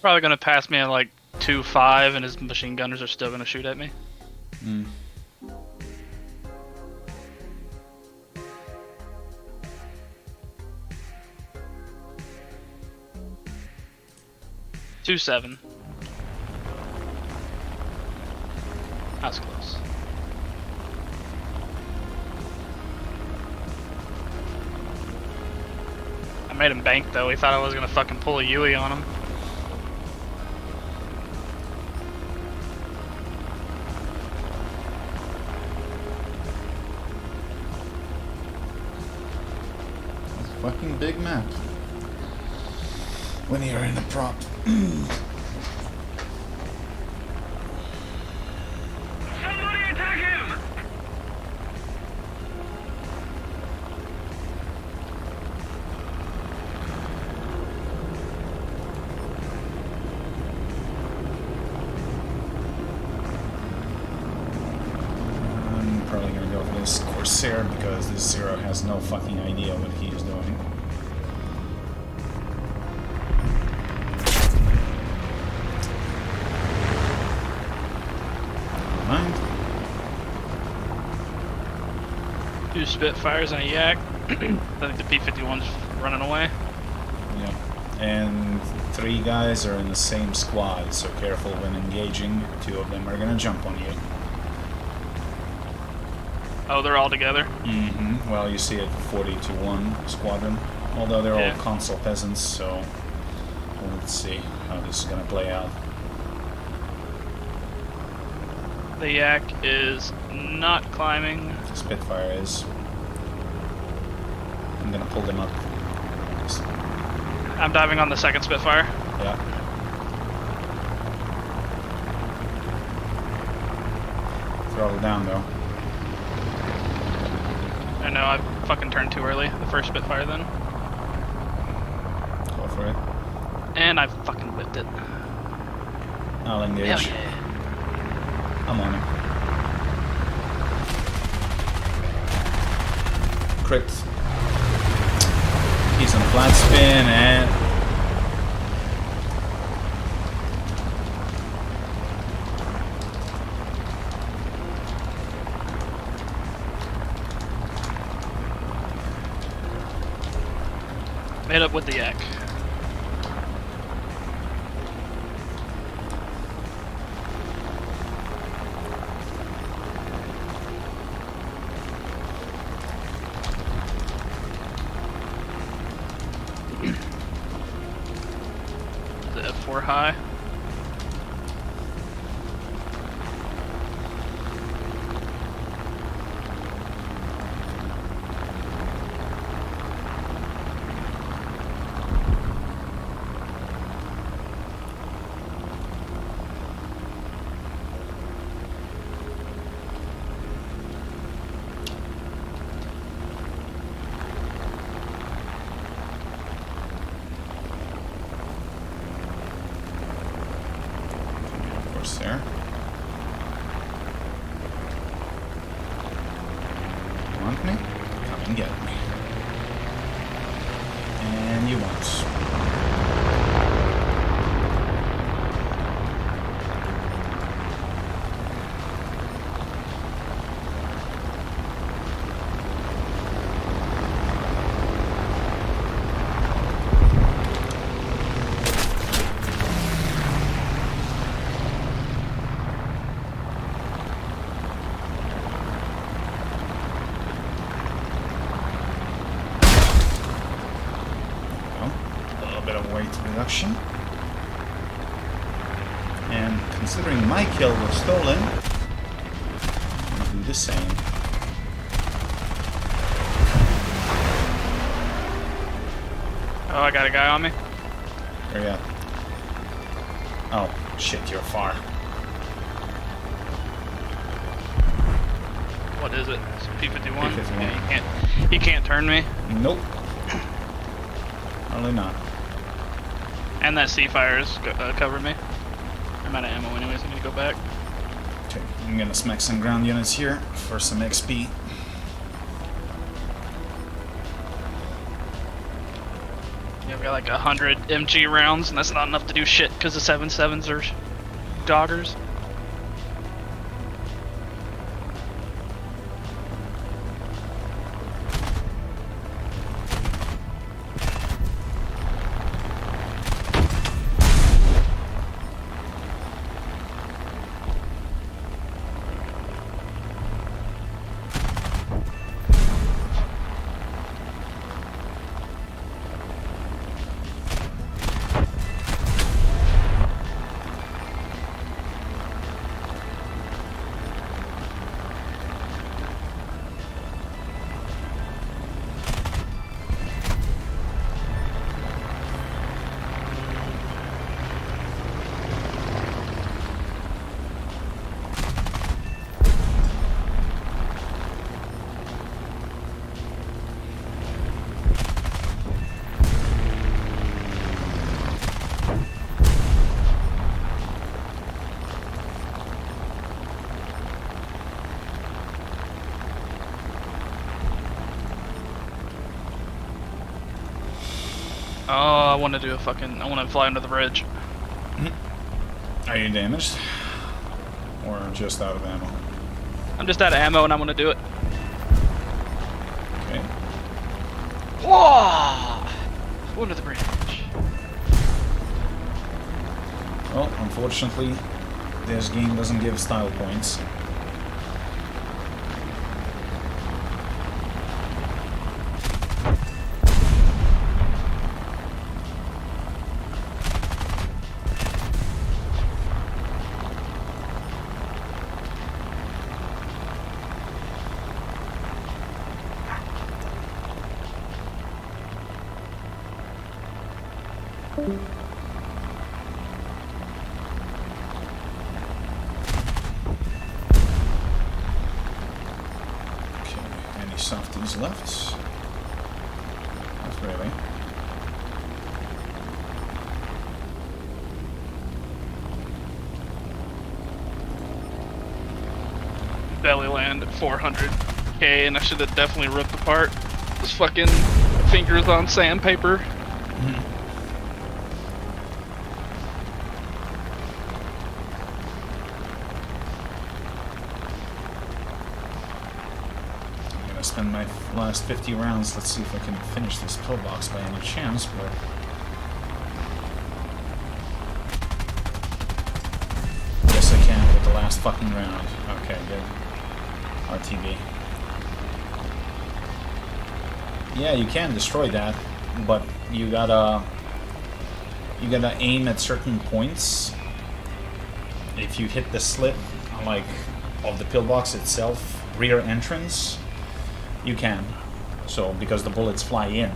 Probably gonna pass me at like 2.5, and his machine gunners are still gonna shoot at me. Mm. 2.7. That's close. I made him bank though. He thought I was gonna fucking pull a Yui on him. It's a fucking big map. When you're in a prop. Somebody attack him! I'm probably gonna go for this Corsair because this Zero has no fucking idea what he is doing. Never mind. 2 Spitfires and a Yak. I think the P-51's running away. Yeah. And 3 guys are in the same squad, so careful when engaging. 2 of them are gonna jump on you. Oh, they're all together. Mm-hmm. Well, you see it 40-1 squadron. Although they're Yeah. all console peasants, so let's see how this is gonna play out. The Yak is not climbing. The Spitfire is. I'm gonna pull them up. I'm diving on the second Spitfire. Yeah. Throttle down though. I know, I fucking turned too early. The first Spitfire then. Go for it. And I fucking whipped it. I'll engage. Hell yeah. I'm on it. Crit. He's on a flat spin and... Made up with the Yak. The F4 high. There. Want me? Come and get me. And you won't. Reduction. And considering my kill was stolen, I'll do the same. Oh, I got a guy on me. Where you at? Oh, shit, you're far. What is it? It's a P-51? P-51. Yeah, he can't turn me. Nope. Probably not. And that C-Fire's covered me. I'm out of ammo anyways, I need to go back. Okay, I'm gonna smack some ground units here for some XP. I've got like 100 MG rounds, and that's not enough to do shit because the 7.7s are joggers. Oh, I want to do I want to fly under the bridge. Are you damaged? Or just out of ammo? I'm just out of ammo and I'm gonna do it. Okay. Whoa! Under the bridge. Well, unfortunately, this game doesn't give style points. Any softies left? Not really. Belly land at 400k, and I should have definitely ripped apart his fucking fingers on sandpaper. Spend my last 50 rounds. Let's see if I can finish this pillbox by any chance, but yes I can with the last fucking round. Okay, good. RTV. Yeah, you can destroy that, but you gotta aim at certain points. If you hit the slit, like, of the pillbox itself, rear entrance, you can. So, because the bullets fly in.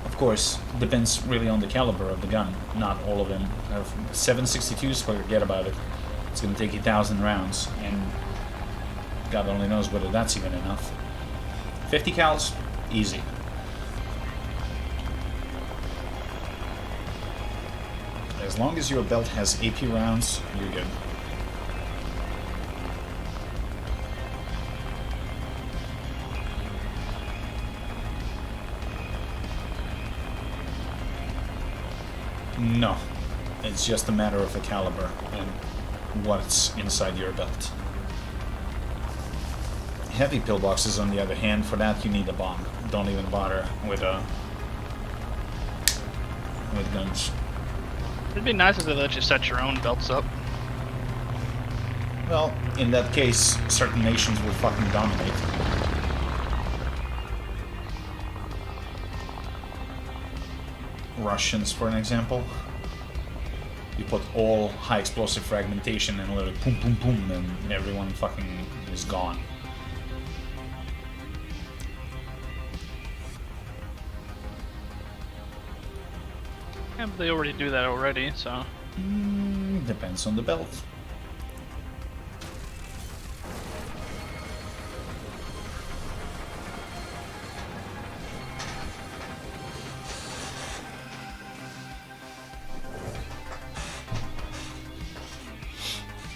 Of course, depends really on the caliber of the gun. Not all of them. 7.62s, forget about it. It's gonna take 1,000 rounds, and God only knows whether that's even enough. 50 cals, easy. As long as your belt has AP rounds, you're good. No, it's just a matter of the caliber and what's inside your belt. Heavy pillboxes, on the other hand, for that you need a bomb. Don't even bother with guns. It'd be nice if they let you set your own belts up. Well, in that case, certain nations will fucking dominate. Russians, for an example. You put all high explosive fragmentation and literally boom, boom, boom, and everyone fucking is gone. Yeah, but they already do that already, so. Depends on the belt.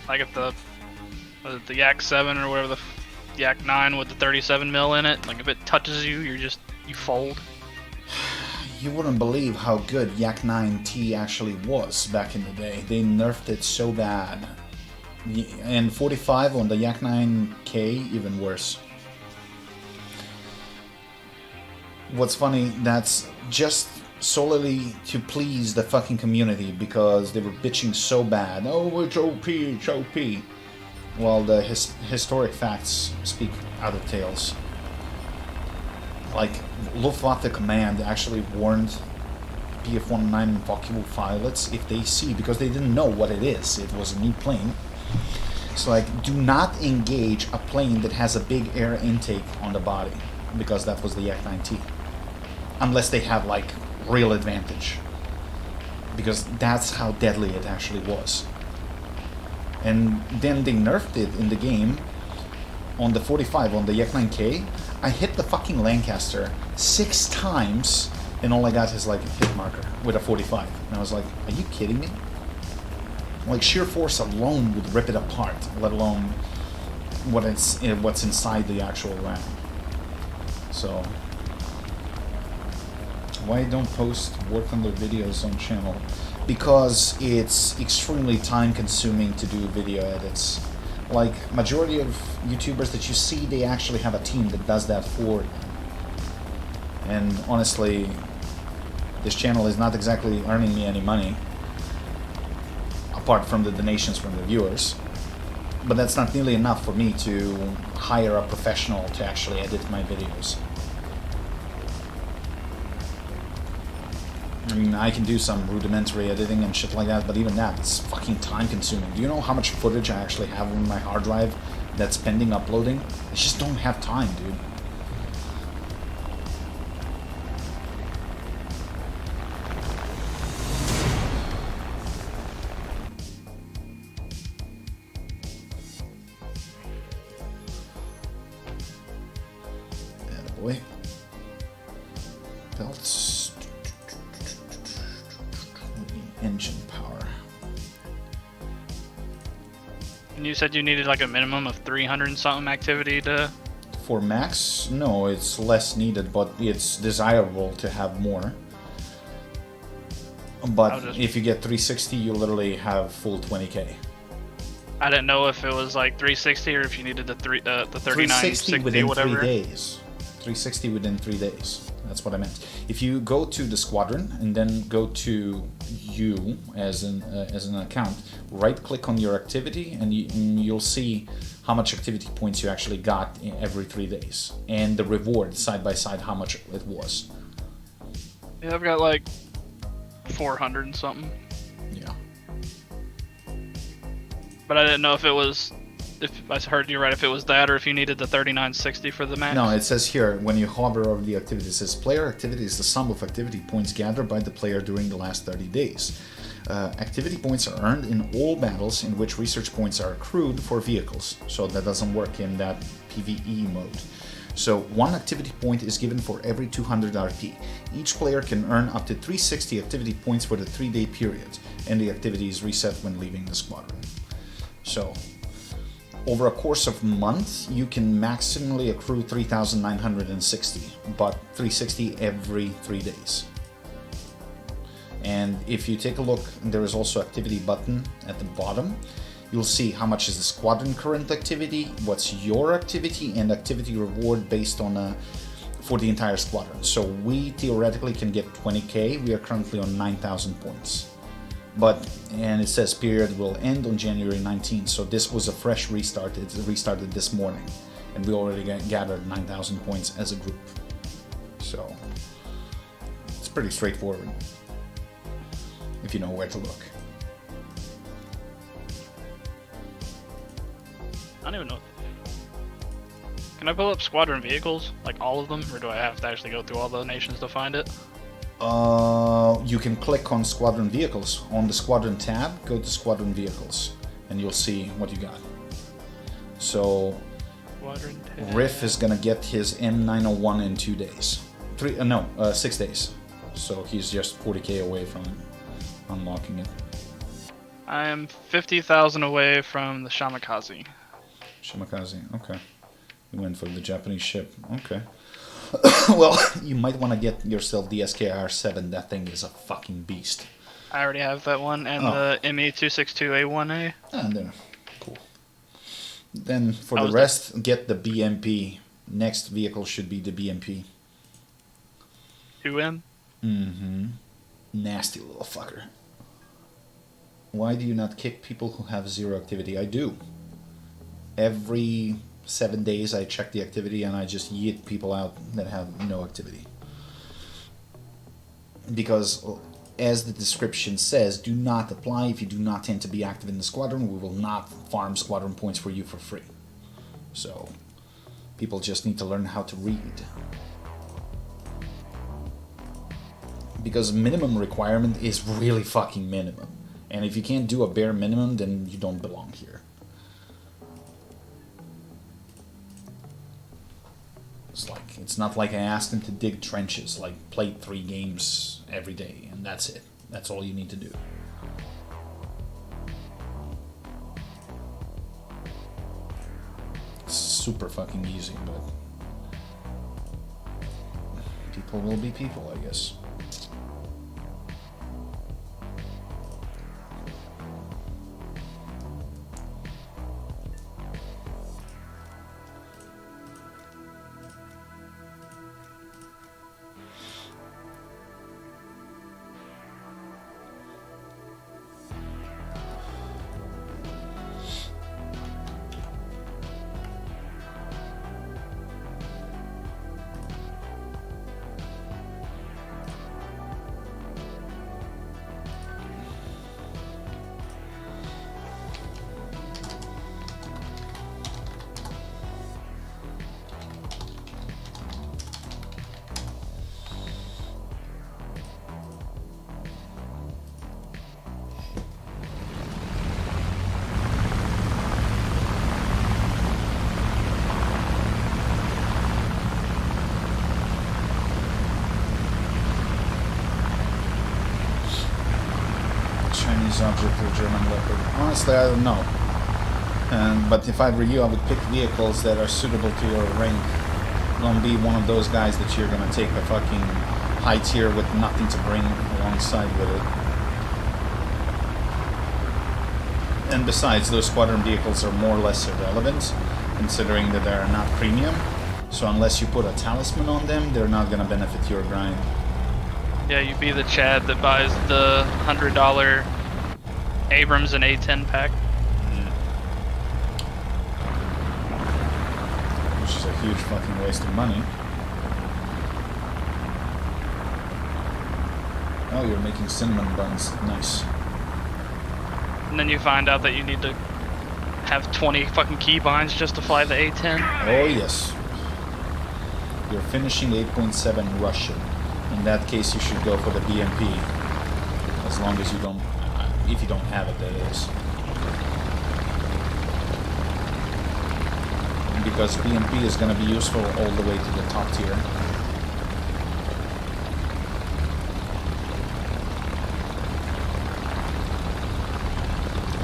Like if the Yak 7 or whatever the Yak 9 with the 37 mil in it, like if it touches you, you fold. you wouldn't believe how good Yak 9T actually was back in the day. They nerfed it so bad. And 45 on the Yak 9K, even worse. What's funny, that's just solely to please the fucking community because they were bitching so bad. Oh, it's OP, it's OP. Well, the historic facts speak other tales. Like, Luftwaffe Command actually warned PF-109 and Focke-Wulf pilots if they see, because they didn't know what it is. It was a new plane. So, like, do not engage a plane that has a big air intake on the body, because that was the Yak 9T. Unless they have, like, real advantage. Because that's how deadly it actually was. And then they nerfed it in the game on the 45, on the Yak 9K. I hit the fucking Lancaster 6 times, and all I got is like a hit marker with a 45. And I was like, are you kidding me? Like, sheer force alone would rip it apart, let alone what's inside the actual RAM. So, why don't post War Thunder videos on channel? Because it's extremely time consuming to do video edits. Like, majority of YouTubers that you see, they actually have a team that does that for them. And honestly, this channel is not exactly earning me any money, apart from the donations from the viewers. But that's not nearly enough for me to hire a professional to actually edit my videos. I mean, I can do some rudimentary editing and shit like that, but even that, it's fucking time consuming. Do you know how much footage I actually have on my hard drive that's pending uploading? I just don't have time, dude. Attaboy. Belts. Engine power. And you said you needed like a minimum of 300 and something activity to... For max? No, it's less needed, but it's desirable to have more. But if you get 360, you literally have full 20k. I didn't know if it was like 360 or if you needed the 360 3960 within whatever. 3 days. 360 within 3 days. That's what I meant. If you go to the squadron and then go to you as an account, right click on your activity and you'll see how much activity points you actually got in every 3 days, and the reward side by side how much it was. Yeah, I've got like 400 and something. Yeah. But I didn't know if it was, if I heard you right, if it was that or if you needed the 3960 for the max. No, it says here, when you hover over the activity, it says player activity is the sum of activity points gathered by the player during the last 30 days. Activity points are earned in all battles in which research points are accrued for vehicles, so that doesn't work in that PvE mode. So 1 activity point is given for every 200 RP. Each player can earn up to 360 activity points for the 3-day period, and the activity is reset when leaving the squadron. So, over a course of months, you can maximally accrue 3,960, but 360 every 3 days. And if you take a look, there is also activity button at the bottom. You'll see how much is the squadron current activity, what's your activity, and activity reward based on for the entire squadron. So we theoretically can get 20k. We are currently on 9,000 points. And it says period will end on January 19th, so this was a fresh restart. It restarted this morning, and we already gathered 9,000 points as a group. So it's pretty straightforward if you know where to look. I don't even know. Can I pull up squadron vehicles, like all of them, or do I have to actually go through all the nations to find it? You can click on squadron vehicles. On the squadron tab, go to squadron vehicles, and you'll see what you got. So, Squadron tab. Riff is gonna get his M901 in 2 days. 6 days. So he's just 40k away from unlocking it. I am 50,000 away from the Shamikaze. Shimakaze, okay. You went for the Japanese ship, okay. Well, you might want to get yourself the SKR-7. That thing is a fucking beast. I already have that one, and Oh. the ME262A1A. And there. Cool. Then for I the was rest, get the BMP. Next vehicle should be the BMP. 2M. Mm-hmm. Nasty little fucker. Why do you not kick people who have zero activity? I do. Every 7 days I check the activity and I just yeet people out that have no activity. Because, as the description says, do not apply if you do not tend to be active in the squadron. We will not farm squadron points for you for free. So, people just need to learn how to read. Because minimum requirement is really fucking minimum. And if you can't do a bare minimum, then you don't belong here. It's not like I asked him to dig trenches, like play 3 games every day, and that's it. That's all you need to do. It's super fucking easy, but people will be people, I guess. Chinese object or German leopard. Honestly, I don't know. But if I were you, I would pick vehicles that are suitable to your rank. Don't be one of those guys that you're gonna take a fucking high tier with nothing to bring alongside with it. And besides, those squadron vehicles are more or less irrelevant, considering that they're not premium. So unless you put a talisman on them, they're not gonna benefit your grind. Yeah, you be the Chad that buys the $100 Abrams and A10 pack. Which is a huge fucking waste of money. Oh, you're making cinnamon buns. Nice. And then you find out that you need to have 20 fucking keybinds just to fly the A10. Oh, yes. You're finishing 8.7 Russian. In that case, you should go for the BMP. As long as you don't... if you don't have it, that is. Because BMP is going to be useful all the way to the top tier.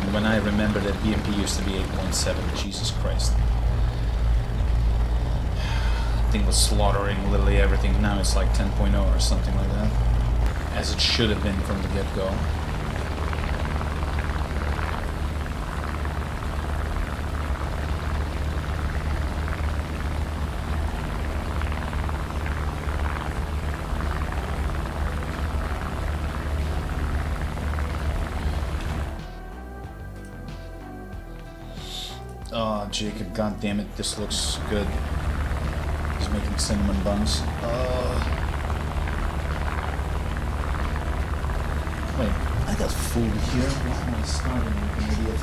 And when I remember that BMP used to be 8.7, Jesus Christ. Thing was slaughtering literally everything. Now it's like 10.0 or something like that. As it should have been from the get-go. Oh, Jacob, goddammit, this looks good. He's making cinnamon buns. Wait, I got food here. Why am I starving like an idiot?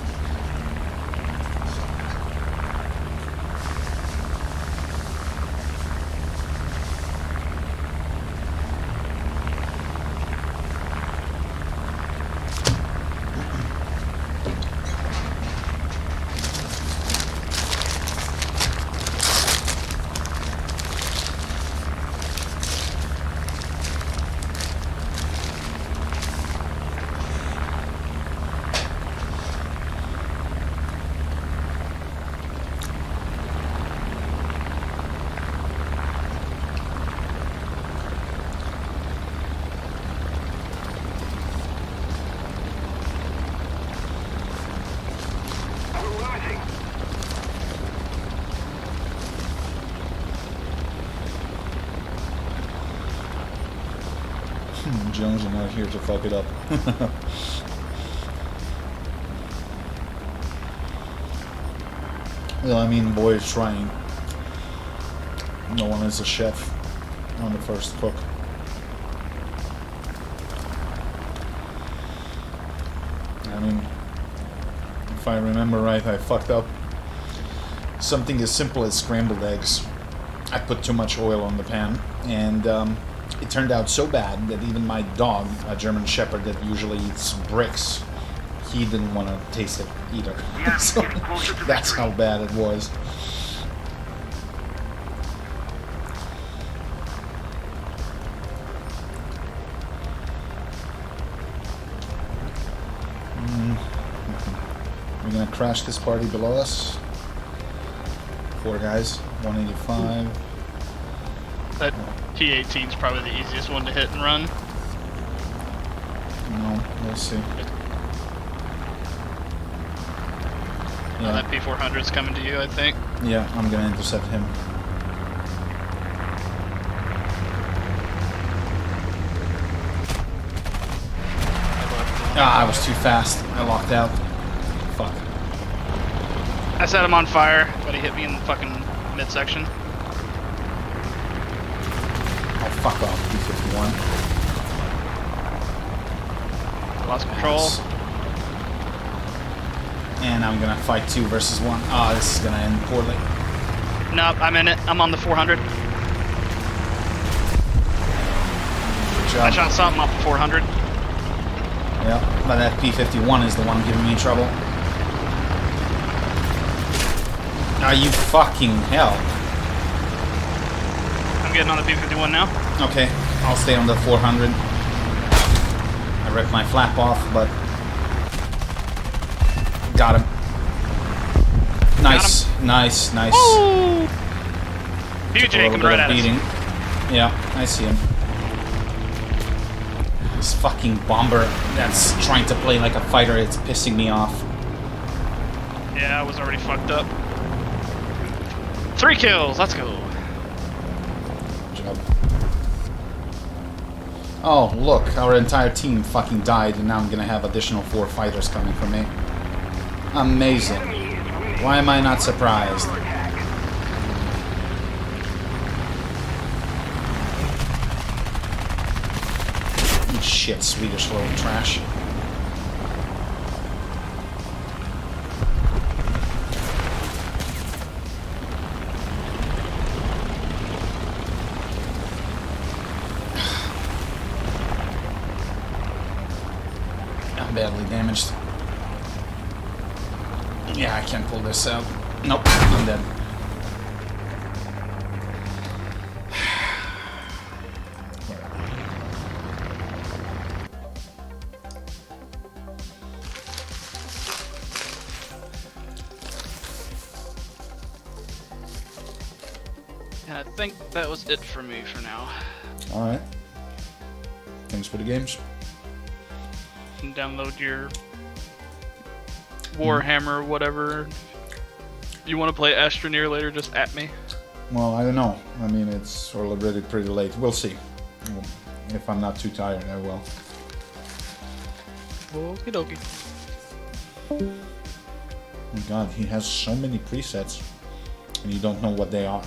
Jones are not here to fuck it up. Well, I mean, boy is trying. No one is a chef on the first cook. I mean, if I remember right, I fucked up something as simple as scrambled eggs. I put too much oil on the pan, and it turned out so bad that even my dog, a German Shepherd that usually eats bricks, he didn't want to taste it either. So that's how bad it was. We're gonna crash this party below us. 4 guys, 185. That T-18 is probably the easiest one to hit and run. No, we'll see. Yeah. That P-400 is coming to you, I think. Yeah, I'm gonna intercept him. Ah, I was too fast. I locked out. Fuck. I set him on fire, but he hit me in the fucking midsection. Oh, fuck off, P-51. Lost control. Yes. And I'm gonna fight 2 versus 1. Oh, this is gonna end poorly. Nope, I'm in it. I'm on the 400. Good job. I shot something off the 400. Yeah, but that P-51 is the one giving me trouble. Are you fucking hell? I'm getting on the P-51 now. Okay, I'll stay on the 400. I ripped my flap off, but got him. Nice, nice, nice. Ooh! Took a BJ little coming bit right of at us. beating. Yeah, I see him. This fucking bomber that's trying to play like a fighter, it's pissing me off. Yeah, I was already fucked up. 3 kills, let's go. Good job. Oh, look, our entire team fucking died, and now I'm gonna have additional 4 fighters coming for me. Amazing. Why am I not surprised? You shit, Swedish little trash. I'm badly damaged. Yeah, I can't pull this out. Nope, I'm dead. And I think that was it for me for now. Alright. Thanks for the games. You can download your Warhammer, whatever. You want to play Astroneer later, just at me. Well, I don't know. I mean, it's already pretty late. We'll see. If I'm not too tired, I will. Okie dokie. Oh my god, he has so many presets, and you don't know what they are.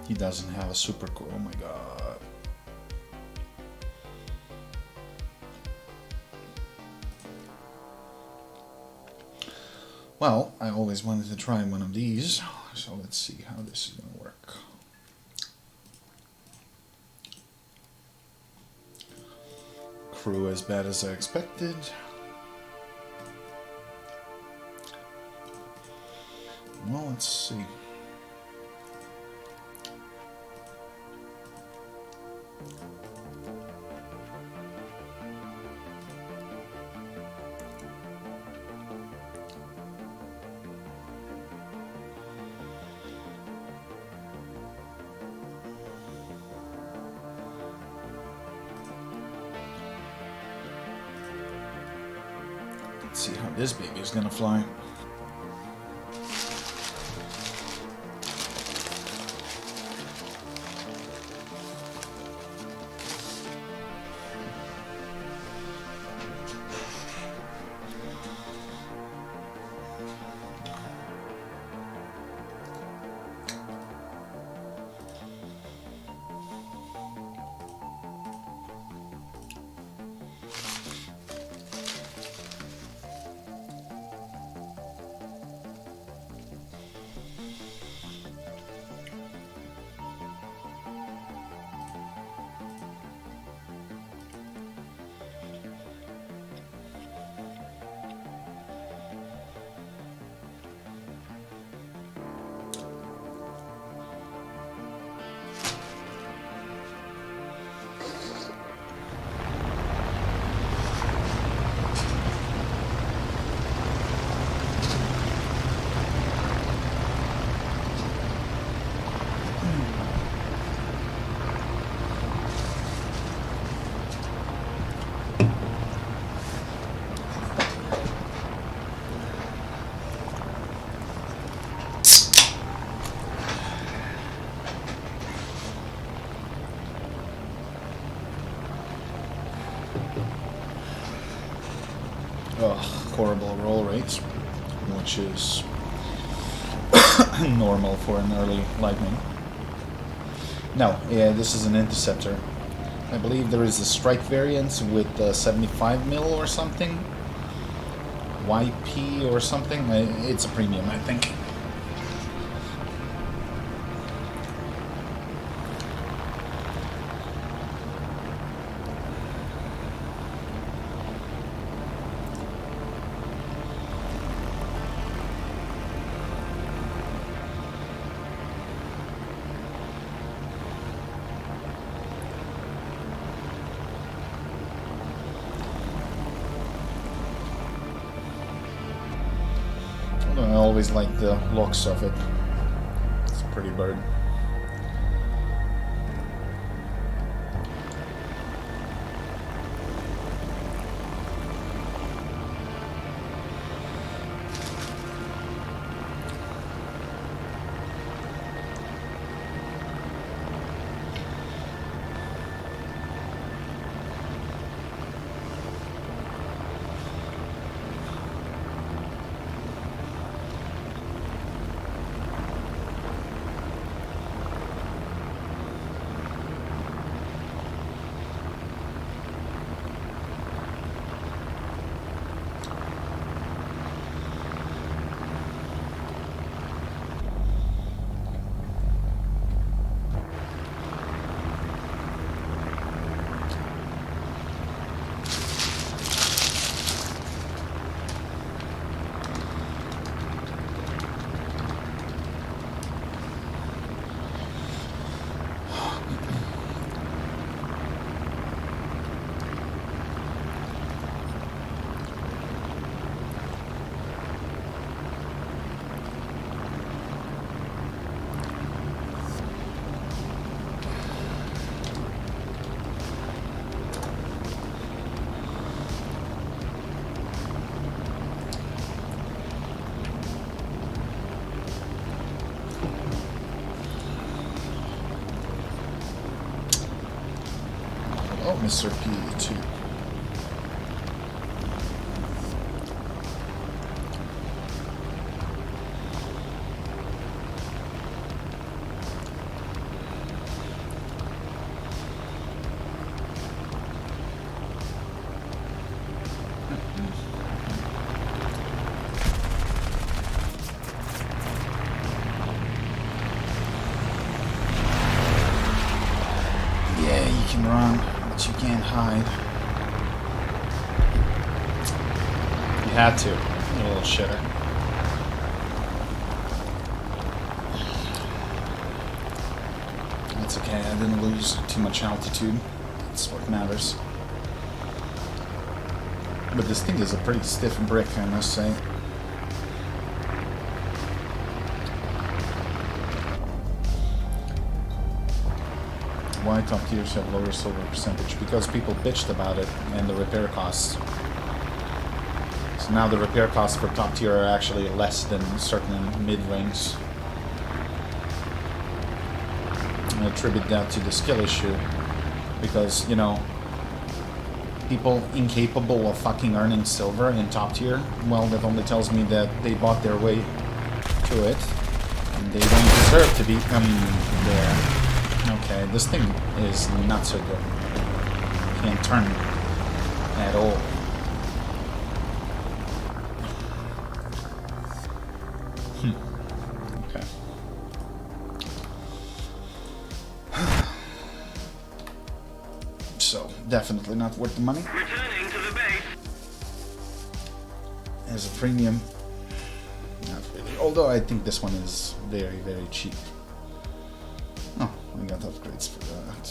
He doesn't have a super cool. Oh my god. Well, I always wanted to try one of these, so let's see how this is going to work. Crew as bad as I expected. Well, let's see. Let's see how this baby is gonna fly. Horrible roll rates, which is normal for an early Lightning. No, yeah, this is an interceptor. I believe there is a strike variant with 75 mil or something. YP or something. It's a premium, I think. I always like the looks of it. It's a pretty bird. Oh, Mr. P2. Yeah, you can run, but you can't hide. You had to, you little shitter. That's okay, I didn't lose too much altitude. That's what matters. But this thing is a pretty stiff brick, I must say. Why top tiers have lower silver percentage? Because people bitched about it and the repair costs. So now the repair costs for top tier are actually less than certain mid-ranks. I attribute that to the skill issue. Because, you know, people incapable of fucking earning silver in top tier, well, that only tells me that they bought their way to it. And they don't deserve to be there. Okay, this thing is not so good. Can't turn at all. Okay. So, definitely not worth the money. Returning to the base. As a premium, not really. Although I think this one is very, very cheap. Oh, I got upgrades for that.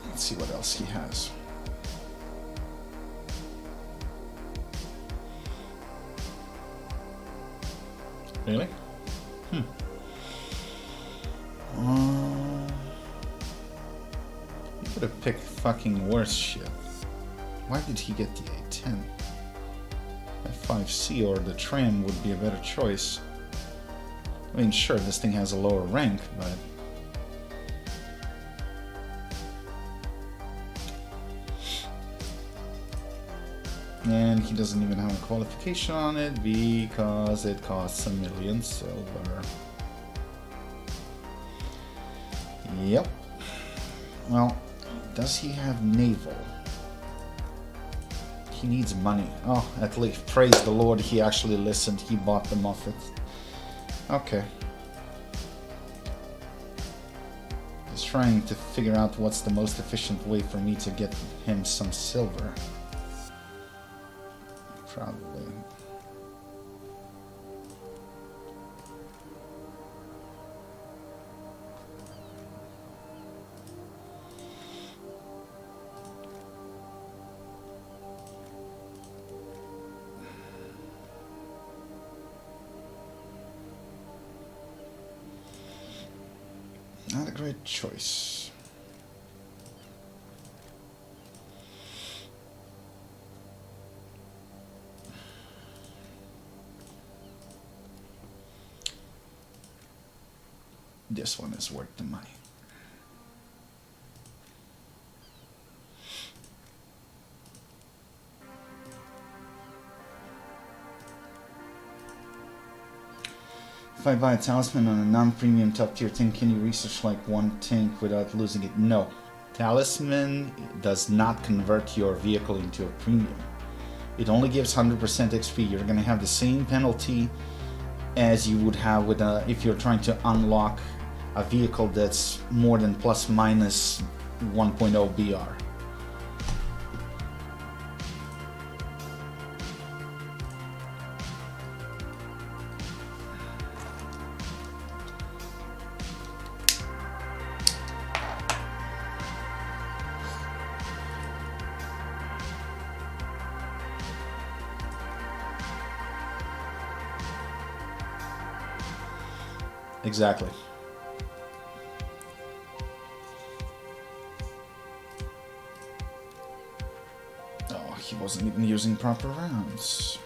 Let's see what else he has. Really? He could have picked fucking worse shit. Why did he get the A10? F5C or the tram would be a better choice. I mean, sure, this thing has a lower rank, but... And he doesn't even have a qualification on it because it costs 1 million silver. Yep. Well, does he have naval? He needs money. Oh, at least, praise the Lord, he actually listened. He bought them off it. Okay. Just trying to figure out what's the most efficient way for me to get him some silver. Probably. Not a great choice. This one is worth the money. If I buy a talisman on a non-premium top tier tank, can you research like one tank without losing it? No. Talisman does not convert your vehicle into a premium. It only gives 100% XP. You're going to have the same penalty as you would have with if you're trying to unlock a vehicle that's more than plus minus 1.0 BR. Exactly. Oh, he wasn't even using proper rounds.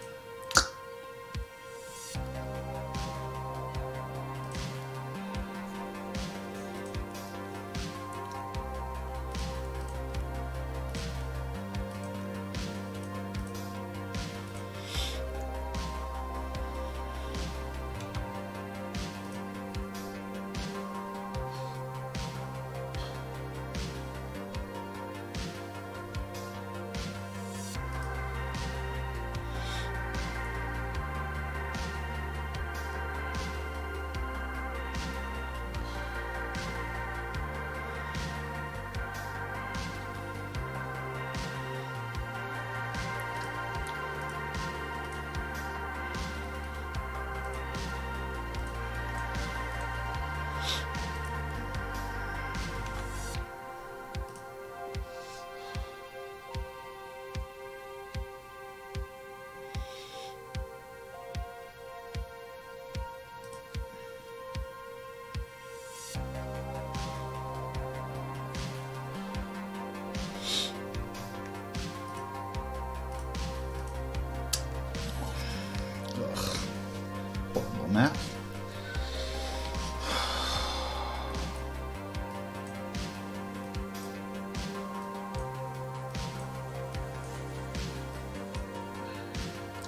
Map.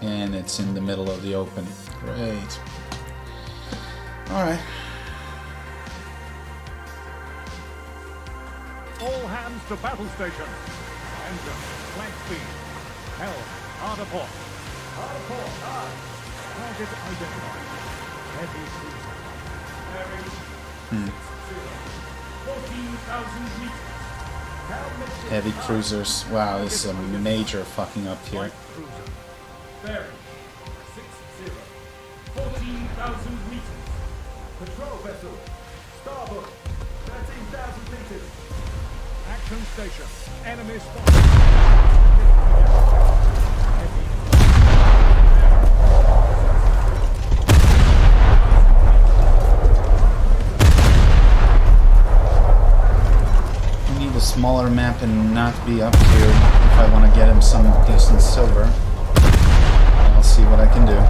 And it's in the middle of the open. Great. All right. All hands to battle station. Engine, flank speed. Helm, hard aport. Hard aport, hard. Target identified. Heavy cruiser. Bearing 14,000 meters. Heavy cruisers. Wow, this is a major fucking up here. Light cruiser. Bearing 60. 14,000 meters. Patrol vessel. Starboard. 13,000 meters. Action station. Enemy spotted. A smaller map and not be up here if I want to get him some decent silver. I'll see what I can do.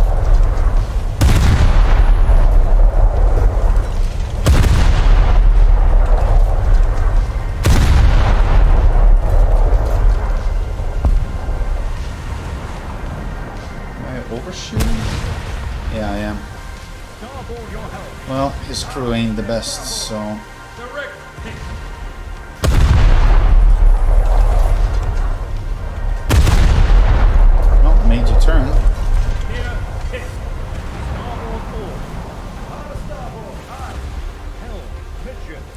crew ain't the best, so... Well, made you turn.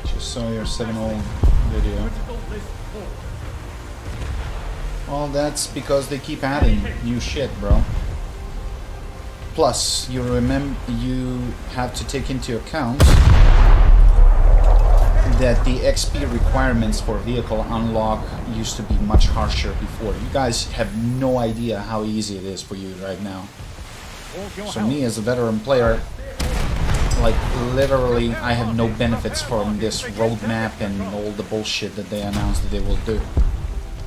Just saw your 7-0 video. Well, that's because they keep adding new shit, bro. Plus, you have to take into account that the XP requirements for vehicle unlock used to be much harsher before. You guys have no idea how easy it is for you right now. So me as a veteran player, like literally I have no benefits from this roadmap and all the bullshit that they announced that they will do.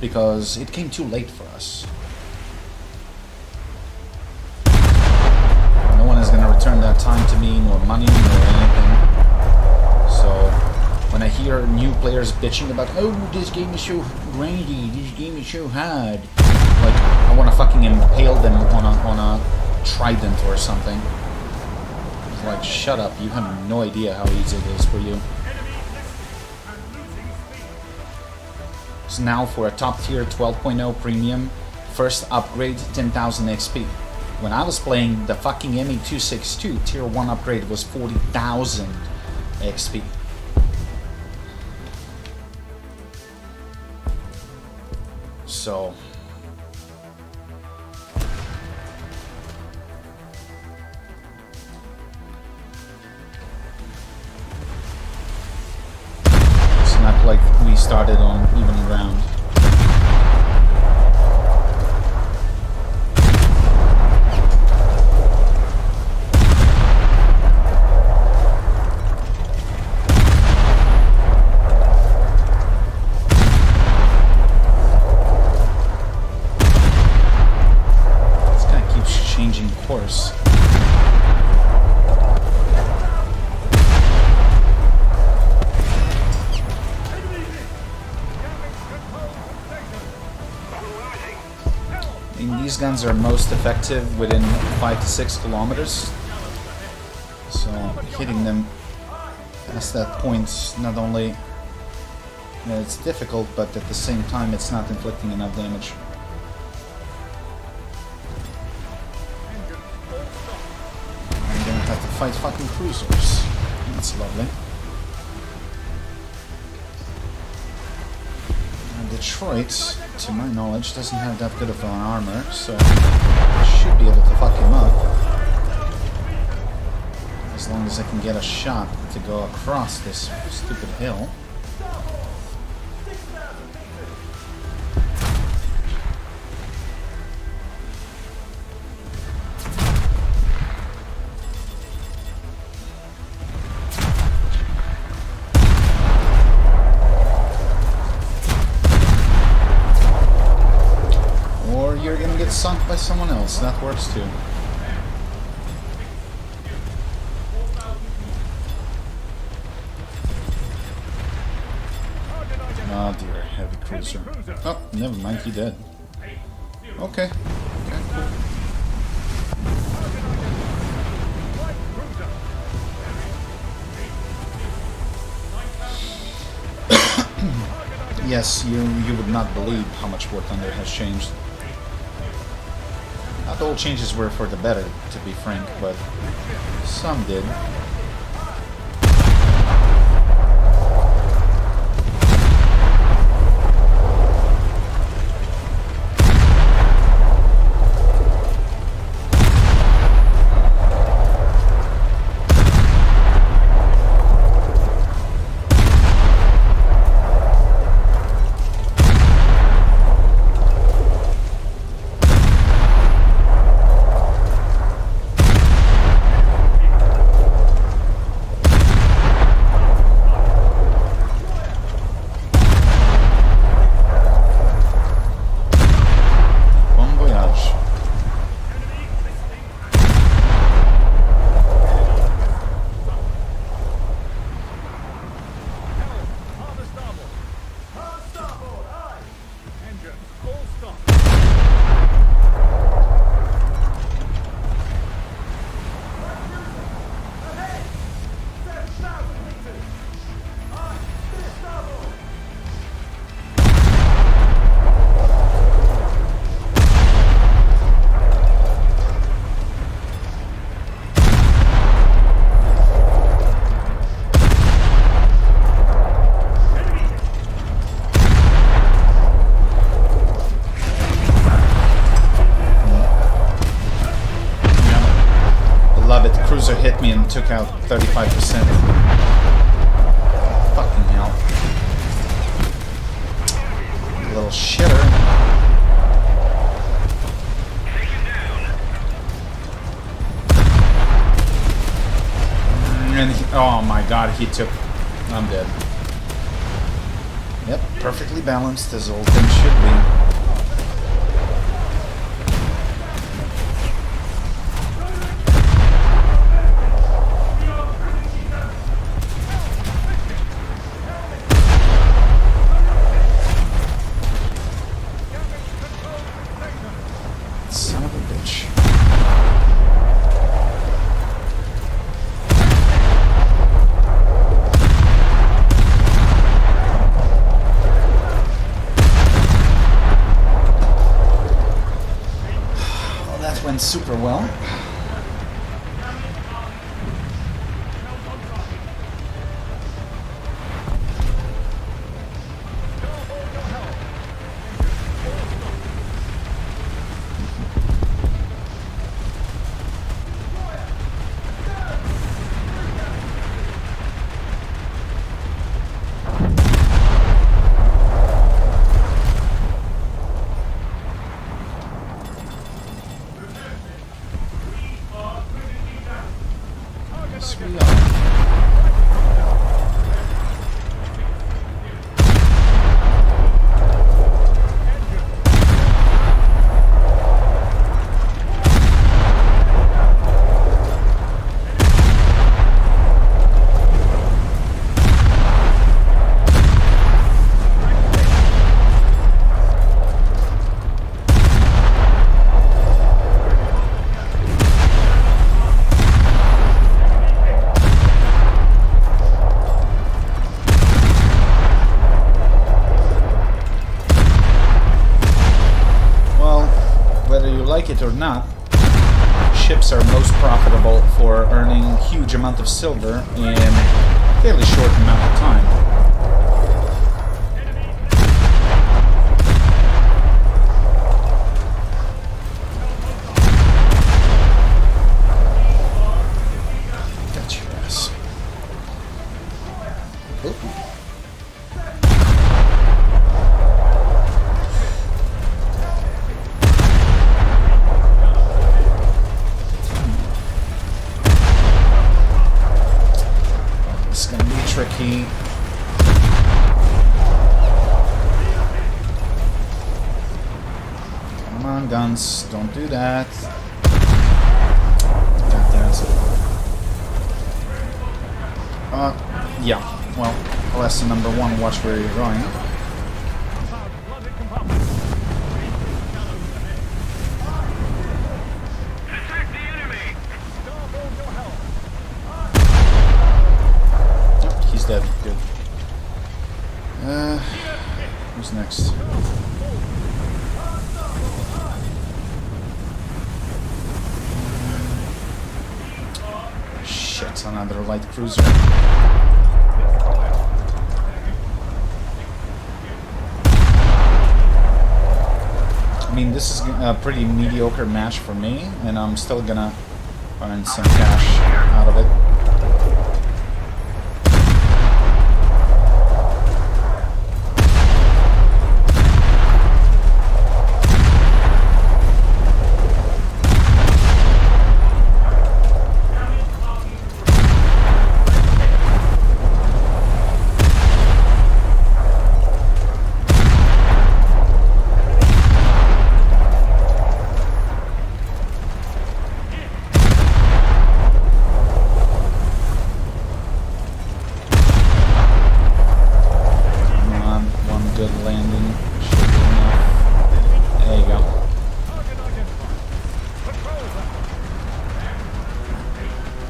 Because it came too late for us. No one is going to return that time to me, nor money, nor anything. So, when I hear new players bitching about, oh, this game is so grindy, this game is so hard, like, I want to fucking impale them on a trident or something. It's like, shut up, you have no idea how easy it is for you. So now for a top tier 12.0 premium, first upgrade 10,000 XP. When I was playing the fucking ME262, tier 1 upgrade was 40,000 XP. So... it's not like we started on even ground. Course. I mean, these guns are most effective within 5 to 6 kilometers, so hitting them past that point, not only it's difficult, but at the same time it's not inflicting enough damage. Fight fucking cruisers. That's lovely. And Detroit, to my knowledge, doesn't have that good of an armor, so I should be able to fuck him up. As long as I can get a shot to go across this stupid hill. Sunk by someone else, that works too. Oh dear, heavy cruiser. Oh, never mind, he dead. Okay. Okay, cool. Yes, you would not believe how much War Thunder has changed. Not all changes were for the better, to be frank, but some did. took out 35%. Fucking hell. Little shitter. And oh my god, he took... I'm dead. Yep, perfectly balanced as all things should be. Son of a bitch. Well, that went super well. Yes, we are. Like it or not, ships are most profitable for earning huge amount of silver in a fairly short amount of time. Got your ass. Oop. Tricky. Come on, guns. Don't do that. God damn it. Yeah. Well, lesson number one, watch where you're going. Dead. Good. Who's next? Shit, another light cruiser. I mean, this is a pretty mediocre match for me, and I'm still gonna earn some cash out of it.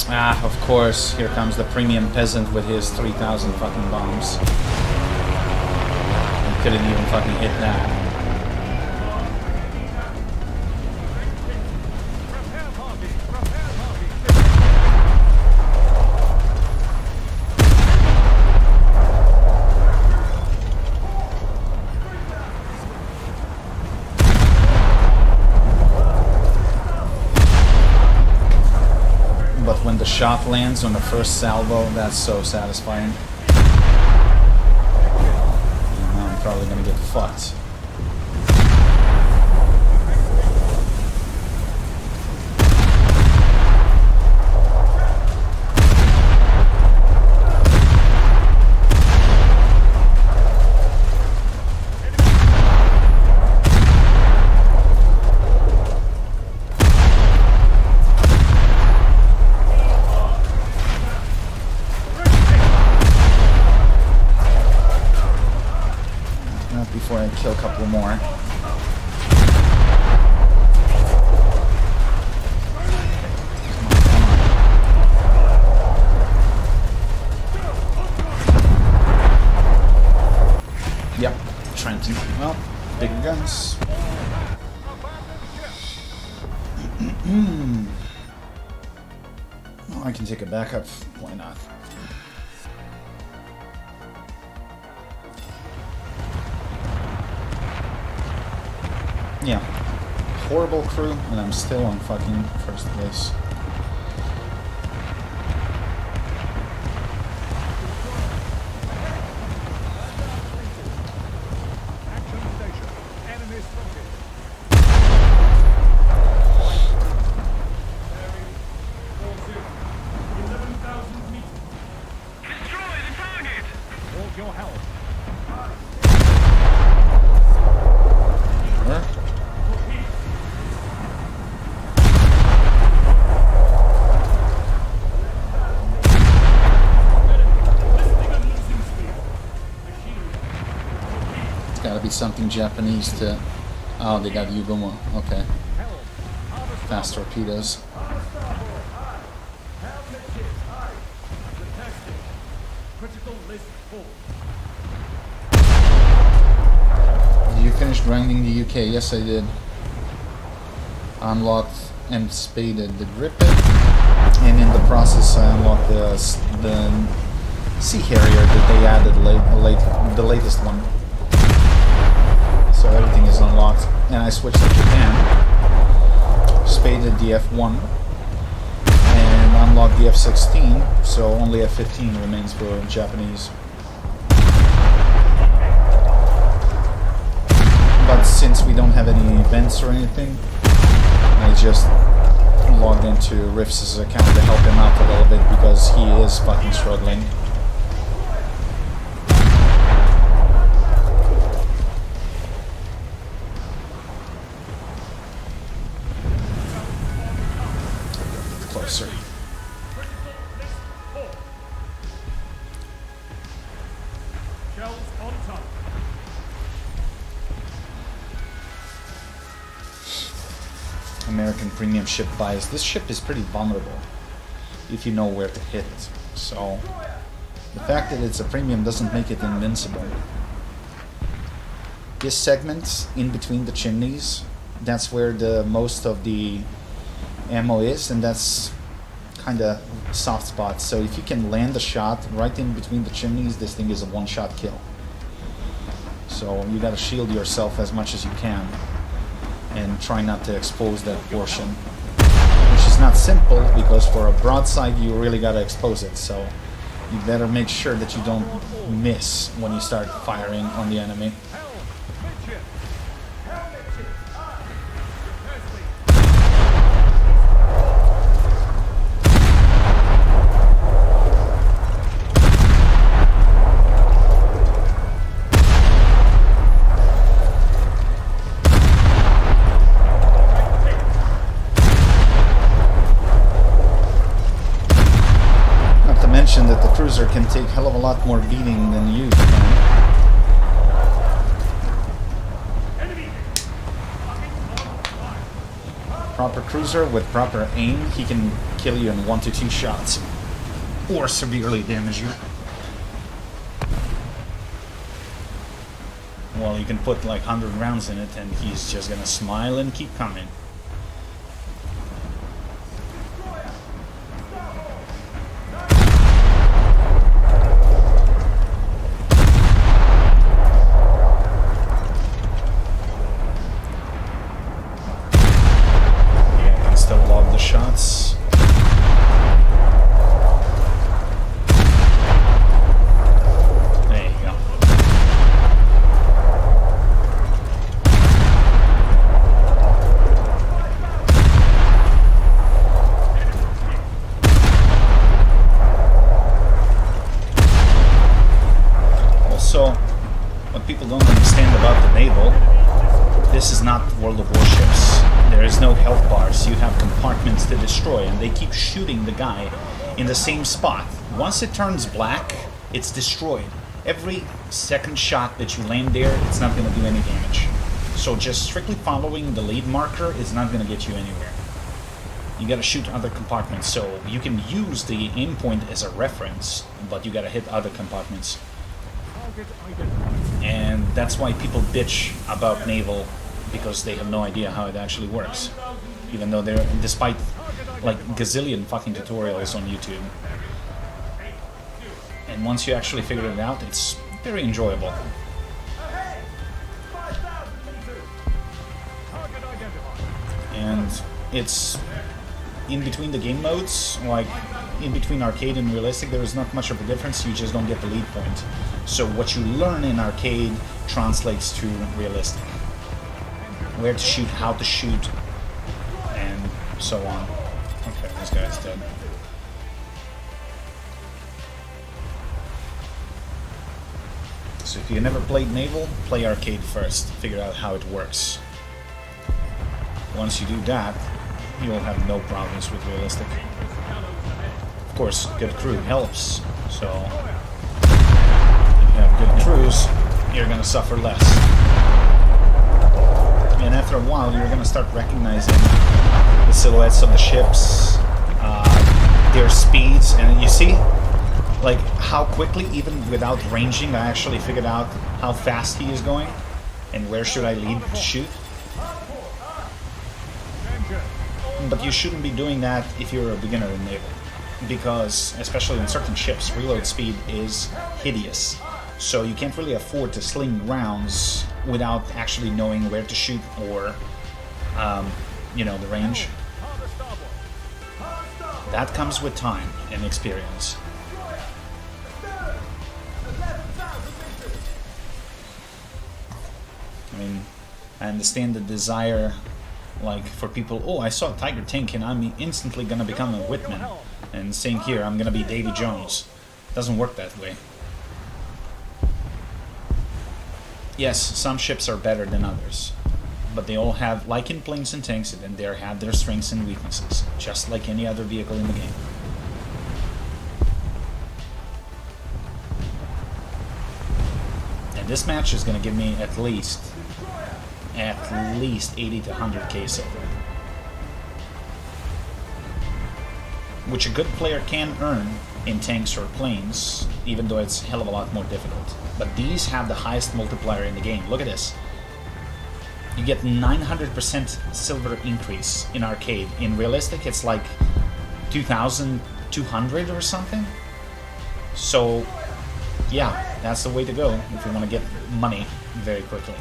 Ah, of course, here comes the premium peasant with his 3,000 fucking bombs. He couldn't even fucking hit that. shot lands on the first salvo, that's so satisfying. And now I'm probably gonna get fucked. Before I kill a couple more. Yep, Trenton. Well, bigger guns. Well, I can take a backup. Why not? Yeah, horrible crew, and I'm still on fucking first place. Action station. Enemy spotted. Destroy the target! Hold your help. Where? It's gotta be something Japanese to... Oh, they got Yugomo. Okay. Fast torpedoes. Critical list full. Did you finish grinding the UK? Yes, I did. Unlocked and spaded the Gripen, and in the process I unlocked the Sea Harrier that they added the latest one. So everything is unlocked, and I switched to Japan, spaded the F1, and unlocked the F-16, so only F-15 remains for Japanese. But since we don't have any events or anything, I just logged into Riffs' account to help him out a little bit because he is fucking struggling. Closer. Shells on top. American premium ship bias. This ship is pretty vulnerable if you know where to hit. So the fact that it's a premium doesn't make it invincible. This segment in between the chimneys, that's where the most of the ammo is, and that's kind of soft spot. So if you can land a shot right in between the chimneys, this thing is a one-shot kill. So you gotta shield yourself as much as you can and try not to expose that portion, which is not simple because for a broadside you really gotta expose it. So you better make sure that you don't miss when you start firing on the enemy. That the cruiser can take hell of a lot more beating than you can. Proper cruiser with proper aim, he can kill you in 1 to 2 shots or severely damage you. Well, you can put like 100 rounds in it and he's just gonna smile and keep coming. Also, what people don't understand about the naval, this is not World of Warships. There is no health bars. You have compartments to destroy, and they keep shooting the guy in the same spot. Once it turns black, it's destroyed. Every second shot that you land there, it's not going to do any damage. So just strictly following the lead marker is not going to get you anywhere. You got to shoot other compartments, so you can use the aim point as a reference, but you got to hit other compartments. And that's why people bitch about naval, because they have no idea how it actually works. Even though they're, despite like gazillion fucking tutorials on YouTube. And once you actually figure it out, it's very enjoyable. And it's in between the game modes, like in between arcade and realistic, there is not much of a difference, you just don't get the lead point. So what you learn in arcade translates to realistic. Where to shoot, how to shoot, and so on. Okay, this guy's dead. So if you never played naval, play arcade first, figure out how it works. Once you do that, you'll have no problems with realistic. Of course, good crew helps, so if you have good crews, you're gonna suffer less. And after a while, you're gonna start recognizing the silhouettes of the ships, their speeds, and you see, like, how quickly, even without ranging, I actually figured out how fast he is going, and where should I lead to shoot. But you shouldn't be doing that if you're a beginner in naval, because, especially on certain ships, reload speed is hideous. So you can't really afford to sling rounds without actually knowing where to shoot or, you know, the range. That comes with time and experience. I mean, I understand the desire, like, for people, oh, I saw a Tiger tank and I'm instantly gonna become a Whitman. And same here, I'm gonna be Davy Jones. Doesn't work that way. Yes, some ships are better than others, but they all have, like in planes and tanks, and they have their strengths and weaknesses, just like any other vehicle in the game. And this match is going to give me at least 80 to 100k silver, which a good player can earn in tanks or planes, even though it's a hell of a lot more difficult. But these have the highest multiplier in the game. Look at this. You get 900% silver increase in arcade. In realistic, it's like 2,200 or something. So, yeah, that's the way to go if you want to get money very quickly.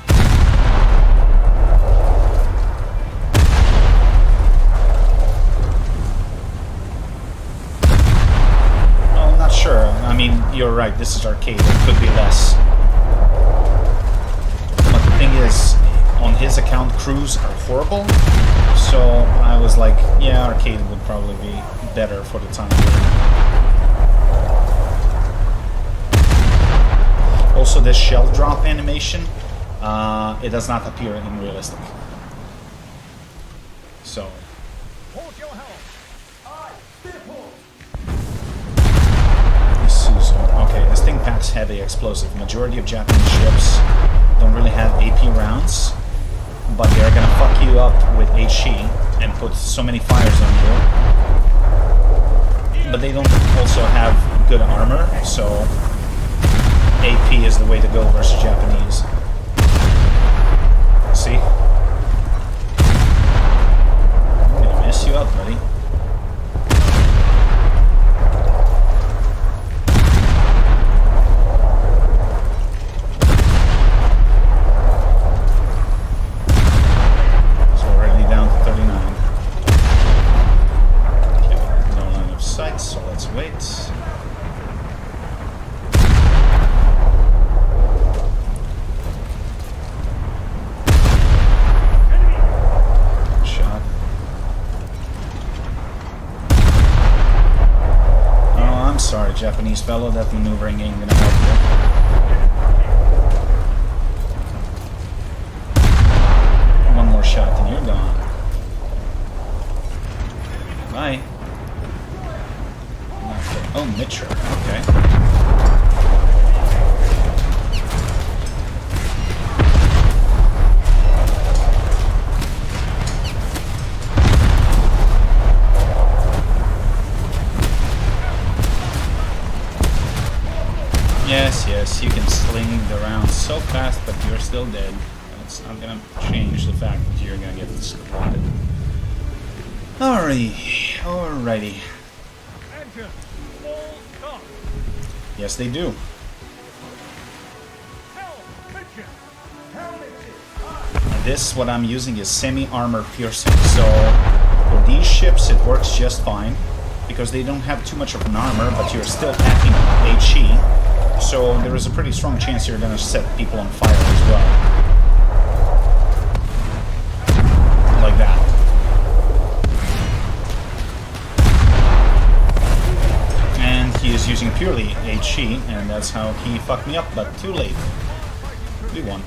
Sure, I mean, you're right, this is arcade, it could be less. But the thing is, on his account, crews are horrible, so I was like, yeah, arcade would probably be better for the time being. Also, this shell drop animation, it does not appear in realistic. So... Okay, this thing packs heavy explosive. Majority of Japanese ships don't really have AP rounds, but they're gonna fuck you up with HE and put so many fires on you. But they don't also have good armor, so AP is the way to go versus Japanese. See? I'm gonna mess you up, buddy. Japanese fellow, that maneuvering ain't gonna help you. yes, you can sling it around so fast, but you're still dead. That's not gonna change the fact that you're gonna get squatted. Alrighty. Engine, full stop. Yes, they do. Hell, mission. Hell, mission. This, what I'm using, is semi-armor piercing. So for these ships, it works just fine because they don't have too much of an armor, but you're still packing HE. So there is a pretty strong chance you're gonna set people on fire as well. Like that. And he is using purely HE, and that's how he fucked me up, but too late. We won.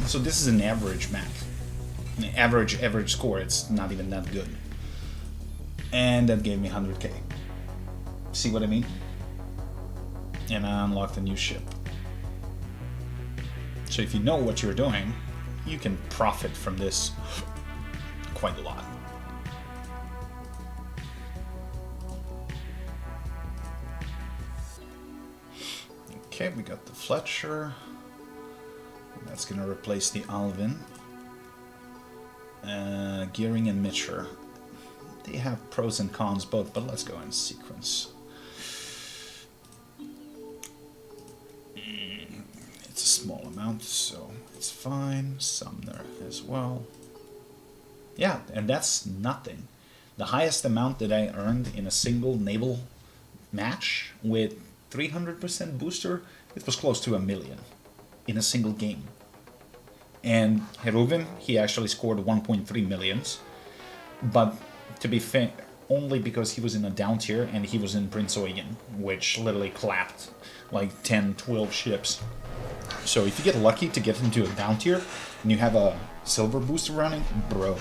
So this is an average map. An average score, it's not even that good. And that gave me 100k. See what I mean? And I unlocked a new ship. So if you know what you're doing, you can profit from this quite a lot. Okay, we got the Fletcher. That's gonna replace the Alvin. Gearing and Mitcher. They have pros and cons both, but let's go in sequence. It's a small amount, so it's fine. Sumner as well. Yeah, and that's nothing. The highest amount that I earned in a single naval match with 300% booster, it was close to 1 million in a single game. And Heruvin, he actually scored 1.3 millions. But to be fair, only because he was in a down tier and he was in Prince Eugen, which literally clapped like 10, 12 ships. So if you get lucky to get into a down tier and you have a silver booster running, bro,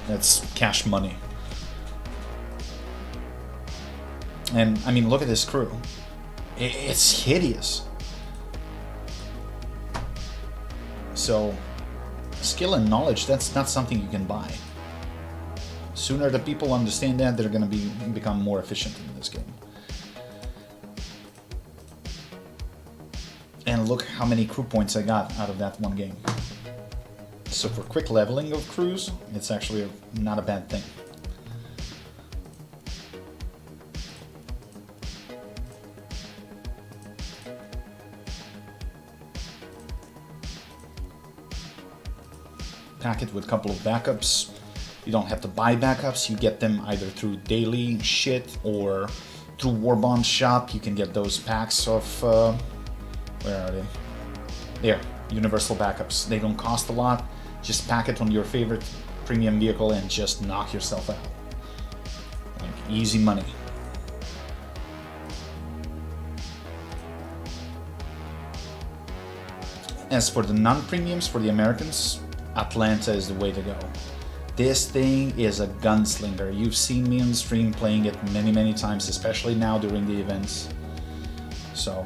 that's cash money. And I mean, look at this crew. It's hideous. So skill and knowledge, that's not something you can buy. Sooner the people understand that, they're going to become more efficient in this game. And look how many crew points I got out of that one game. So for quick leveling of crews, it's actually not a bad thing. Pack it with a couple of backups. You don't have to buy backups, you get them either through daily shit or through Warbond shop. You can get those packs of, where are they? There, universal backups. They don't cost a lot, just pack it on your favorite premium vehicle and just knock yourself out. Like, easy money. As for the non-premiums, for the Americans, Atlanta is the way to go. This thing is a gunslinger. You've seen me on stream playing it many, many times, especially now during the events. So,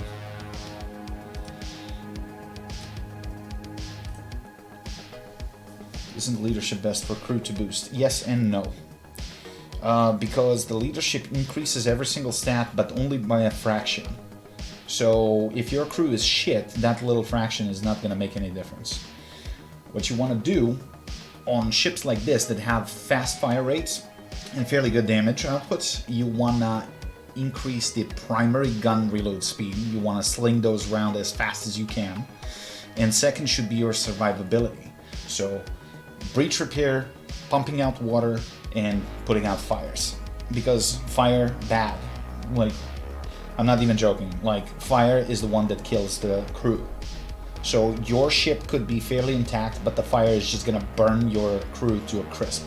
isn't leadership best for crew to boost? Yes and no. Because the leadership increases every single stat, but only by a fraction. So if your crew is shit, that little fraction is not going to make any difference. What you want to do on ships like this that have fast fire rates and fairly good damage outputs, you want to increase the primary gun reload speed. You want to sling those around as fast as you can. And second should be your survivability. So breach repair, pumping out water, and putting out fires. Because fire, bad. Like, I'm not even joking. Like, fire is the one that kills the crew. So your ship could be fairly intact, but the fire is just gonna burn your crew to a crisp.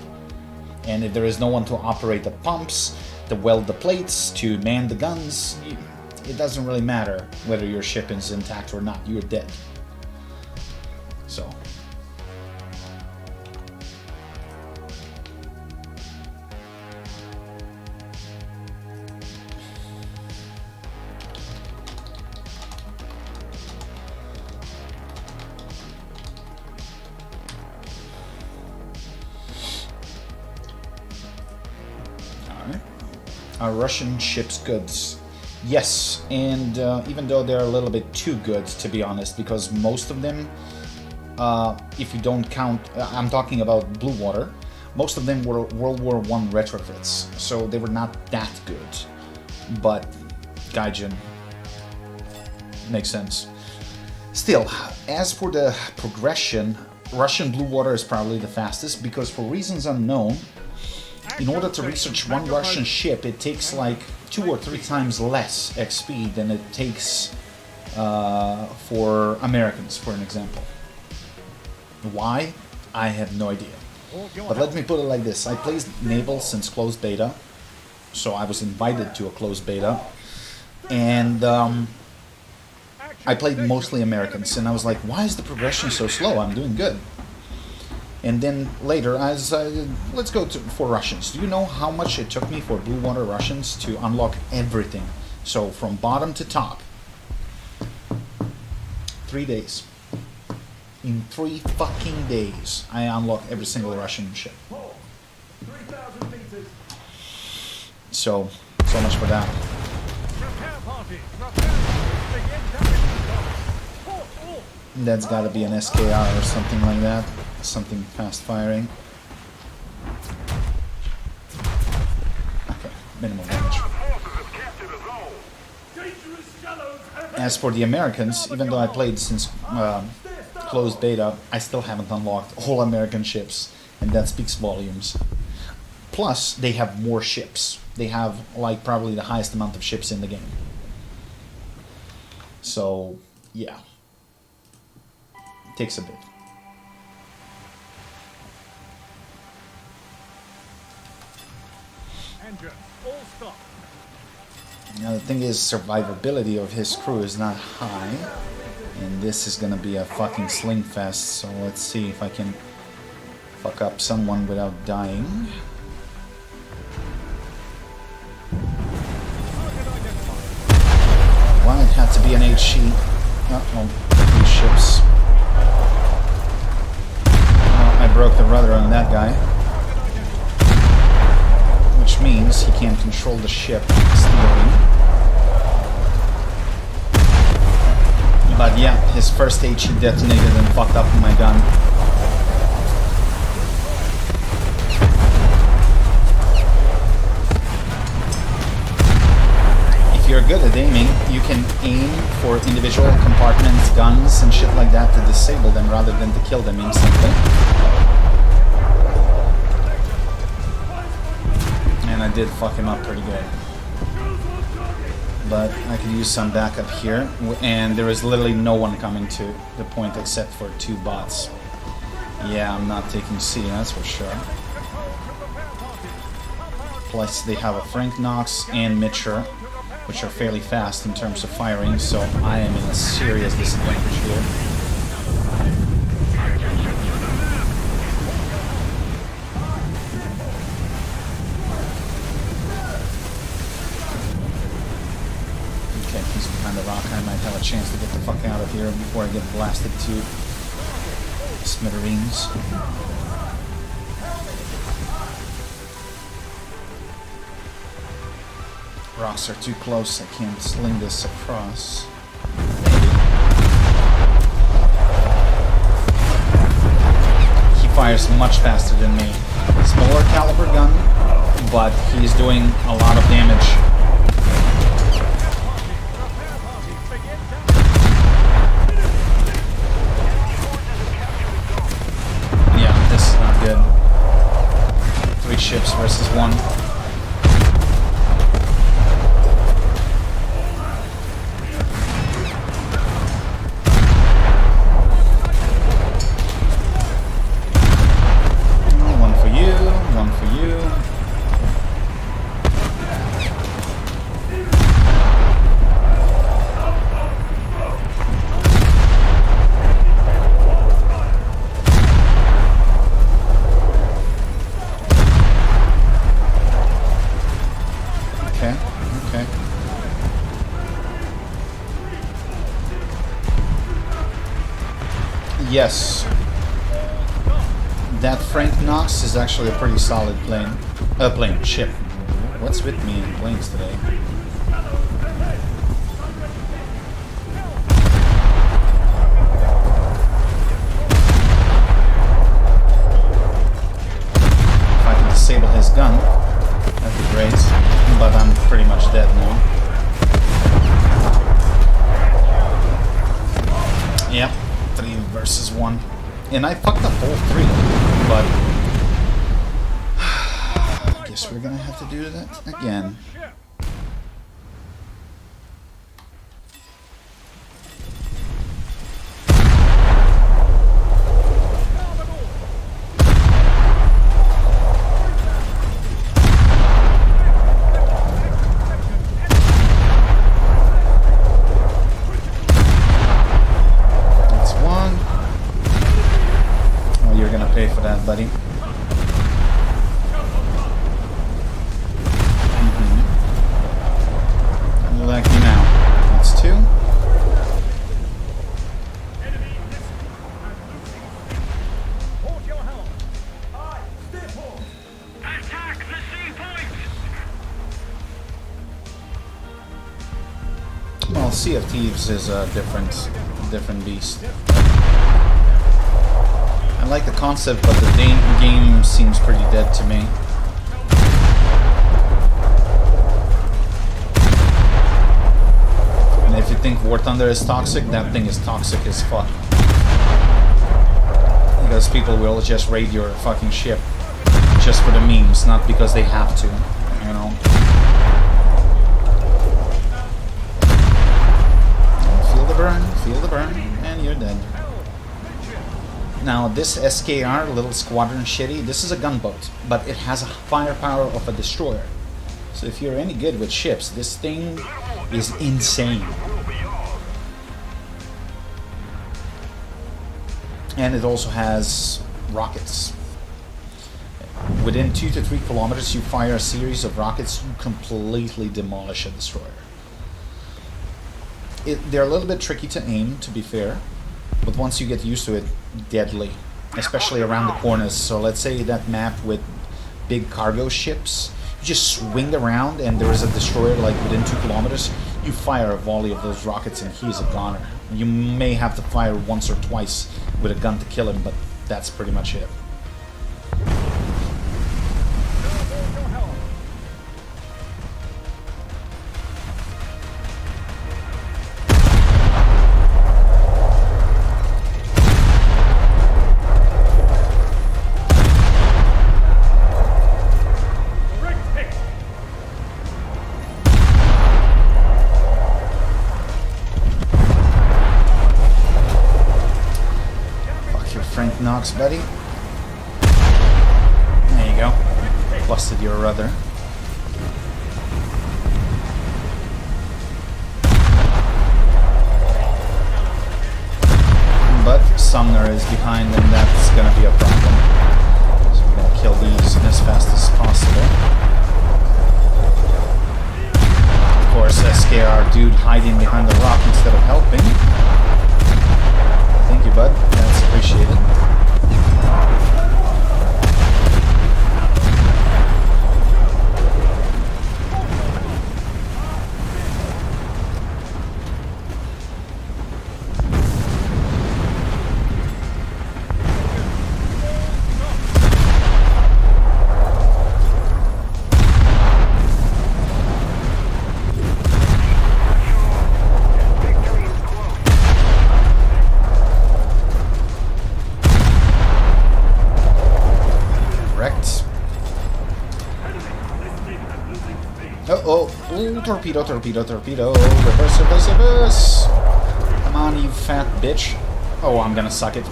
And if there is no one to operate the pumps, to weld the plates, to man the guns, it doesn't really matter whether your ship is intact or not. You're dead. So. Our Russian ship's goods. Yes, and even though they're a little bit too good, to be honest, because most of them, if you don't count, I'm talking about Blue Water, most of them were World War I retrofits, so they were not that good. But Gaijin makes sense. Still, as for the progression, Russian Blue Water is probably the fastest, because for reasons unknown, in order to research one Russian ship, it takes like 2 or 3 times less XP than it takes for Americans, for an example. Why? I have no idea. But let me put it like this. I played Naval since closed beta, so I was invited to a closed beta, and I played mostly Americans, and I was like, why is the progression so slow? I'm doing good. And then later, let's go for Russians. Do you know how much it took me for Blue Water Russians to unlock everything? So from bottom to top. 3 days. In 3 fucking days, I unlocked every single Russian ship. So much for that. That's gotta be an SKR or something like that. Something fast firing. Okay, minimal damage. As for the Americans, even though I played since closed beta, I still haven't unlocked all American ships, and that speaks volumes. Plus, they have more ships. They have like probably the highest amount of ships in the game. So, yeah. It takes a bit. Now the thing is, survivability of his crew is not high, and this is gonna be a fucking sling fest, so let's see if I can fuck up someone without dying. Well, it had to be an HE. Oh, 3 ships. I broke the rudder on that guy, which means he can't control the ship steering. But yeah, his first HE detonated and fucked up my gun. If you're good at aiming, you can aim for individual compartments, guns, and shit like that to disable them rather than to kill them instantly. And I did fuck him up pretty good. But I could use some backup here, and there is literally no one coming to the point except for 2 bots. Yeah, I'm not taking C, that's for sure. Plus they have a Frank Knox and Mitcher, which are fairly fast in terms of firing, so I am in a serious disadvantage here. I might have a chance to get the fuck out of here before I get blasted to smithereens. Rocks are too close, I can't sling this across. He fires much faster than me. Smaller caliber gun, but he's doing a lot of damage. Good. 3 ships versus 1. One for you, one for you. Yes, that Frank Knox is actually a pretty solid ship. What's with me in planes today? And I fucked up all 3, but I guess we're gonna have to do that again. For that, buddy. Lucky now. That's 2. Attack the sea point! Well, Sea of Thieves is a different beast. I like the concept, but the game seems pretty dead to me. And if you think War Thunder is toxic, that thing is toxic as fuck. Because people will just raid your fucking ship just for the memes, not because they have to, you know. Feel the burn, and you're dead. Now this SKR, little squadron shitty, this is a gunboat, but it has a firepower of a destroyer. So if you're any good with ships, this thing is insane. And it also has rockets. Within 2 to 3 kilometers you fire a series of rockets, you completely demolish a destroyer. They're a little bit tricky to aim, to be fair. But once you get used to it, deadly, especially around the corners. So let's say that map with big cargo ships, you just swing around and there is a destroyer like within 2 kilometers, you fire a volley of those rockets and he's a goner. You may have to fire once or twice with a gun to kill him, but that's pretty much it. Knox, buddy. There you go. Busted your rudder. But Sumner is behind and that's gonna be a problem. So we're gonna kill these as fast as possible. Of course, SKR dude hiding behind the rock instead of helping. Thank you, bud. That's appreciated. Torpedo, torpedo, torpedo. Reverse, reverse, reverse. Come on, you fat bitch. Oh, I'm gonna suck it.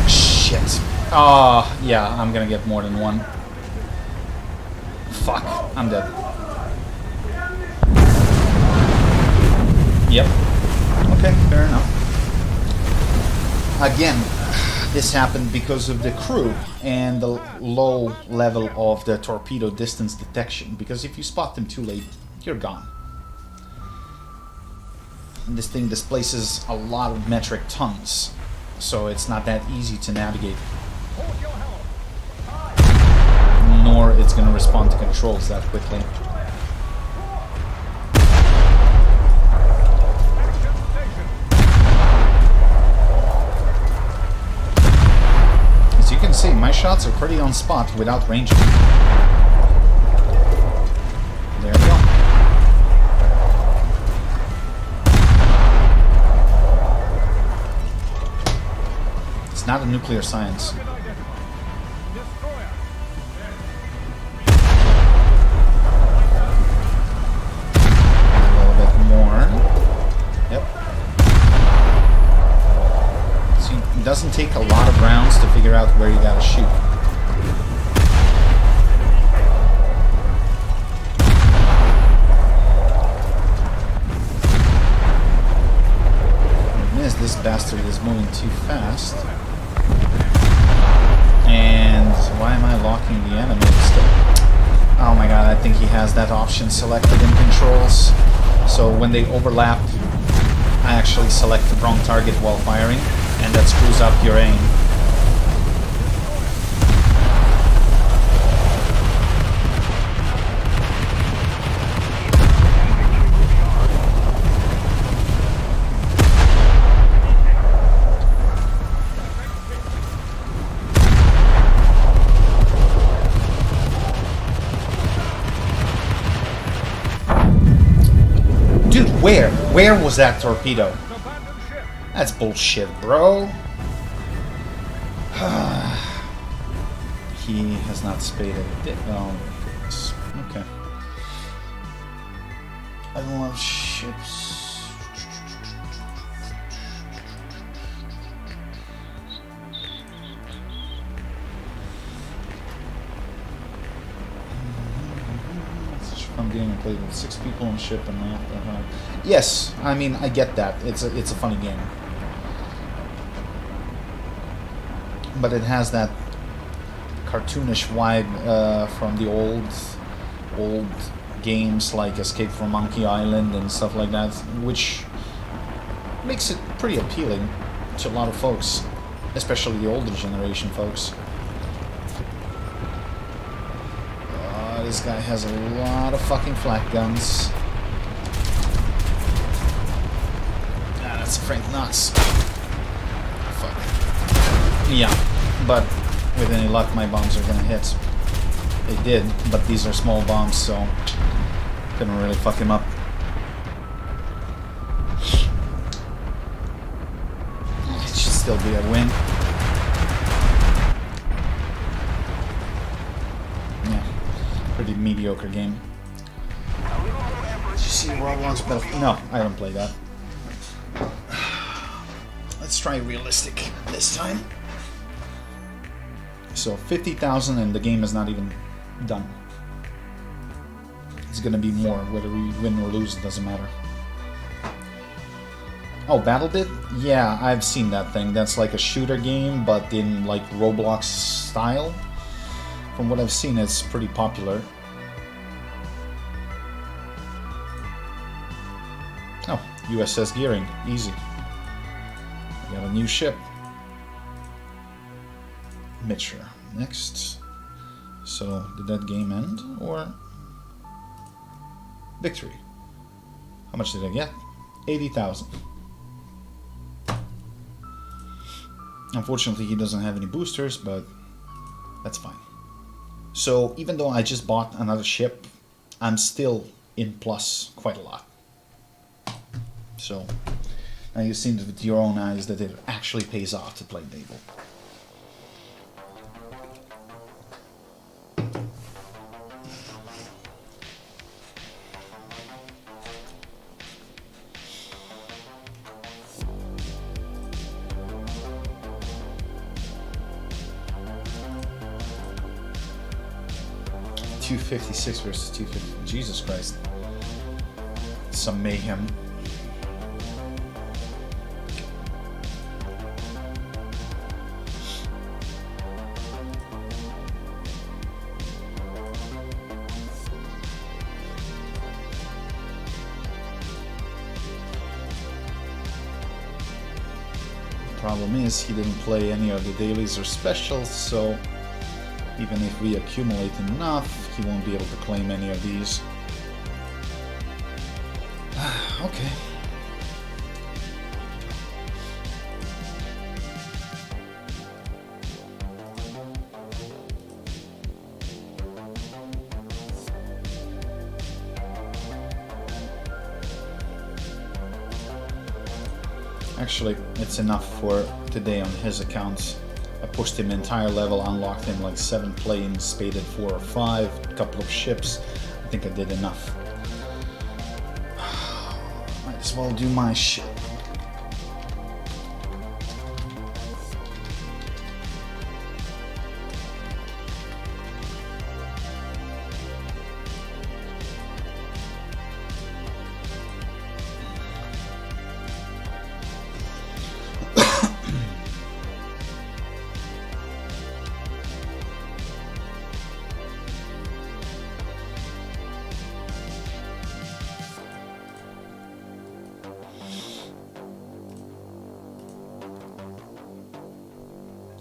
Shit. Oh, yeah, I'm gonna get more than one. Fuck, I'm dead. Yep. Okay, fair enough. Again, this happened because of the crew and the low level of the torpedo distance detection, because if you spot them too late, you're gone. And this thing displaces a lot of metric tons, so it's not that easy to navigate. Nor it's going to respond to controls that quickly. You can see my shots are pretty on spot without ranging. There we go. nuclear science. Destroyer. A little bit more. Yep. See, it doesn't take a lot of rounds to figure out where you gotta shoot. This bastard is moving too fast. And why am I locking the enemy still? Oh my god, I think he has that option selected in controls. So when they overlap, I actually select the wrong target while firing, and that screws up your aim. Where? Where was that torpedo? That's bullshit, bro. He has not spaded it. Oh, goodness. Okay. I don't love ships. Game and played with 6 people on ship and laughed at home. Yes, I mean I get that. It's a funny game, but it has that cartoonish vibe from the old games like Escape from Monkey Island and stuff like that, which makes it pretty appealing to a lot of folks, especially the older generation folks. This guy has a lot of fucking flak guns. Ah, that's Frank Knox. Fuck. Yeah, but with any luck, my bombs are gonna hit. They did, but these are small bombs, so couldn't really fuck him up. It should still be a win. Pretty mediocre game. Did you see Roblox Battlefield? No, I don't play that. Let's try realistic this time. So 50,000 and the game is not even done. It's gonna be more, whether we win or lose, it doesn't matter. Oh, BattleBit? Yeah, I've seen that thing. That's like a shooter game, but in like Roblox style. From what I've seen, it's pretty popular. Oh, USS Gearing. Easy. We got a new ship. Mixture. Next. So, did that game end? Or... victory. How much did I get? 80,000. Unfortunately, he doesn't have any boosters, but that's fine. So even though I just bought another ship, I'm still in plus quite a lot. So now you've seen with your own eyes that it actually pays off to play naval. .256 versus 250. Jesus Christ. Some mayhem. Problem is, he didn't play any of the dailies or specials, so even if we accumulate enough, he won't be able to claim any of these. Okay. Actually, it's enough for today on his account. I pushed him entire level, unlocked him like 7 planes, spaded 4 or 5, a couple of ships. I think I did enough. Might as well do my shit.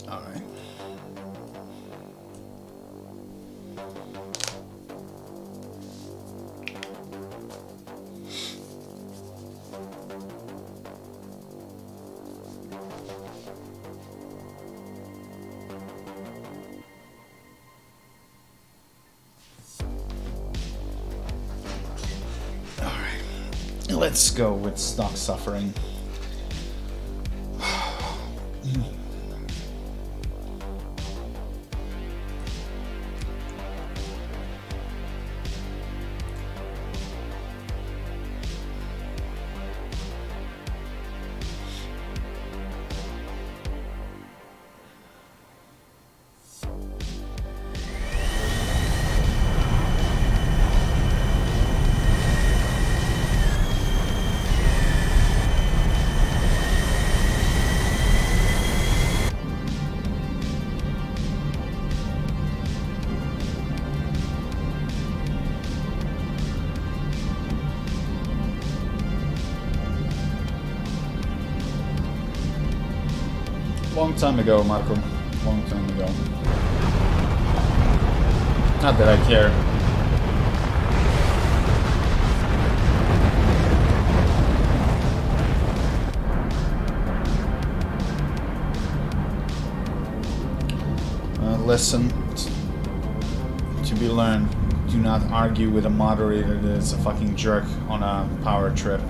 Alright. Alright. Let's go with stock suffering. Long time ago, Marco. Long time ago. Not that I care. Lesson to be learned. Do not argue with a moderator that is a fucking jerk on a power trip.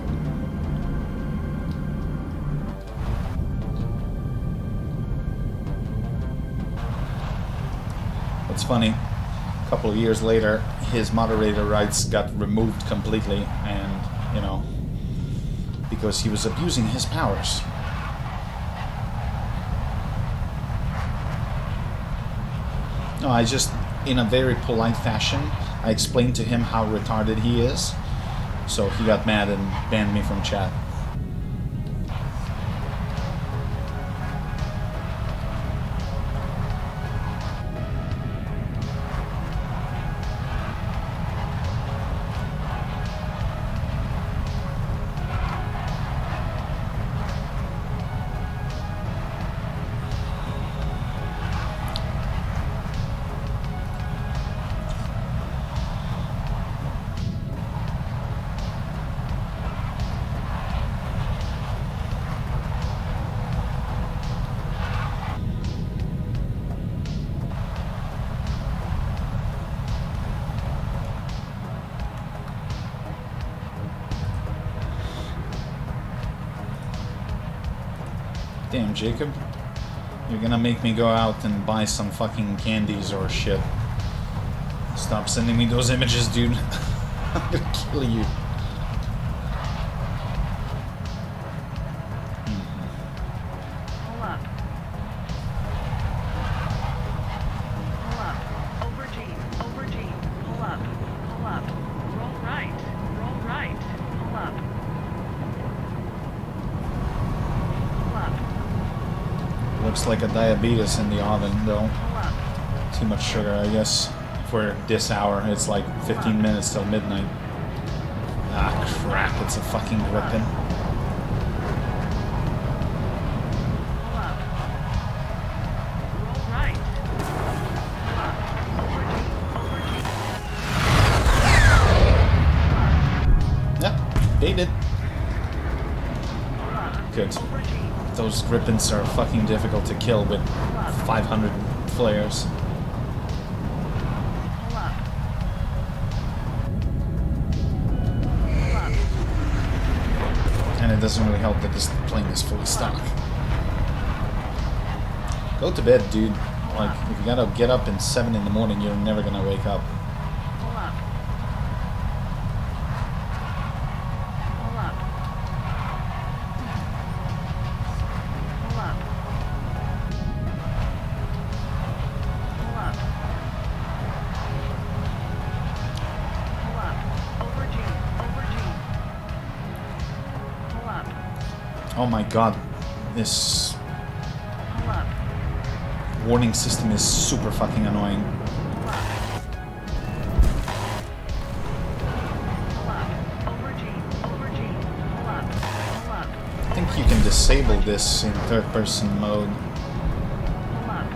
It's funny, a couple of years later, his moderator rights got removed completely, and, you know, because he was abusing his powers. No, I just, in a very polite fashion, I explained to him how retarded he is, so he got mad and banned me from chat. Damn, Jacob. You're gonna make me go out and buy some fucking candies or shit. Stop sending me those images, dude. I'm gonna kill you. Pull up. Pull up. Over G. Over G. Pull up. Pull up. Roll right. Roll right. Pull up. Pull up. Looks like a diabetes in the oven, though. Pull up. Too much sugar, I guess. For this hour, it's like 15 minutes till midnight. Ah, crap, it's a fucking gripping. Pull up. Roll right. Pull up. Over G. Over G. Yep, baited. Pull up. Good. Over G. Those grippins are fucking difficult to kill with 500 flares. Pull up. Pull up. And it doesn't really help that this plane is fully stock. Go to bed, dude. Like, if you gotta get up at 7 in the morning, you're never gonna wake up. Pull up. Pull up. Pull up. Pull up. Pull up. Over G. Over G. Pull up. Oh my god. This Pull up. warning system is super fucking annoying. Pull up. Pull up. Over G. Over G. Pull up. Pull up. I think you can disable this in third person mode. Pull up. Pull up.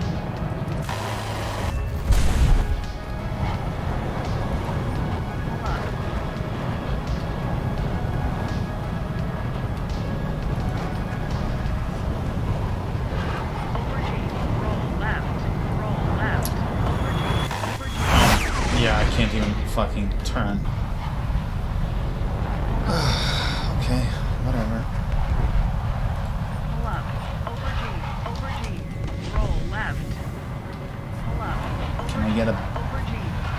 Over G. Roll left. Roll left. Over G. Over G. Yeah, I can't even fucking turn. Okay, whatever. Pull up. Over G. Over G. Roll left. Pull up. Can I get a... Over G.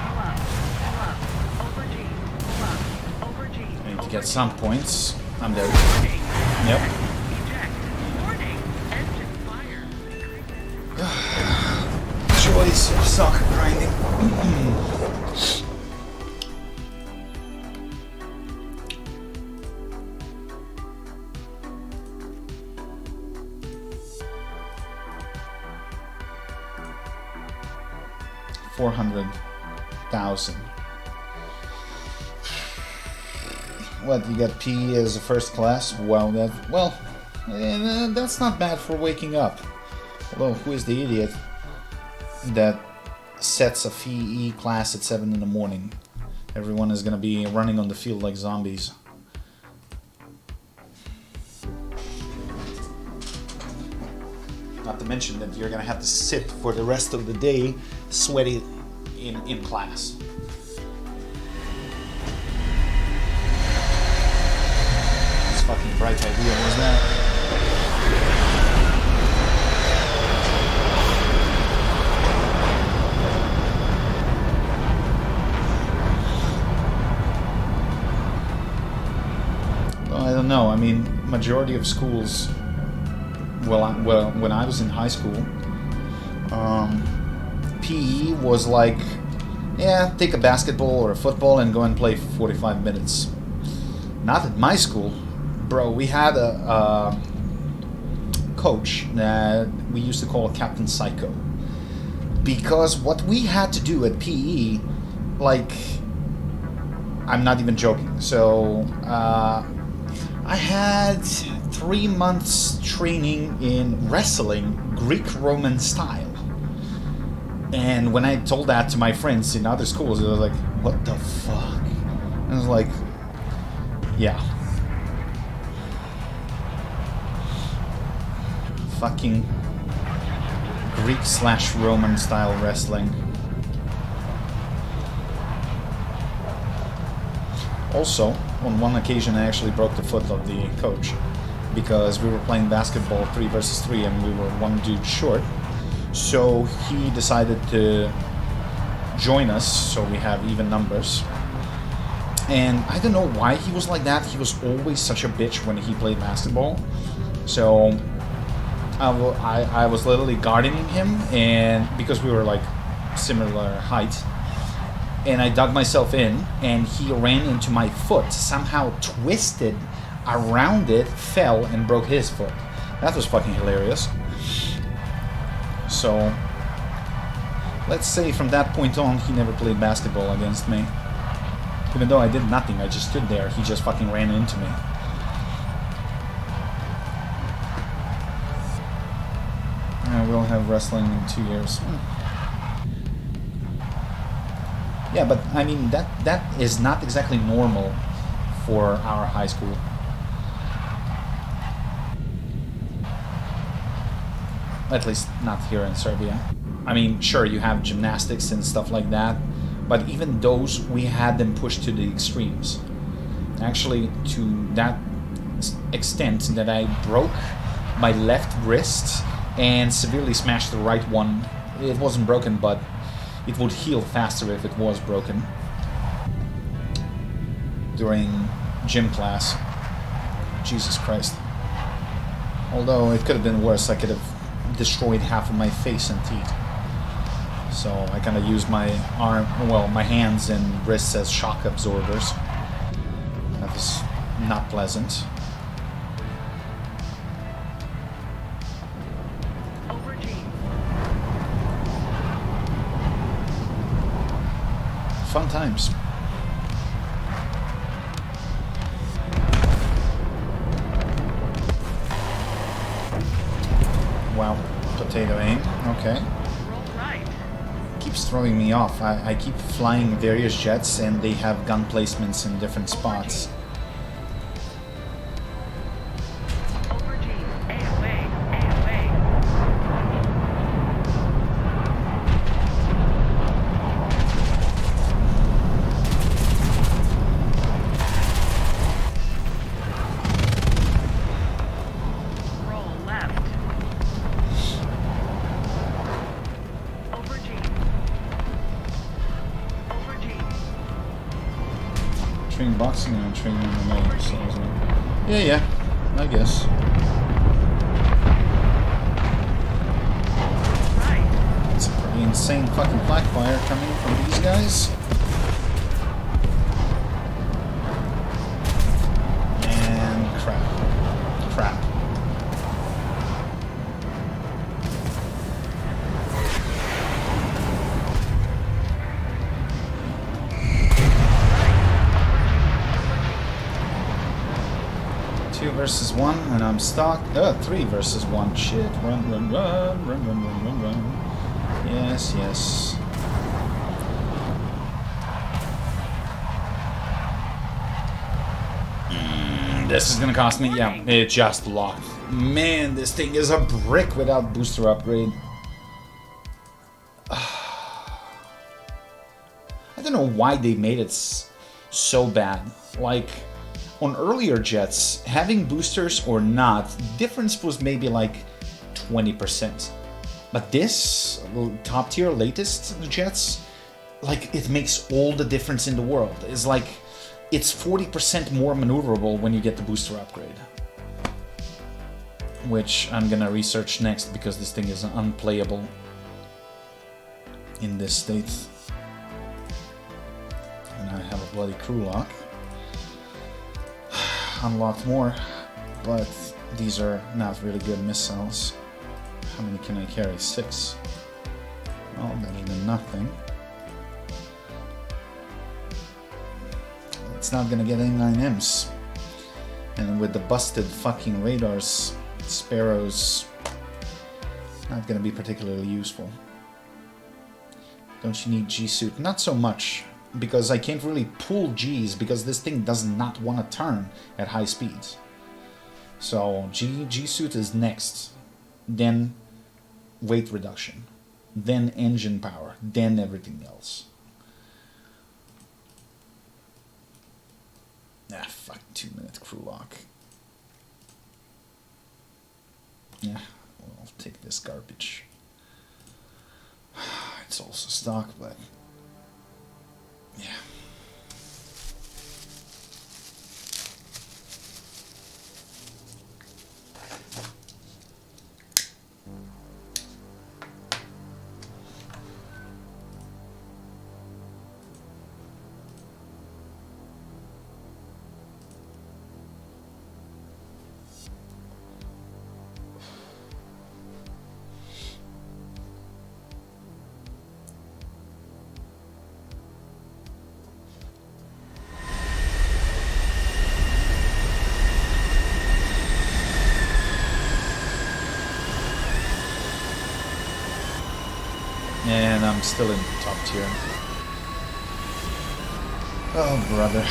Pull up. Pull up. Over G. Pull up. Over G. I need to get some points. I'm dead. Warning. Yep. Eject. Warning. Engine fire. Choice of soccer grinding. 400,000. What, you got PE as a first class? Well, that's not bad for waking up. Although, who is the idiot that sets a PE class at 7 in the morning? Everyone is gonna be running on the field like zombies. Not to mention that you're gonna have to sit for the rest of the day sweaty in class. This fucking bright idea was that. Well, I don't know. I mean, majority of schools. Well, when I was in high school, PE was like, yeah, take a basketball or a football and go and play for 45 minutes. Not at my school, bro. We had a coach that we used to call Captain Psycho, because what we had to do at PE, like, I'm not even joking. So I had 3 months training in wrestling, Greek-Roman style. And when I told that to my friends in other schools, they were like, what the fuck? And I was like, yeah. Fucking Greek/Roman style wrestling. Also, on one occasion I actually broke the foot of the coach, because we were playing basketball 3 versus 3 and we were one dude short. So he decided to join us, so we have even numbers. And I don't know why he was like that. He was always such a bitch when he played basketball. So I was literally guarding him, and because we were like similar height, and I dug myself in, and he ran into my foot, somehow twisted around it, fell, and broke his foot. That was fucking hilarious. So, let's say from that point on, he never played basketball against me. Even though I did nothing, I just stood there, he just fucking ran into me. We'll have wrestling in 2 years. Yeah, but I mean, that is not exactly normal for our high school. At least not here in Serbia. I mean, sure, you have gymnastics and stuff like that, but even those, we had them pushed to the extremes. Actually, to that extent that I broke my left wrist and severely smashed the right one. It wasn't broken, but it would heal faster if it was broken. During gym class. Jesus Christ. Although it could have been worse, I could have destroyed half of my face and teeth. So I kind of used my my hands and wrists as shock absorbers. That was not pleasant. Over G. Fun times. Wow, potato aim, okay. Roll right. Keeps throwing me off. I keep flying various jets and they have gun placements in different spots. Over G. AOA. AOA. Roll left. Over G. Over G. Train boxing and training MMA, so yeah, I guess. Right. It's a pretty insane fucking black fire coming from these guys. And crap. Two versus one, and I'm stuck. 3 versus 1. Shit. Run. Yes. This is gonna cost me. Yeah, it just locked. Man, this thing is a brick without booster upgrade. I don't know why they made it so bad. Like, on earlier jets, having boosters or not, difference was maybe like 20%. But this, top tier, latest jets, like, it makes all the difference in the world. It's like, it's 40% more maneuverable when you get the booster upgrade. Which I'm gonna research next because this thing is unplayable in this state. And I have a bloody crew lock. Unlocked more, but these are not really good missiles. How many can I carry? 6. Well, better than nothing. It's not gonna get any 9Ms. And with the busted fucking radars, Sparrows, not gonna be particularly useful. Don't you need G-suit? Not so much, because I can't really pull Gs because this thing does not want to turn at high speeds. So G-suit is next, then weight reduction, then engine power, then everything else. Ah, fuck, 2-minute crew lock. Yeah, well, I'll take this garbage. It's also stock, but yeah. And I'm still in top tier. Oh, brother.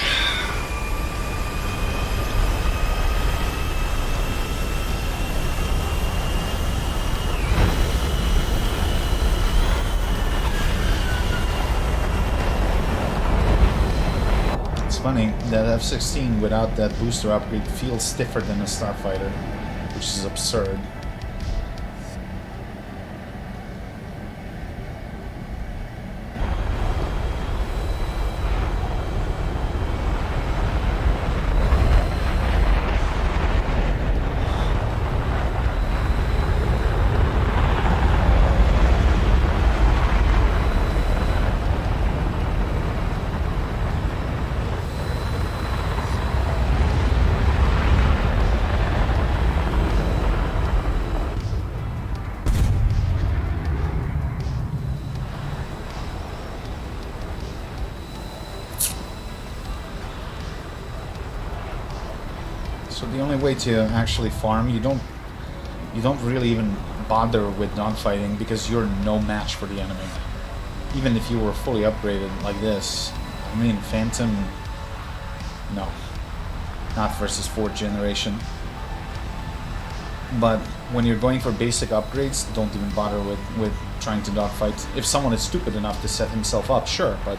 It's funny, that F-16 without that booster upgrade feels stiffer than a Starfighter, which is absurd. So the only way to actually farm, you don't really even bother with dogfighting because you're no match for the enemy. Even if you were fully upgraded like this, I mean, Phantom, no, not versus 4th generation. But when you're going for basic upgrades, don't even bother with trying to dogfight. If someone is stupid enough to set himself up, sure, but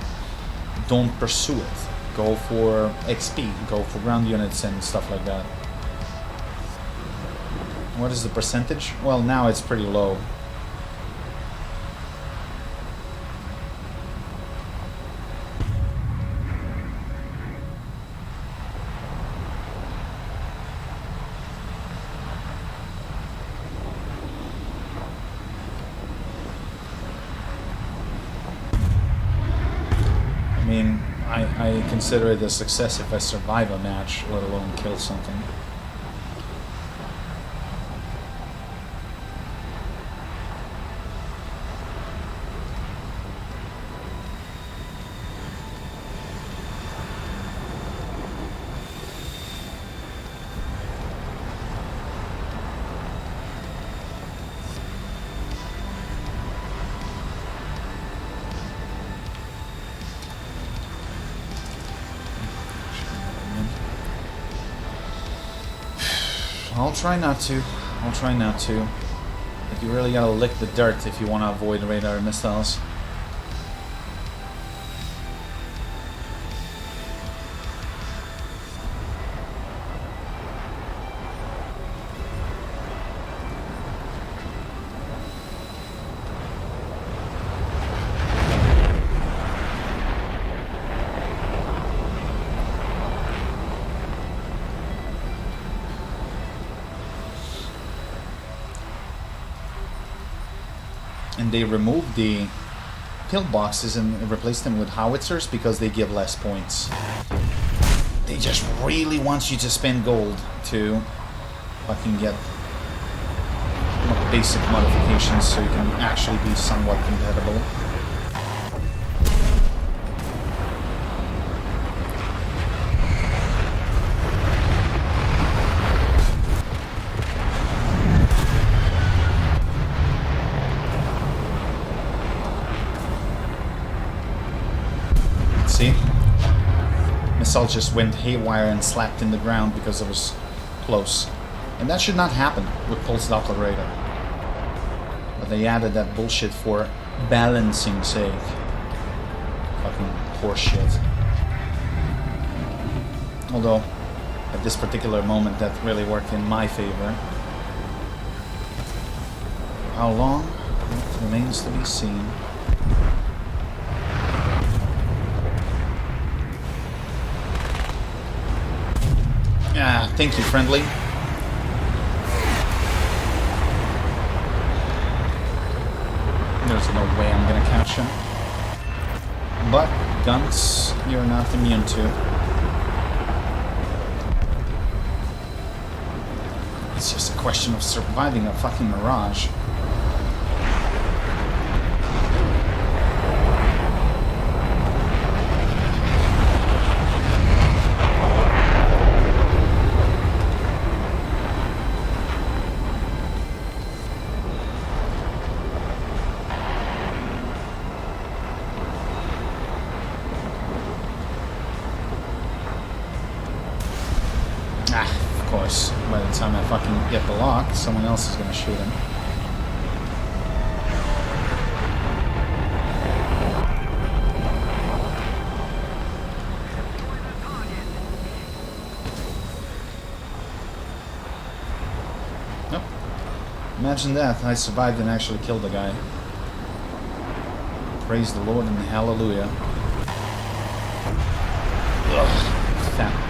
don't pursue it. Go for XP, go for ground units and stuff like that. What is the percentage? Well, now it's pretty low. I mean, I consider it a success if I survive a match, let alone kill something. I'll try not to. I'll try not to. But you really gotta lick the dirt if you want to avoid radar missiles. And they removed the pillboxes and replaced them with howitzers because they give less points. They just really want you to spend gold to fucking get basic modifications so you can actually be somewhat compatible. Missile just went haywire and slapped in the ground because it was close. And that should not happen with pulse Doppler radar. But they added that bullshit for balancing sake. Fucking horseshit. Although, at this particular moment, that really worked in my favor. How long? It remains to be seen. Ah, thank you, friendly. There's no way I'm gonna catch him. But guns, you're not immune to. It's just a question of surviving a fucking mirage. By the time I fucking get the lock, someone else is gonna shoot him. Nope. Imagine that. I survived and actually killed the guy. Praise the Lord and hallelujah. Ugh. Fat.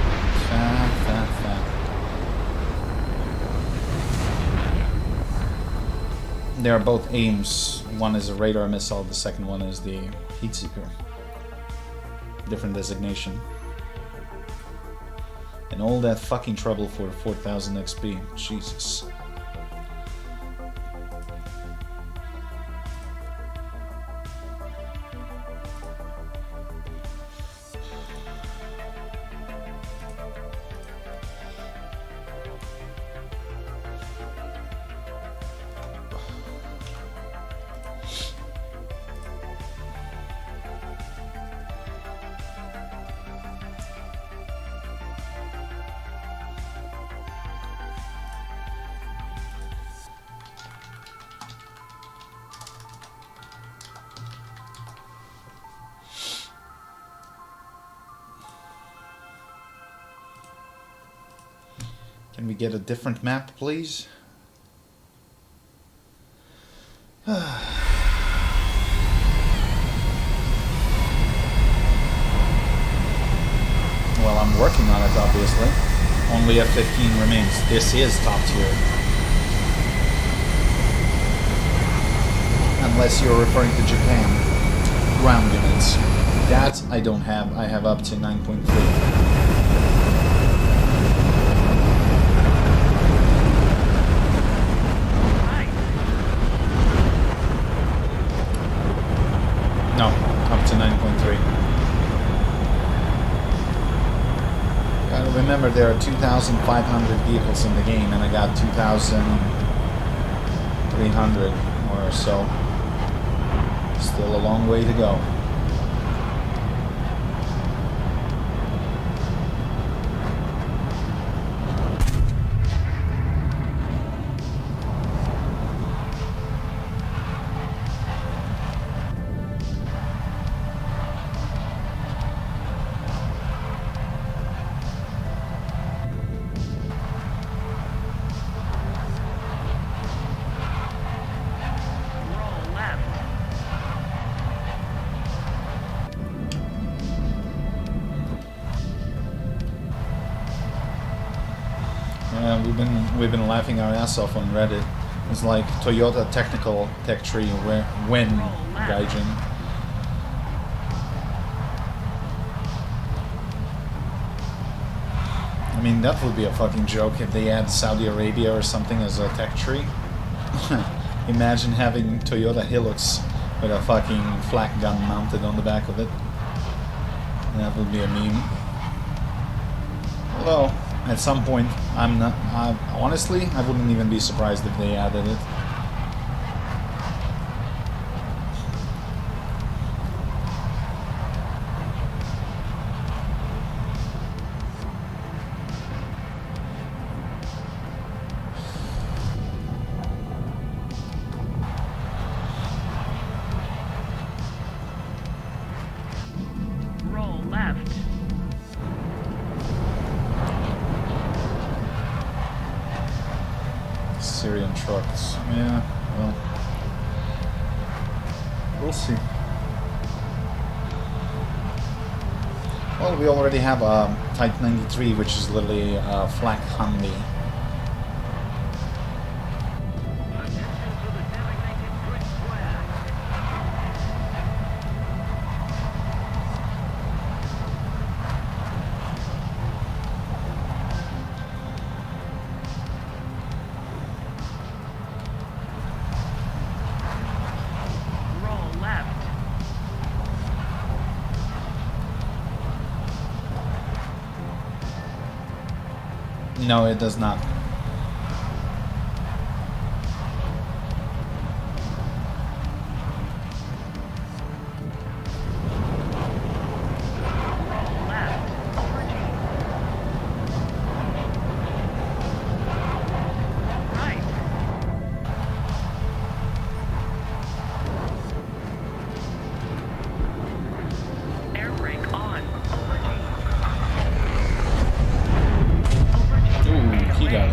They are both aims. One is a radar missile, the second one is the heat seeker. Different designation. And all that fucking trouble for 4000 XP. Jesus. Can we get a different map, please? Well, I'm working on it, obviously. Only F-15 remains. This is top tier. Unless you're referring to Japan. Ground units. That I don't have. I have up to 9.3. No, up to 9.3. Gotta remember there are 2,500 vehicles in the game and I got 2,300 or so. Still a long way to go. We've been laughing our ass off on Reddit. It's like Toyota Technical Tech Tree when Gaijin. I mean, that would be a fucking joke if they had Saudi Arabia or something as a tech tree. Imagine having Toyota Hilux with a fucking flak gun mounted on the back of it. That would be a meme. Although, at some point, honestly, I wouldn't even be surprised if they added it. Roll left. Syrian trucks. Yeah, well, we'll see. Well, we already have a Type 93, which is literally a flak Humvee. No, it does not.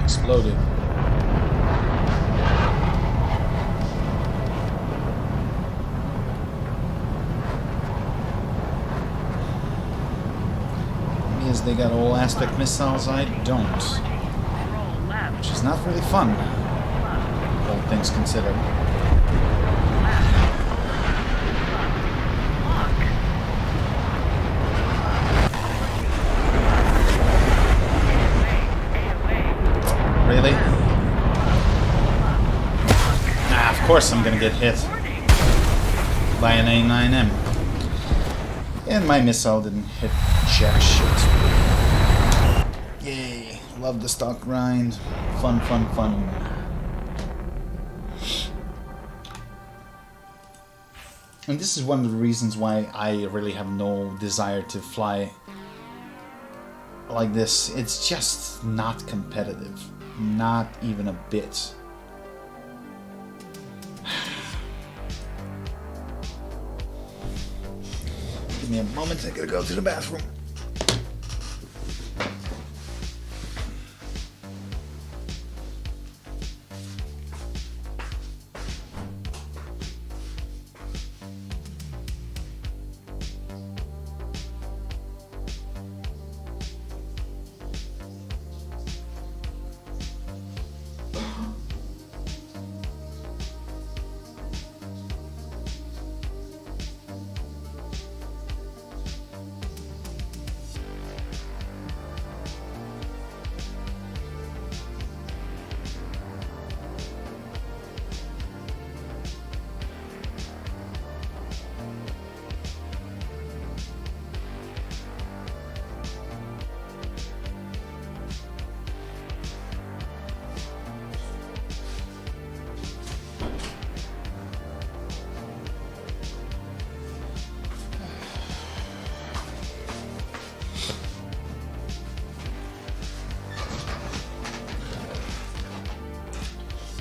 Exploded. Means they got all aspect missiles. I don't, which is not really fun, all things considered. Really? Nah, of course I'm gonna get hit by an A9M. And my missile didn't hit jack shit. Yay, love the stock grind. Fun, fun, fun. And this is one of the reasons why I really have no desire to fly like this. It's just not competitive. Not even a bit. Give me a moment, I gotta go to the bathroom.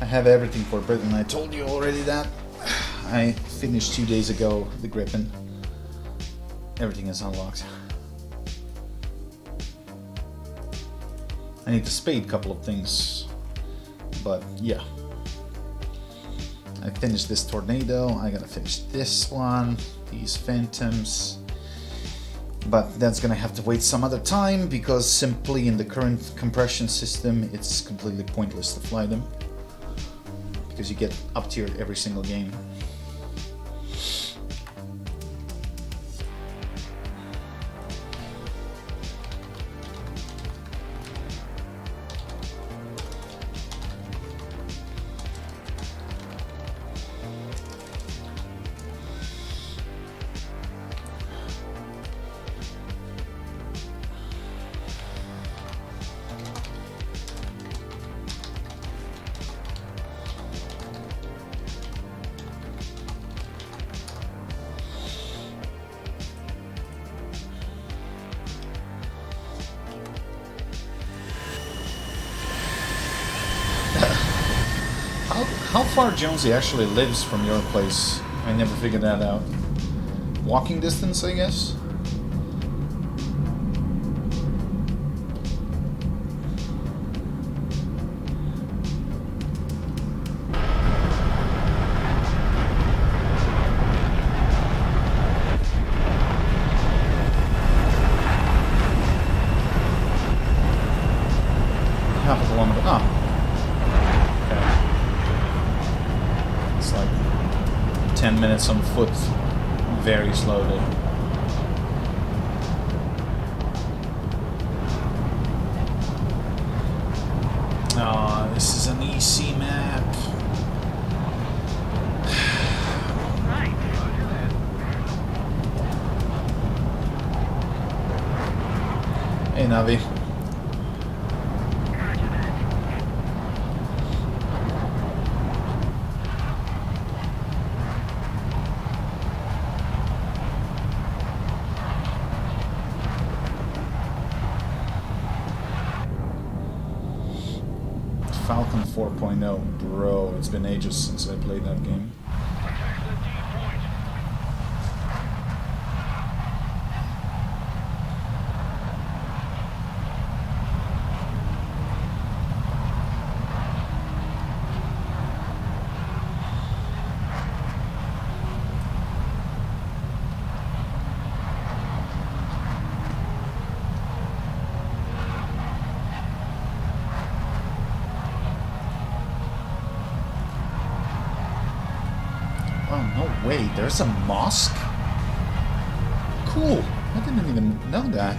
I have everything for Britain. I told you already that. I finished 2 days ago the Gripen. Everything is unlocked. I need to spade a couple of things, but yeah. I finished this Tornado, I gotta finish this one, these Phantoms, but that's gonna have to wait some other time because simply in the current compression system it's completely pointless to fly them because you get up tiered every single game. How far Jonesy actually lives from your place? I never figured that out. Walking distance, I guess? Half a kilometer. Ah. It's like 10 minutes on foot, very slowly. Oh, this is an EC map. Right. Hey, Navi. Falcon 4.0, bro, it's been ages since I played that game. Oh, no way, there's a mosque? Cool, I didn't even know that.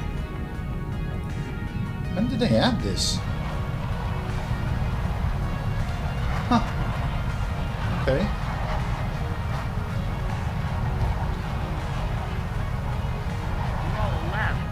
When did they add this? Huh. Okay. Roll left.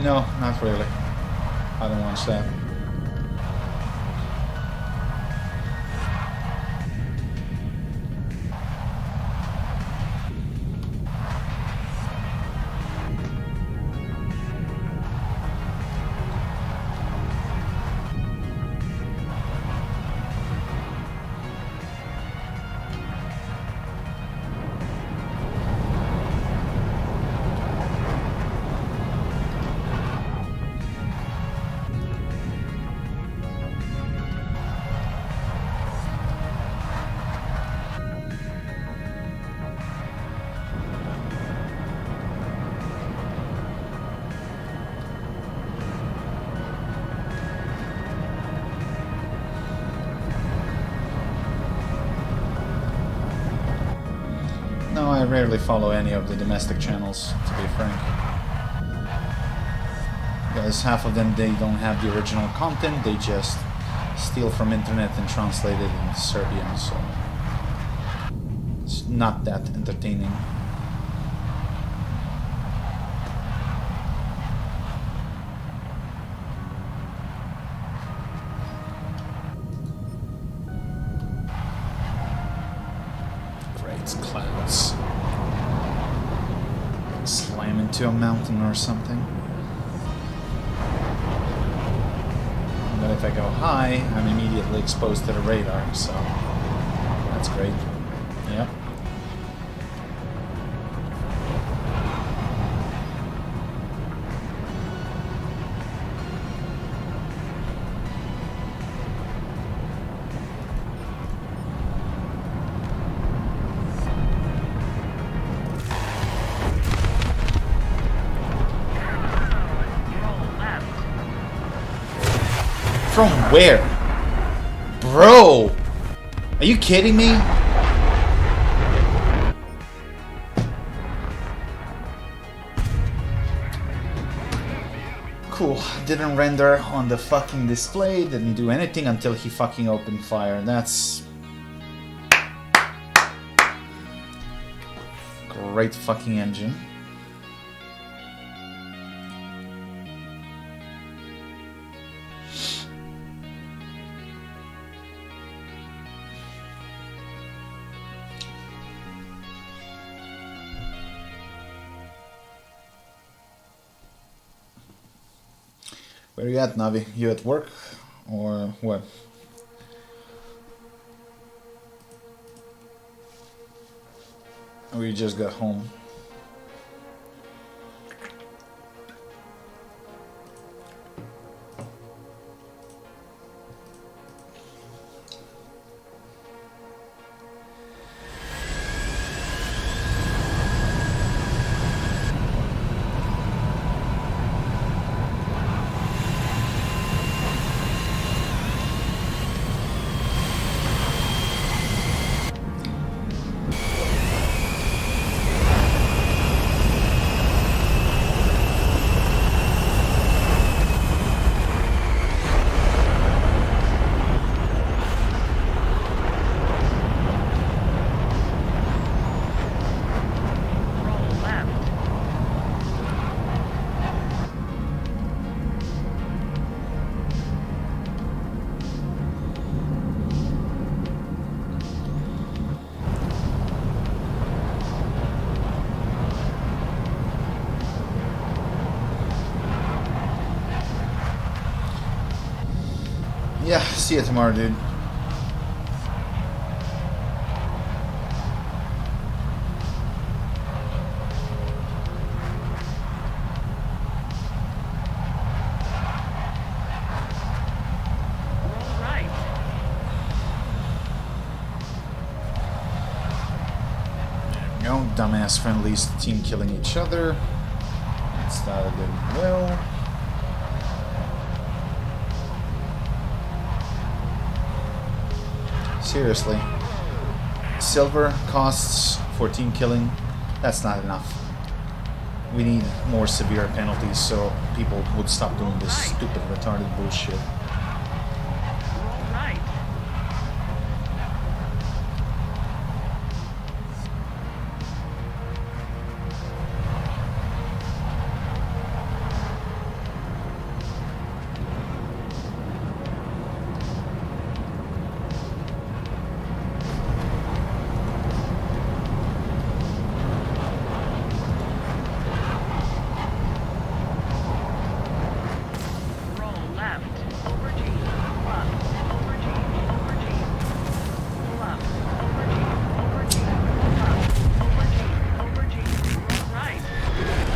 No, not really. I don't want that. No, I rarely follow any of the domestic channels, to be frank. Because half of them, they don't have the original content, they just steal from internet and translate it in Serbian, so it's not that entertaining. climb into a mountain or something. But if I go high, I'm immediately exposed to the radar, so that's great. Yep. From where? Bro! Are you kidding me? Cool. Didn't render on the fucking display, didn't do anything until he fucking opened fire. That's... great fucking engine. Where are you at, Navi? You at work? Or what? Or you just got home? Yeah, see you tomorrow, dude. No dumbass friendlies, team killing each other. That's not a good will. Seriously. Silver costs 14 killing. That's not enough. We need more severe penalties so people would stop doing this stupid retarded bullshit.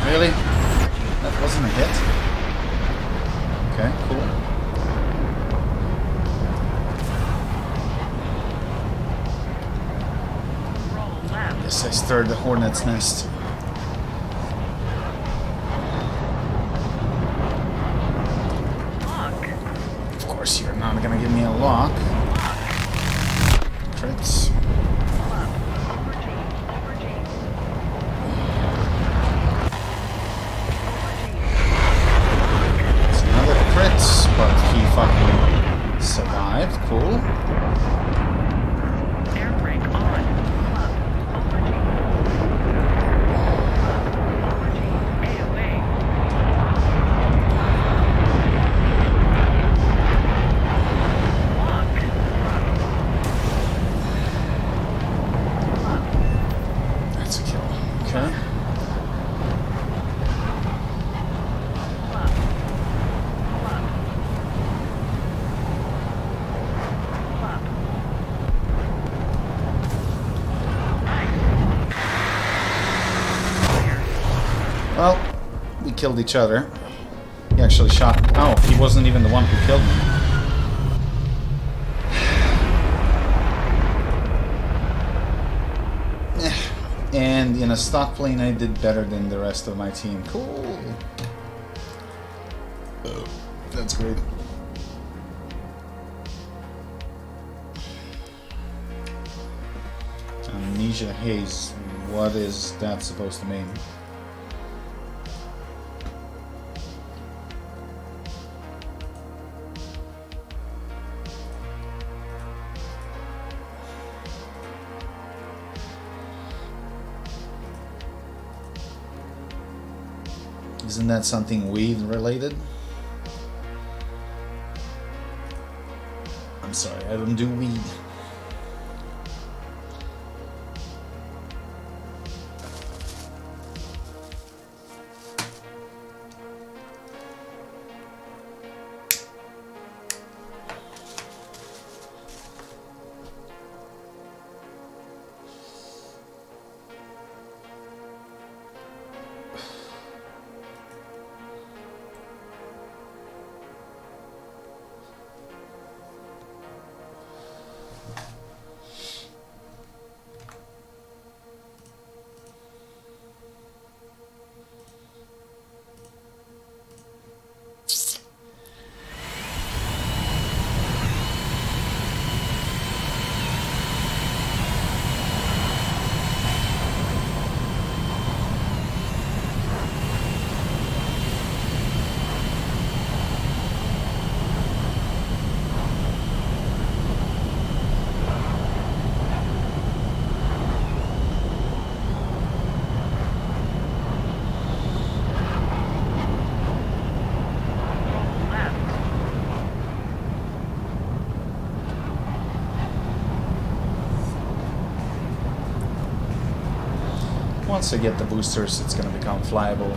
Really? That wasn't a hit? Okay, cool. Guess I stirred the hornet's nest. Of course you're not gonna give me a lock. Crits. But he fucking survived. Cool. Air brake on. AOA. Lock. Well, we killed each other. He actually shot... Oh, he wasn't even the one who killed me. And in a stock plane, I did better than the rest of my team. Cool. That's great. Amnesia haze. What is that supposed to mean? Isn't that something weed related? I'm sorry, I don't do weed. Once I get the boosters, it's going to become flyable.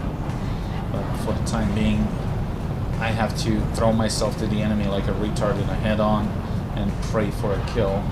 But for the time being, I have to throw myself to the enemy like a retard in a head-on and pray for a kill.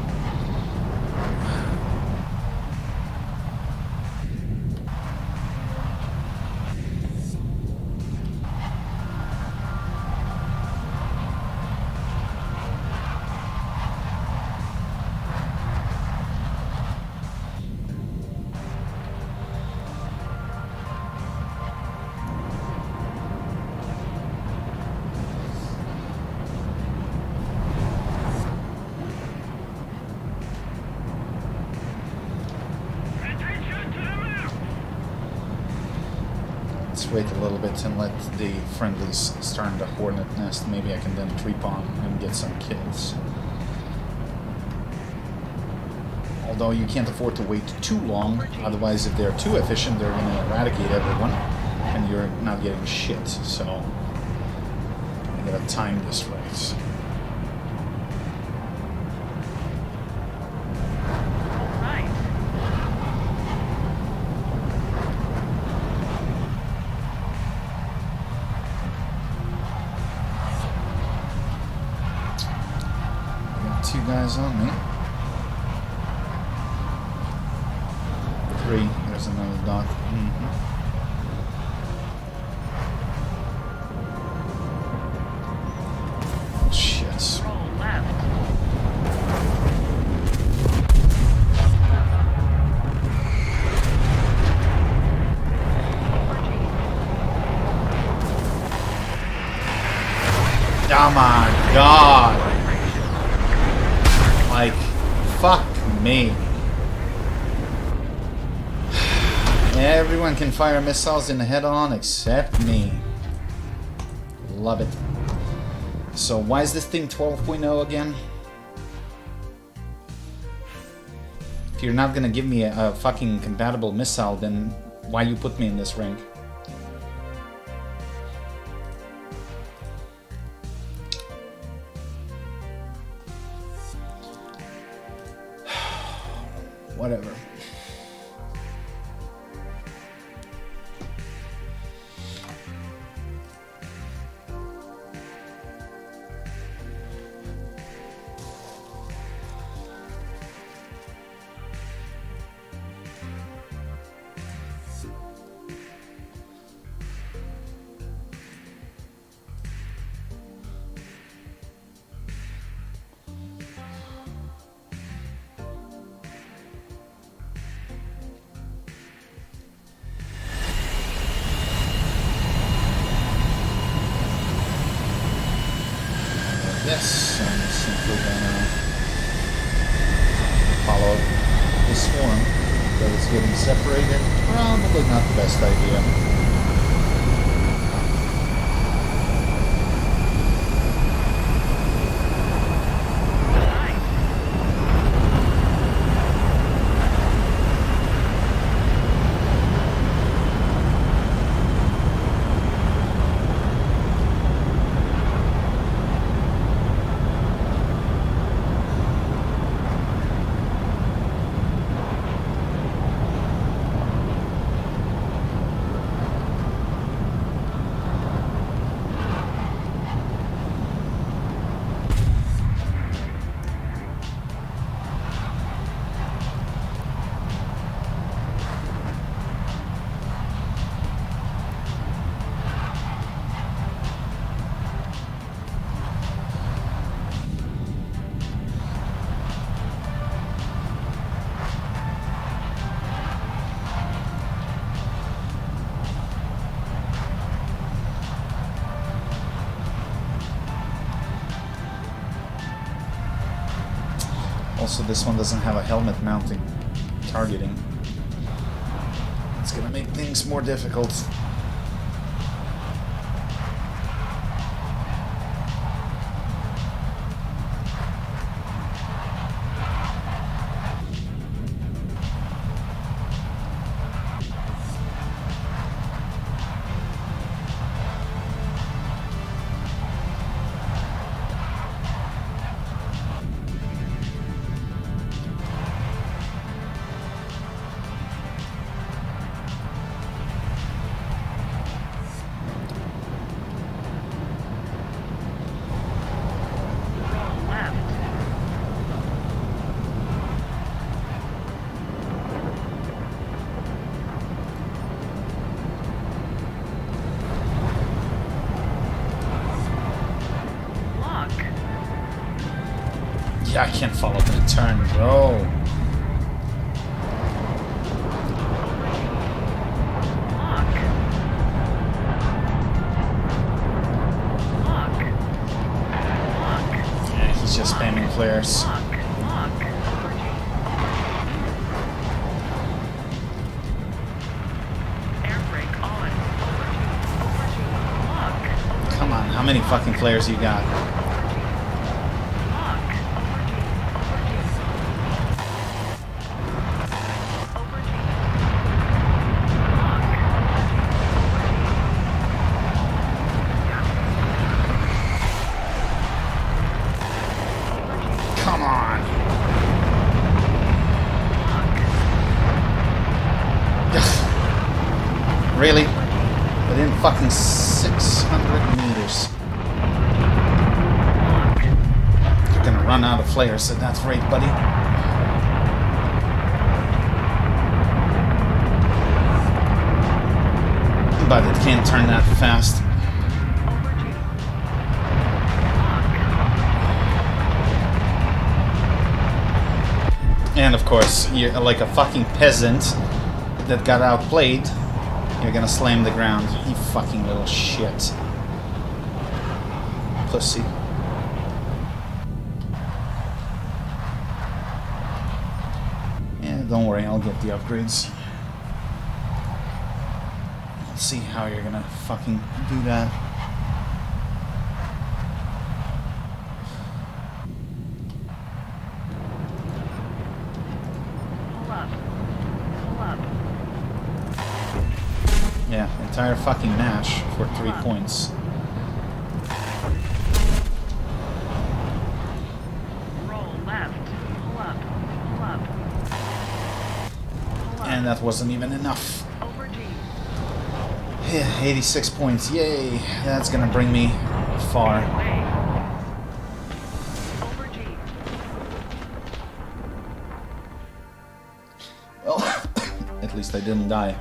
Wait a little bit and let the friendlies start the hornet nest. Maybe I can then creep on and get some kills. Although you can't afford to wait too long, otherwise if they're too efficient they're going to eradicate everyone and you're not getting shit, so I gotta time this right. Two guys on me. Three. There's another dog. Oh, shit. Roll left. Oh my god. Like, fuck me. Everyone can fire missiles in the head-on except me. Love it. So why is this thing 12.0 again? If you're not gonna give me a fucking compatible missile, then why you put me in this rank? Whatever. Probably not the best idea. Also, this one doesn't have a helmet mounting targeting. It's gonna make things more difficult. Yeah, I can't follow the turn, bro. Yeah, he's just spamming flares. Come on, how many fucking flares you got? Come on. Really? Within fucking 600 meters. You're gonna run out of flares at that rate, buddy. But it can't turn that fast. And of course, you're like a fucking peasant that got outplayed. You're gonna slam the ground. You fucking little shit. Pussy. Yeah, don't worry, I'll get the upgrades. Let's see how you're gonna fucking do that. Yeah, entire fucking match for 3 points. Roll left. Pull up. Pull up. Pull up. And that wasn't even enough. Over G. Yeah, 86 points. Yay. That's gonna bring me far. Way. Over G. Well, at least I didn't die.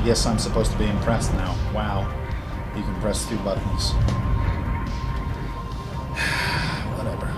Yes, I'm supposed to be impressed now. Wow. You can press 2 buttons. Whatever.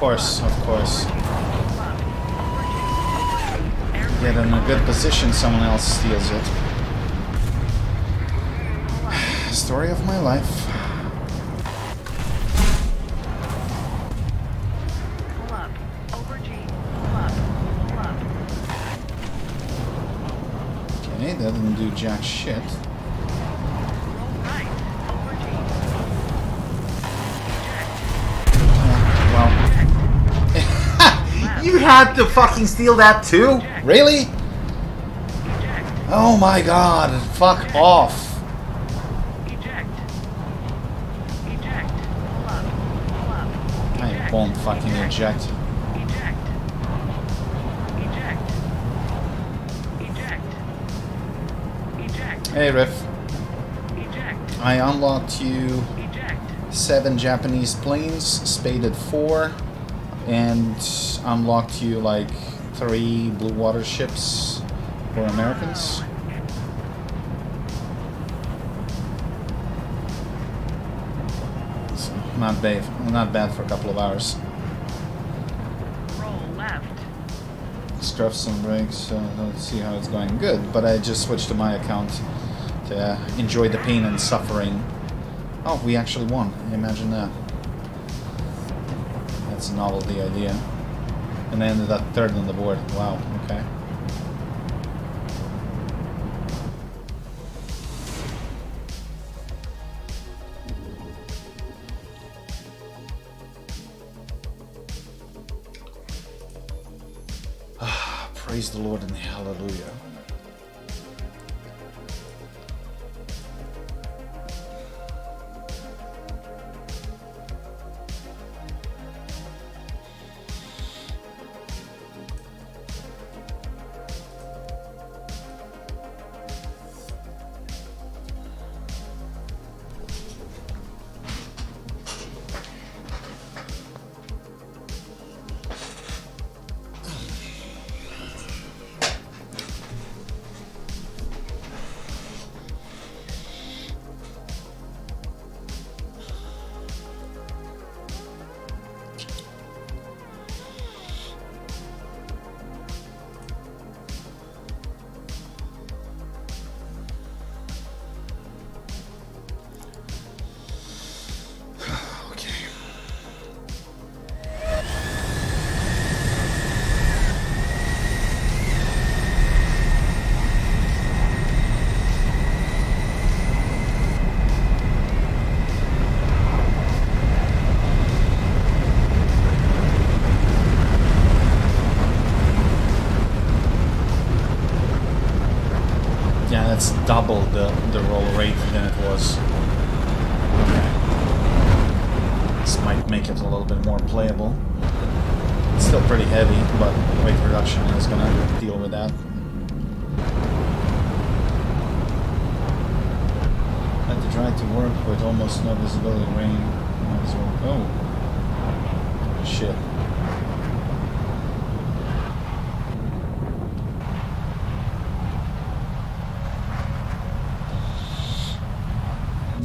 Of course. Get in a good position, someone else steals it. Story of my life. Pull up. Over G. Pull up. Pull up. Okay, that didn't do jack shit. Roll right. Over G. You had to fucking steal that too? Really? Oh my god, fuck off. Eject. Eject. Pull up. Pull up. I won't fucking eject. Eject. Eject. Eject. Eject. Hey Riff, Eject. I unlocked you Eject. 7 Japanese planes, spaded 4, and unlocked you like 3 blue water ships for Americans. So not bad for a couple of hours. Roll left. Scruff some brakes, let's see how it's going. Good, but I just switched to my account to enjoy the pain and suffering. Oh, we actually won. Imagine that. That's a novelty idea. And I ended up 3rd on the board. Wow, okay. Praise the Lord and hallelujah. That's double the roll rate than it was. This might make it a little bit more playable. It's still pretty heavy, but weight reduction is gonna deal with that. Had to try to work with almost no visibility rain. Might as well. Oh. Shit.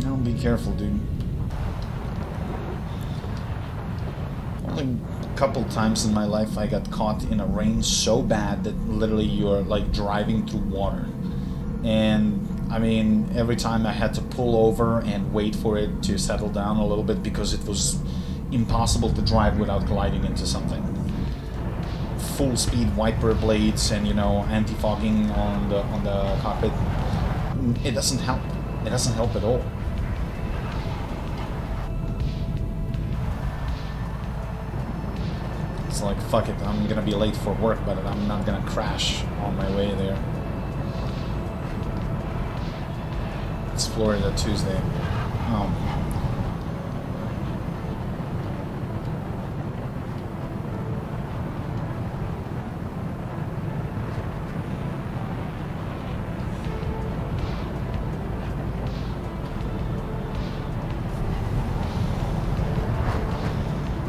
No, be careful, dude. Only a couple times in my life I got caught in a rain so bad that literally you're like driving through water. And I mean, every time I had to pull over and wait for it to settle down a little bit because it was impossible to drive without colliding into something. Full speed wiper blades and, you know, anti-fogging on the cockpit. It doesn't help. It doesn't help at all. It's like, fuck it, I'm gonna be late for work, but I'm not gonna crash on my way there. It's Florida Tuesday.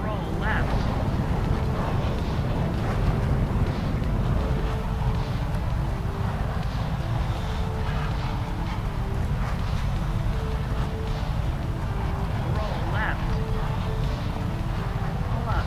Roll left. Roll left. Pull up.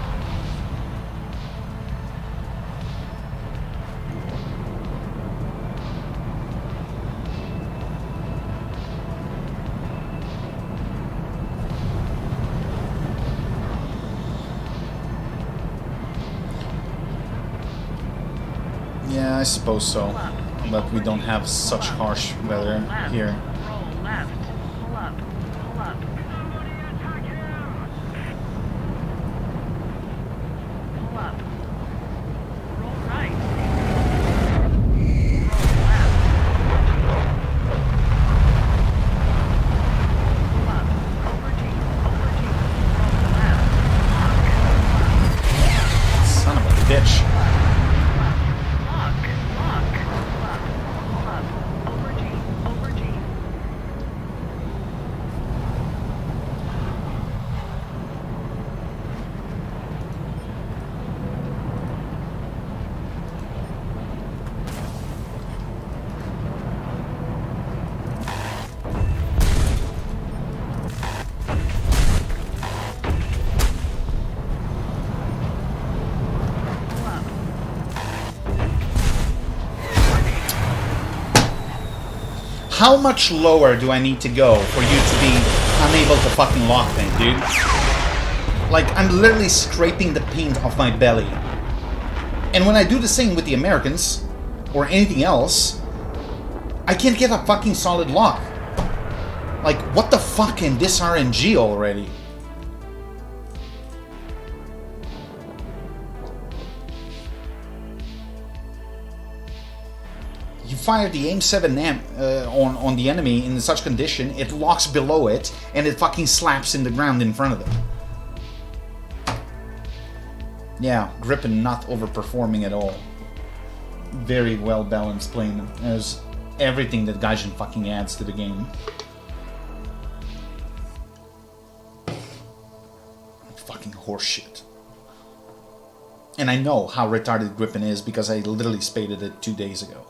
Yeah, I suppose so. But we don't have such harsh weather here. Roll left. Pull up. Pull up. Pull up. Roll right. Roll left. Pull up. Over G. Over G. Roll left. Son of a bitch. Lock. Lock. Pull up. Pull up. Over G. Over G. Pull up. How much lower do I need to go for you to be unable to fucking lock thing, dude? Like, I'm literally scraping the paint off my belly. And when I do the same with the Americans, or anything else, I can't get a fucking solid lock. Like, what the fuck in this RNG already? You fire the aim 7 on the enemy in such condition, it locks below it, and it fucking slaps in the ground in front of them. Yeah, Grippin not overperforming at all. Very well balanced plane. There's everything that Gaijin fucking adds to the game. Fucking horseshit. And I know how retarded Grippin is because I literally spaded it 2 days ago.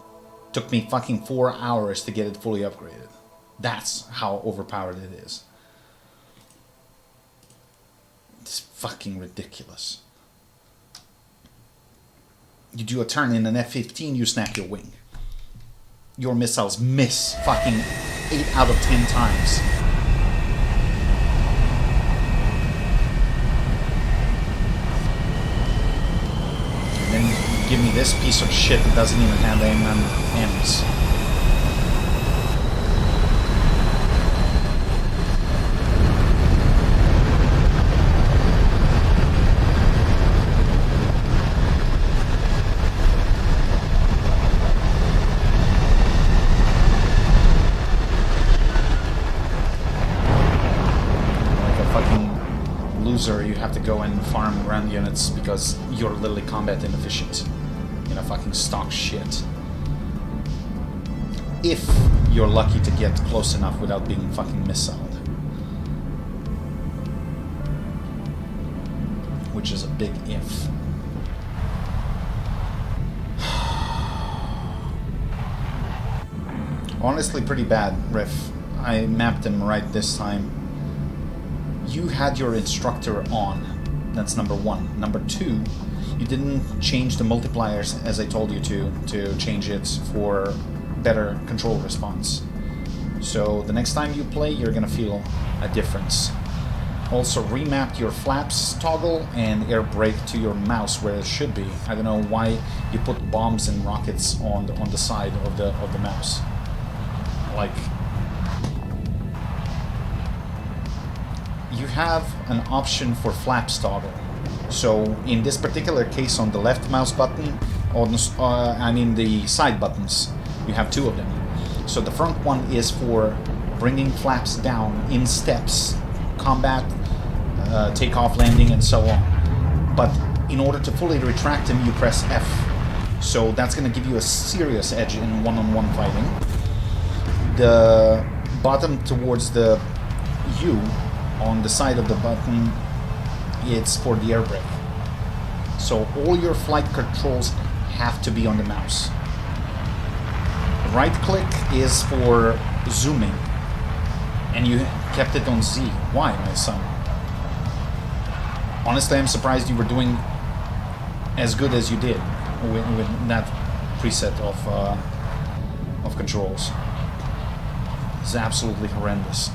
Took me fucking 4 hours to get it fully upgraded. That's how overpowered it is. It's fucking ridiculous. You do a turn in an F-15, you snap your wing. Your missiles miss fucking 8 out of 10 times. And then you give me this piece of shit that doesn't even have aim and M's. go and farm ground units because you're literally combat inefficient. You know, fucking stock shit. If you're lucky to get close enough without being fucking missiled. Which is a big if. Honestly, pretty bad, Riff. I mapped him right this time. You had your instructor on. That's number one. Number two, you didn't change the multipliers as I told you to change it for better control response. So the next time you play, you're gonna feel a difference. Also remapped your flaps toggle and air brake to your mouse where it should be. I don't know why you put bombs and rockets on the side of the mouse. Like, you have an option for flaps toggle. So in this particular case, on the left mouse button, on I mean the side buttons, you have two of them. So the front one is for bringing flaps down in steps, combat, takeoff, landing, and so on. But in order to fully retract them, you press F. So that's going to give you a serious edge in one-on-one fighting. The bottom towards the U on the side of the button, it's for the air brake. So all your flight controls have to be on the mouse. Right click is for zooming, and you kept it on Z. Why, my son? Honestly, I'm surprised you were doing as good as you did with that preset of controls. It's absolutely horrendous.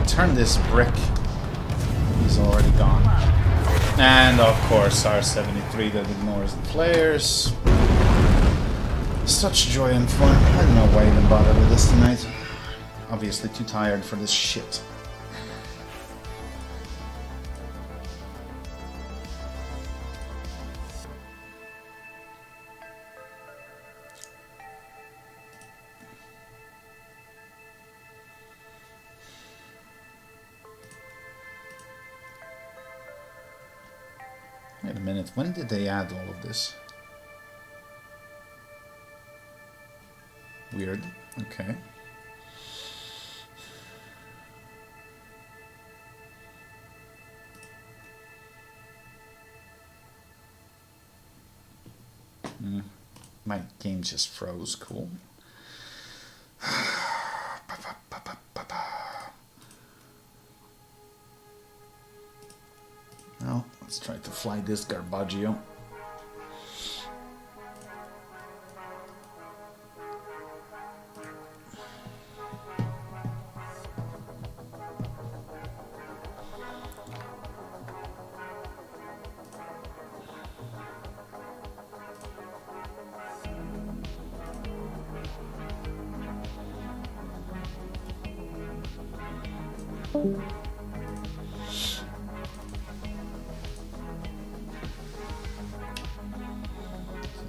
Turn this brick, he's already gone. And of course R73 that ignores the flares. Such joy and fun. I don't know why I even bother with this tonight. Obviously too tired for this shit. Wait a minute, when did they add all of this? Weird, okay. My game just froze, cool. Well, let's try to fly this Garbaggio.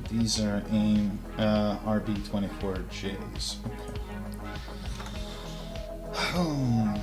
These are AIM RB24Js. Okay.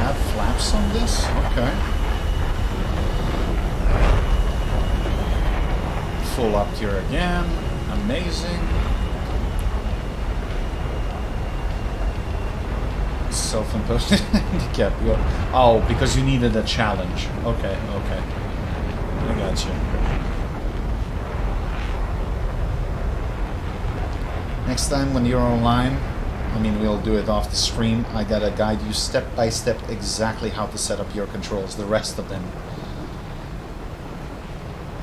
have flaps on this? Okay. Full up here again. Amazing. Self-imposed handicap. Oh, because you needed a challenge. Okay, okay. I got you. Next time when you're online, I mean, we'll do it off the stream. I gotta guide you step by step exactly how to set up your controls, the rest of them.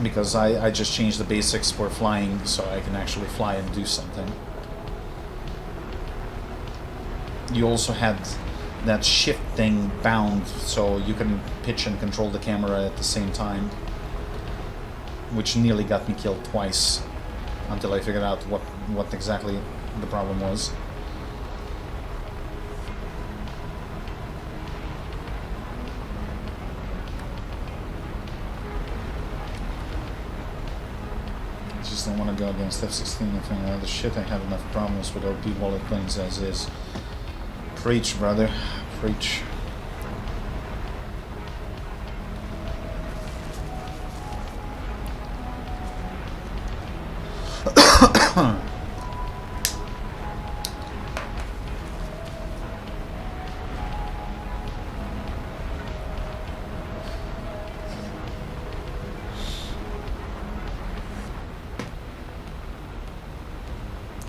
Because I just changed the basics for flying so I can actually fly and do something. You also had that shift thing bound so you can pitch and control the camera at the same time. Which nearly got me killed twice until I figured out what exactly the problem was. I just don't want to go against F-16 and any other shit. I have enough problems with OP wallet planes as is. Preach, brother. Preach.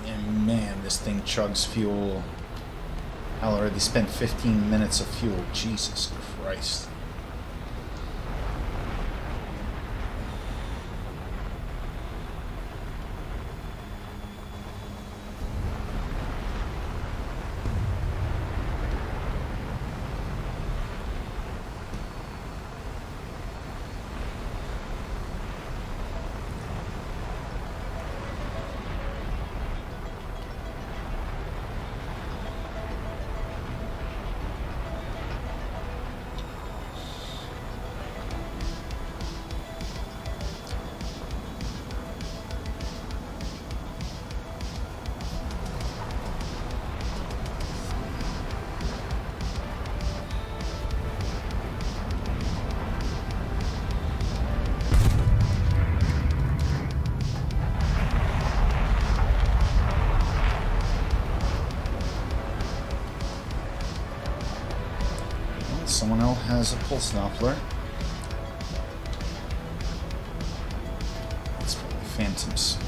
And man, this thing chugs fuel. I already spent 15 minutes of fuel. Jesus Christ. Someone else has a pulse Doppler. It's probably Phantoms.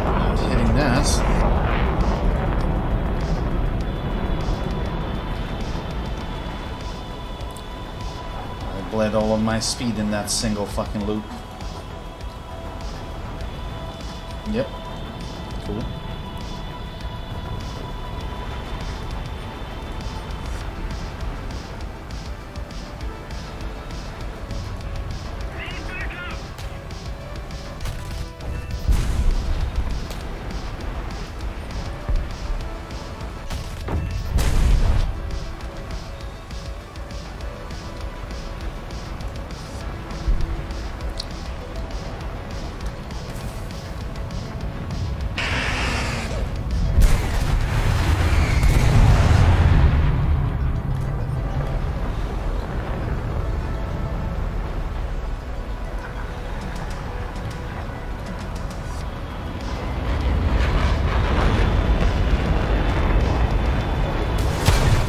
Not hitting that. Bled all of my speed in that single fucking loop. Yep. Cool.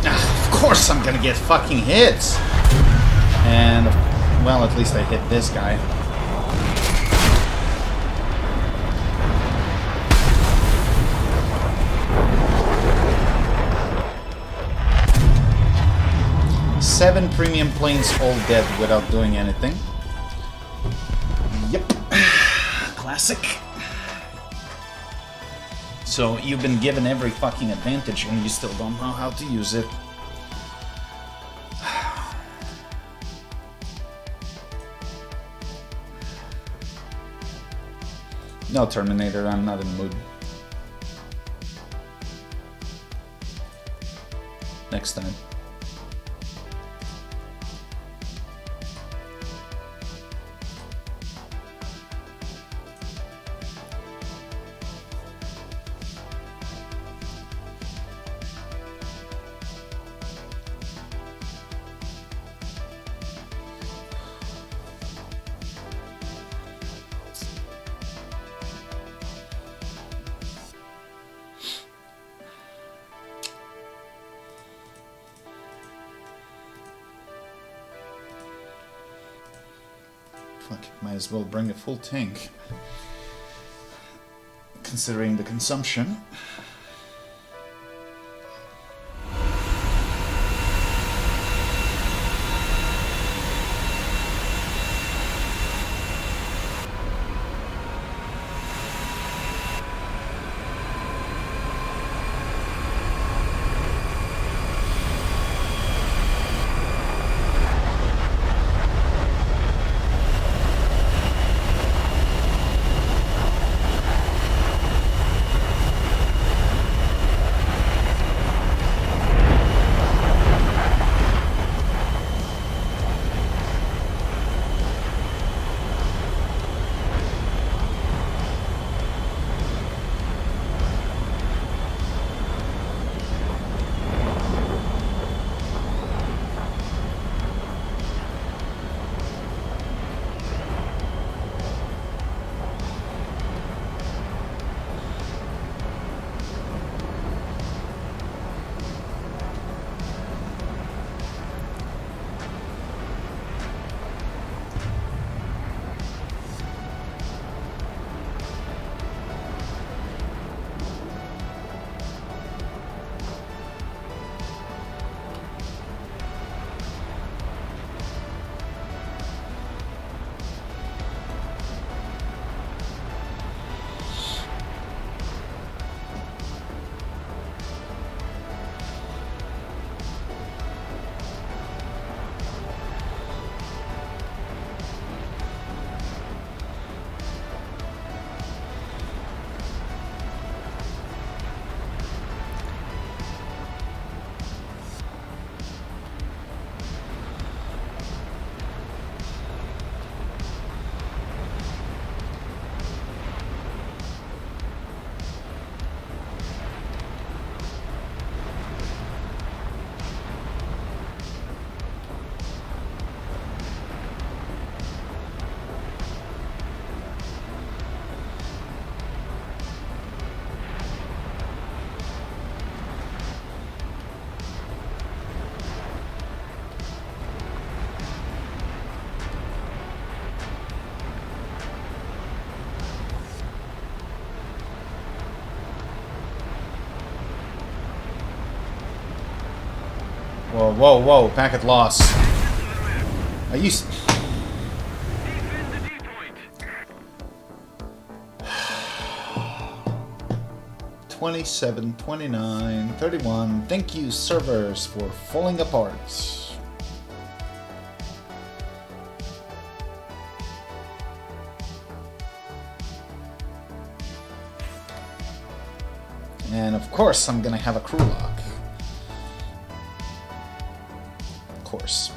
Of course I'm gonna get fucking hits. And, well, at least I hit this guy. Seven premium planes all dead without doing anything. Yep. Classic. So you've been given every fucking advantage and you still don't know how to use it. No, Terminator, I'm not in the mood. Next time. Fuck, might as well bring a full tank. Considering the consumption. Whoa, whoa, whoa, packet loss. Are you... 27, 29, 31. Thank you, servers, for falling apart. And of course, I'm gonna have a crew lock. Of course.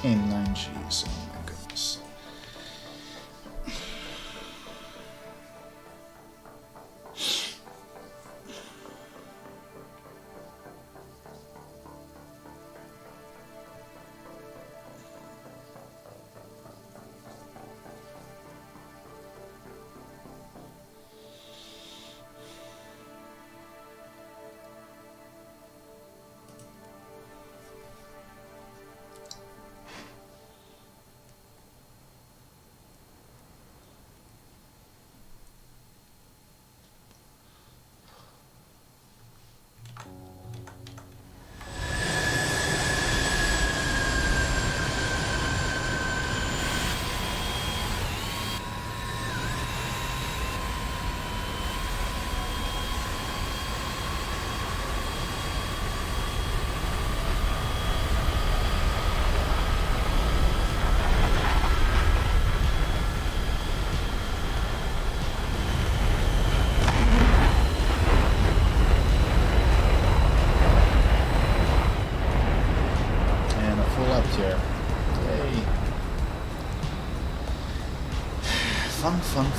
Inline Gs, oh my goodness.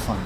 Fun.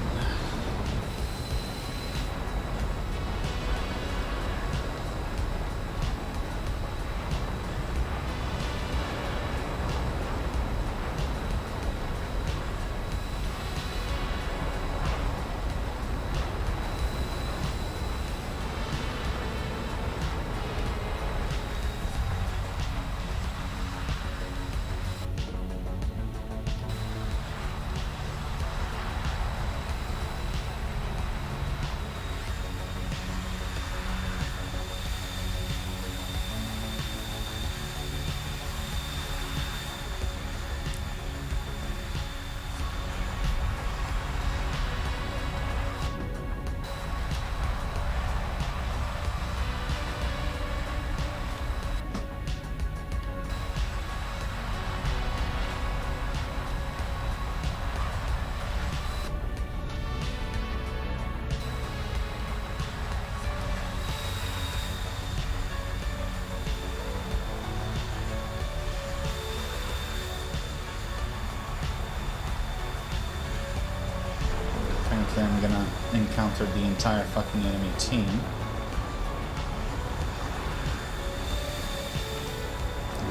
obviously I'm gonna encounter the entire fucking enemy team.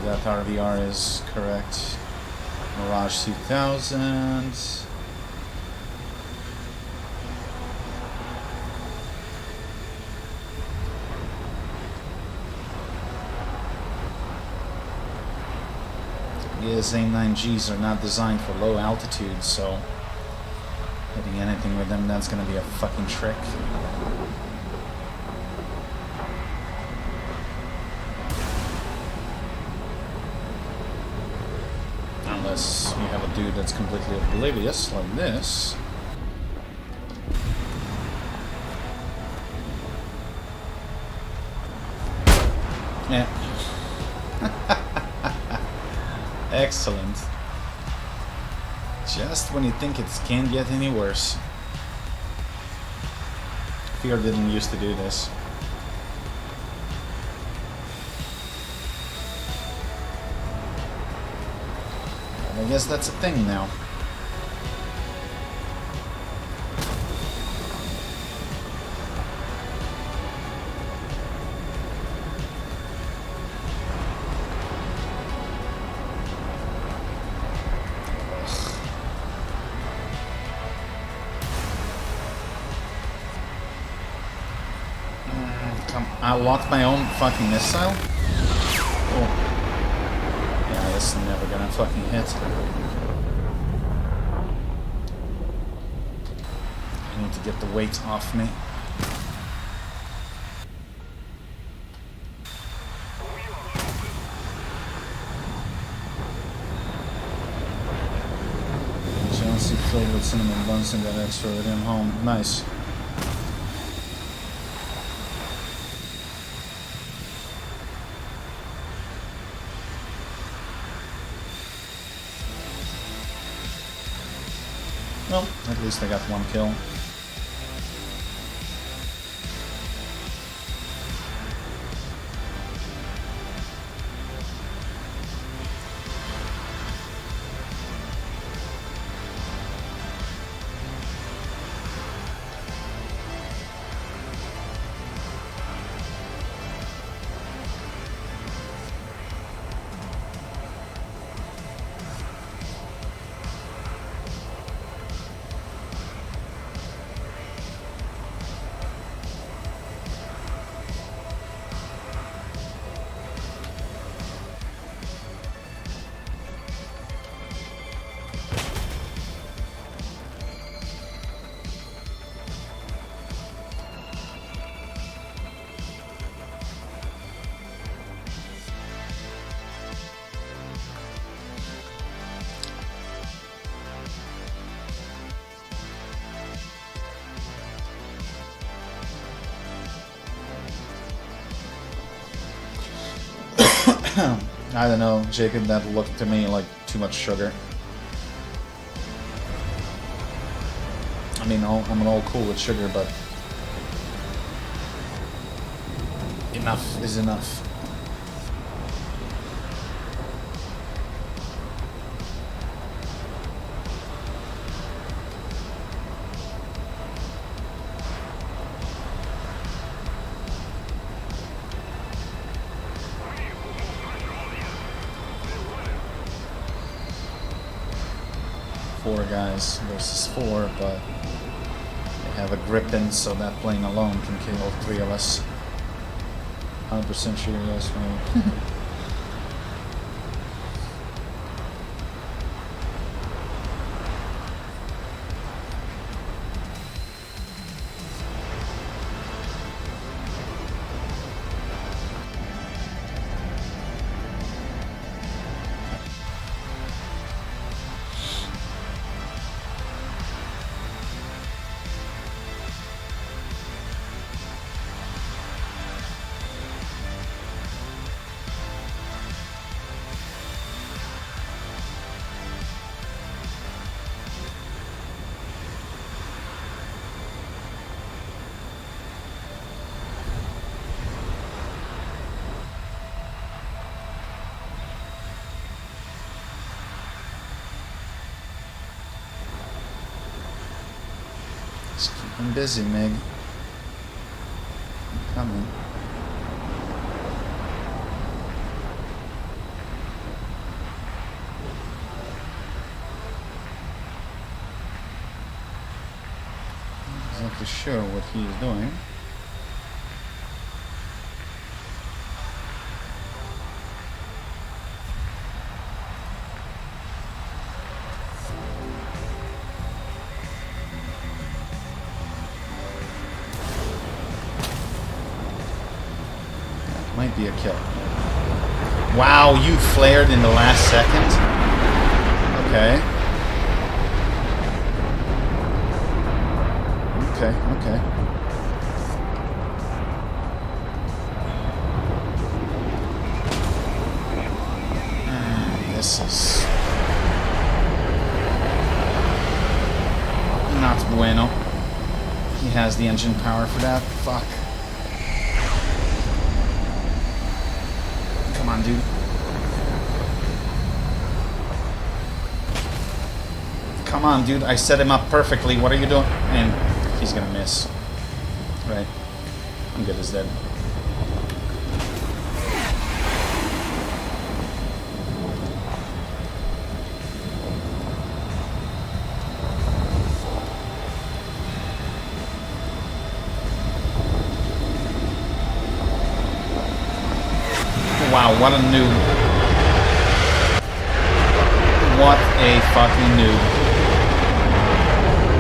That RVR is correct. Mirage 2000. Yes, AIM-9Gs are not designed for low altitude, so hitting anything with them, that's gonna be a fucking trick. Unless you have a dude that's completely oblivious, like this. Yeah. Excellent. Just when you think it can't get any worse. Fear didn't used to do this. I guess that's a thing now. I locked my own fucking missile? Oh. Yeah, this is never gonna fucking hit. I need to get the weight off me. Chelsea filled with cinnamon buns and got extra with him home. Nice. Well, at least I got one kill. I don't know, Jacob, that looked to me like too much sugar. I mean, I'm all cool with sugar, but enough is enough. Four guys versus four, but they have a Gripen, so that plane alone can kill all three of us. 100% sure, yes, mate. I'm busy, Meg. I'm coming. I'm not exactly sure what he is doing. Might be a kill. Wow, you flared in the last second? Okay. Okay. This is not bueno. He has the engine power for that. Fuck. Come on, dude. Come on, dude. I set him up perfectly. What are you doing? And he's gonna miss. Right. I'm good as dead. Wow, what a noob. What a fucking noob.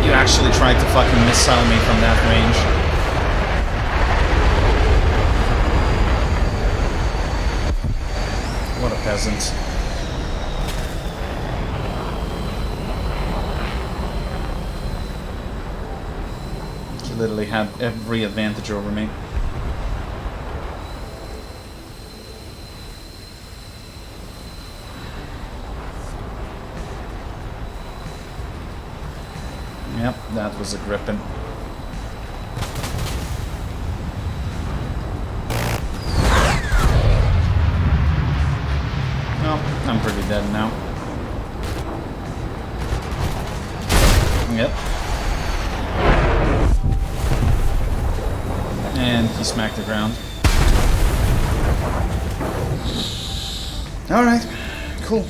You actually tried to fucking missile me from that range. What a peasant. He literally had every advantage over me. Yep, that was a gripping. Well, I'm pretty dead now. Yep. And he smacked the ground. Alright, cool.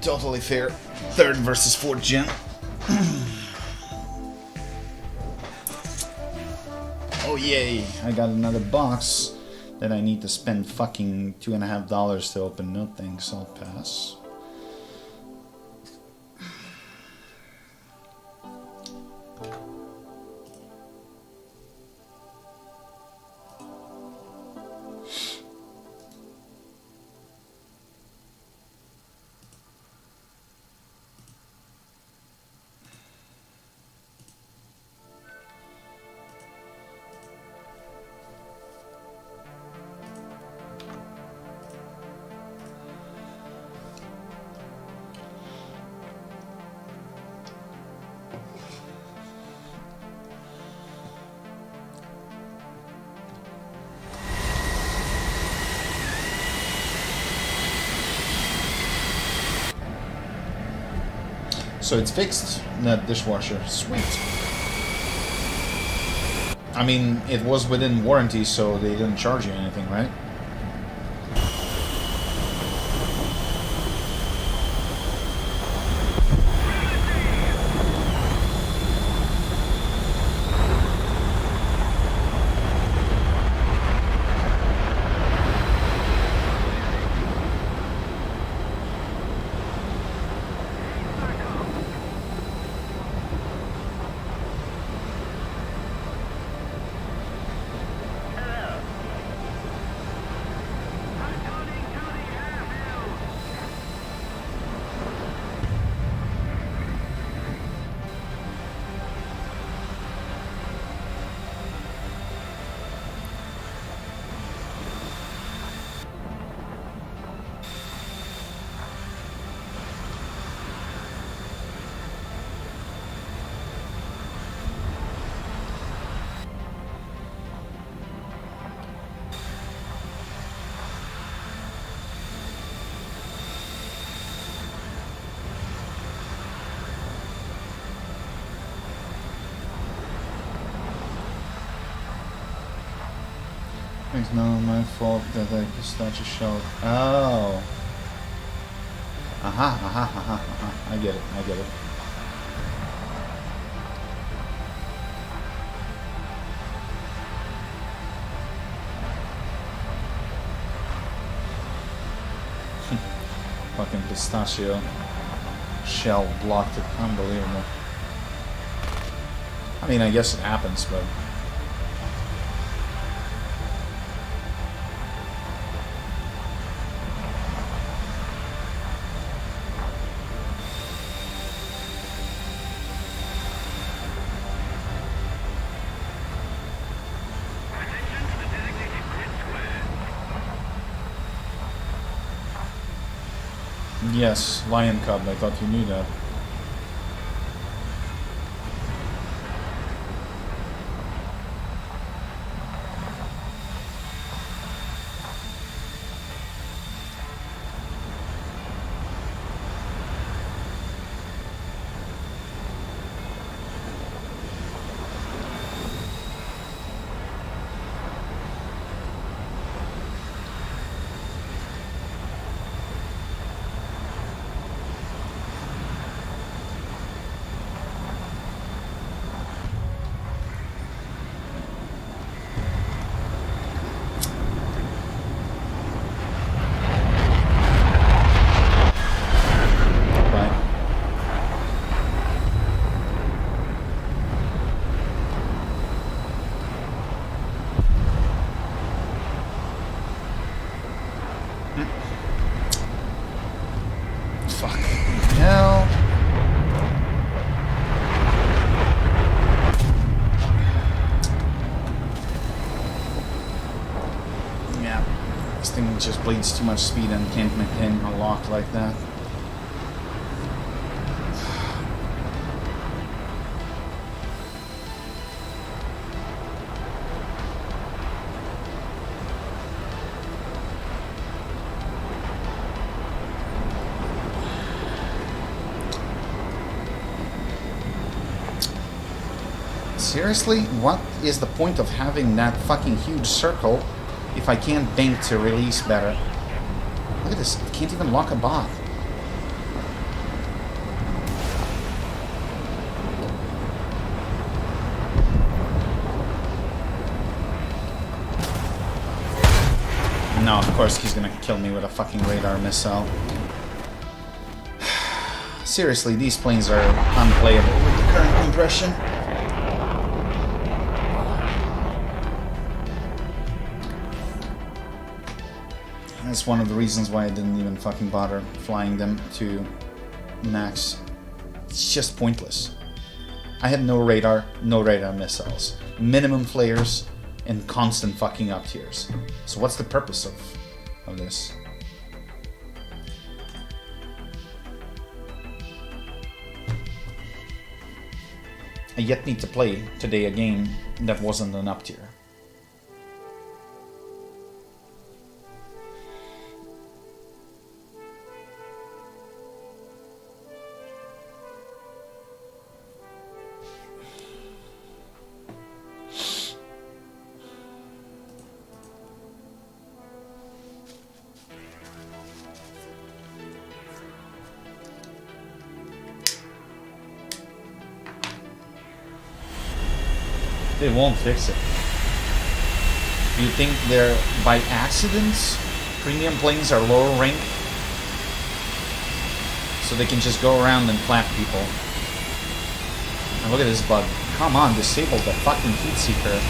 Totally fair. Third versus fourth gen. Oh yay! I got another box that I need to spend fucking $2.50 to open. No thanks, I'll pass. So it's fixed, that dishwasher. Sweet. I mean, it was within warranty, so they didn't charge you anything, right? It's not my fault that I pistachio shell. Oh. I get it. Fucking pistachio shell blocked it. Unbelievable. I mean, I guess it happens, but... Yes, Lion Cub, I thought you knew that. Just bleeds too much speed and can't maintain a lock like that. Seriously? What is the point of having that fucking huge circle if I can't bank to release better? Look at this, I can't even lock a bot. No, of course he's gonna kill me with a fucking radar missile. Seriously, these planes are unplayable with the current compression. That's one of the reasons why I didn't even fucking bother flying them to max. It's just pointless. I had no radar missiles, minimum flares, and constant fucking up tiers. So what's the purpose of this? I yet need to play today a game that wasn't an up tier. They won't fix it. Do you think they're by accidents? Premium planes are lower rank, so they can just go around and clap people. And look at this bug. Come on, disable the fucking heat seeker.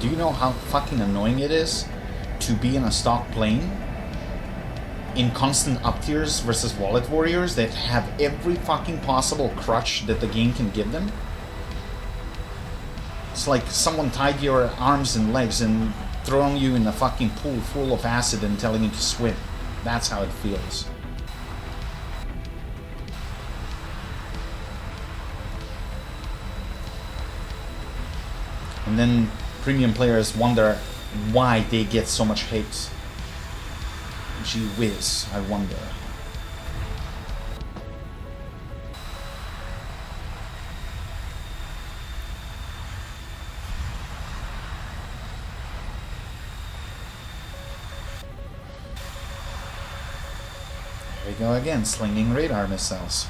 Do you know how fucking annoying it is to be in a stock plane in constant up tiers versus wallet warriors that have every fucking possible crutch that the game can give them. It's like someone tied your arms and legs and throwing you in a fucking pool full of acid and telling you to swim. That's how it feels. And then premium players wonder why they get so much hate. Gee whiz, I wonder. There we go again, slinging radar missiles.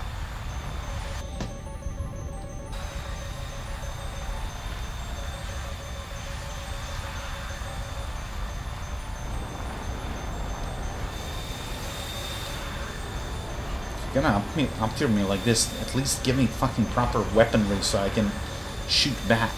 Gonna up tier me like this, at least give me fucking proper weaponry so I can shoot back.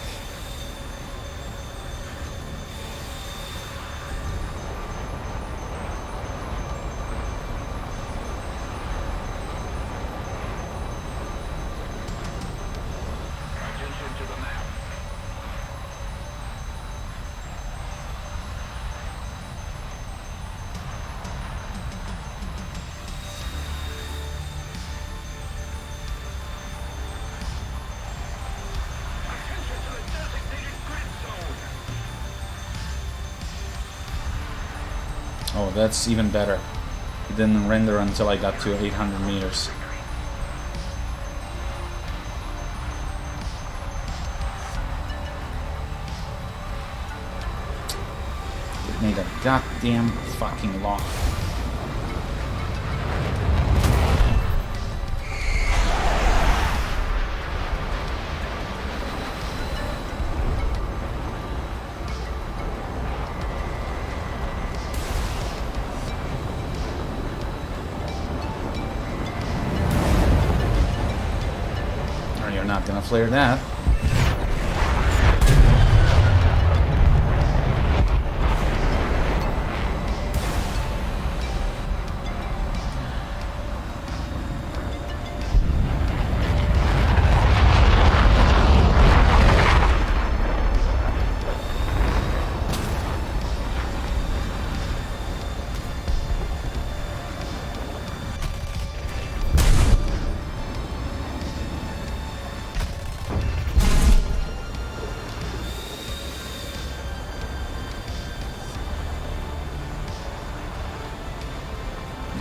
Oh, that's even better. It didn't render until I got to 800 meters. It made a goddamn fucking lock. Not gonna flare that.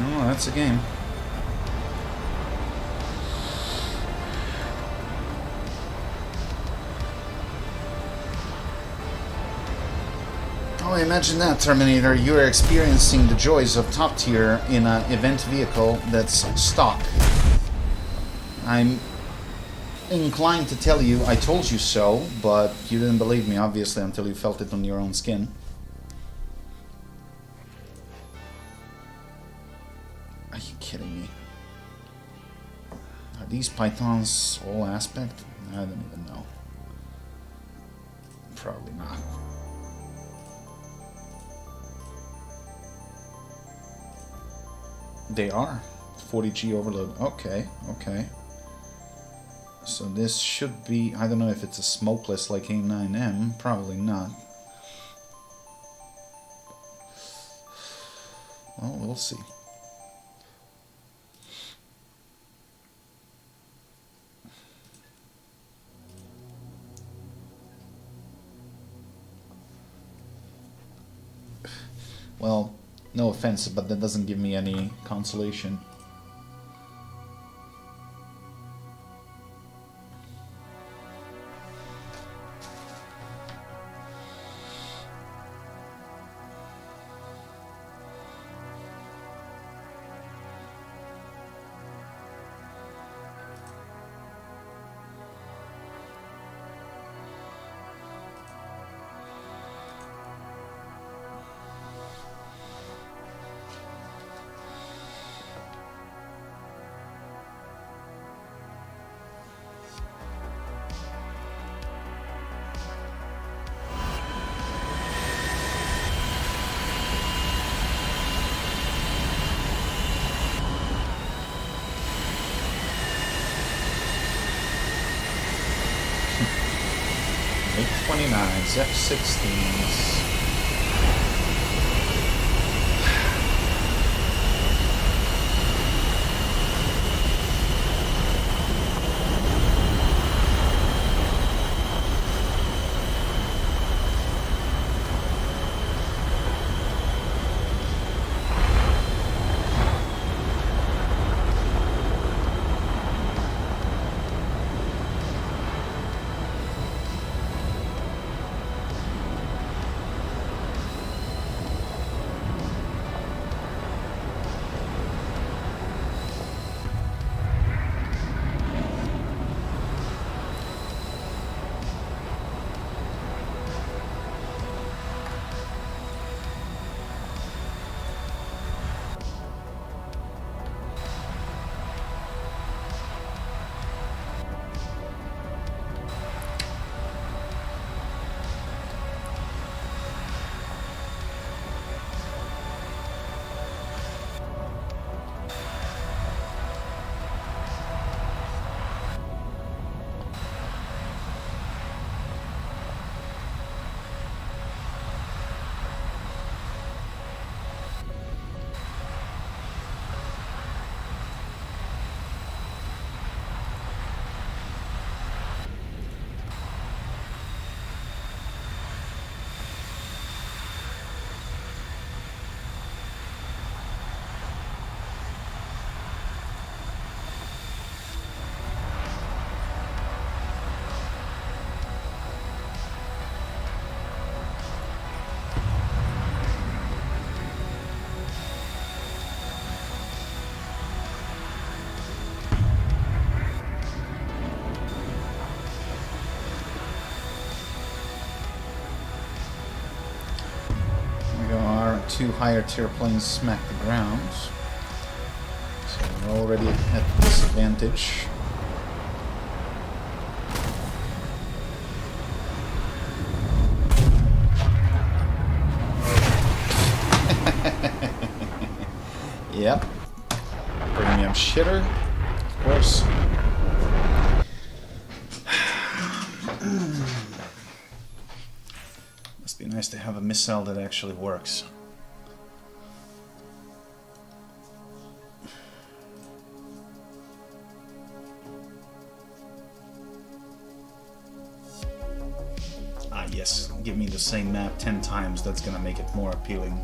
Oh, that's a game. Oh, imagine that, Terminator. You are experiencing the joys of top tier in an event vehicle that's stock. I'm inclined to tell you I told you so, but you didn't believe me, obviously, until you felt it on your own skin. Are you kidding me? Are these pythons all aspect? I don't even know. Probably not. They are. 40G overload. Okay, okay. So this should be... I don't know if it's a smokeless like A9M. Probably not. Well, we'll see. Well, no offense, but that doesn't give me any consolation. F-29s, F-16s. Two higher tier planes smack the ground. So we're already at disadvantage. Yep. Premium shitter, of course. Must be nice to have a missile that actually works. Yes, give me the same map 10 times, that's gonna make it more appealing.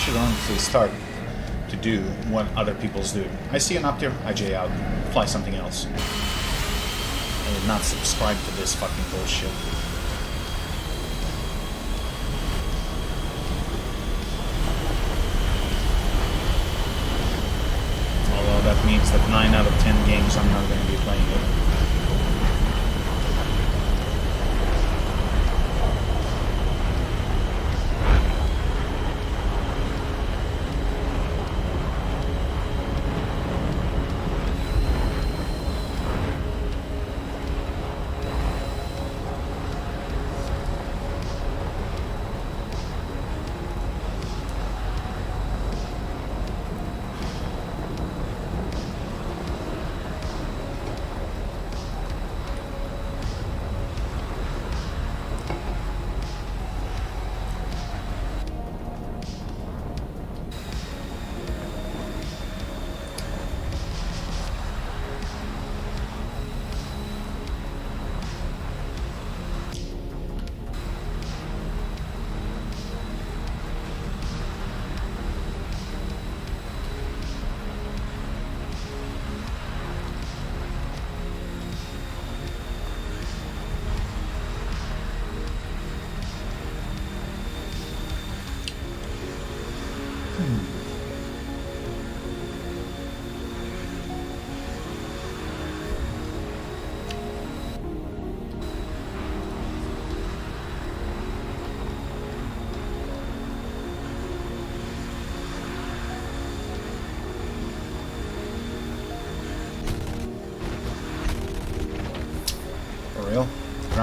Should honestly start to do what other people's do. I see an up tier, I J out, fly something else. I will not subscribe to this fucking bullshit. Although that means that 9 out of 10 games I'm not going to be playing it.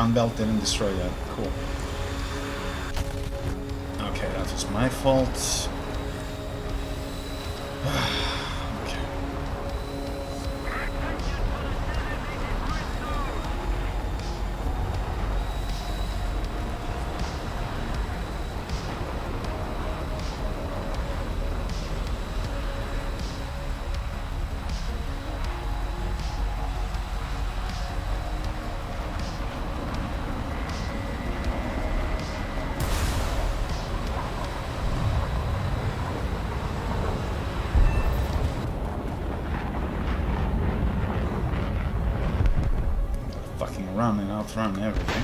ground belt didn't destroy that. Cool. Okay, that was my fault. Okay. Fucking run and outrun everything.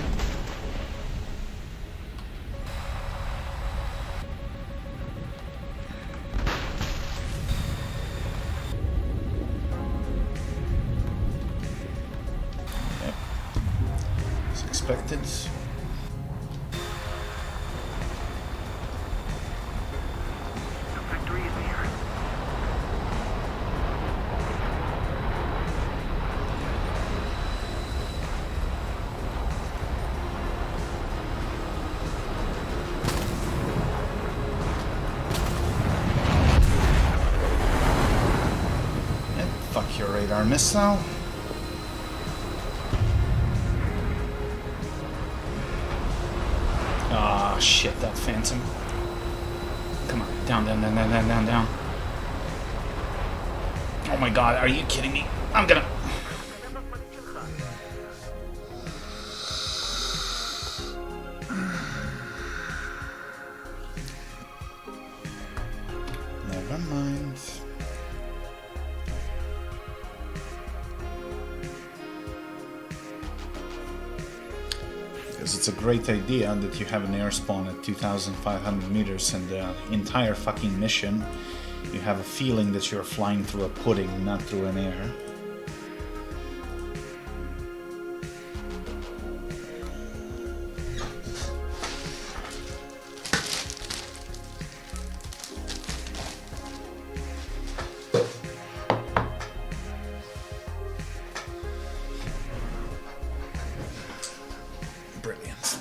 Yep. As expected. Victory is near. Yep. Fuck your radar missile. Ah, shit, that phantom. Come on, down, down, down, down, down, down, down. Oh my god, are you kidding me? I'm gonna... Never mind. Because it's a great idea that you have an air spawn at 2,500 meters and the entire fucking mission you have a feeling that you're flying through a pudding, not through an air. Brilliant.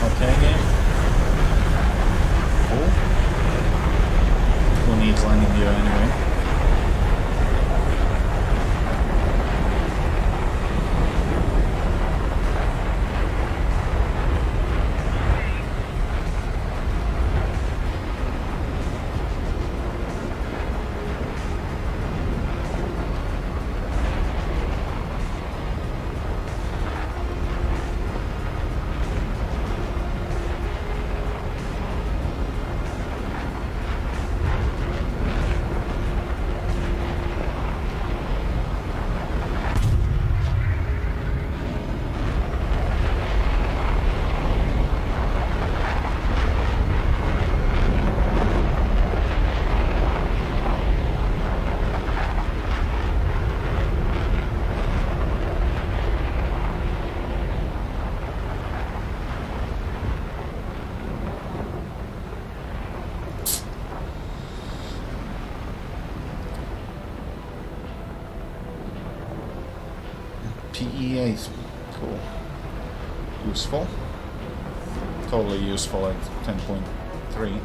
Okay, game. Cool. Who needs landing gear anyway? PE8. Cool. Useful. Totally useful at 10.3.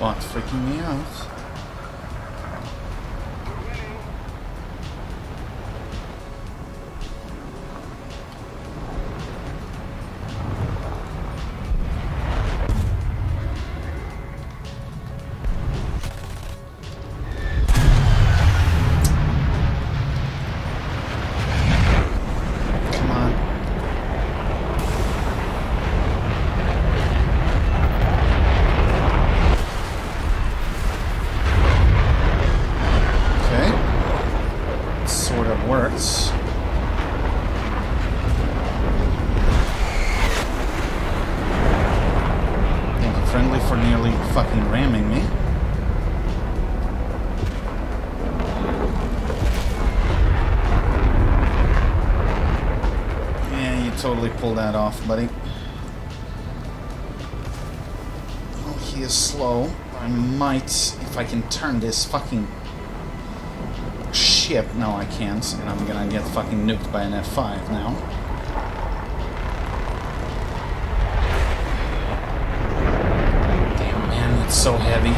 spot freaking me out. Works. Thank you, friendly, for nearly fucking ramming me. Yeah, you totally pulled that off, buddy. Oh, he is slow. I might, if I can turn this fucking ship. No, I can't, and I'm gonna get fucking nuked by an F5 now. Damn, man, it's so heavy.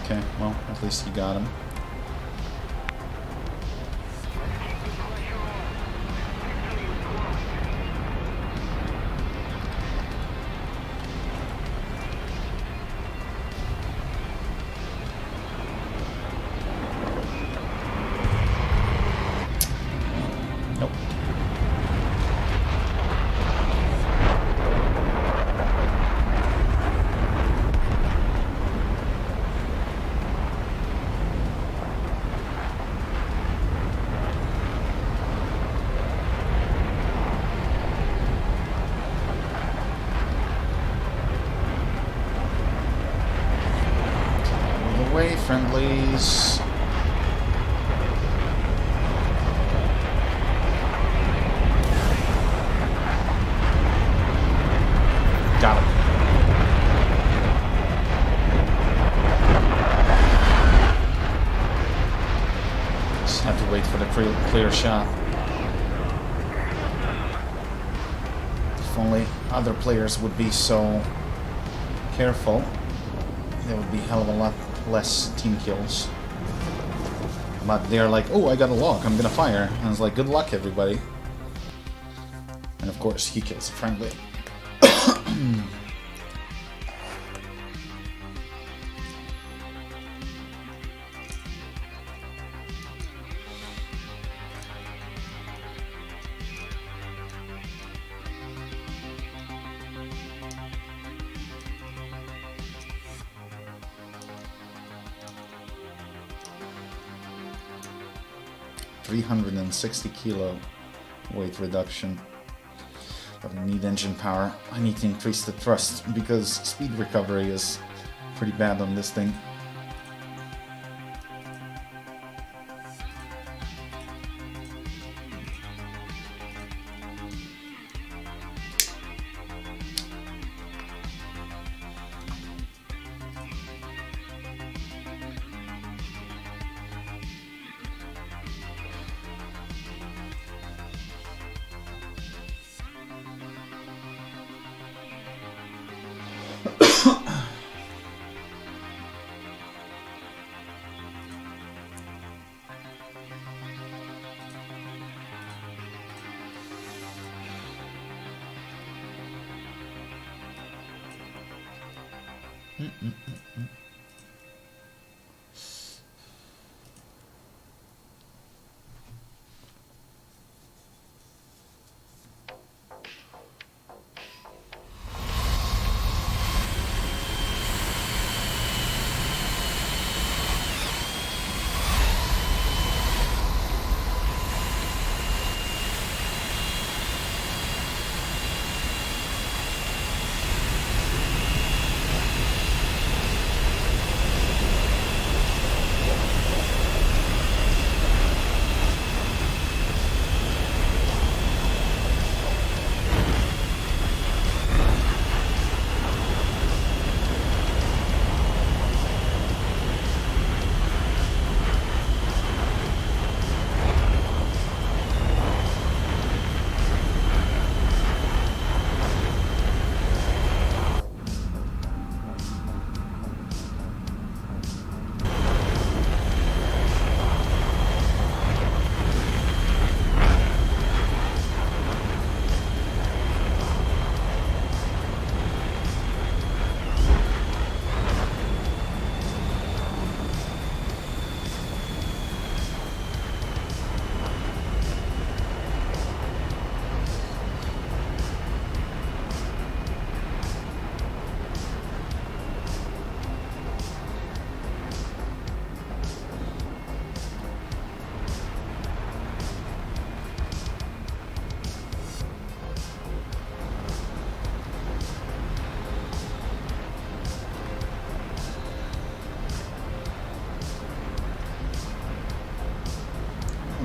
Okay, well, at least you got him. Nope. Away, friendlies. Got him. Just have to wait for the clear shot. If only other players would be so careful, there would be a hell of a lot less team kills. But they're like, oh, I got a lock, I'm gonna fire. And I was like, good luck, everybody. And of course, he kills a friendly. $360 weight reduction. But I need engine power. I need to increase the thrust because speed recovery is pretty bad on this thing.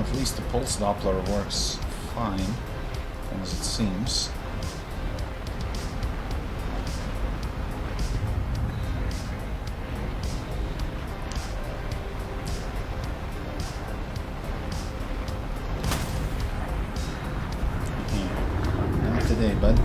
At least the pulse Doppler works fine, as it seems. Yeah. Not today, bud.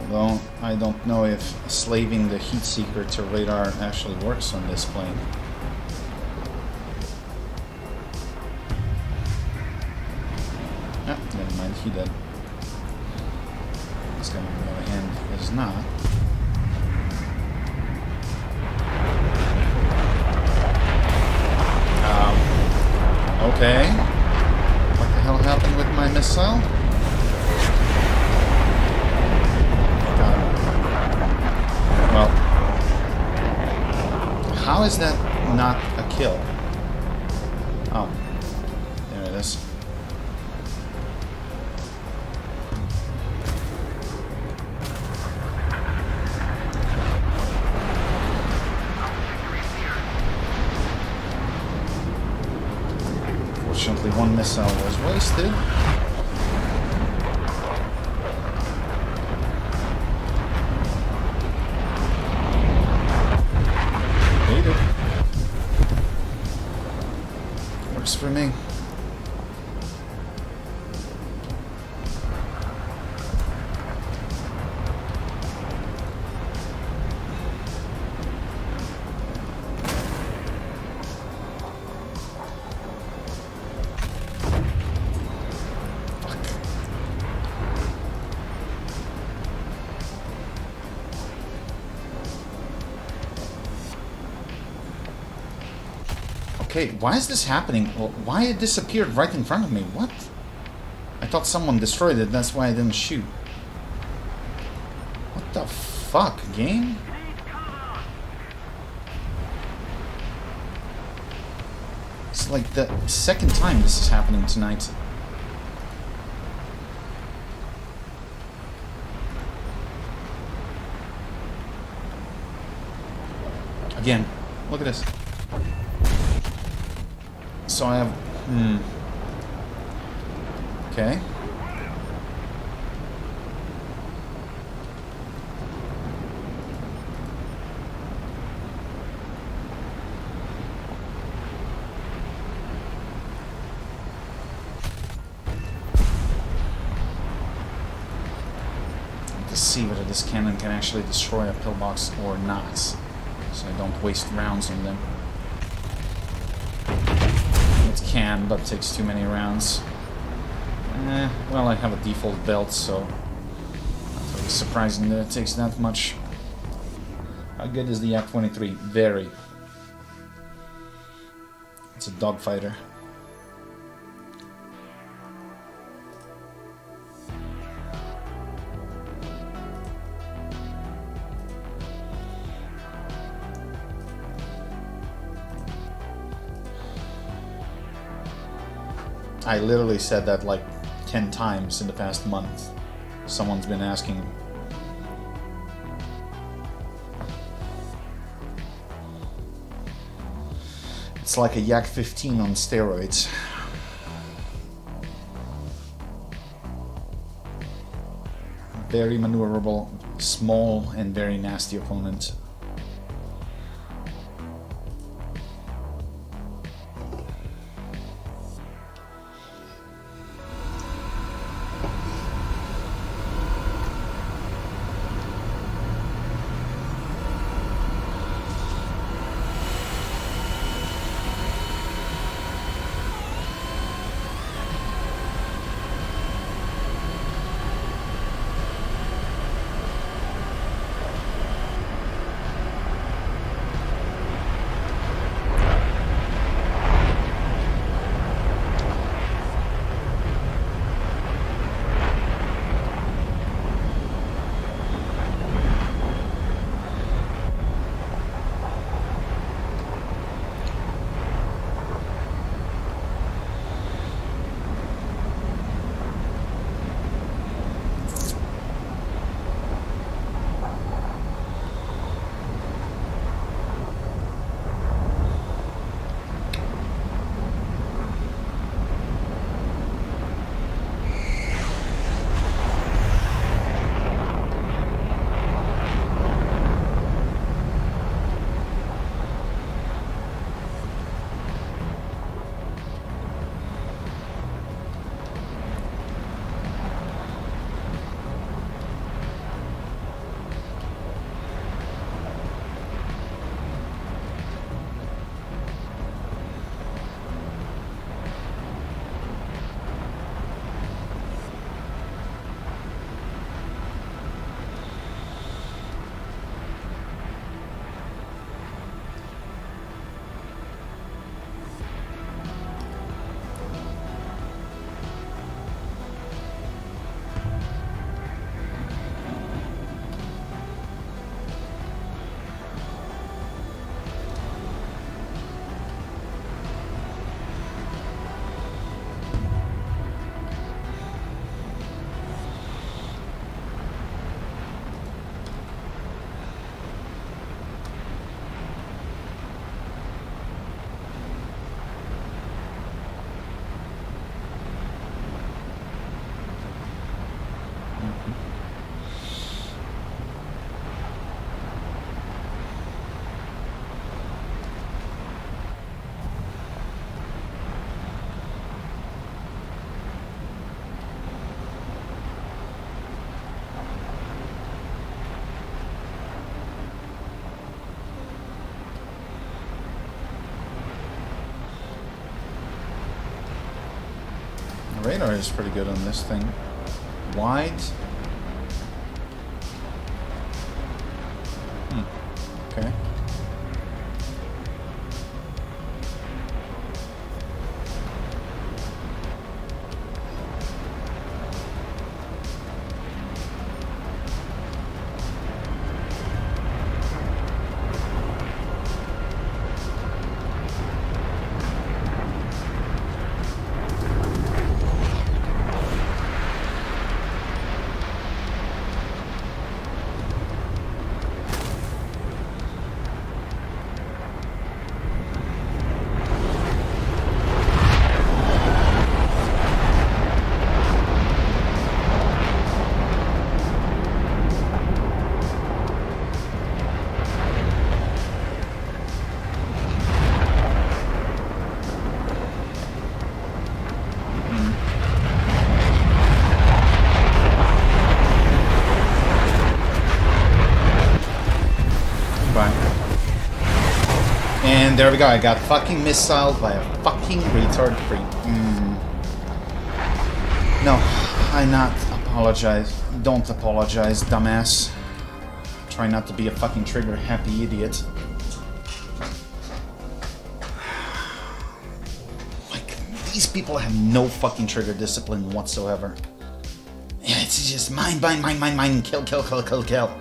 Although I don't know if slaving the heat seeker to radar actually works on this plane. Never mind, he did. This guy, on the other hand, is not. Okay. What the hell happened with my missile? Well, how is that not a kill? Oh, there it is. Fortunately, one missile was wasted. Works for me. Okay, why is this happening? Well, why it disappeared right in front of me? What? I thought someone destroyed it, that's why I didn't shoot. What the fuck, game? It's like the second time this is happening tonight. Again, look at this. So I have... Okay. Let's see whether this cannon can actually destroy a pillbox or not, so I don't waste rounds on them. Can, but takes too many rounds. Well, I have a default belt, so not really surprising that it takes that much. How good is the Yak-23? Very. It's a dogfighter. I literally said that like 10 times in the past month. Someone's been asking. It's like a Yak-15 on steroids. Very maneuverable, small and very nasty opponent. radar is pretty good on this thing. Wide. Okay. And there we go, I got fucking missiled by a fucking retard freak. No, I not apologize. Don't apologize, dumbass. Try not to be a fucking trigger happy idiot. Like, these people have no fucking trigger discipline whatsoever. Yeah, it's just mine, kill.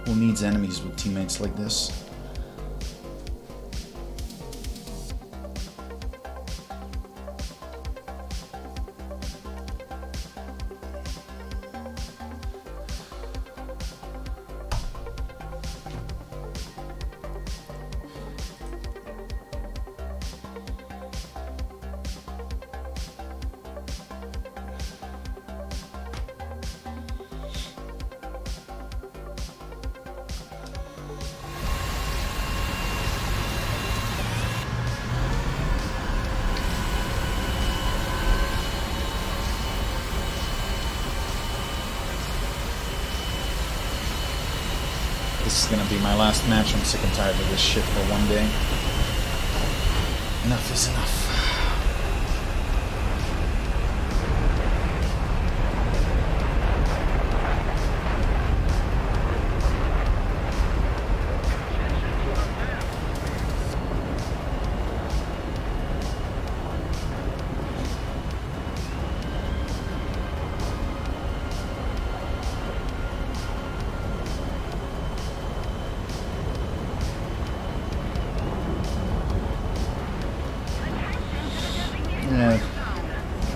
Who needs enemies with teammates like this? This is gonna be my last match. I'm sick and tired of this shit for one day. Enough is enough. Yeah,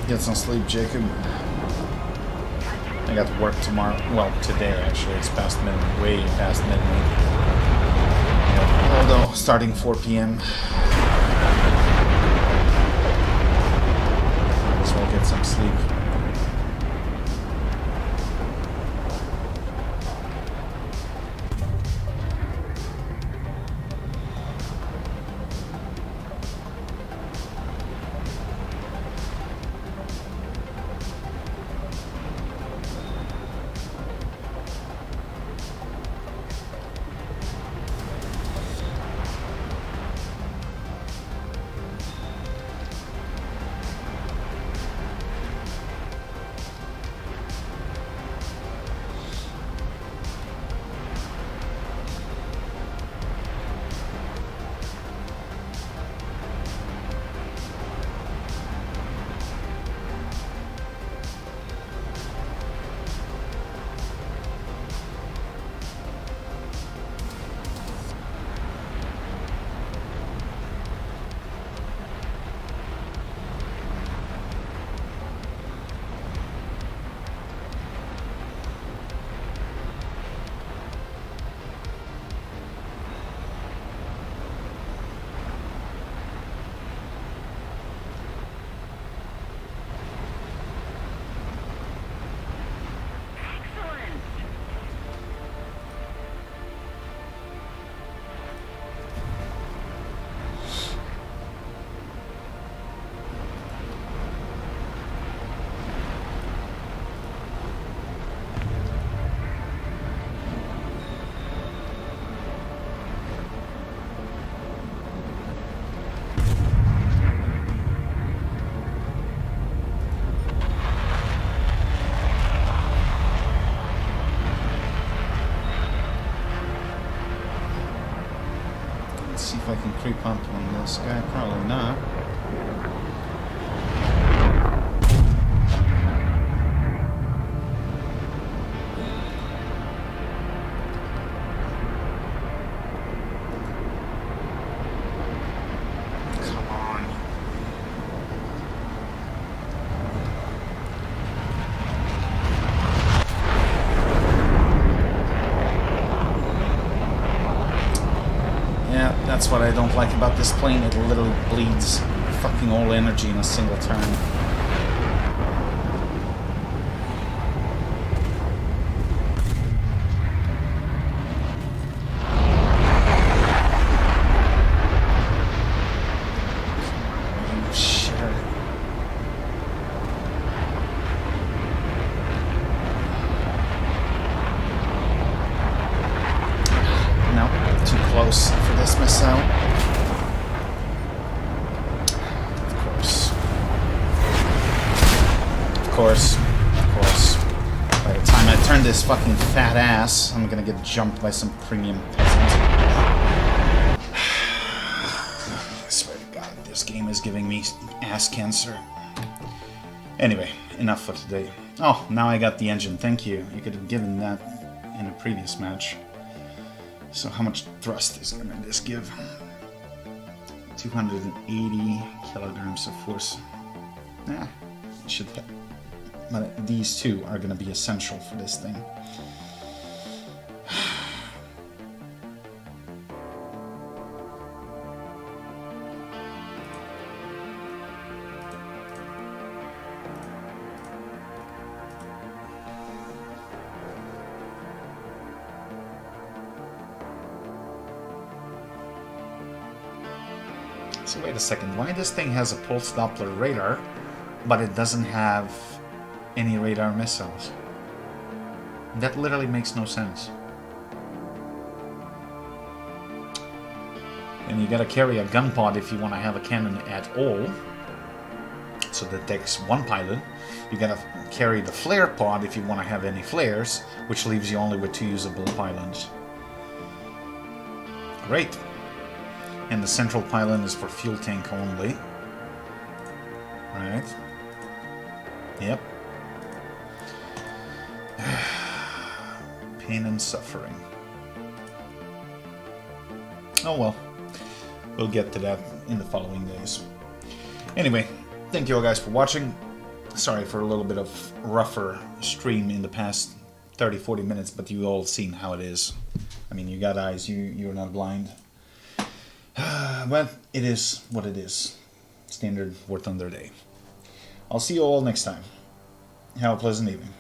get some sleep, Jacob. I got to work tomorrow. Well, today actually. It's past midnight, way past midnight. Yeah, although starting 4 p.m. Might as well get some sleep. if I can creep up on this guy. Probably not. Come on. Yeah, that's what I don't like about this plane. It literally bleeds fucking all energy in a single turn. You shitter. No, too close for this missile. Of course. Of course. Of course. By the time I turn this fucking fat ass, I'm gonna get jumped by some premium peasant. I swear to God, this game is giving me ass cancer. Anyway, enough for today. Oh, now I got the engine. Thank you. You could have given that in a previous match. So how much thrust is gonna this give? 280 kilograms of force. Nah, it should fit. But these two are gonna be essential for this thing. So wait a second, why this thing has a pulse Doppler radar, but it doesn't have any radar missiles? That literally makes no sense. And you gotta carry a gun pod if you want to have a cannon at all. So that takes one pilot. You gotta carry the flare pod if you want to have any flares, which leaves you only with 2 usable pylons. Great. And the central pylon is for fuel tank only. Right. Yep. Pain and suffering. Oh well. We'll get to that in the following days. Anyway, thank you all guys for watching. Sorry for a little bit of rougher stream in the past 30-40 minutes, but you all seen how it is. I mean, you got eyes, you're not blind. But it is what it is. Standard War Thunder Day. I'll see you all next time. Have a pleasant evening.